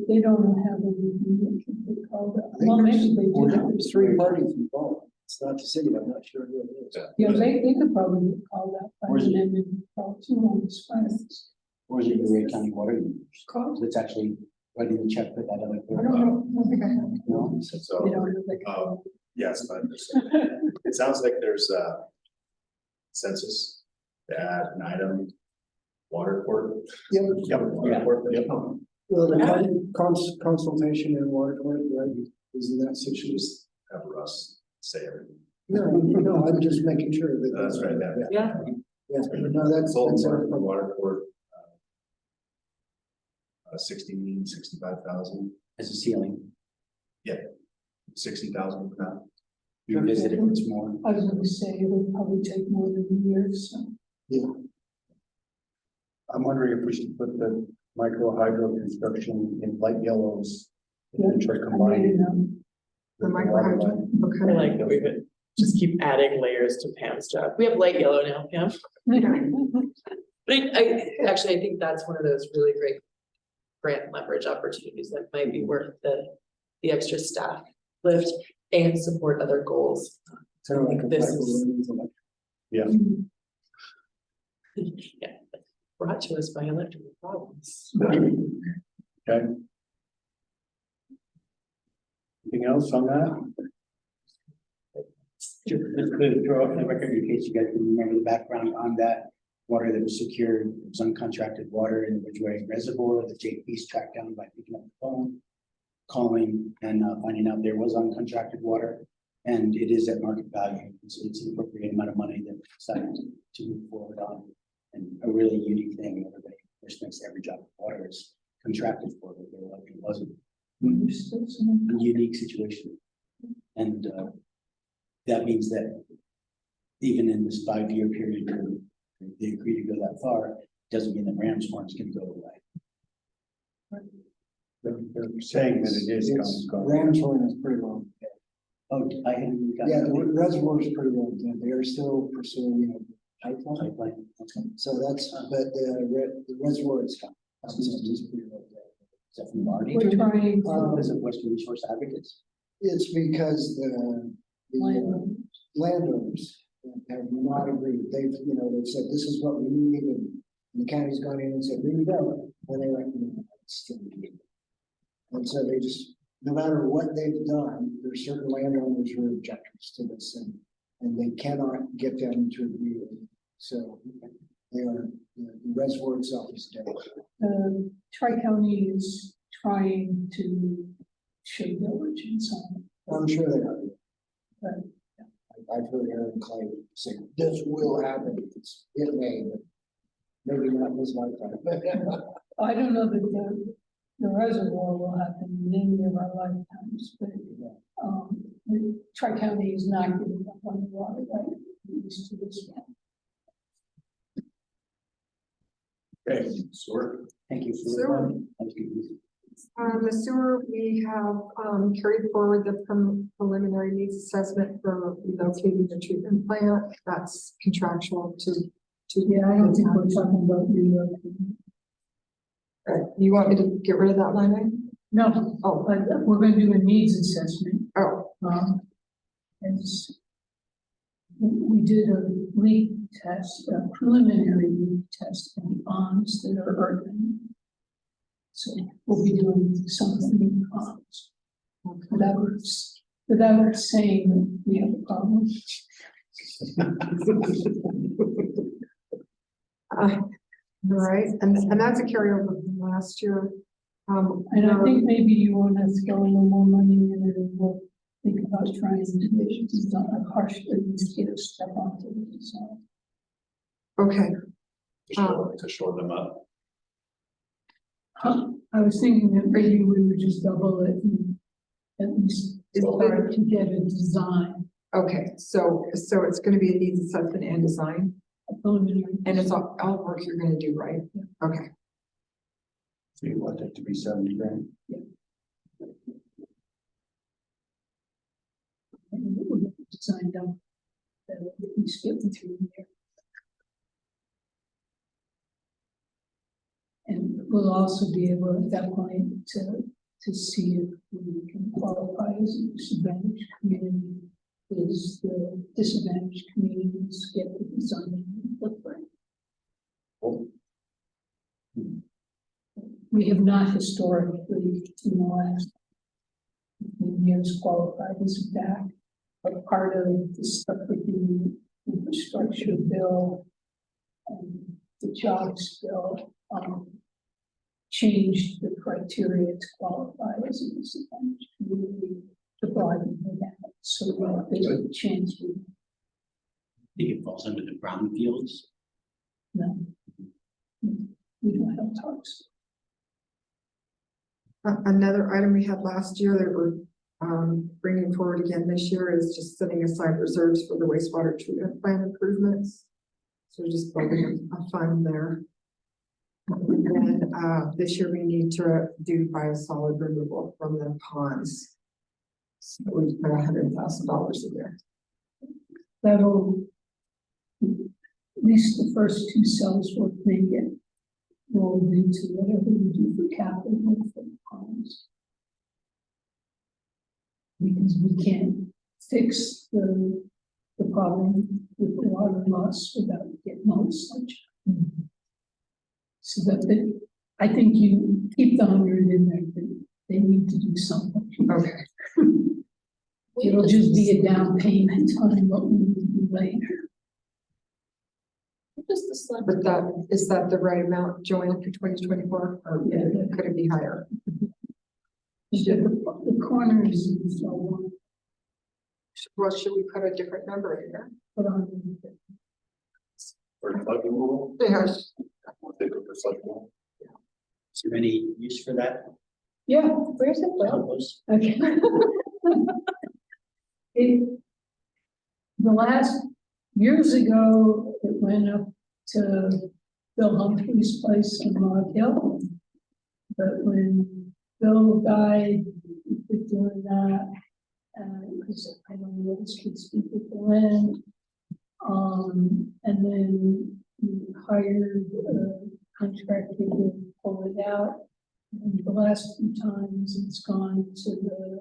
they don't have anything that can be called out. Well, maybe they do. There's 3 parties involved. It's not the city. I'm not sure who it is. Yeah, they could probably get called out by Where's the it? name and call too on the spines. Or is it Uray County water users? Call. So it's actually writing the check for that other. I don't know, I don't think I have. No? So, They don't know they can call. yes, but it sounds like there's a census to add an item. Water court. Yep. Water court, yep. Well, the consultation and water court, right, is in that Should section. just have Russ say everything. No, I'm just making sure that. That's right, Yeah. Yeah, Yes, but no, that's Water, the water board. 65,000, As a ceiling, 60,000 for now. revisit if it's more. I was gonna say it would probably take more than a year, so. I'm wondering if we should put the micro hydro construction in light yellows. Yeah, And try I combining. made it, The with micro water hydro, line. I okay. like that we would just keep adding layers to Pam's job. We have light yellow now, Pam. But I think that's one of those really great grant leverage opportunities that might be worth the extra staff lift and support other goals. Sort of like a This cycle is- running. Yeah, Yeah, brought to us by electrical problems. okay. Anything else on that? Just to throw off the record in case you guys can remember the background on that. Water that was secured, it was uncontracted water in the Ridgway Reservoir, the JP's tracked down by picking up the phone, calling and finding out there was uncontracted water. And it is at market value. It's an appropriate amount of money that we decided to move forward on. And a really unique thing, everybody, which makes every job of water is contracted for, but there like it wasn't. A unique situation. And that means that even in this 5-year period, where they agree to go that far, doesn't mean that Ram's Horn's gonna go away. They're saying that it is It's, gone. Ram's Horn is pretty long. Oh, I hadn't got. Yeah, the reservoir is pretty long. They are still pursuing a pipeline. Pipeline, okay. So that's, but the reservoir is gone. It's pretty low. Is that from Marty? We're trying to Is it Western Resource Advocates? It's because the landowners have not agreed. They've said, this is what we need, and the county's gone in and said, here you go. And they recommend it's still needed. And so they just, no matter what they've done, there's certain landowners who are objectors to this, and they cannot get them to agree with it. So they are, the reservoir itself is dead. Tri-County is trying to show diligence on it. I'm sure they are. Right. I've heard Aaron Clay say, this will happen. It may, but maybe not in this lifetime. I don't know that the reservoir will happen in any of our lifetimes, but, the Tri-County is not giving up on the water, right? At least to this one. Okay, Stuart. Thank you. Sure. That was good. The sewer, we have carried forward the preliminary needs assessment for relocating the treatment plant. That's contractual to. Yeah, I don't think we're talking about relocating. You want me to get rid of that line item? No, Oh, but we're gonna do a needs assessment. oh, As we did a leak test, a preliminary leak test on ponds that are urban. So we'll be doing something in ponds. Without saying that we have a problem. all right, and that's a carryover from last year. And I think maybe you want to throw a little more money in it, and we'll think about trying to design a partially get a step onto the design. Okay, To shore them up. I was thinking that maybe we would just double it and at least start to get a design, okay, so it's gonna be a needs assessment and design, a preliminary. and it's all work you're gonna do, right? Okay, So you want it to be 70 grand? And we'll get the design done. That will at least get me through there. And we'll also be able at that point to see if we can qualify as a disadvantaged community. Is the disadvantaged communities get the design footprint? We have not historically in the last few years qualified as that, but part of the stuff with the infrastructure bill and the jobs bill, changed the criteria to qualify as a disadvantaged community to broaden it out. So there's a chance we I think it falls under the brownfields No. We don't have talks. Another item we had last year that we're bringing forward again this year is just setting aside reserves for the wastewater treatment plant improvements. So we're just building a fund there. And then this year we need to do biosolid removal from the ponds. So we put $100,000 in there. That'll, at least the first two cells will make it rolled into whatever we do for capital for the ponds. Because we can't fix the problem with the water loss without getting all the sludge. So that I think you keep the 100 in there, but they need to do something. Okay. It'll just be a down payment on what we need to do later. Just the slump. But is that the right amount, Joanne, for 2024, or Yeah. could it be higher? The corners and so on, Well, should we put a different number in there? put on. For flood removal, Yes. we'll take it for flood removal. Is there any use for that? Yeah, Where's it from? Compost? okay. The last, years ago, it went up to Bill Humphrey's place in Log Hill. But when Bill died, we quit doing that. Because I don't know what his kids do with the land. And then we hired a contractor to pull it out. And the last few times it's gone to the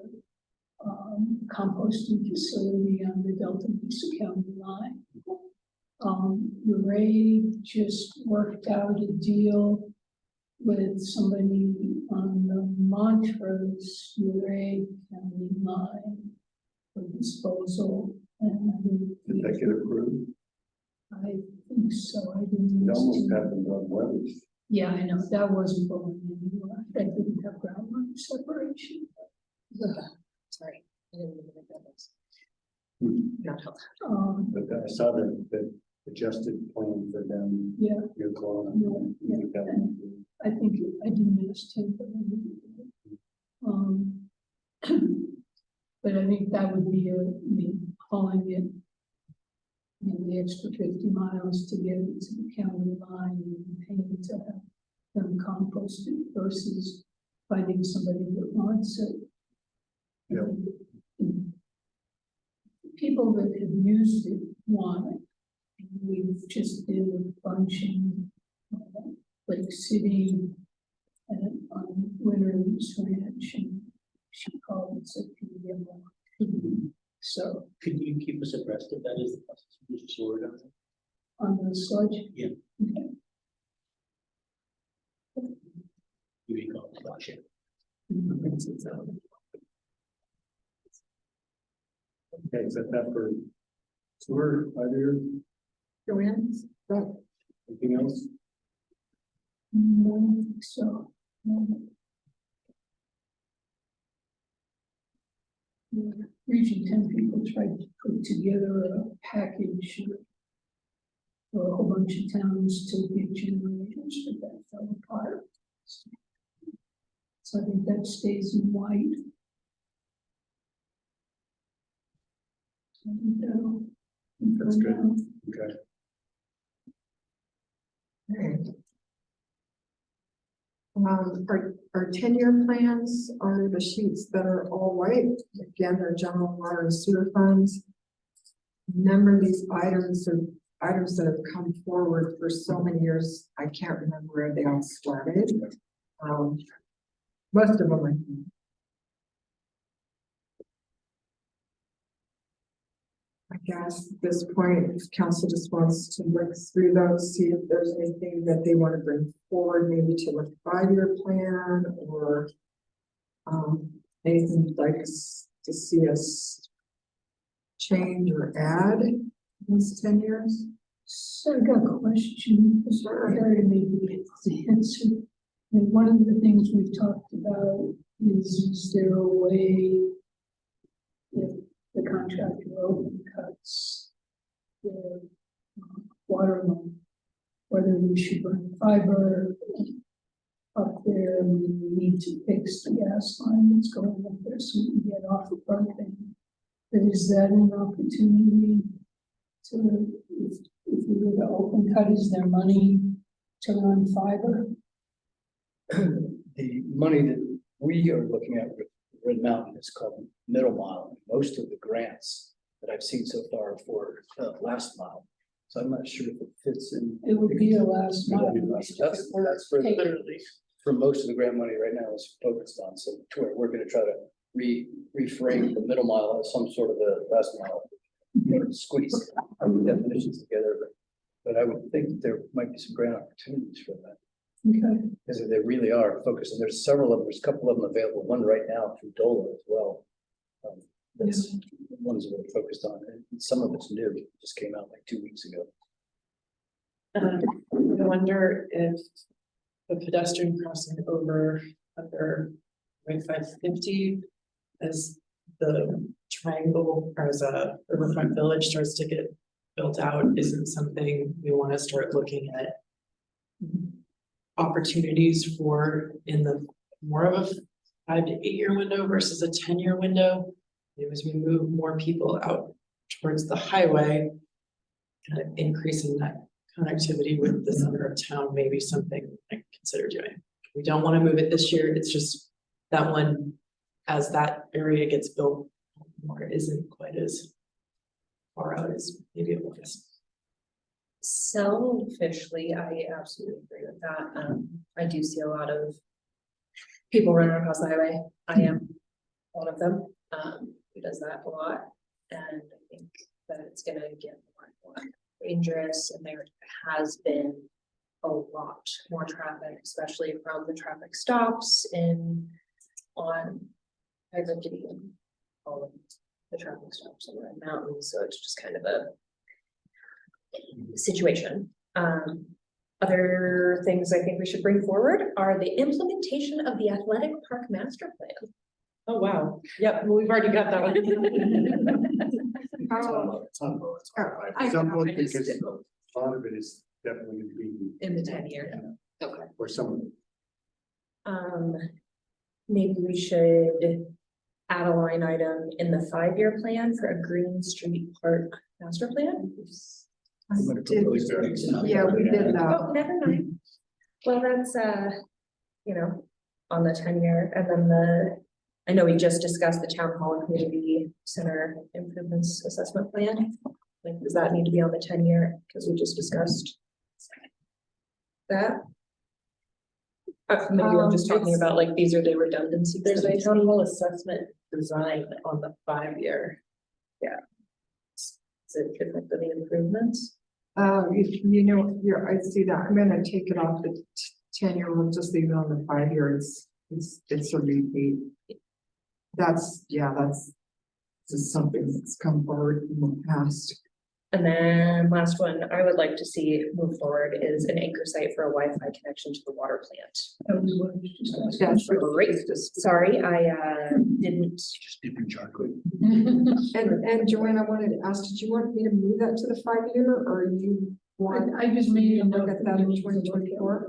composting facility on the Delta Mesa County line. Ray just worked out a deal with somebody on the Montrose Ray County line for disposal. And Did that get approved? I think so. I didn't. It almost happened on Weathers. Yeah, I know, that wasn't going anywhere. That didn't have groundwater separation. Sorry. I didn't even think that was. Not help. But I saw the adjusted plan for them. Yeah. Your call. Yeah, I think I didn't ask him, but I think that would be hauling it, the extra 50 miles to get it to the county line and paying to have them composted versus finding somebody that wants it. Yeah. People that have used it want it. We've just did a bunch in Lake City and on Winter's Ranch, and she called it a PDM. So Could you keep us abreast of that as the process moves forward on it? on the sludge. Yeah. Okay. You may call it flash it. Okay, is that for sewer, either, Joanne, is that anything else? No, so. No. Yeah, Region 10 people tried to put together a package for a whole bunch of towns to get generators, but that fell apart. So I think that stays in white. So I think that'll. That's good. go Okay. Our 10-year plans are the sheets that are all white. Again, they're general water and sewer funds. Number of these items are items that have come forward for so many years. I can't remember where they all started. Most of them, I think. I guess at this point, if council just wants to look through those, see if there's anything that they want to bring forward, maybe to a 5-year plan or anything you'd like us to see us change or add in these 10 years. So I got a question, sir, I maybe get the answer. And one of the things we've talked about is there a way if the contractor open cuts the water line, or whether we should run fiber up there, and we need to fix the gas line that's going up there so we can get off the propane. But is that an opportunity to, if we were to open cut, is there money to run fiber? The money that we are looking at with Red Mountain is called middle mile. Most of the grants that I've seen so far are for last mile. So I'm not sure if it fits in. It would be a last mile. That's for literally, for most of the grant money right now is focused on, so to where we're gonna try to reframe the middle mile as some sort of a last mile. You know, squeeze definitions together, but I would think there might be some grant opportunities for that. Okay, Because they really are focused, and there's several of them, there's a couple of them available, one right now through DOLA as well. That's ones that we're focused on, and some of it's new, it just came out like 2 weeks ago. I wonder if the pedestrian crossing over under Route 550 as the triangle or as a riverfront village starts to get built out, isn't something we want to start looking at opportunities for in the more of a 5 to 8 year window versus a 10-year window. As we move more people out towards the highway, kind of increasing that connectivity with the center of town, maybe something I consider doing. We don't want to move it this year. It's just that one, as that area gets built more, isn't quite as far out as maybe it was. Selfishly, I absolutely agree with that. I do see a lot of people running across the highway. I am one of them, who does that a lot. And I think that it's gonna get more and more dangerous, and there has been a lot more traffic, especially from the traffic stops on Ridgway and all of the traffic stops on the Red Mountain. So it's just kind of a situation. Other things I think we should bring forward are the implementation of the athletic park master plan. Oh, wow. Yep, well, we've already got that one. It's on both. It's on both because a lot of it is definitely going to be. In the 10-year. Okay. Or some. Maybe we should add a line item in the 5-year plan for a Green Street Park master plan. I did, yeah, we did that. Oh, never mind. Well, that's, you know, on the 10-year, and then I know we just discussed the town hall and community center improvements assessment plan. Like, does that need to be on the 10-year? Because we just discussed that. Maybe I'm just talking about like, these are the redundancies. There's a town hall assessment design on the 5-year. Yeah. Is it different than the improvements? You know, here, I see that, I'm gonna take it off the 10-year, we'll just leave it on the 5-year, it's a repeat. This is something that's come forward in the past. And then last one I would like to see move forward is an anchor site for a Wi-Fi connection to the water plant. that was what I was just asking. That's Great, sorry, I didn't. Just different chocolate. And Joanne, I wanted to ask, did you want me to move that to the 5-year, or you want? I just made a Look note at that in 2024.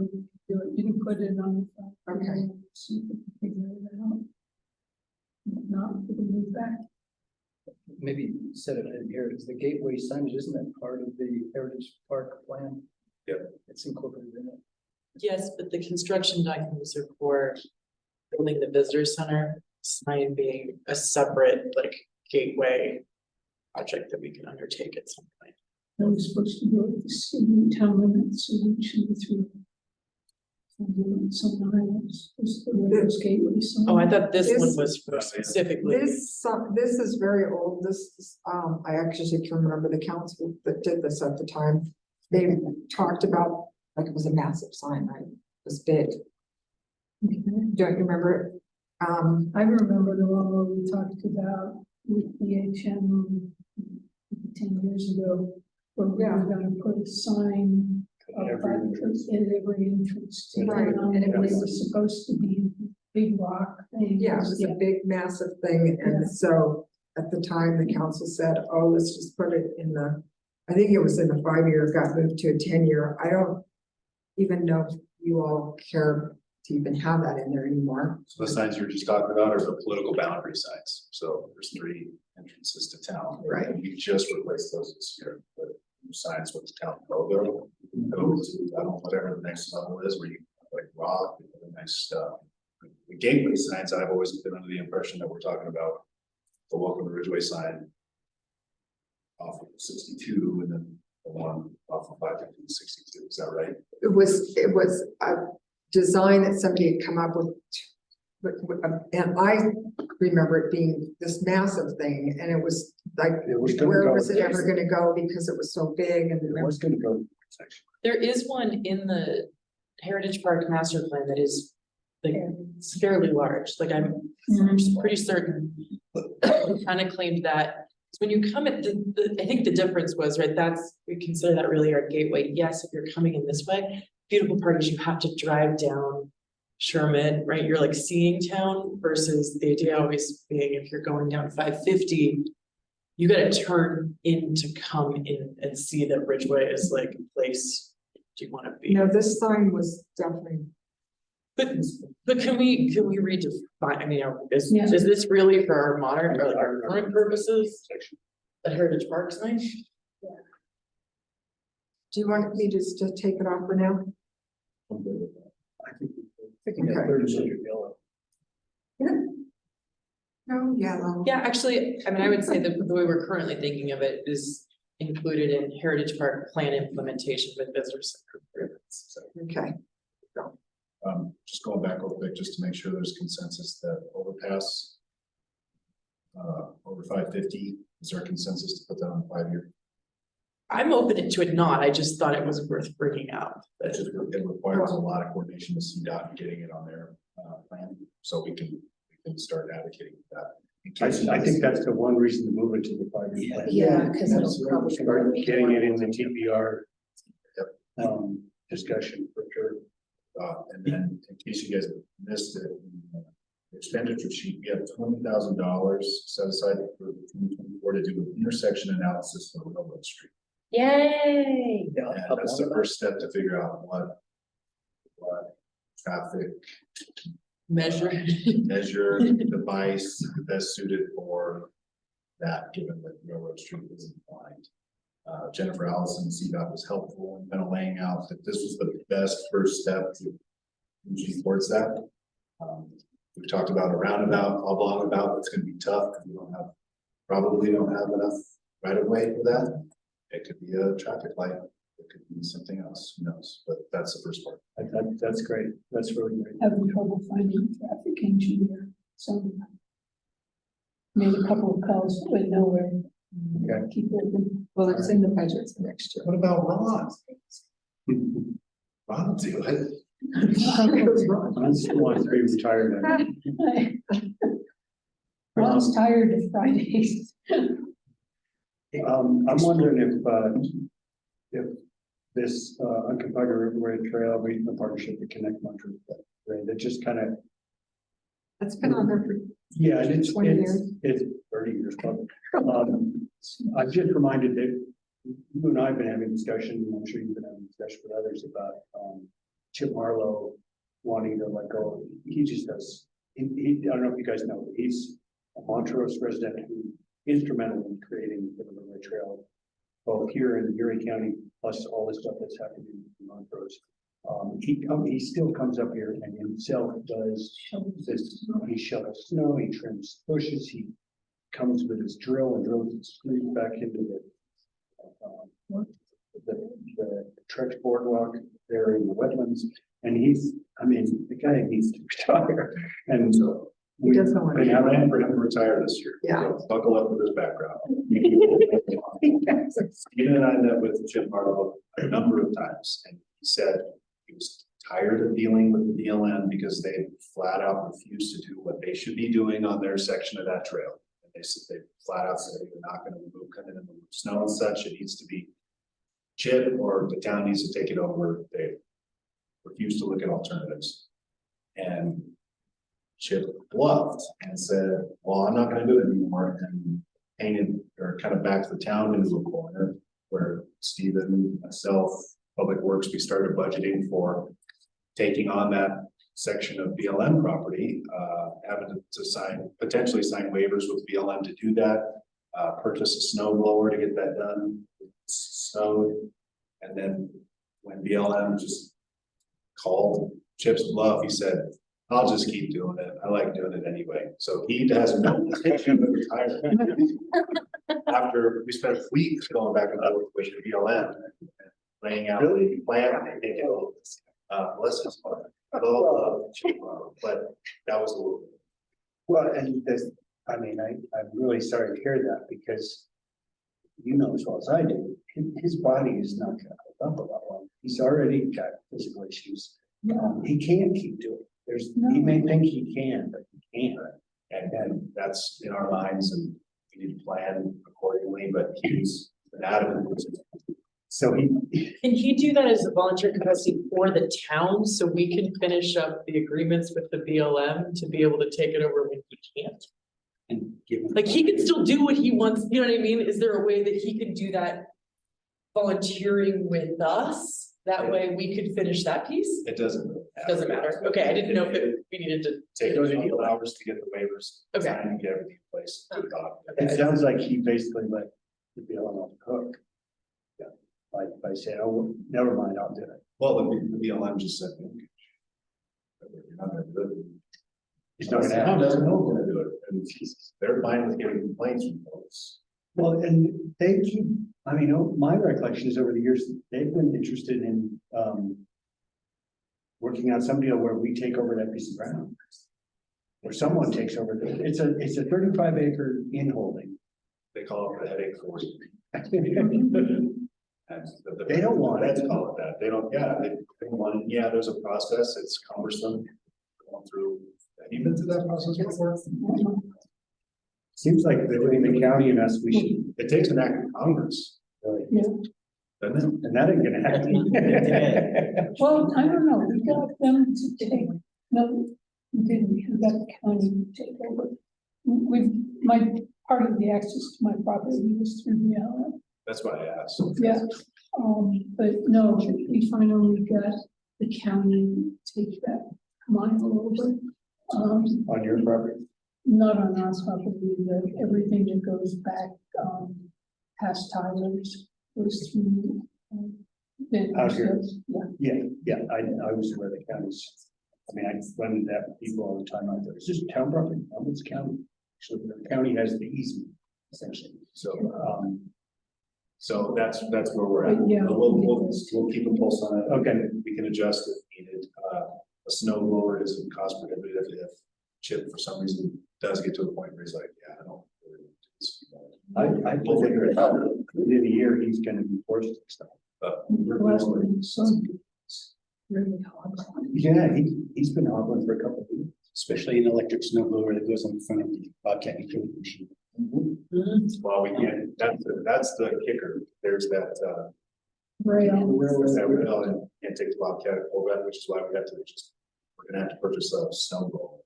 You can put it on. Okay. See if we can figure it out. If not, we can move back. Maybe said it in here, is the gateway signage, isn't that part of the Heritage Park plan? Yep. It's incorporated in it. Yes, but the construction documents are for building the visitor center, sign being a separate like gateway project that we can undertake at some point. I was supposed to go to the city town limits, so we should go through. Some islands, the Rivers Gateway. sign. Oh, I thought this one This- was for specifically. This is very old, I actually can remember the council that did this at the time. They talked about, like, it was a massive sign, right? It was big, Okay. don't you remember it? I remember the one where we talked about with the HM 10 years ago, where we were gonna put a sign up at every entrance to Right, town, and it and it was- was supposed to be a big rock thing. Yeah, it was a big massive thing, and so at the time, the council said, oh, let's just put it in the, I think it was in the 5-year, got moved to a 10-year. even know if you all care to even have that in there anymore. So the signs you're just talking about are the political boundary signs. So there's 3 entrances to town. Right. And we just replaced those this year, but signs with the town logo. Those, I don't know, whatever the next level is, where you like rock, the nice stuff. The gateway signs, I've always been under the impression that we're talking about the welcome to Ridgway sign off of 62 and then the one off of 515 62. Is that right? It was a design that somebody had come up with. And I remember it being this massive thing, and it was like, It was gonna where go- was it ever gonna go, because it was so big and. It was gonna go section. There is one in the Heritage Park Master Plan that is like it's fairly large, like I'm pretty certain. Kind of claimed that, so when you come at I think the difference was, right, we consider that really our gateway. Yes, if you're coming in this way, beautiful part is you have to drive down Sherman, right? You're like seeing town versus the idea always being if you're going down 550, you gotta turn in to come in and see that Ridgway is like a place you wanna be. No, this sign was definitely. But can we redefine, I mean, is Yeah. this really for our modern or like our current purposes? The Heritage Park sign? Do you want me just to take it off for now? I think Okay. 30 yellow. No, yellow. Yeah, actually, I mean, I would say that the way we're currently thinking of it is included in Heritage Park plan implementation with visitor center improvements, so. Okay, Just going back real quick, just to make sure there's consensus that overpass over 550, is there a consensus to put that on 5-year? I'm open to it not, I just thought it was worth bringing up. That just, it requires a lot of coordination with CDOT and getting it on their plan, so we can start advocating for that. I think that's the one reason to move it to the 5-year plan. Yeah, because it'll probably. Start getting it in the TPR. Discussion for sure. And then in case you guys missed it, the expenditure sheet, we have $20,000 set aside for 2024 to do an intersection analysis for Railroad Street. Yay! And that's the first step to figure out what traffic Measure. measure device best suited for that, given that Railroad Street isn't blind. Jennifer Allison, CDOT was helpful in kind of laying out that this was the best first step to move towards that. We've talked about a roundabout, along about, it's gonna be tough, because we probably don't have enough right of way for that. It could be a traffic light, it could be something else, who knows, but that's the first part. That's great. That's really great. Having trouble finding a traffic engineer, so. Made a couple of calls, went nowhere. Okay. Keep looking. well, it's in the budget for next year. What about Ron? Ron will do it. I'm still want to be retired. Ron's tired of Fridays. I'm wondering if this Uncompahgre Ridgeway Trail, we in partnership with Connect Montreal, that just kind of, It's been on there for, yeah, and it's 20 years. it's 30 years probably. I'm just reminded that you and I have been having discussion, and I'm sure you've been having discussion with others about Chip Marlowe wanting to let go. He just does. I don't know if you guys know, but he's a Montrose resident who instrumental in creating the Ridgway Trail, both here in Erie County, plus all the stuff that's happening in Montrose. He still comes up here and himself does this. He shovels snow, he trims bushes, he comes with his drill and drills it straight back into the Trex boardwalk there in the wetlands. And the guy needs to retire. And so He does not want to. We have planned for him to retire this year. Yeah. So buckle up with his background. Stephen and I met with Chip Marlowe a number of times, and he said he was tired of dealing with the BLM because they flat out refused to do what they should be doing on their section of that trail. And they said they flat out said they're not going to remove kind of the snow and such. It needs to be Chip or the town needs to take it over. They refused to look at alternatives. And Chip bluffed and said, well, I'm not going to do it anymore, and painted or kind of backed the town into a corner where Stephen, myself, Public Works, we started budgeting for taking on that section of BLM property, having to potentially sign waivers with BLM to do that. Purchase a snow blower to get that done, snowed, and then when BLM just called Chip's bluff, he said, I'll just keep doing it. I like doing it anyway. So he has no intention of retiring. After we spent weeks going back and forth with BLM, and laying out the plan, and taking bless his heart. But that was a little. Well, and this, I mean, I'm really sorry to hear that because you know as well as I do, his body is not gonna hold up a lot longer. He's already got physical issues. He can't keep doing it. He may think he can, but he can't. And that's in our minds, and we need to plan accordingly, but he's adamant. So Can he do that as a volunteer capacity for the town, so we can finish up the agreements with the BLM to be able to take it over when he can't? and give him. Like, he can still do what he wants, you know what I mean? Is there a way that he could do that volunteering with us? That way we could finish that piece? It doesn't. Doesn't matter. Okay, I didn't know if we needed to. Take those 8 hours to get the waivers. Okay. Signed and get everything in place. It sounds like he basically let the BLM off the hook. Yeah, by saying, oh, never mind, I'll do it. Well, the BLM just said. You're not gonna do it. He's not gonna The have town to. doesn't know we're gonna do it, and they're fine with getting complaints from folks. Well, and they keep, I mean, my recollection is over the years, they've been interested in, working on some deal where we take over that piece of ground. Or someone takes over, it's a 35 acre in holding. They call it the headache for you. They don't want it. Let's call it that. They don't, yeah, they want it. Yeah, there's a process. It's cumbersome. Going through, have you been through that process before? Seems like between the county and us, we should, It takes an act of Congress. Yeah. Doesn't it? and that ain't gonna happen. Well, I don't know, we got them to take, no, we didn't, we got the county to take over. Part of the access to my property was through the island. That's why I asked. Yeah, but no, we finally got the county to take that mine a little bit. On your property? Not on our property, everything that goes back, past Tyler's goes through. Out here. Yeah, Yeah, I was aware of the counties. I mean, I run into that with people all the time out there. It's just town property, no, it's county. So the county has the easement essentially. So that's where we're at. Yeah. We'll keep a pulse on it. Okay. We can adjust if needed. A snow blower isn't cost prohibitive if Chip for some reason does get to a point where he's like, yeah, I don't. really do this. I will figure it out. Within a year, he's gonna be forced to stop. really hard. Yeah, he's been hobbling for a couple of years. Especially an electric snow blower that goes on the front of the Bobcat utility machine. Well, we can't, that's the kicker. There's that, Right. that rail and can't take the Bobcat over that, which is why we have to we're gonna have to purchase a snow blower.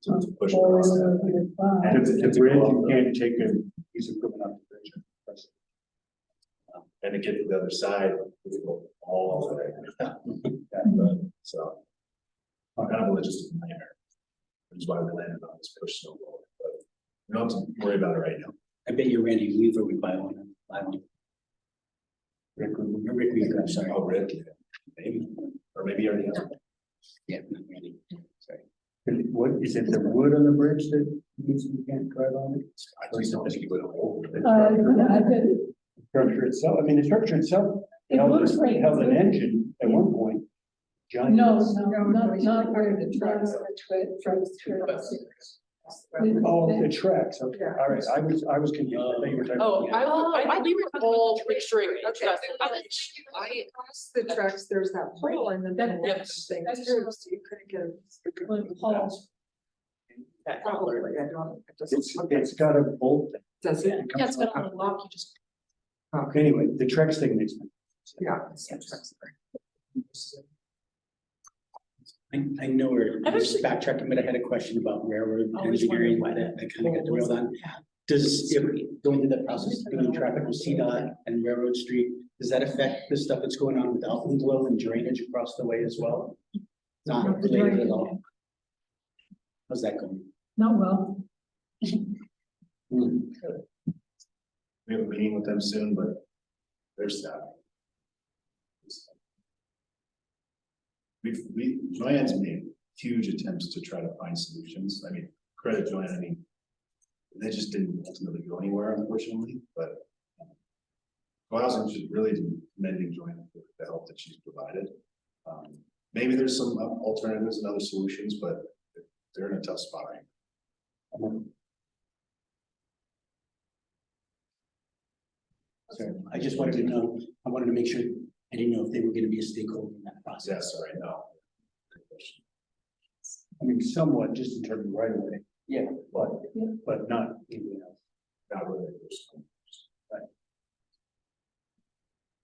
To push it across that. And if the bridge, you can't take a piece of equipment off the bridge. And to get to the other side, we go all the way. So. Kind of a logistical nightmare. Which is why we landed on this push snow blower, but we don't have to worry about it right now. I bet you Randy Weaver would buy one. Rick Weaver, I'm sorry. Oh, Rick, yeah. Maybe, or maybe he already has. One. Yeah, not Randy, sorry. What, is it the wood on the bridge that you can't drive on it? I think something he would hold. I bet Structure itself, I mean, the structure itself. it looks like. Held an engine at one point. Giant. No, not where the trucks. Oh, the tracks, okay, all right, I was confused, I think you were talking. Oh, about- I we were all picturing. Okay. I asked the tracks, there's that pole in the middle of the thing too, so you couldn't get. When Paul's, Probably, I don't, it doesn't. It's got a bolt. Does it? Yeah, it's got a little lock, you just. Anyway, the Trex thing makes me. Yeah. I know we're I've just actually- backtracking, but I had a question about railroad Always engineering, wondered why that I kind of got derailed on. Does, if going through that process, doing traffic with CDOT and Railroad Street, does that affect the stuff that's going on with Alpenglow and drainage across the way as well? Not Not the related at drainage. all. How's that going? Not well. Hmm. We have a meeting with them soon, but they're staff. Joanne's made huge attempts to try to find solutions. I mean, credit Joanne, I mean, they just didn't ultimately go anywhere, unfortunately, but Housing should really be commending Joanne for the help that she's provided. Maybe there's some alternatives and other solutions, but they're in a tough spot right now. So I just wanted to know, I wanted to make sure, I didn't know if they were gonna be a stakeholder in that process. Yes, right now. I mean, somewhat, just in terms of right away, Yeah. but not anything else. Not really.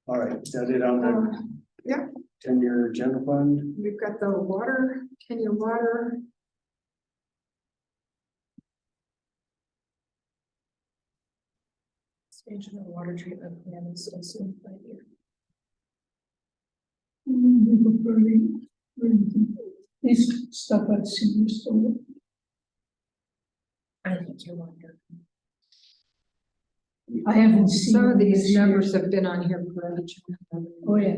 All right, is that it on the Yeah, 10-year general fund? we've got the water, Kenya water. Expansion of the water treatment plant is also in play here. This stuff I've seen, so I think you're wondering. I haven't seen. Some of these this year. numbers have been on here for. Oh, yeah,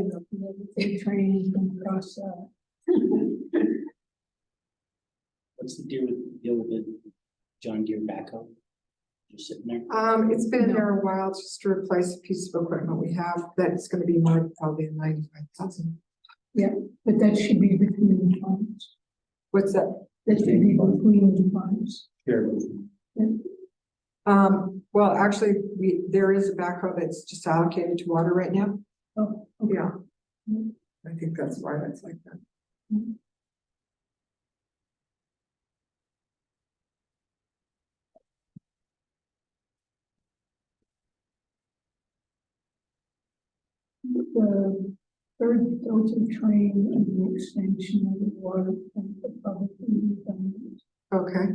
the train is going across, What's the deal with the John Deere backhoe? Just sitting there? It's been there a while, just to replace a piece of equipment we have, that's gonna be more, probably 95,000. but that should be between the funds. What's that? That should be between the funds. Well, actually, there is a backhoe that's just allocated to water right now. Oh, okay. Yeah. I think that's why that's like that. The third filter train and the extension of the water and the public. Okay.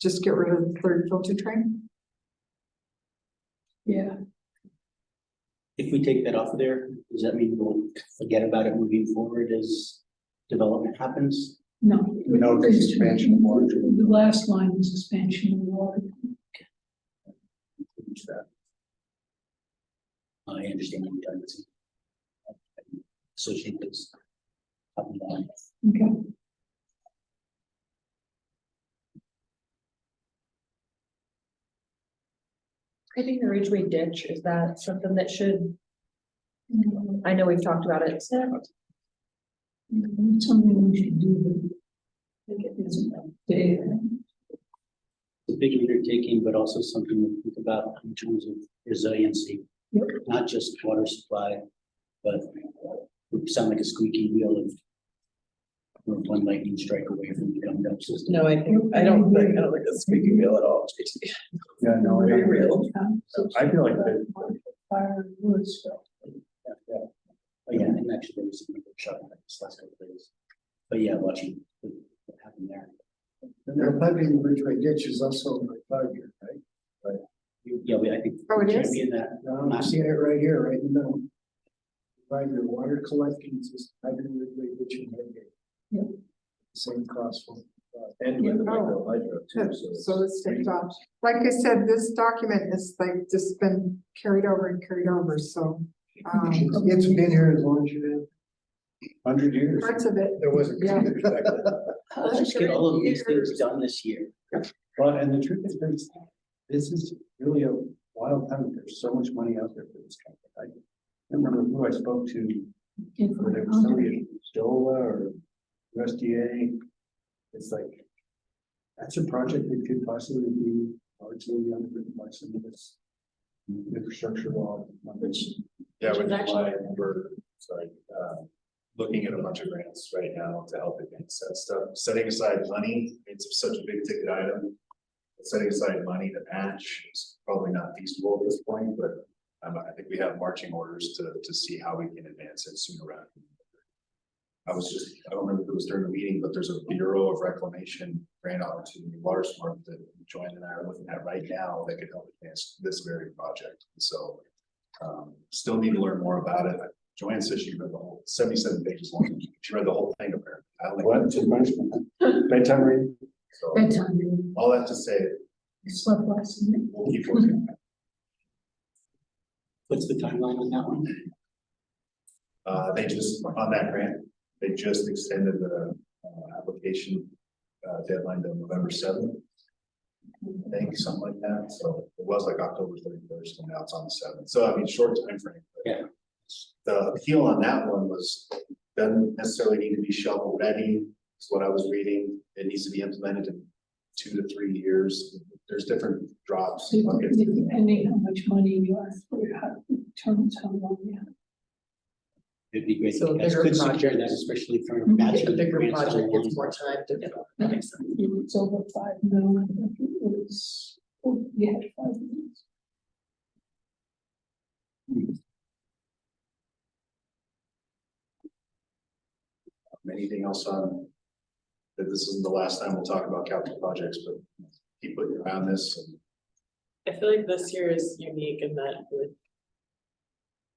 Just get rid of the third filter train? Yeah, If we take that off of there, does that mean we'll forget about it moving forward as development happens? no. No, it's expansion of water. The last line is expansion of water. I understand what you're talking about. Associate those. Up and down. Okay. I think the Ridgway ditch, is that something that should, I know we've talked about it. It's something we should do, but I think it isn't there. It's a big undertaking, but also something to think about in terms of resiliency. Yep. Not just water supply, but we sound like a squeaky wheel if we're one lightning strike away from the gummed up system. No, I don't think that's squeaky wheel at all, JT. Yeah, no, Very real. I feel like that. Fire and wood stuff. Oh, yeah, and actually there was some shot in this last couple of days. But yeah, watching what happened there. And their piping the Ridgway ditch is also like 5 year, right? Yeah, I think. Oh, it is? Be in that. I'm seeing it right here, right in the middle. 5 year water collecting system, piping the Ridgway ditch and Ridgway. Yep. Same cost for. And with the Oh. micro hydro too, so. So it's ticked off. Like I said, this document is like just been carried over, so. It's been here as long as you have. 100 years. Parts of it, There wasn't. Yeah. Let's just get all of these things done this year. Well, and the truth is, this is really a wild time. There's so much money out there for this company. I can't remember who I spoke to, whether it was somebody at Stola or USDA. It's like, that's a project that could possibly be largely underwritten by some of this infrastructure law. Yeah, which is why we're, looking at a bunch of grants right now to help advance that stuff. Setting aside money, it's such a big ticket item. Setting aside money to match is probably not feasible at this point, but I think we have marching orders to see how we can advance it sooner rather than later. I don't remember if it was during the meeting, but there's a Bureau of Reclamation grant opportunity, Water Smart, that Joanne and I are looking at right now that could help advance this very project. So still need to learn more about it. Joanne says she read the whole 77 pages long. She read the whole thing apparently. I only What? went to bedtime reading. So Bedtime, you all that to say, slept last night. we'll keep working. What's the timeline on that one? They just, on that grant, they just extended the application deadline to November 7th. I think something like that. So it was like October 31st and now it's on the 7th. So I mean, short time frame. But Yeah. the appeal on that one was, doesn't necessarily need to be shovel ready, is what I was reading. It needs to be implemented in 2 to 3 years. There's different drops. buckets. Depending how much money you ask for, you have to determine how long you have. It'd be great. So a You guys bigger could secure project. that, especially for. Mhm. matching If a bigger grants down project the gets line. more time to, that makes sense. If it's over 5 million, I think it was, you had 5 minutes. Anything else on, that this isn't the last time we'll talk about capital projects, but keep putting around this. And I feel like this year is unique in that with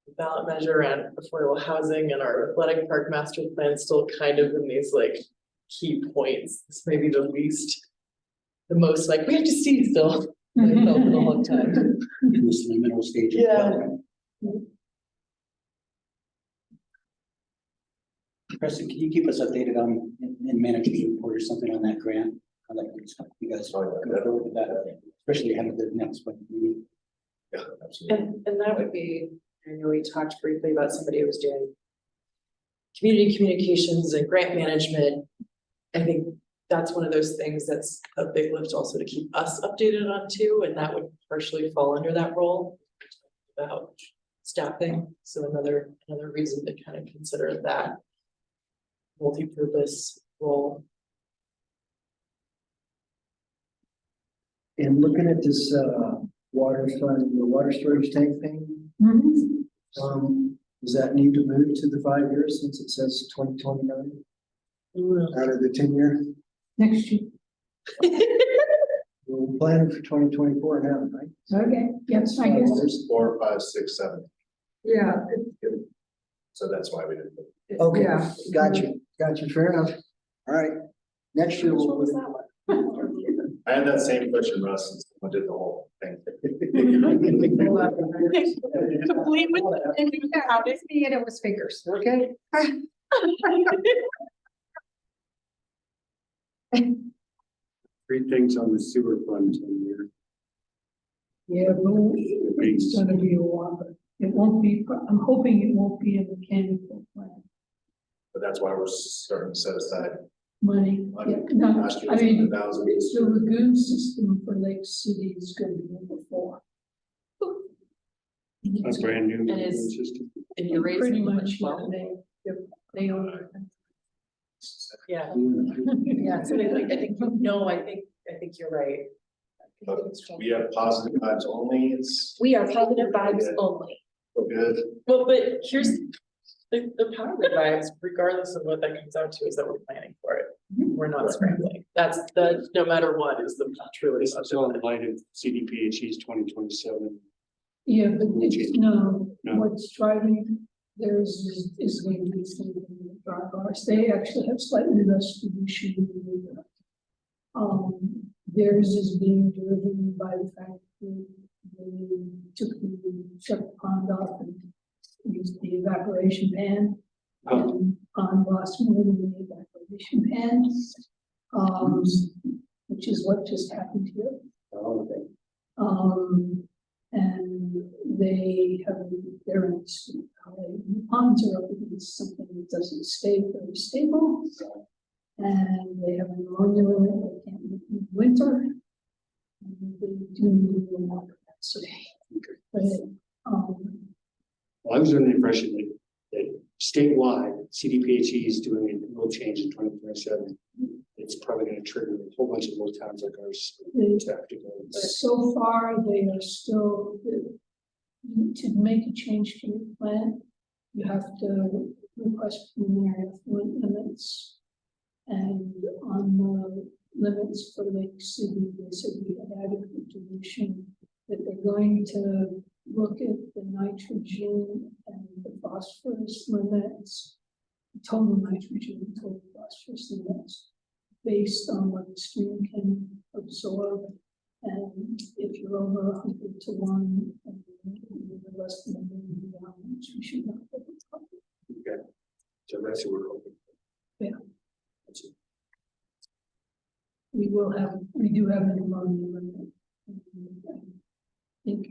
the ballot measure and affordable housing and our athletic park master plan still kind of in these like key points. This may be the most like, we have to see still. I've felt in a long time. In this liminal stage. of Yeah. development. Preston, can you keep us updated on, in manager's report or something on that grant? How that goes? You guys go forward with that, especially ahead of the next one. meeting. yeah, absolutely. And that would be, I know we talked briefly about somebody who was doing community communications and grant management. I think that's one of those things that's a big lift also to keep us updated on too, and that would partially fall under that role. About staffing, so another reason to kind of consider that multi-purpose role. And looking at this, water fund, the water storage tank thing, does that need to move to the 5 years since it says 2029 out of the 10-year? Next year. We're planning for 2024 now, right? Okay, yes, I guess. There's 4, 5, 6, 7. Yeah, So that's why we didn't. put- Okay, yeah. got you, fair enough. All right, next year Which we'll. one was that one? I had that same question, Russ, since I did the whole thing. Complete with the How did me and it was figures. Okay. Three things on the sewer fund in here. Yeah, but it's gonna be a while, but it won't be, I'm hoping it won't be a mechanical plant. But that's why we're starting to set aside Money, money. yeah, no, Last year I was mean, 100,000. it's the lagoon system for Lake City is gonna be number 4. A brand new. And is- system. And you're raising Pretty how much, much? yeah, 12? they own it. Yeah, yeah, so I think, no, I think you're right. But we have positive vibes only, it's We are positive vibes only. so good. Well, but here's the power of the vibes, regardless of what that comes out to, is that we're planning for it. We're not scrambling. That's the, no matter what is the truly. It's all in light of CDPHE's 2027. Yeah, but it's, no, No. what's driving theirs is going to be something in the drive bars. They actually have slightly less pollution than we do. Theirs is being driven by the fact that they shut the pond off and used the evaporation pan. And pond lost more than the evaporation pan. Which is what just happened here. And they have, they're in, the ponds are up against something that doesn't stay very stable. And they have an ammonia limit, they can't meet in winter. And they do need more capacity. But, Well, I was under the impression that statewide, CDPHE is doing a rule change in 2027. It's probably gonna trigger a whole bunch of little towns like ours to have to go. so far, they are still, to make a change to your plan, you have to request preliminary effluent limits. And on the limits for Lake City, they said we had added contribution that they're going to look at the nitrogen and the phosphorus limits, total nitrogen, and total phosphorus limits, based on what the stream can absorb. And if you're over 100 to 1, and you're less than 1 million gallons, we should not have a problem. Okay, so that's what we're hoping. Yeah. We do have an ammonia limit. I think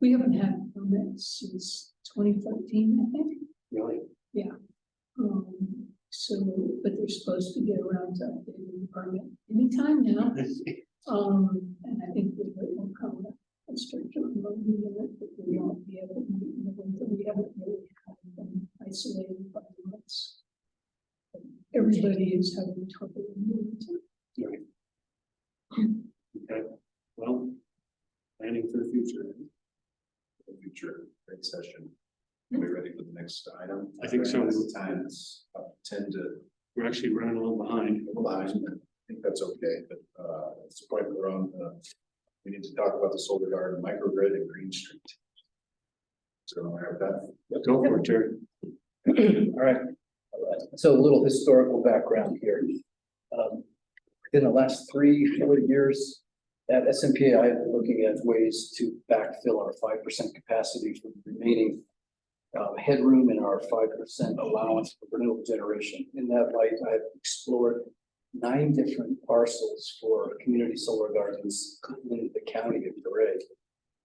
we haven't had permits since 2013, I think. Really? Yeah. So, but they're supposed to get around to updating the permit anytime now. And I think that it will come with a stricter ammonia limit, but we won't be able to meet in the winter. We haven't really had them isolated by limits. Everybody is having trouble in the winter. Okay, well, planning for the future. The future, great session. Are we ready for the next item? I think so. The time is about 10 to We're actually running a little behind. 5. I think that's okay, but it's the point we're on. We need to talk about the solar garden, microgrid and Green Street. So I have that. Go for it, Terry. All right. So a little historical background here. In the last 3-4 years at SMPA, I've been looking at ways to backfill our 5% capacity for the remaining headroom in our 5% allowance for renewable generation. In that light, I've explored 9 different parcels for community solar gardens in the county of Ridgway.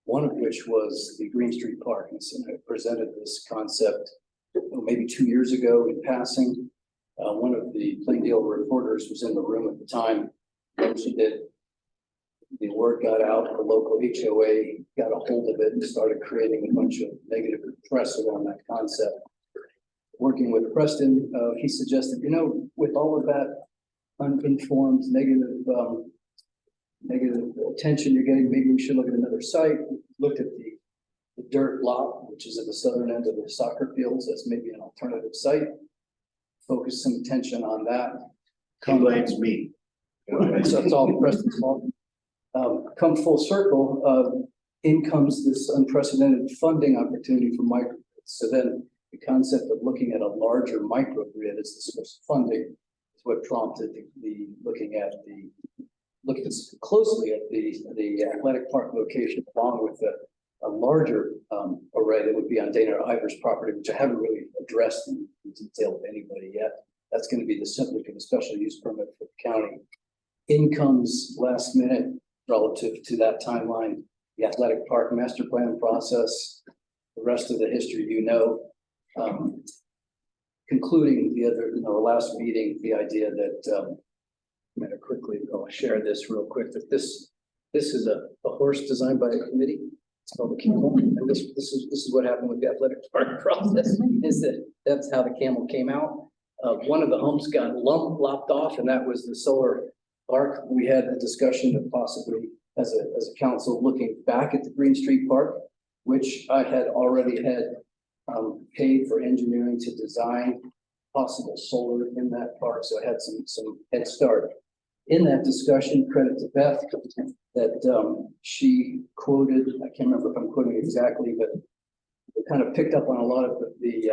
One of which was the Green Street Park. And so I presented this concept maybe 2 years ago in passing. One of the Plain Deal reporters was in the room at the time. She did. The word got out, the local HOA got a hold of it and started creating a bunch of negative press around that concept. Working with Preston, he suggested, you know, with all of that uninformed negative attention you're getting, maybe we should look at another site. Looked at the dirt lot, which is at the southern end of the soccer fields. That's maybe an alternative site. Focus some attention on that. He blames me. So it's all Preston's fault. Come full circle, in comes this unprecedented funding opportunity for microgrids. So then the concept of looking at a larger microgrid as the source of funding is what prompted the looking closely at the athletic park location, along with a larger array that would be on Dana Ivor's property, which I haven't really addressed in detail with anybody yet. That's going to be the subject of a special use permit for the county. Incomes last minute relative to that timeline, the athletic park master plan process, the rest of the history, you know, concluding the last meeting, the idea that I'm going to quickly share this real quick, that this is a horse designed by a committee. It's called the camel, and this is what happened with the athletic park process. Is that that's how the camel came out. One of the humps got lopped off, and that was the solar park. We had a discussion of possibly as a council looking back at the Green Street Park, which I had already had paid for engineering to design possible solar in that park. So I had some head start in that discussion. Credit to Beth that she quoted, I can't remember if I'm quoting exactly, but it kind of picked up on a lot of the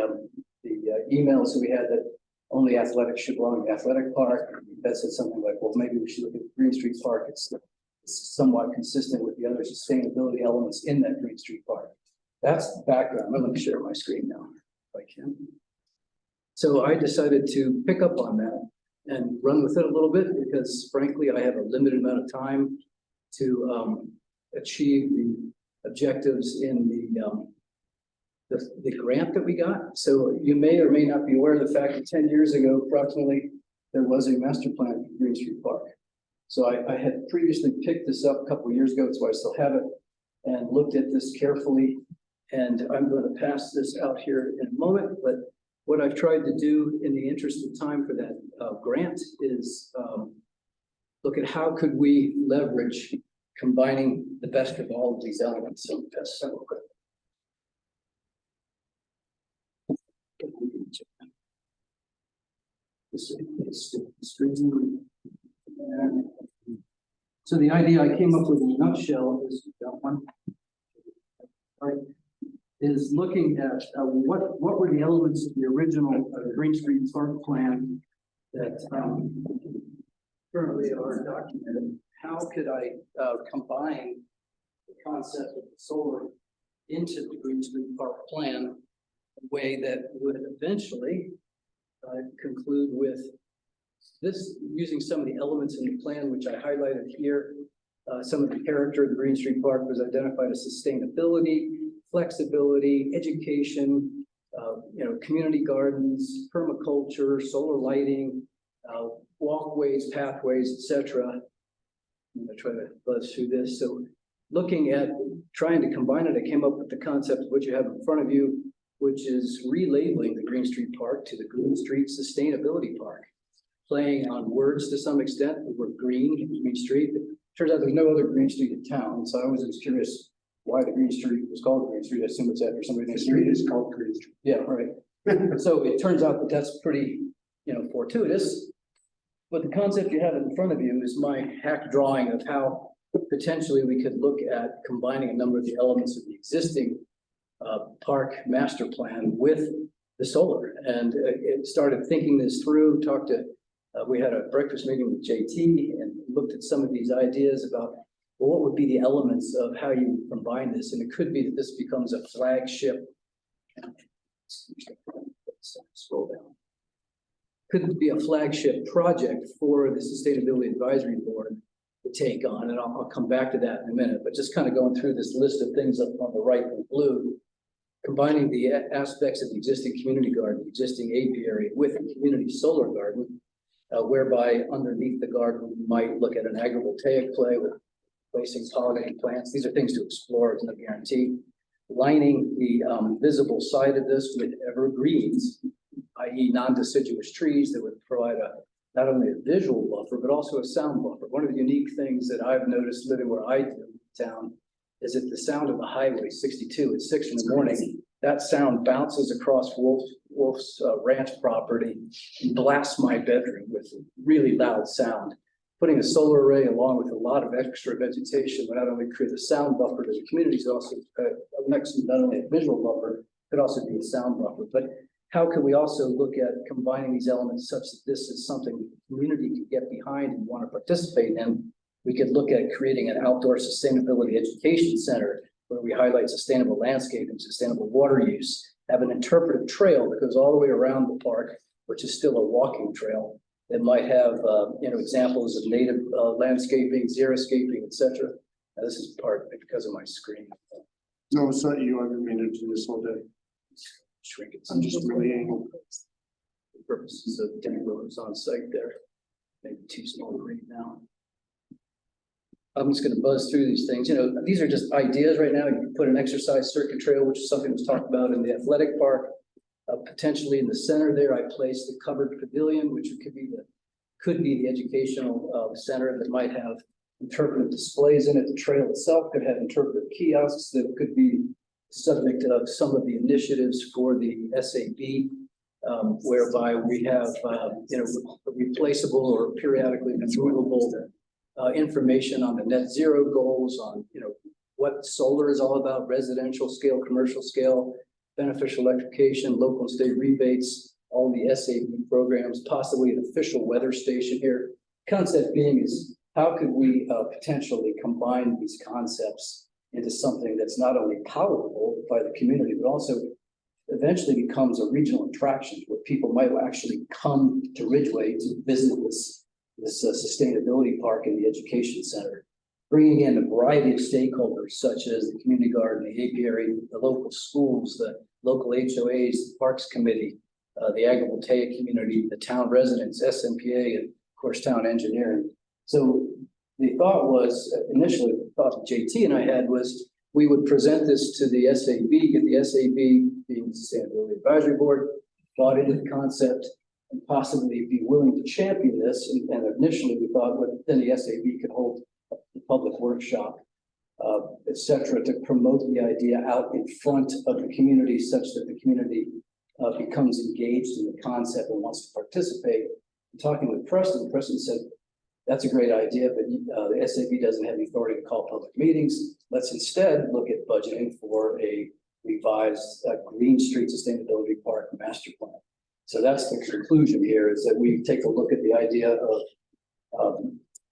emails that we had that only athletics should belong in the athletic park. That said something like, well, maybe we should look at the Green Street Park. It's somewhat consistent with the other sustainability elements in that Green Street Park. That's the background. I'm going to share my screen now, if I can. So I decided to pick up on that and run with it a little bit because, frankly, I have a limited amount of time to achieve the objectives in the grant that we got. So you may or may not be aware of the fact that 10 years ago, approximately, there was a master plan for Green Street Park. So I had previously picked this up a couple of years ago, that's why I still have it, and looked at this carefully. And I'm going to pass this out here in a moment, but what I've tried to do in the interest of time for that grant is look at how could we leverage combining the best of all of these elements. So that's so quick. So the idea I came up with in a nutshell is that one. Right, is looking at what were the elements of the original Green Street Park plan that currently are documented. How could I combine the concept of solar into the Green Street Park plan a way that would eventually conclude with this, using some of the elements in the plan, which I highlighted here. Some of the character of the Green Street Park was identified as sustainability, flexibility, education, community gardens, permaculture, solar lighting, walkways, pathways, etc. I'm going to try to buzz through this. So looking at trying to combine it, I came up with the concept of what you have in front of you, which is relabeling the Green Street Park to the Green Street Sustainability Park, playing on words to some extent. The word Green Street. Turns out there's no other Green Street in town, so I was just curious why the Green Street was called Green Street. I assume it's after somebody named Street is called Green Street. Yeah, right. So it turns out that that's pretty, fortuitous. But the concept you have in front of you is my hack drawing of how potentially we could look at combining a number of the elements of the existing park master plan with the solar. And it started thinking this through, we had a breakfast meeting with JT and looked at some of these ideas about, well, what would be the elements of how you combine this? And it could be that this becomes a flagship. Scroll down. Could be a flagship project for the Sustainability Advisory Board to take on, and I'll come back to that in a minute, but just kind of going through this list of things up on the right in blue, combining the aspects of the existing community garden, existing apiary with a community solar garden, whereby underneath the garden, we might look at an agrivoltaic play with placing pollinating plants. These are things to explore, it's no guarantee. Lining the visible side of this with evergreens, i.e. non-deciduous trees that would provide not only a visual buffer, but also a sound buffer. One of the unique things that I've noticed living where I do in town is that the sound of the highway 62 at 6 in the morning, that sound bounces across Wolf's ranch property and blasts my bedroom with really loud sound. Putting a solar array along with a lot of extra vegetation would not only create a sound buffer to the communities, also not only a visual buffer, could also be a sound buffer. But how can we also look at combining these elements such that this is something the community can get behind and want to participate in? We could look at creating an outdoor sustainability education center where we highlight sustainable landscaping, sustainable water use, have an interpretive trail that goes all the way around the park, which is still a walking trail, that might have examples of native landscaping, xeriscaping, etc. Now, this is part because of my screen. No, it's not you. I've been meaning to do this all day. Shrink it. I'm just really angled. For purposes of getting rotors on site there. Maybe too small to read now. I'm just going to buzz through these things. These are just ideas right now. You can put an exercise circuit trail, which is something that was talked about in the athletic park. Potentially in the center there, I placed the covered pavilion, which could be the educational center that might have interpretive displays in it. The trail itself could have interpretive kiosks that could be subject of some of the initiatives for the SAB, whereby we have replaceable or periodically removable information on the net zero goals, on what solar is all about, residential scale, commercial scale, beneficial electrification, local and state rebates, all the SAB programs, possibly an official weather station here. Concept being is how could we potentially combine these concepts into something that's not only palatable by the community, but also eventually becomes a regional attraction where people might actually come to Ridgway to visit this sustainability park and the education center, bringing in a variety of stakeholders such as the community garden, the apiary, the local schools, the local HOAs, the Parks Committee, the agrivoltaic community, the town residents, SMPA, and of course, town engineering. So the thought was, initially, the thought that JT and I had was we would present this to the SAB, get the SAB, being the Sustainability Advisory Board, bought into the concept, and possibly be willing to champion this. And initially we thought, well, then the SAB could hold a public workshop, et cetera, to promote the idea out in front of the community such that the community becomes engaged in the concept and wants to participate. Talking with Preston, Preston said, that's a great idea, but the SAB doesn't have the authority to call public meetings. Let's instead look at budgeting for a revised Green Street Sustainability Park master plan. So that's the conclusion here, is that we take a look at the idea of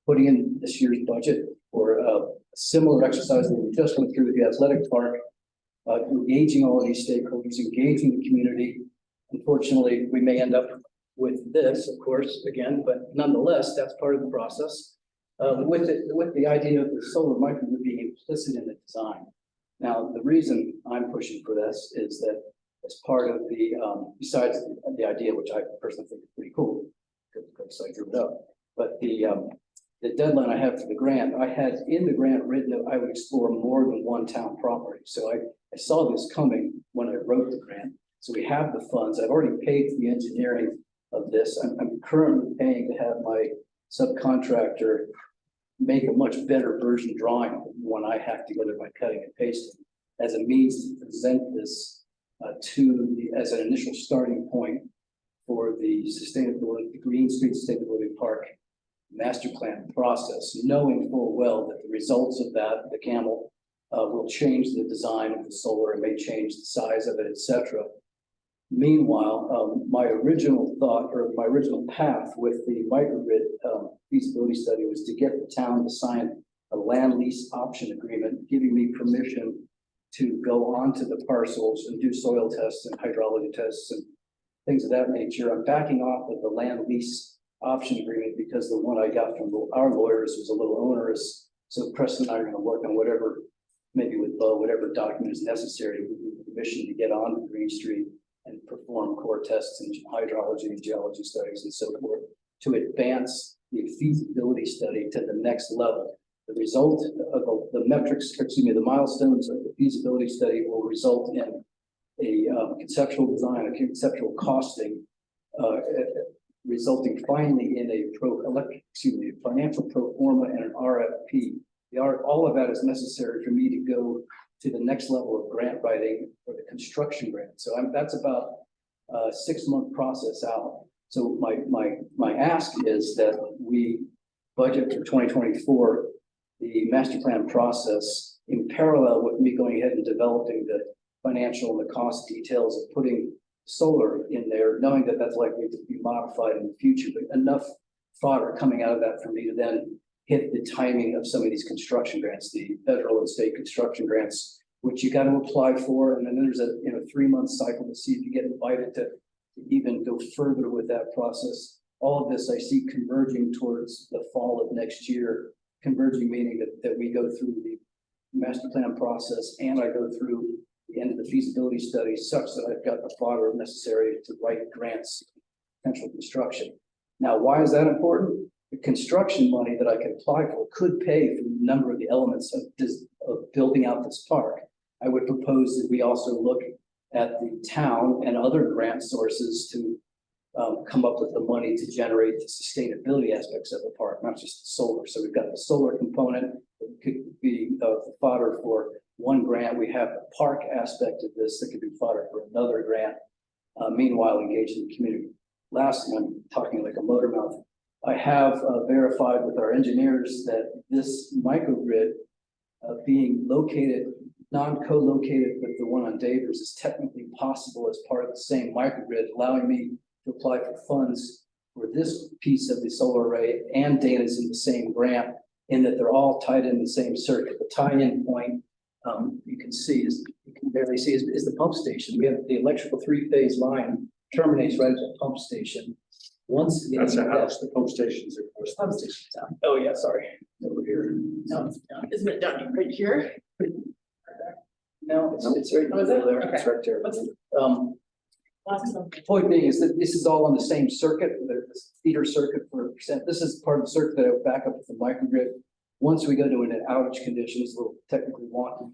putting in this year's budget for a similar exercise that we just went through with the athletic park, engaging all of these stakeholders, engaging the community. Unfortunately, we may end up with this, of course, again, but nonetheless, that's part of the process. With the idea of the solar microgrid being implicit in the design. Now, the reason I'm pushing for this is that as part of the, besides the idea, which I personally think is pretty cool, because I drew it up, but the deadline I have for the grant, I had in the grant written that I would explore more than one town property. So I saw this coming when I wrote the grant. So we have the funds. I've already paid for the engineering of this. I'm currently paying to have my subcontractor make a much better version drawing than one I have together by cutting and pasting as a means to present this as an initial starting point for the sustainability, the Green Street Sustainability Park master plan process, knowing full well that the results of that, the camel, will change the design of the solar, and may change the size of it, etc. Meanwhile, my original thought, or my original path with the microgrid feasibility study, was to get the town to sign a land lease option agreement, giving me permission to go onto the parcels and do soil tests and hydrology tests and things of that nature. I'm backing off of the land lease option agreement because the one I got from our lawyers was a little onerous. So Preston and I are going to work on whatever, maybe with Bo, whatever document is necessary with permission to get on the Green Street and perform core tests and hydrology and geology studies and so forth to advance the feasibility study to the next level. The result of the metrics, the milestones of the feasibility study will result in a conceptual design, a conceptual costing, resulting finally in a financial pro forma and an RFP. All of that is necessary for me to go to the next level of grant writing for the construction grant. So that's about a 6-month process out. So my ask is that we budget for 2024 the master plan process in parallel with me going ahead and developing the financial and the cost details of putting solar in there, knowing that that's likely to be modified in the future, but enough fodder coming out of that for me to then hit the timing of some of these construction grants, the federal and state construction grants, which you got to apply for. And then there's a 3-month cycle to see if you get invited to even go further with that process. All of this I see converging towards the fall of next year, converging meaning that we go through the master plan process and I go through the end of the feasibility study such that I've got the fodder necessary to write grants, potential construction. Now, why is that important? The construction money that I could apply for could pay for a number of the elements of building out this park. I would propose that we also look at the town and other grant sources to come up with the money to generate the sustainability aspects of the park, not just the solar. So we've got the solar component that could be the fodder for one grant. We have the park aspect of this that could be fodder for another grant. Meanwhile, engaging the community. Lastly, I'm talking like a motor mouth. I have verified with our engineers that this microgrid being located, non-co-located with the one on Davers, is technically possible as part of the same microgrid, allowing me to apply for funds for this piece of the solar array and Dana's in the same grant, in that they're all tied in the same circuit. The tie-in point you can barely see is the pump station. We have the electrical 3-phase line terminates right at the pump station. Once That's a house, the pump stations, of course. Pump station down. Oh yeah, sorry. Over here. No, it's down. Isn't it down right here? No, it's right Oh, is it? there. Okay. It's right there. What's it? The point being is that this is all on the same circuit, the feeder circuit for percent. This is part of the circuit that I would back up with the microgrid. Once we go to an outage condition, it's a little technically wonky.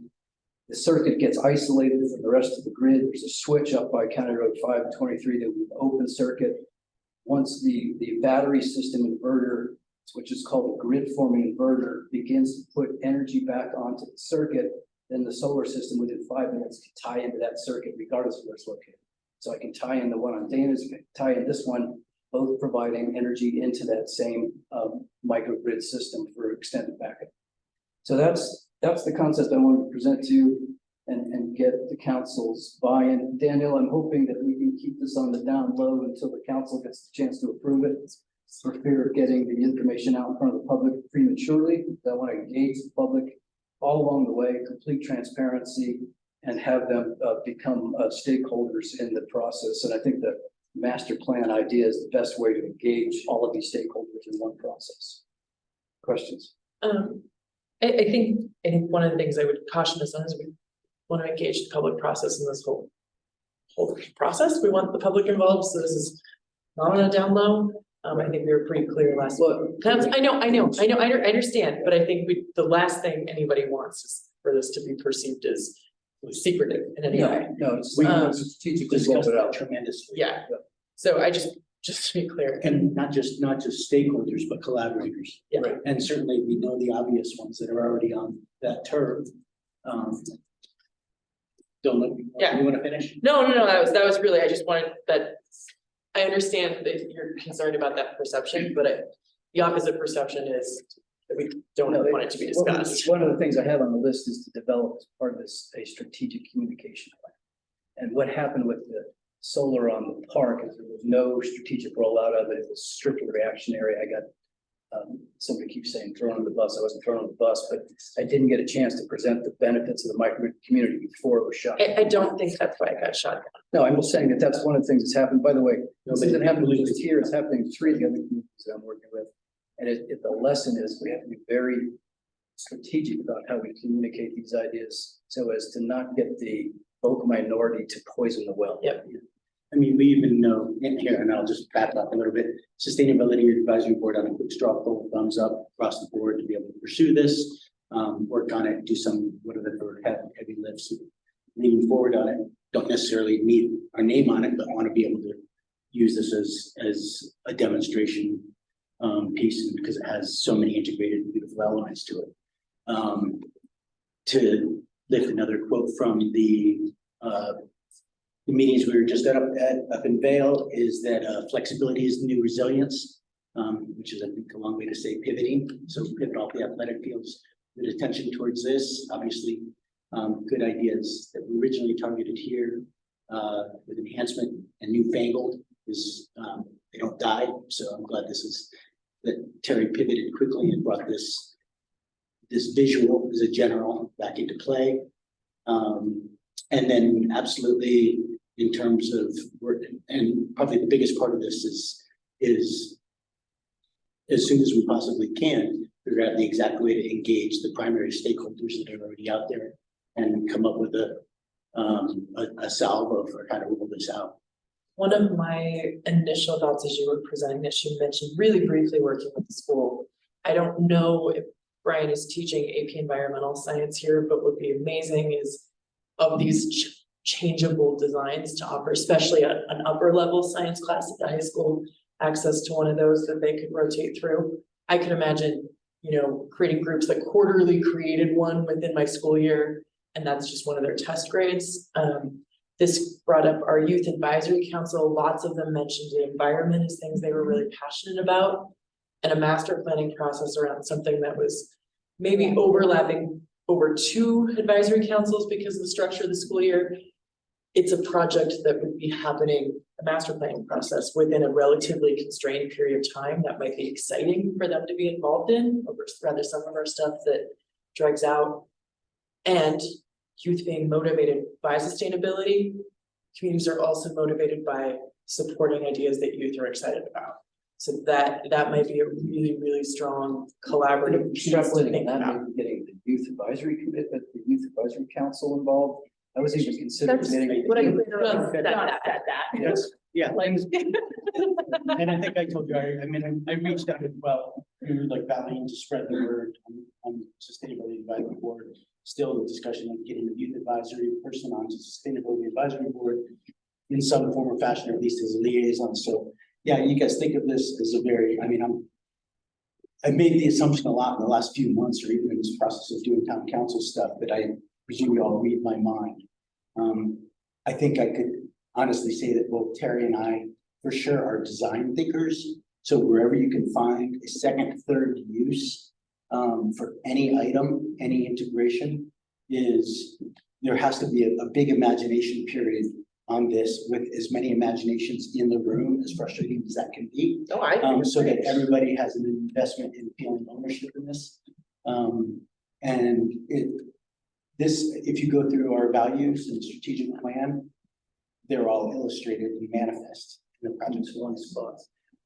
The circuit gets isolated from the rest of the grid. There's a switch up by County Road 5 and 23 that we open circuit. Once the battery system inverter, which is called a grid forming inverter, begins to put energy back onto the circuit, then the solar system within 5 minutes can tie into that circuit regardless of where it's located. So I can tie in the one on Dana's, tie in this one, both providing energy into that same microgrid system for extended backup. So that's the concept I wanted to present to you and get the council's buy-in. Daniel, I'm hoping that we can keep this on the down low until the council gets the chance to approve it, for fear of getting the information out in front of the public prematurely. I want to engage the public all along the way, complete transparency, and have them become stakeholders in the process. And I think the master plan idea is the best way to engage all of these stakeholders in one process. Questions? I think one of the things I would caution us on is we want to engage the public process in this whole process. We want the public involved, so this is not on a down low. I think we were pretty clear last. I understand, but I think the last thing anybody wants is for this to be perceived as secretive in any way. No, it's We strategically discussed rolled it that out. tremendously. Yeah, so I just to be clear. And not just stakeholders, but collaborators. Yeah. Right. And certainly we know the obvious ones that are already on that turf. Don't look, Yeah. you want to finish? No, that was really, I just wanted that, I understand that you're concerned about that perception, but the opposite perception is that we don't want it to be discussed. One of the things I have on the list is to develop as part of this, a strategic communication plan. And what happened with the solar on the park is there was no strategic rollout of it. It was strictly reactionary. I got, somebody keeps saying thrown on the bus. I wasn't thrown on the bus, but I didn't get a chance to present the benefits of the microgrid community before it was shut. I don't think that's why I got shot down. No, I'm just saying that that's one of the things that's happened. By the way, No, this but isn't happening people just here, it's happening in 3 of the other communities that I'm working with. And the lesson is we have to be very strategic about how we communicate these ideas so as to not get the vocal minority to poison the well. Yep. I mean, we even know in here, and I'll just back up a little bit, Sustainability Advisory Board on a quick straw poll, thumbs up across the board to be able to pursue this, work on it, do some, whatever, heavy lifts, leaning forward on it. Don't necessarily need our name on it, but want to be able to use this as a demonstration piece because it has so many integrated beautiful elements to it. To lift another quote from the meetings we were just up in Vail is that flexibility is the new resilience, which is I think a long way to say pivoting. So pivot off the athletic fields with attention towards this. Obviously, good ideas that were originally targeted here with enhancement and newfangled is they don't die. So I'm glad that Terry pivoted quickly and brought this visual as a general back into play. And then absolutely in terms of work, and probably the biggest part of this is as soon as we possibly can, figure out the exact way to engage the primary stakeholders that are already out there and come up with a salvo for how to roll this out. One of my initial thoughts as you were presenting this, you mentioned really briefly working with the school. I don't know if Brian is teaching AP environmental science here, but what would be amazing is of these changeable designs to offer, especially an upper level science class at the high school, access to one of those that they could rotate through. I could imagine, creating groups that quarterly created one within my school year, and that's just one of their test grades. This brought up our youth advisory council. Lots of them mentioned the environment as things they were really passionate about, and a master planning process around something that was maybe overlapping over 2 advisory councils because of the structure of the school year. It's a project that would be happening, a master planning process within a relatively constrained period of time that might be exciting for them to be involved in, over rather some of our stuff that drags out. And youth being motivated by sustainability, communities are also motivated by supporting ideas that youth are excited about. So that might be a really, really strong collaborative piece to Extrapolating think on that, about. maybe getting the youth advisory commitment, the youth advisory council involved. I was even considering That's getting. what I the- literally said that. Yes, yeah. Like, And I think I told you, I reached out as well, through like Valiant to spread the word on Sustainability Advisory Board. Still a discussion of getting the youth advisory person onto Sustainability Advisory Board in some form or fashion, or at least as a liaison. So yeah, you guys think of this as a very, I've made the assumption a lot in the last few months, or even in this process of doing town council stuff, that I presume you all read my mind. I think I could honestly say that both Terry and I for sure are design thinkers. So wherever you can find a second, third use for any item, any integration there has to be a big imagination period on this with as many imaginations in the room, as frustrating as that can be. Oh, I think it's So that great. everybody has an investment in feeling ownership in this. And if you go through our values and strategic plan, they're all illustrated and manifest in the project's one spot.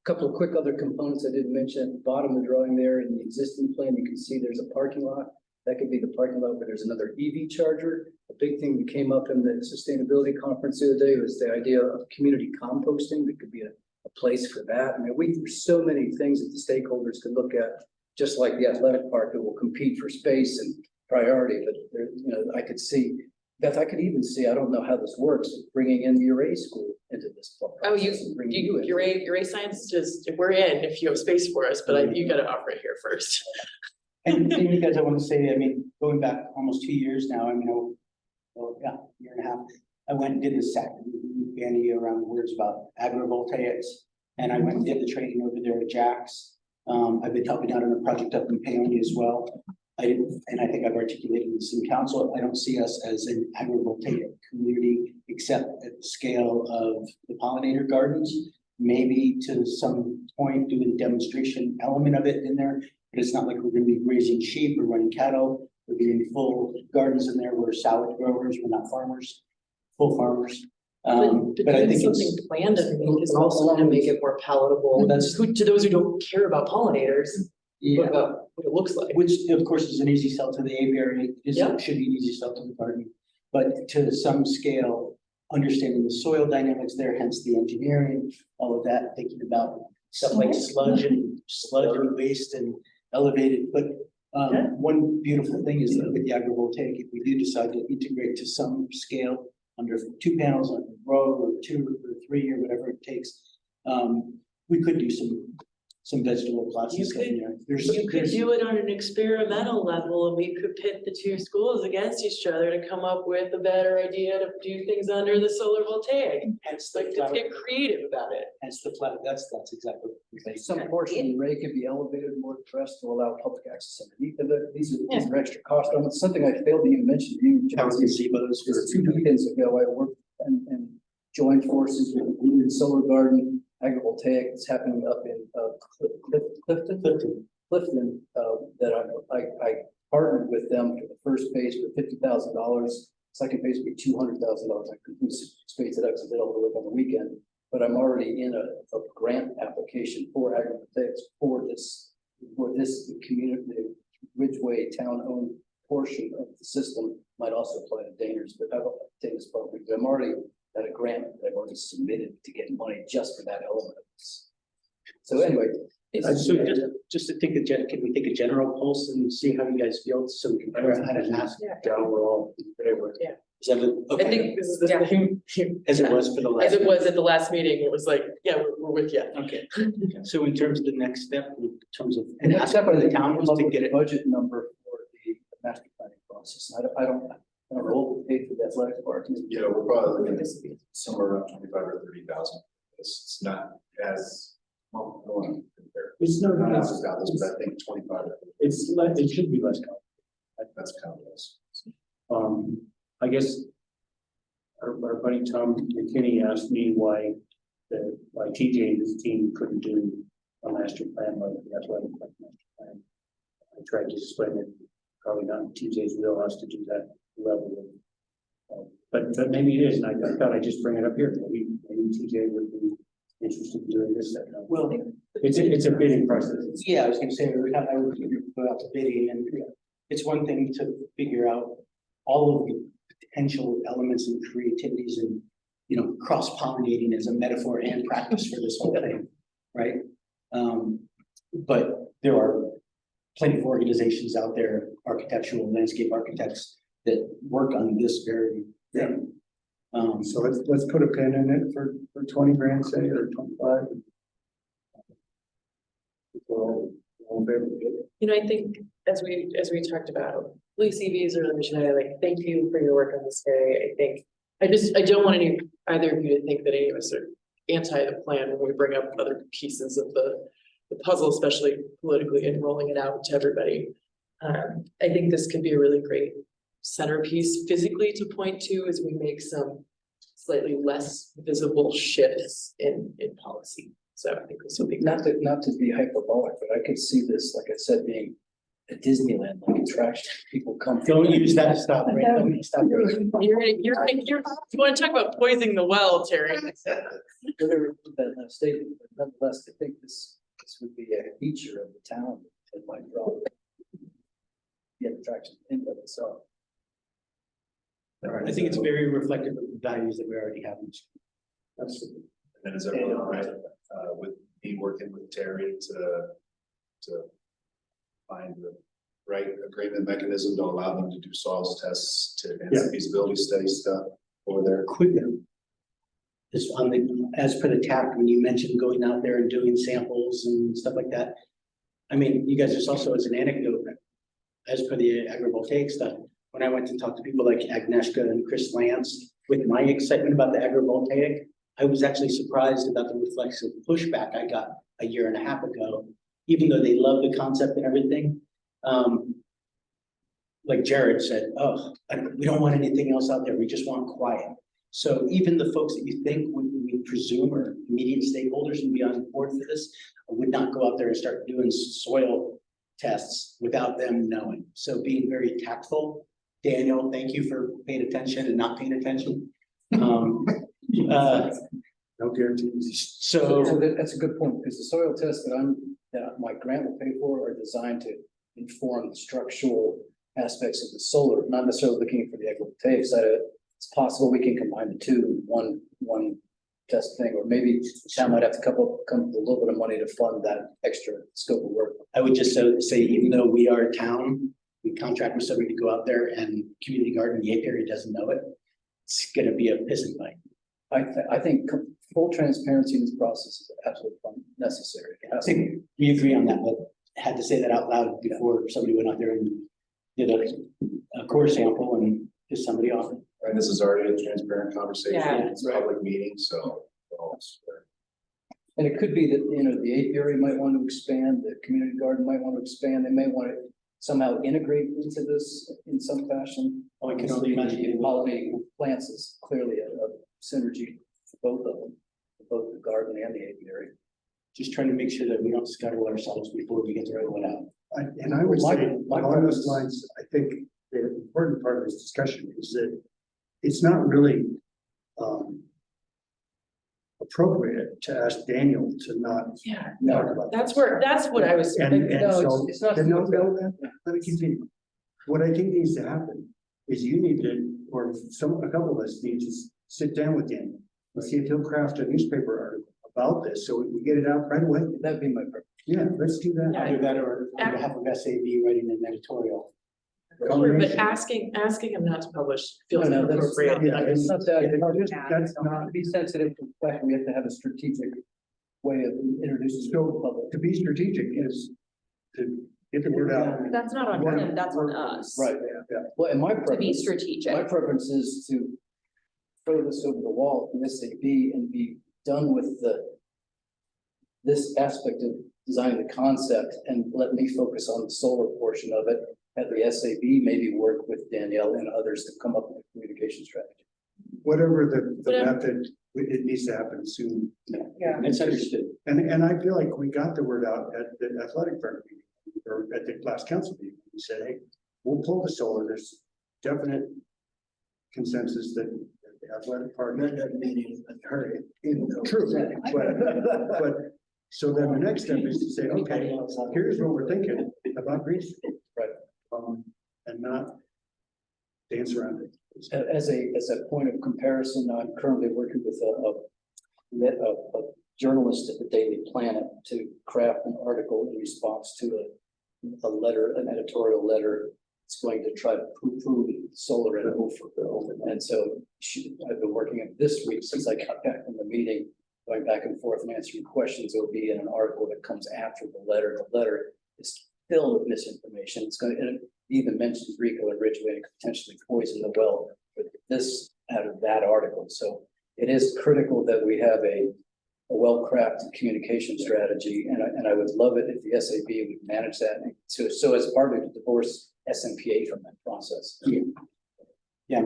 Couple of quick other components I didn't mention at the bottom of the drawing there in the existing plan, you can see there's a parking lot. That could be the parking lot where there's another EV charger. A big thing that came up in the sustainability conference the other day was the idea of community composting. There could be a place for that. I mean, there's so many things that the stakeholders could look at, just like the athletic park that will compete for space and priority. But there, I could see, Beth, I could even see, I don't know how this works, bringing in the array school into this. Oh, process and bringing you in. your science just, we're in if you have space for us, but you gotta operate here first. And you guys, I want to say, I mean, going back almost 2 years now, year and a half, I went and did this with Andy around words about agrivoltaics. And I went and did the training over there at Jack's. I've been helping out on a project up in Paoli as well. And I think I've articulated this in council. I don't see us as an agrivoltaic community, except at the scale of the pollinator gardens. Maybe to some point do a demonstration element of it in there. But it's not like we're gonna be raising sheep or running cattle. We're doing full gardens in there. We're salad growers. We're not farmers, full farmers. But I think something it's planned, I think, is also gonna make it more palatable to those who don't care about pollinators, yeah, about what it looks like. which of course is an easy sell to the apiary. Yeah. Should be an easy sell to the garden. But to some scale, understanding the soil dynamics there, hence the engineering, all of that, thinking about stuff like sludge and waste and elevated, but one beautiful thing is that with the agrivoltaic, if we do decide to integrate to some scale under 2 panels on a row or 2 or 3 or whatever it takes, we could do some vegetable plots and stuff in there. You could do it on an experimental level, and we could pit the two schools against each other to come up with a better idea to do things under the solar voltaic. Hence Like, let's get creative about it. Hence the flat, that's exactly what we're saying. Some portion of the array could be elevated more depressed to allow public access underneath of it. These are extra cost elements. Something I failed to even mention to you, John. Gazebos for Because 2 weekends ago, I worked and joined forces with the Blue Solar Garden agrivoltaic that's happening up in Clifton, that I partnered with them for the first phase for $50,000. Second phase would be $200,000. I couldn't space it out because I did all the work on the weekend. But I'm already in a grant application for agrivoltaics for this community, the Ridgway town-owned portion of the system might also apply to Dana's, but I don't take this property. I'm already at a grant that I've already submitted to get money just for that element of this. So anyway. So just to take can we take a general pulse and see how you guys feel, so we can figure out how to ask overall, whatever. Yeah. Is that I think this is the thing. as it was for the last? As it was at the last meeting, it was like, yeah, we're with you. Okay, so in terms of the next step, in terms of. And that's ask up for the the town was to get it. budget number for the master planning process. I don't know what we paid for the athletic park. We're probably looking at somewhere around 25 or 30,000. It's not as, well, I don't want to compare. It's Not as dollars, but I think 25. It's less, it should be less complicated. That's kind of less. I guess our buddy Tom McKinney asked me why TJ and his team couldn't do a master plan like the athletic master plan. I tried to explain it, probably not in TJ's wheelhouse to do that level of, but maybe it is, and I thought I'd just bring it up here. Maybe TJ would be interested in doing this. Well, It's a bidding process. yeah, I was gonna say, I would go out to bidding, and it's one thing to figure out all of the potential elements and creativities and, cross-pollinating as a metaphor and practice for this whole thing, right? But there are plenty of organizations out there, architectural landscape architects, that work on this very thing. So let's put a pin in it for 20 grand, say, or 25. Well, I think as we talked about, police EVs are the mission. Thank you for your work on this day. I don't want any either of you to think that any of us are anti the plan when we bring up other pieces of the puzzle, especially politically, and rolling it out to everybody. I think this could be a really great centerpiece physically to point to as we make some slightly less visible shifts in policy. So I think this will be. Not to be hyperbolic, but I could see this, like I said, being a Disneyland like attraction. People come. Don't use that stuff, right? Don't stop. You want to talk about poisoning the well, Terry? Whatever that statement, but nonetheless, I think this would be a feature of the town that might draw the attraction in of itself. I think it's very reflective of the values that we already have. And then is everyone all right, with me working with Terry to find the right agreement mechanism to allow them to do soils tests to advance the feasibility study stuff over there? Quick, this on the, as per the TAC, when you mentioned going out there and doing samples and stuff like that. I mean, you guys, just also as an anecdote, as per the agrivoltaic stuff, when I went to talk to people like Agnieszka and Chris Lance, with my excitement about the agrivoltaic, I was actually surprised about the reflexive pushback I got a year and a half ago, even though they love the concept and everything. Like Jared said, oh, we don't want anything else out there. We just want quiet. So even the folks that you think we presume are immediate stakeholders and be on board for this would not go out there and start doing soil tests without them knowing. So being very tactful. Daniel, thank you for paying attention and not paying attention. No guarantees. So that's a good point, because the soil tests that my grant will pay for are designed to inform the structural aspects of the solar, not necessarily looking for the agrivoltaic side of it. It's possible we can combine the two in one test thing, or maybe the town might have to come with a little bit of money to fund that extra scope of work. I would just say, even though we are a town, we contract with somebody to go out there and community garden, the apiary doesn't know it. It's gonna be a piss and fight. I think full transparency in this process is absolutely necessary. I think we agree on that, but had to say that out loud before somebody went out there and did a core sample and pissed somebody off. And this is already a transparent conversation. Yeah. It's a public meeting, so. And it could be that, the apiary might want to expand, the community garden might want to expand, they may want to somehow integrate into this in some fashion. Oh, I can only imagine. Pollinating plants is clearly a synergy for both of them, for both the garden and the apiary. Just trying to make sure that we don't scuttle ourselves before we get the right one out. And I would say, My along those lines, I think the important part of this discussion is that it's not really appropriate to ask Daniel to not talk about That's this. that's what I was. And so, it's not. then no, let me continue. What I think needs to happen is you need to, or a couple of us need to sit down with Daniel and see if he'll craft a newspaper article about this, so we can get it out right away. That'd be my preference. Yeah, let's do that. Either that or on behalf of SAB writing an editorial. Sure, but asking him not to publish feels No, that's- inappropriate. Yeah, It's not that, That's not, to be sensitive to the fact we have to have a strategic way of introducing to the public. to be strategic is to get the word out. That's not on him, that's on us. Right, Yeah. well, and my To be preference, strategic. my preference is to throw this over the wall from SAB and be done with this aspect of designing the concept and let me focus on the solar portion of it. At the SAB, maybe work with Danielle and others to come up with a communication strategy. Whatever the method, it needs to happen soon. Yeah. It's understood. And I feel like we got the word out at the athletic firm meeting, or at the last council meeting. We said, hey, we'll pull the solar. There's definite consensus that the athletic part. Doesn't mean anything, hurry. True, but, so then the next step is to say, okay, here's what we're thinking about Green Street. Right. And not dance around it. As a point of comparison, I'm currently working with a journalist at the Daily Planet to craft an article in response to a letter, an editorial letter. It's going to try to poo-poo solar and over. And so I've been working on this week since I got back from the meeting, going back and forth and answering questions. It will be in an article that comes after the letter. The letter is filled with misinformation. And it even mentions Rico and Ridgway and potentially poison the well for this out of that article. So it is critical that we have a well-crafted communication strategy, and I would love it if the SAB would manage that, so as part of divorce SMPA from that process. Yeah,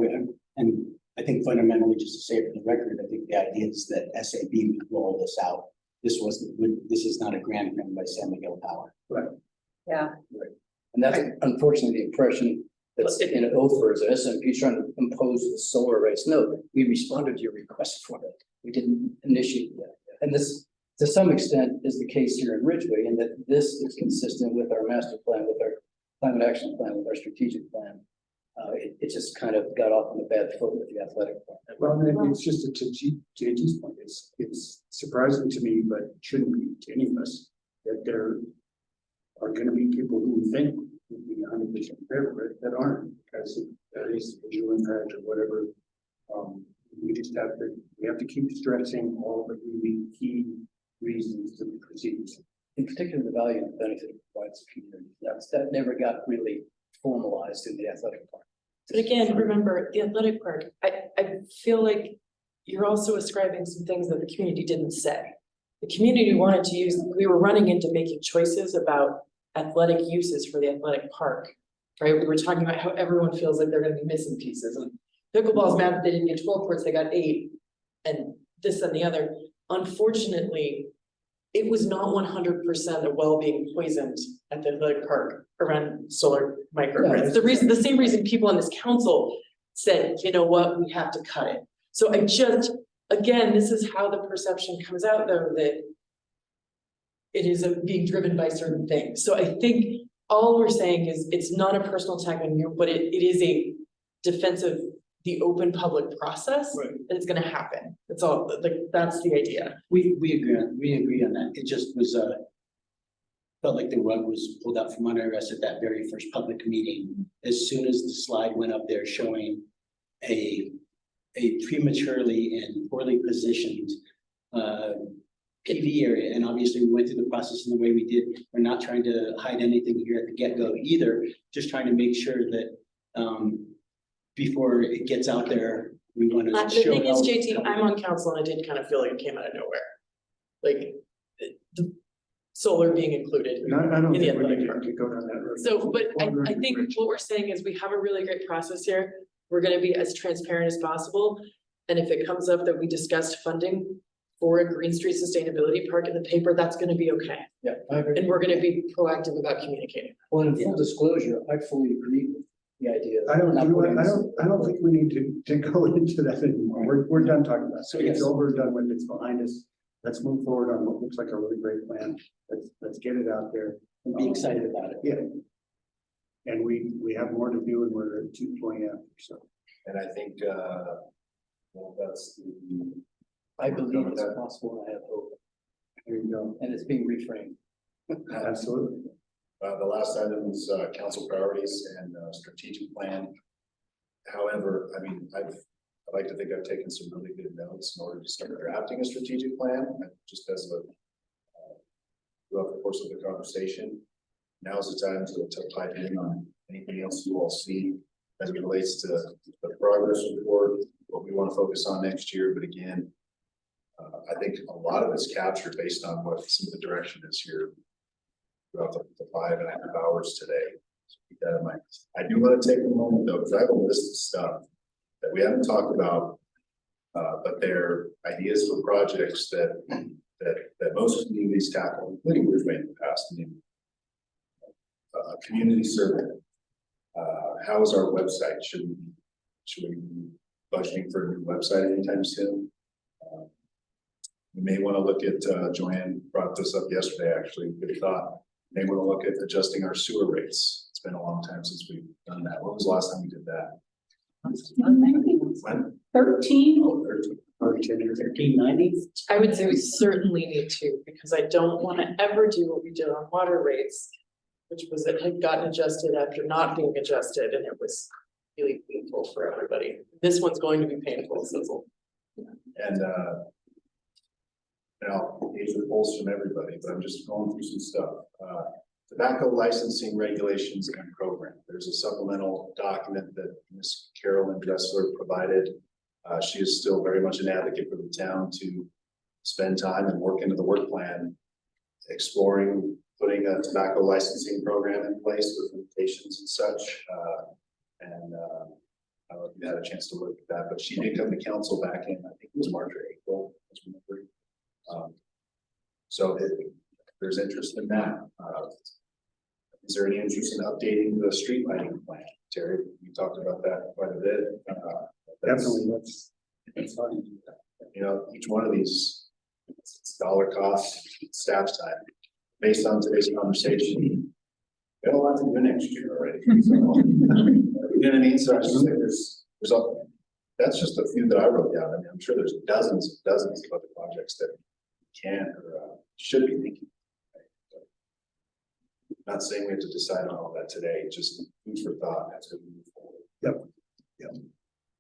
and I think fundamentally, just to say it for the record, I think the idea is that SAB would roll this out. This is not a grant written by San Miguel Power. Yeah. And that's unfortunately the impression that's in OFER is that SMP is trying to impose the solar rates. No, we responded to your request for it. We didn't initiate that. And this, to some extent, is the case here in Ridgway, in that this is consistent with our master plan, with our climate action plan, with our strategic plan. It just kind of got off on a bad foot with the athletic plan. Well, it's just to JG's point, it's surprising to me, but shouldn't be to any of us, that there are gonna be people who think would be 100% favorite that aren't, because that is visual impact or whatever. We have to keep stressing all the really key reasons to proceed. In particular, the value and benefit it provides the community. That never got really formalized in the athletic park. But again, remember, the athletic park, I feel like you're also ascribing some things that the community didn't say. The community wanted to use, we were running into making choices about athletic uses for the athletic park, right? We were talking about how everyone feels like they're gonna be missing pieces, and pickleball's mad that they didn't get 12 courts, they got 8, and this and the other. Unfortunately, it was not 100% of well being poisoned at the athletic park around solar microgrids. The same reason people on this council said, you know what, we have to cut it. So again, this is how the perception comes out, though, that it is being driven by certain things. So I think all we're saying is it's not a personal attack on you, but it is a defense of the open public process, Right. that it's gonna happen. That's all, like, that's the idea. We agree on that. It just was felt like the rug was pulled out from under us at that very first public meeting. As soon as the slide went up there showing a prematurely and poorly positioned PV area, and obviously we went through the process in the way we did. We're not trying to hide anything here at the get-go either, just trying to make sure that before it gets out there, we want to The show. thing is, JT, I'm on council and I did kind of feel like it came out of nowhere. Like, the solar being included. And I don't In the think we athletic need park. to go down that road. So, but I think what we're saying is we have a really great process here. We're gonna be as transparent as possible. And if it comes up that we discussed funding for a Green Street Sustainability Park in the paper, that's gonna be okay. Yeah, I agree. And we're gonna be proactive about communicating. Well, in full disclosure, I fully agree with the idea. I don't, not you know what, putting I don't think we need to go into that anymore. We're done talking about it. So it's Yes. over, done with, it's behind us. Let's move forward on what looks like a really great plan. Let's get it out there. And be excited about it. Yeah. And we have more to do and we're at 2:20 after, so. And I think, well, that's the. I believe it's possible, and I have hope, There you go. and it's being reframed. Absolutely. The last item is council priorities and strategic plan. However, I mean, I like to think I've taken some really good notes in order to start drafting a strategic plan, just as a throughout the course of the conversation. Now's the time to pipe in on anything else you all see as it relates to the progress report, what we want to focus on next year. But again, I think a lot of it's captured based on what some of the direction is here throughout the 5.5 hours today. So keep that in mind. I do want to take a moment though, because I have a list of stuff that we haven't talked about, but they're ideas for projects that most communities tackle, including Ridgway in the past. I mean, a community survey. How is our website? Should we be budgeting for a new website anytime soon? We may want to look at, Joanne brought this up yesterday, actually, good thought. May want to look at adjusting our sewer rates. It's been a long time since we've done that. When was the last time we did that? When? 13. Oh, 13. Or 1390. I would say we certainly need to, because I don't wanna ever do what we did on water rates, which was it had gotten adjusted after not being adjusted, and it was really painful for everybody. This one's going to be painful, so. And, these are polls from everybody, but I'm just going through some stuff. Tobacco licensing regulations and program. There's a supplemental document that Ms. Carolyn Dressler provided. She is still very much an advocate for the town to spend time and work into the work plan, exploring putting a tobacco licensing program in place with limitations and such. I don't know if you had a chance to look at that, but she did come to council back in, I think it was March or April, as we remember. So if there's interest in that, is there any interest in updating the street lighting plan? Terry, you talked about that quite a bit. Definitely, that's fine. You know, each one of these, it's dollar cost, staff's time. Based on today's conversation, we have a lot to do next year already. So, you know what I mean? So I just think that's just a few that I wrote down. I mean, I'm sure there's dozens of other projects that can or should be thinking. Not saying we have to decide on all that today, just food for thought as we move forward.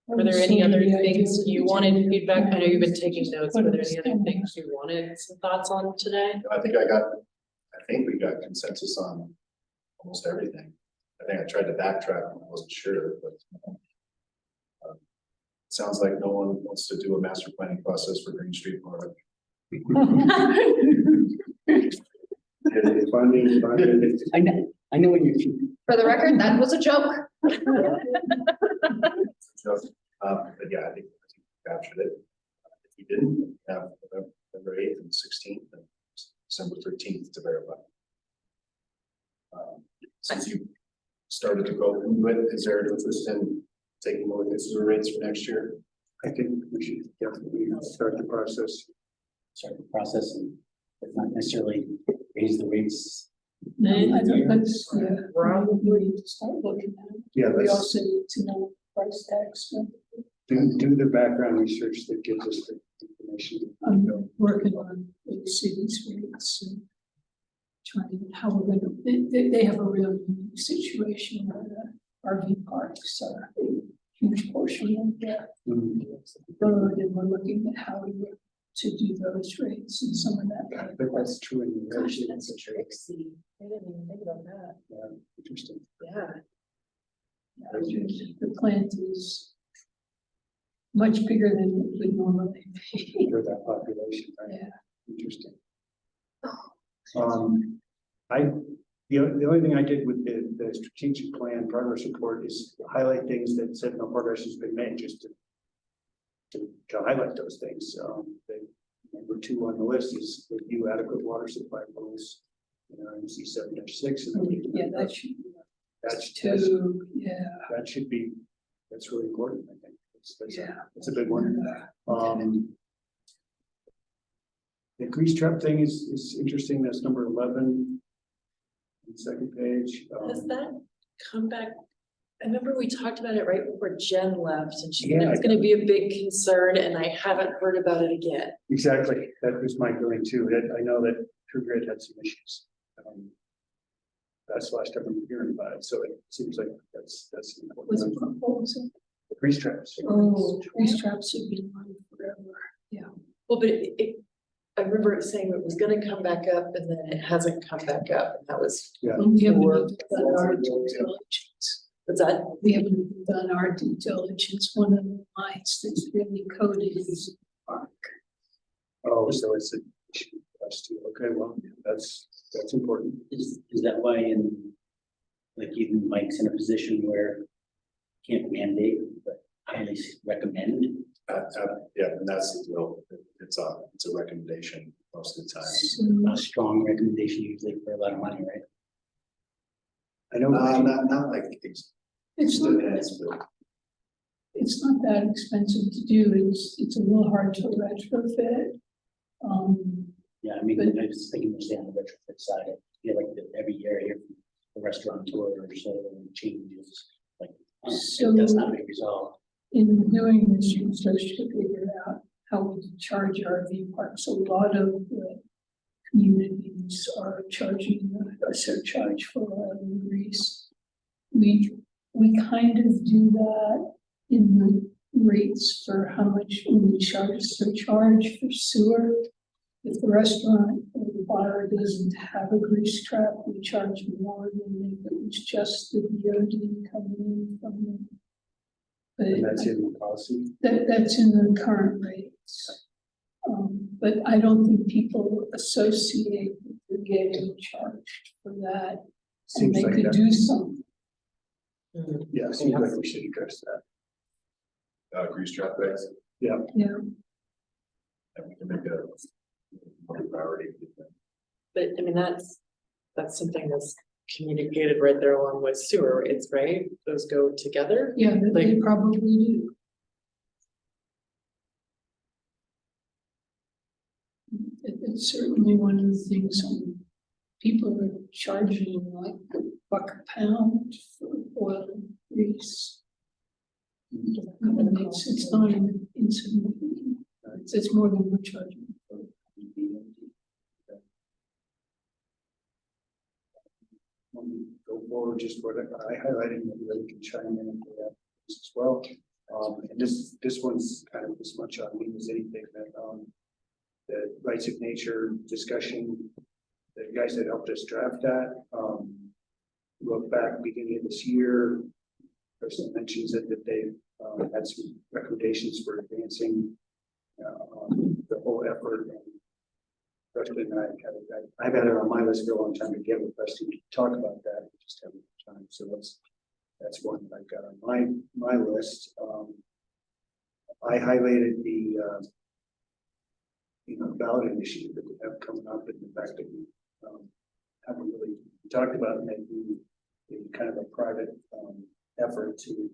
Were there any other things you wanted feedback? I know you've been taking notes. Were there any other things you wanted some thoughts on today? I think we got consensus on almost everything. I think I tried to backtrack when I wasn't sure, but it sounds like no one wants to do a master planning process for Green Street Park. I know when you're. For the record, that was a joke. But yeah, I think we captured it. If you didn't, have November 8th and 16th and December 13th to verify. Since you started to go into it, is there an interest in taking a look at sewer rates for next year? I think we should definitely start the process. And but not necessarily raise the rates. I think that's, probably to start looking at it. Yeah, We let's also need to know price tags. do the background research that gives us the information. I'm working on the city's rates and trying how we're gonna, they have a real unique situation where the RV parks are a huge portion of their road, and we're looking at how we work to do those rates and some of that. But that's true. In the Gosh, that's a tricksy. I didn't even think about that. Yeah, interesting. Yeah. The plant is much bigger than it would normally be. For that population, right? Yeah. Interesting. The only thing I did with the strategic plan progress report is highlight things that said no progress has been made, just to highlight those things. The number 2 on the list is review adequate water supply rules. MC 7-6. Yeah, that should be. That's Two, yeah. That should be, that's really important, I think. Yeah. That's a big one. The grease trap thing is interesting. That's number 11. On the second page. Does that come back? I remember we talked about it right before Jen left, and she said Yeah, it's gonna be a big concern, and I haven't heard about it again. Exactly. That was my feeling too. I know that True Grit had some issues. That's the last time I'm hearing about it. So it seems like that's Was it important. proposal? The grease traps. Oh, these traps have been on forever. Yeah. Well, but I remember it saying it was gonna come back up, and then it hasn't come back up, and that was. Yeah. We haven't for- even done our due diligence. What's that? We haven't even done our due diligence. One of the lines that's really coded is park. Oh, so it's an issue for us too. Okay, well, that's important. Is that why like even Mike's in a position where can't mandate, but highly recommend? Yeah, and that's the deal. It's a recommendation most of the time. So A strong recommendation usually for a lot of money, right? I know. Not like it's not that expensive to do. It's a little hard to retrofit. Yeah, I mean, But- I was thinking mostly on the retrofit side. I feel like that every year here, the restaurateur or so changes, like, So- that's not a big result. In doing this research to figure out how we can charge RV parks, a lot of the communities are charging a surcharge for oil and grease. We kind of do that in the rates for how much we charge a surcharge for sewer. If the restaurant or the bar doesn't have a grease trap, we charge more than if it was just the DOD coming in from the But And that's in the policy. that's in the current rates. But I don't think people associate with getting charged for that, and Seems they like could that. do something. Yeah, it seems like we should address that. Grease trap bags. Yeah, And we can make a more priority. But I mean, that's something that's communicated right there along with sewer rates, right? Those go together. yeah, they Like- probably do. It's certainly one of the things people are charging like $1 a pound for oil and grease. It's not insignificant. It's more than we're charging for. Go forward, just what I highlighted, maybe they can chime in and that as well. And this one's kind of as much on me as anything that, the rights of nature discussion, the guys that helped us draft that, look back beginning of this year, person mentions it, that they, had some recommendations for advancing, the whole effort. And Preston and I've had it on my list for a long time to get with Preston to talk about that, we just haven't had time, so that's one that I've got on my list. I highlighted the, ballot initiative that we have coming up, and the fact that we, haven't really talked about making a kind of a private, effort to,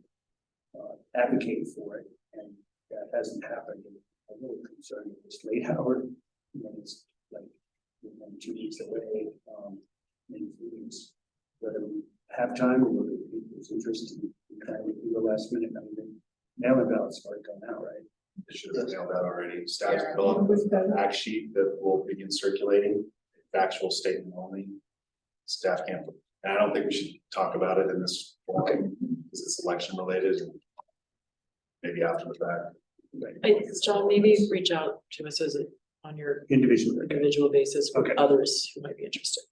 advocate for it, and that hasn't happened. I'm a little concerned with this late hour, it's like 2 weeks away, in 2 weeks, whether we have time or whether people's interest in kind of do the last minute, I mean, mail-in ballots already gone out, right? It should have mailed out already. Staff developed an act sheet that will begin circulating, factual statement only. Staff can't, and I don't think we should talk about it in this forum because it's election related. And maybe after the fact. John, maybe reach out to us as on your individual basis for Okay. others who might be interested.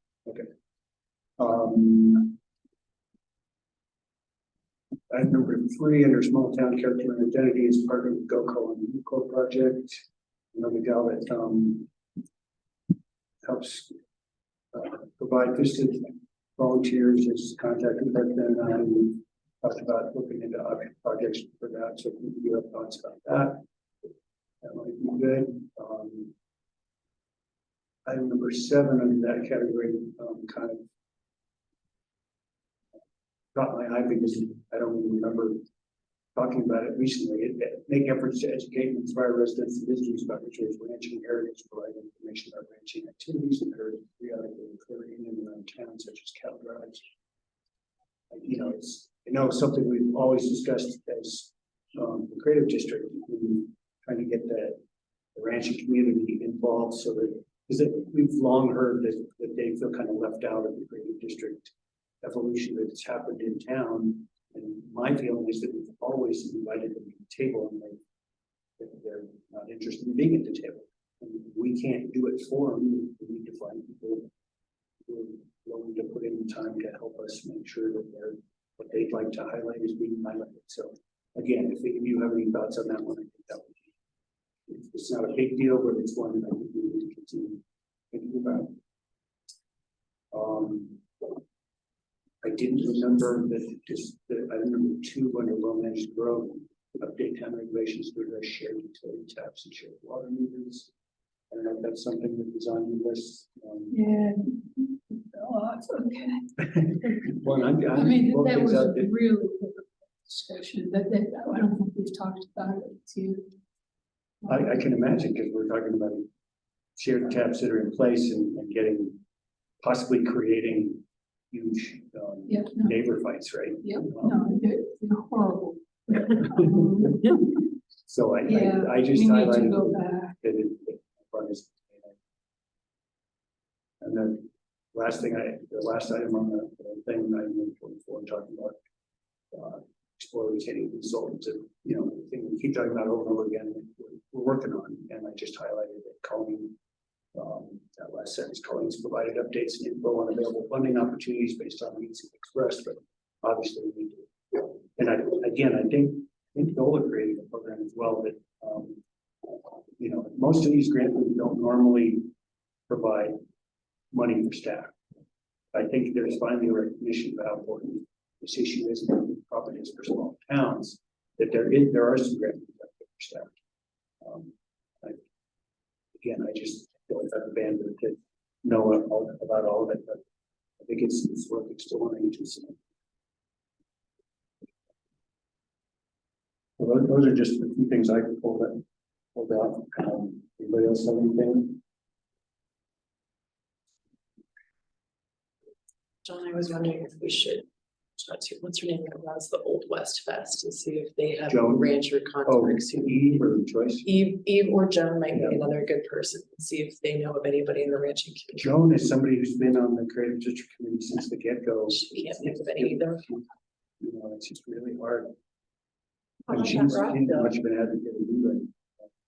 Item number 3 under small town character and identity is part of the GoCo and UCO project. Another gal that helps provide visited volunteers is contacted Preston and I, and we talked about looking into other projects for that. So if you have thoughts about that, that might be good. Item number 7 under that category kind of caught my eye because I don't even remember talking about it recently. Make efforts to educate and inspire residents and visitors about Ridgway's ranching heritage, provide information about ranching activities and heritage periodically occurring in and around town, such as cattle drives. It's something we've always discussed as the creative district, trying to get the ranching community involved so that, because we've long heard that they feel kind of left out of the creative district evolution that's happened in town. And my feeling is that we've always invited them to the table and they're not interested in being at the table. And we can't do it for them. We need to find people who are willing to put in the time to help us make sure that what they'd like to highlight is being highlighted. So again, if you have any thoughts on that one, I think that would be, it's not a big deal, but it's one that I think we need to continue thinking about. I didn't remember item number 2 under low managed growth, update town regulations to address shared utility taps and shared water meters. I don't know if that's something that was on your list. Yeah. Oh, it's okay. Well, I mean, that was a really good discussion, that I don't think we've talked about it too. I can imagine, because we're talking about shared taps that are in place and possibly creating huge Yeah, no, neighbor fights, right? yeah, no, they're horrible. So Yeah, I just we need to highlighted go back. that and then the last item on the thing, 944, talking about explorers hitting consultants, and the thing we keep talking about over and over again, we're working on, and I just highlighted that Colleen, that last sentence, Colleen's provided updates and info on available funding opportunities based on needs expressed, but obviously we need to. And I think think Dola created a program as well that, you know, most of these grants don't normally provide money for staff. I think there's finally a recognition of how important this issue is, and probably is for small towns, that there are some grants for staff. Again, I just don't have the bandwidth to know about all of it, but I think it's worth exploring to see. Well, those are just the few things I pulled out. Anybody else have anything? John, I was wondering if we should, what's her name, runs the Old West Fest and see if they have Joan? rancher Oh, contacts. Eve or Joyce? Eve or Joan might Yeah. be another good person, see if they know of anybody in the ranching community. Joan is somebody who's been on the creative district committee since the get-go. We can't think of any either. You know, it's just really hard. How And about she's that Roscoe? much of an advocate of doing.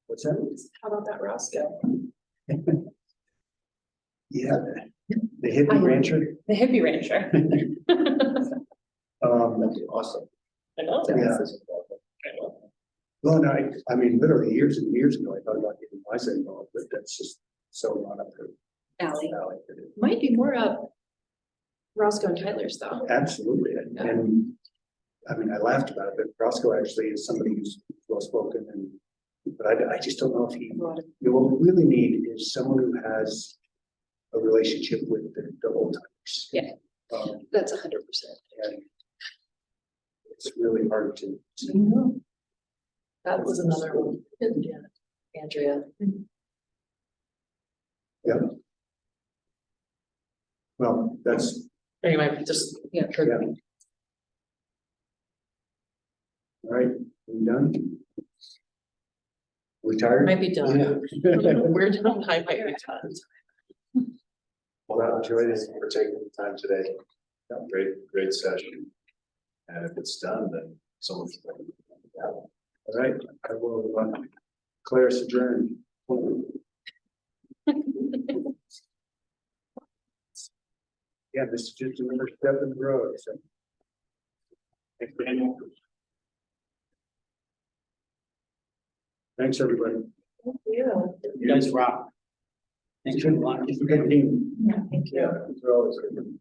What's that? How about that Roscoe? Yeah, the hippie rancher. The hippie rancher. That'd be awesome. I know. Yeah. Well, no, I mean, literally years and years ago, I thought about getting my say involved, but that's just so not up to Alley. alley. Might be more up Roscoe and Tyler's though. Absolutely, and I mean, I laughed about it, but Roscoe actually is somebody who's well spoken and, but I just don't know if he, what we really need is someone who has a relationship with the old timers. Yeah. That's 100%. And it's really hard to. That was another one. Yeah, Andrea. Yeah. Well, that's, Anyway, just, yeah, yeah. All right, we done? We tired? might be done. We're done, I might be done. Well, enjoy this for taking the time today. Great session. And if it's done, then someone's. All right, I will declare us adjourned. Yeah, this is just another step in the road, so. Thanks, Daniel. Thanks, everybody. Yeah. You guys rock. Thanks for watching. Good team. Thank you. Yeah, it's always good.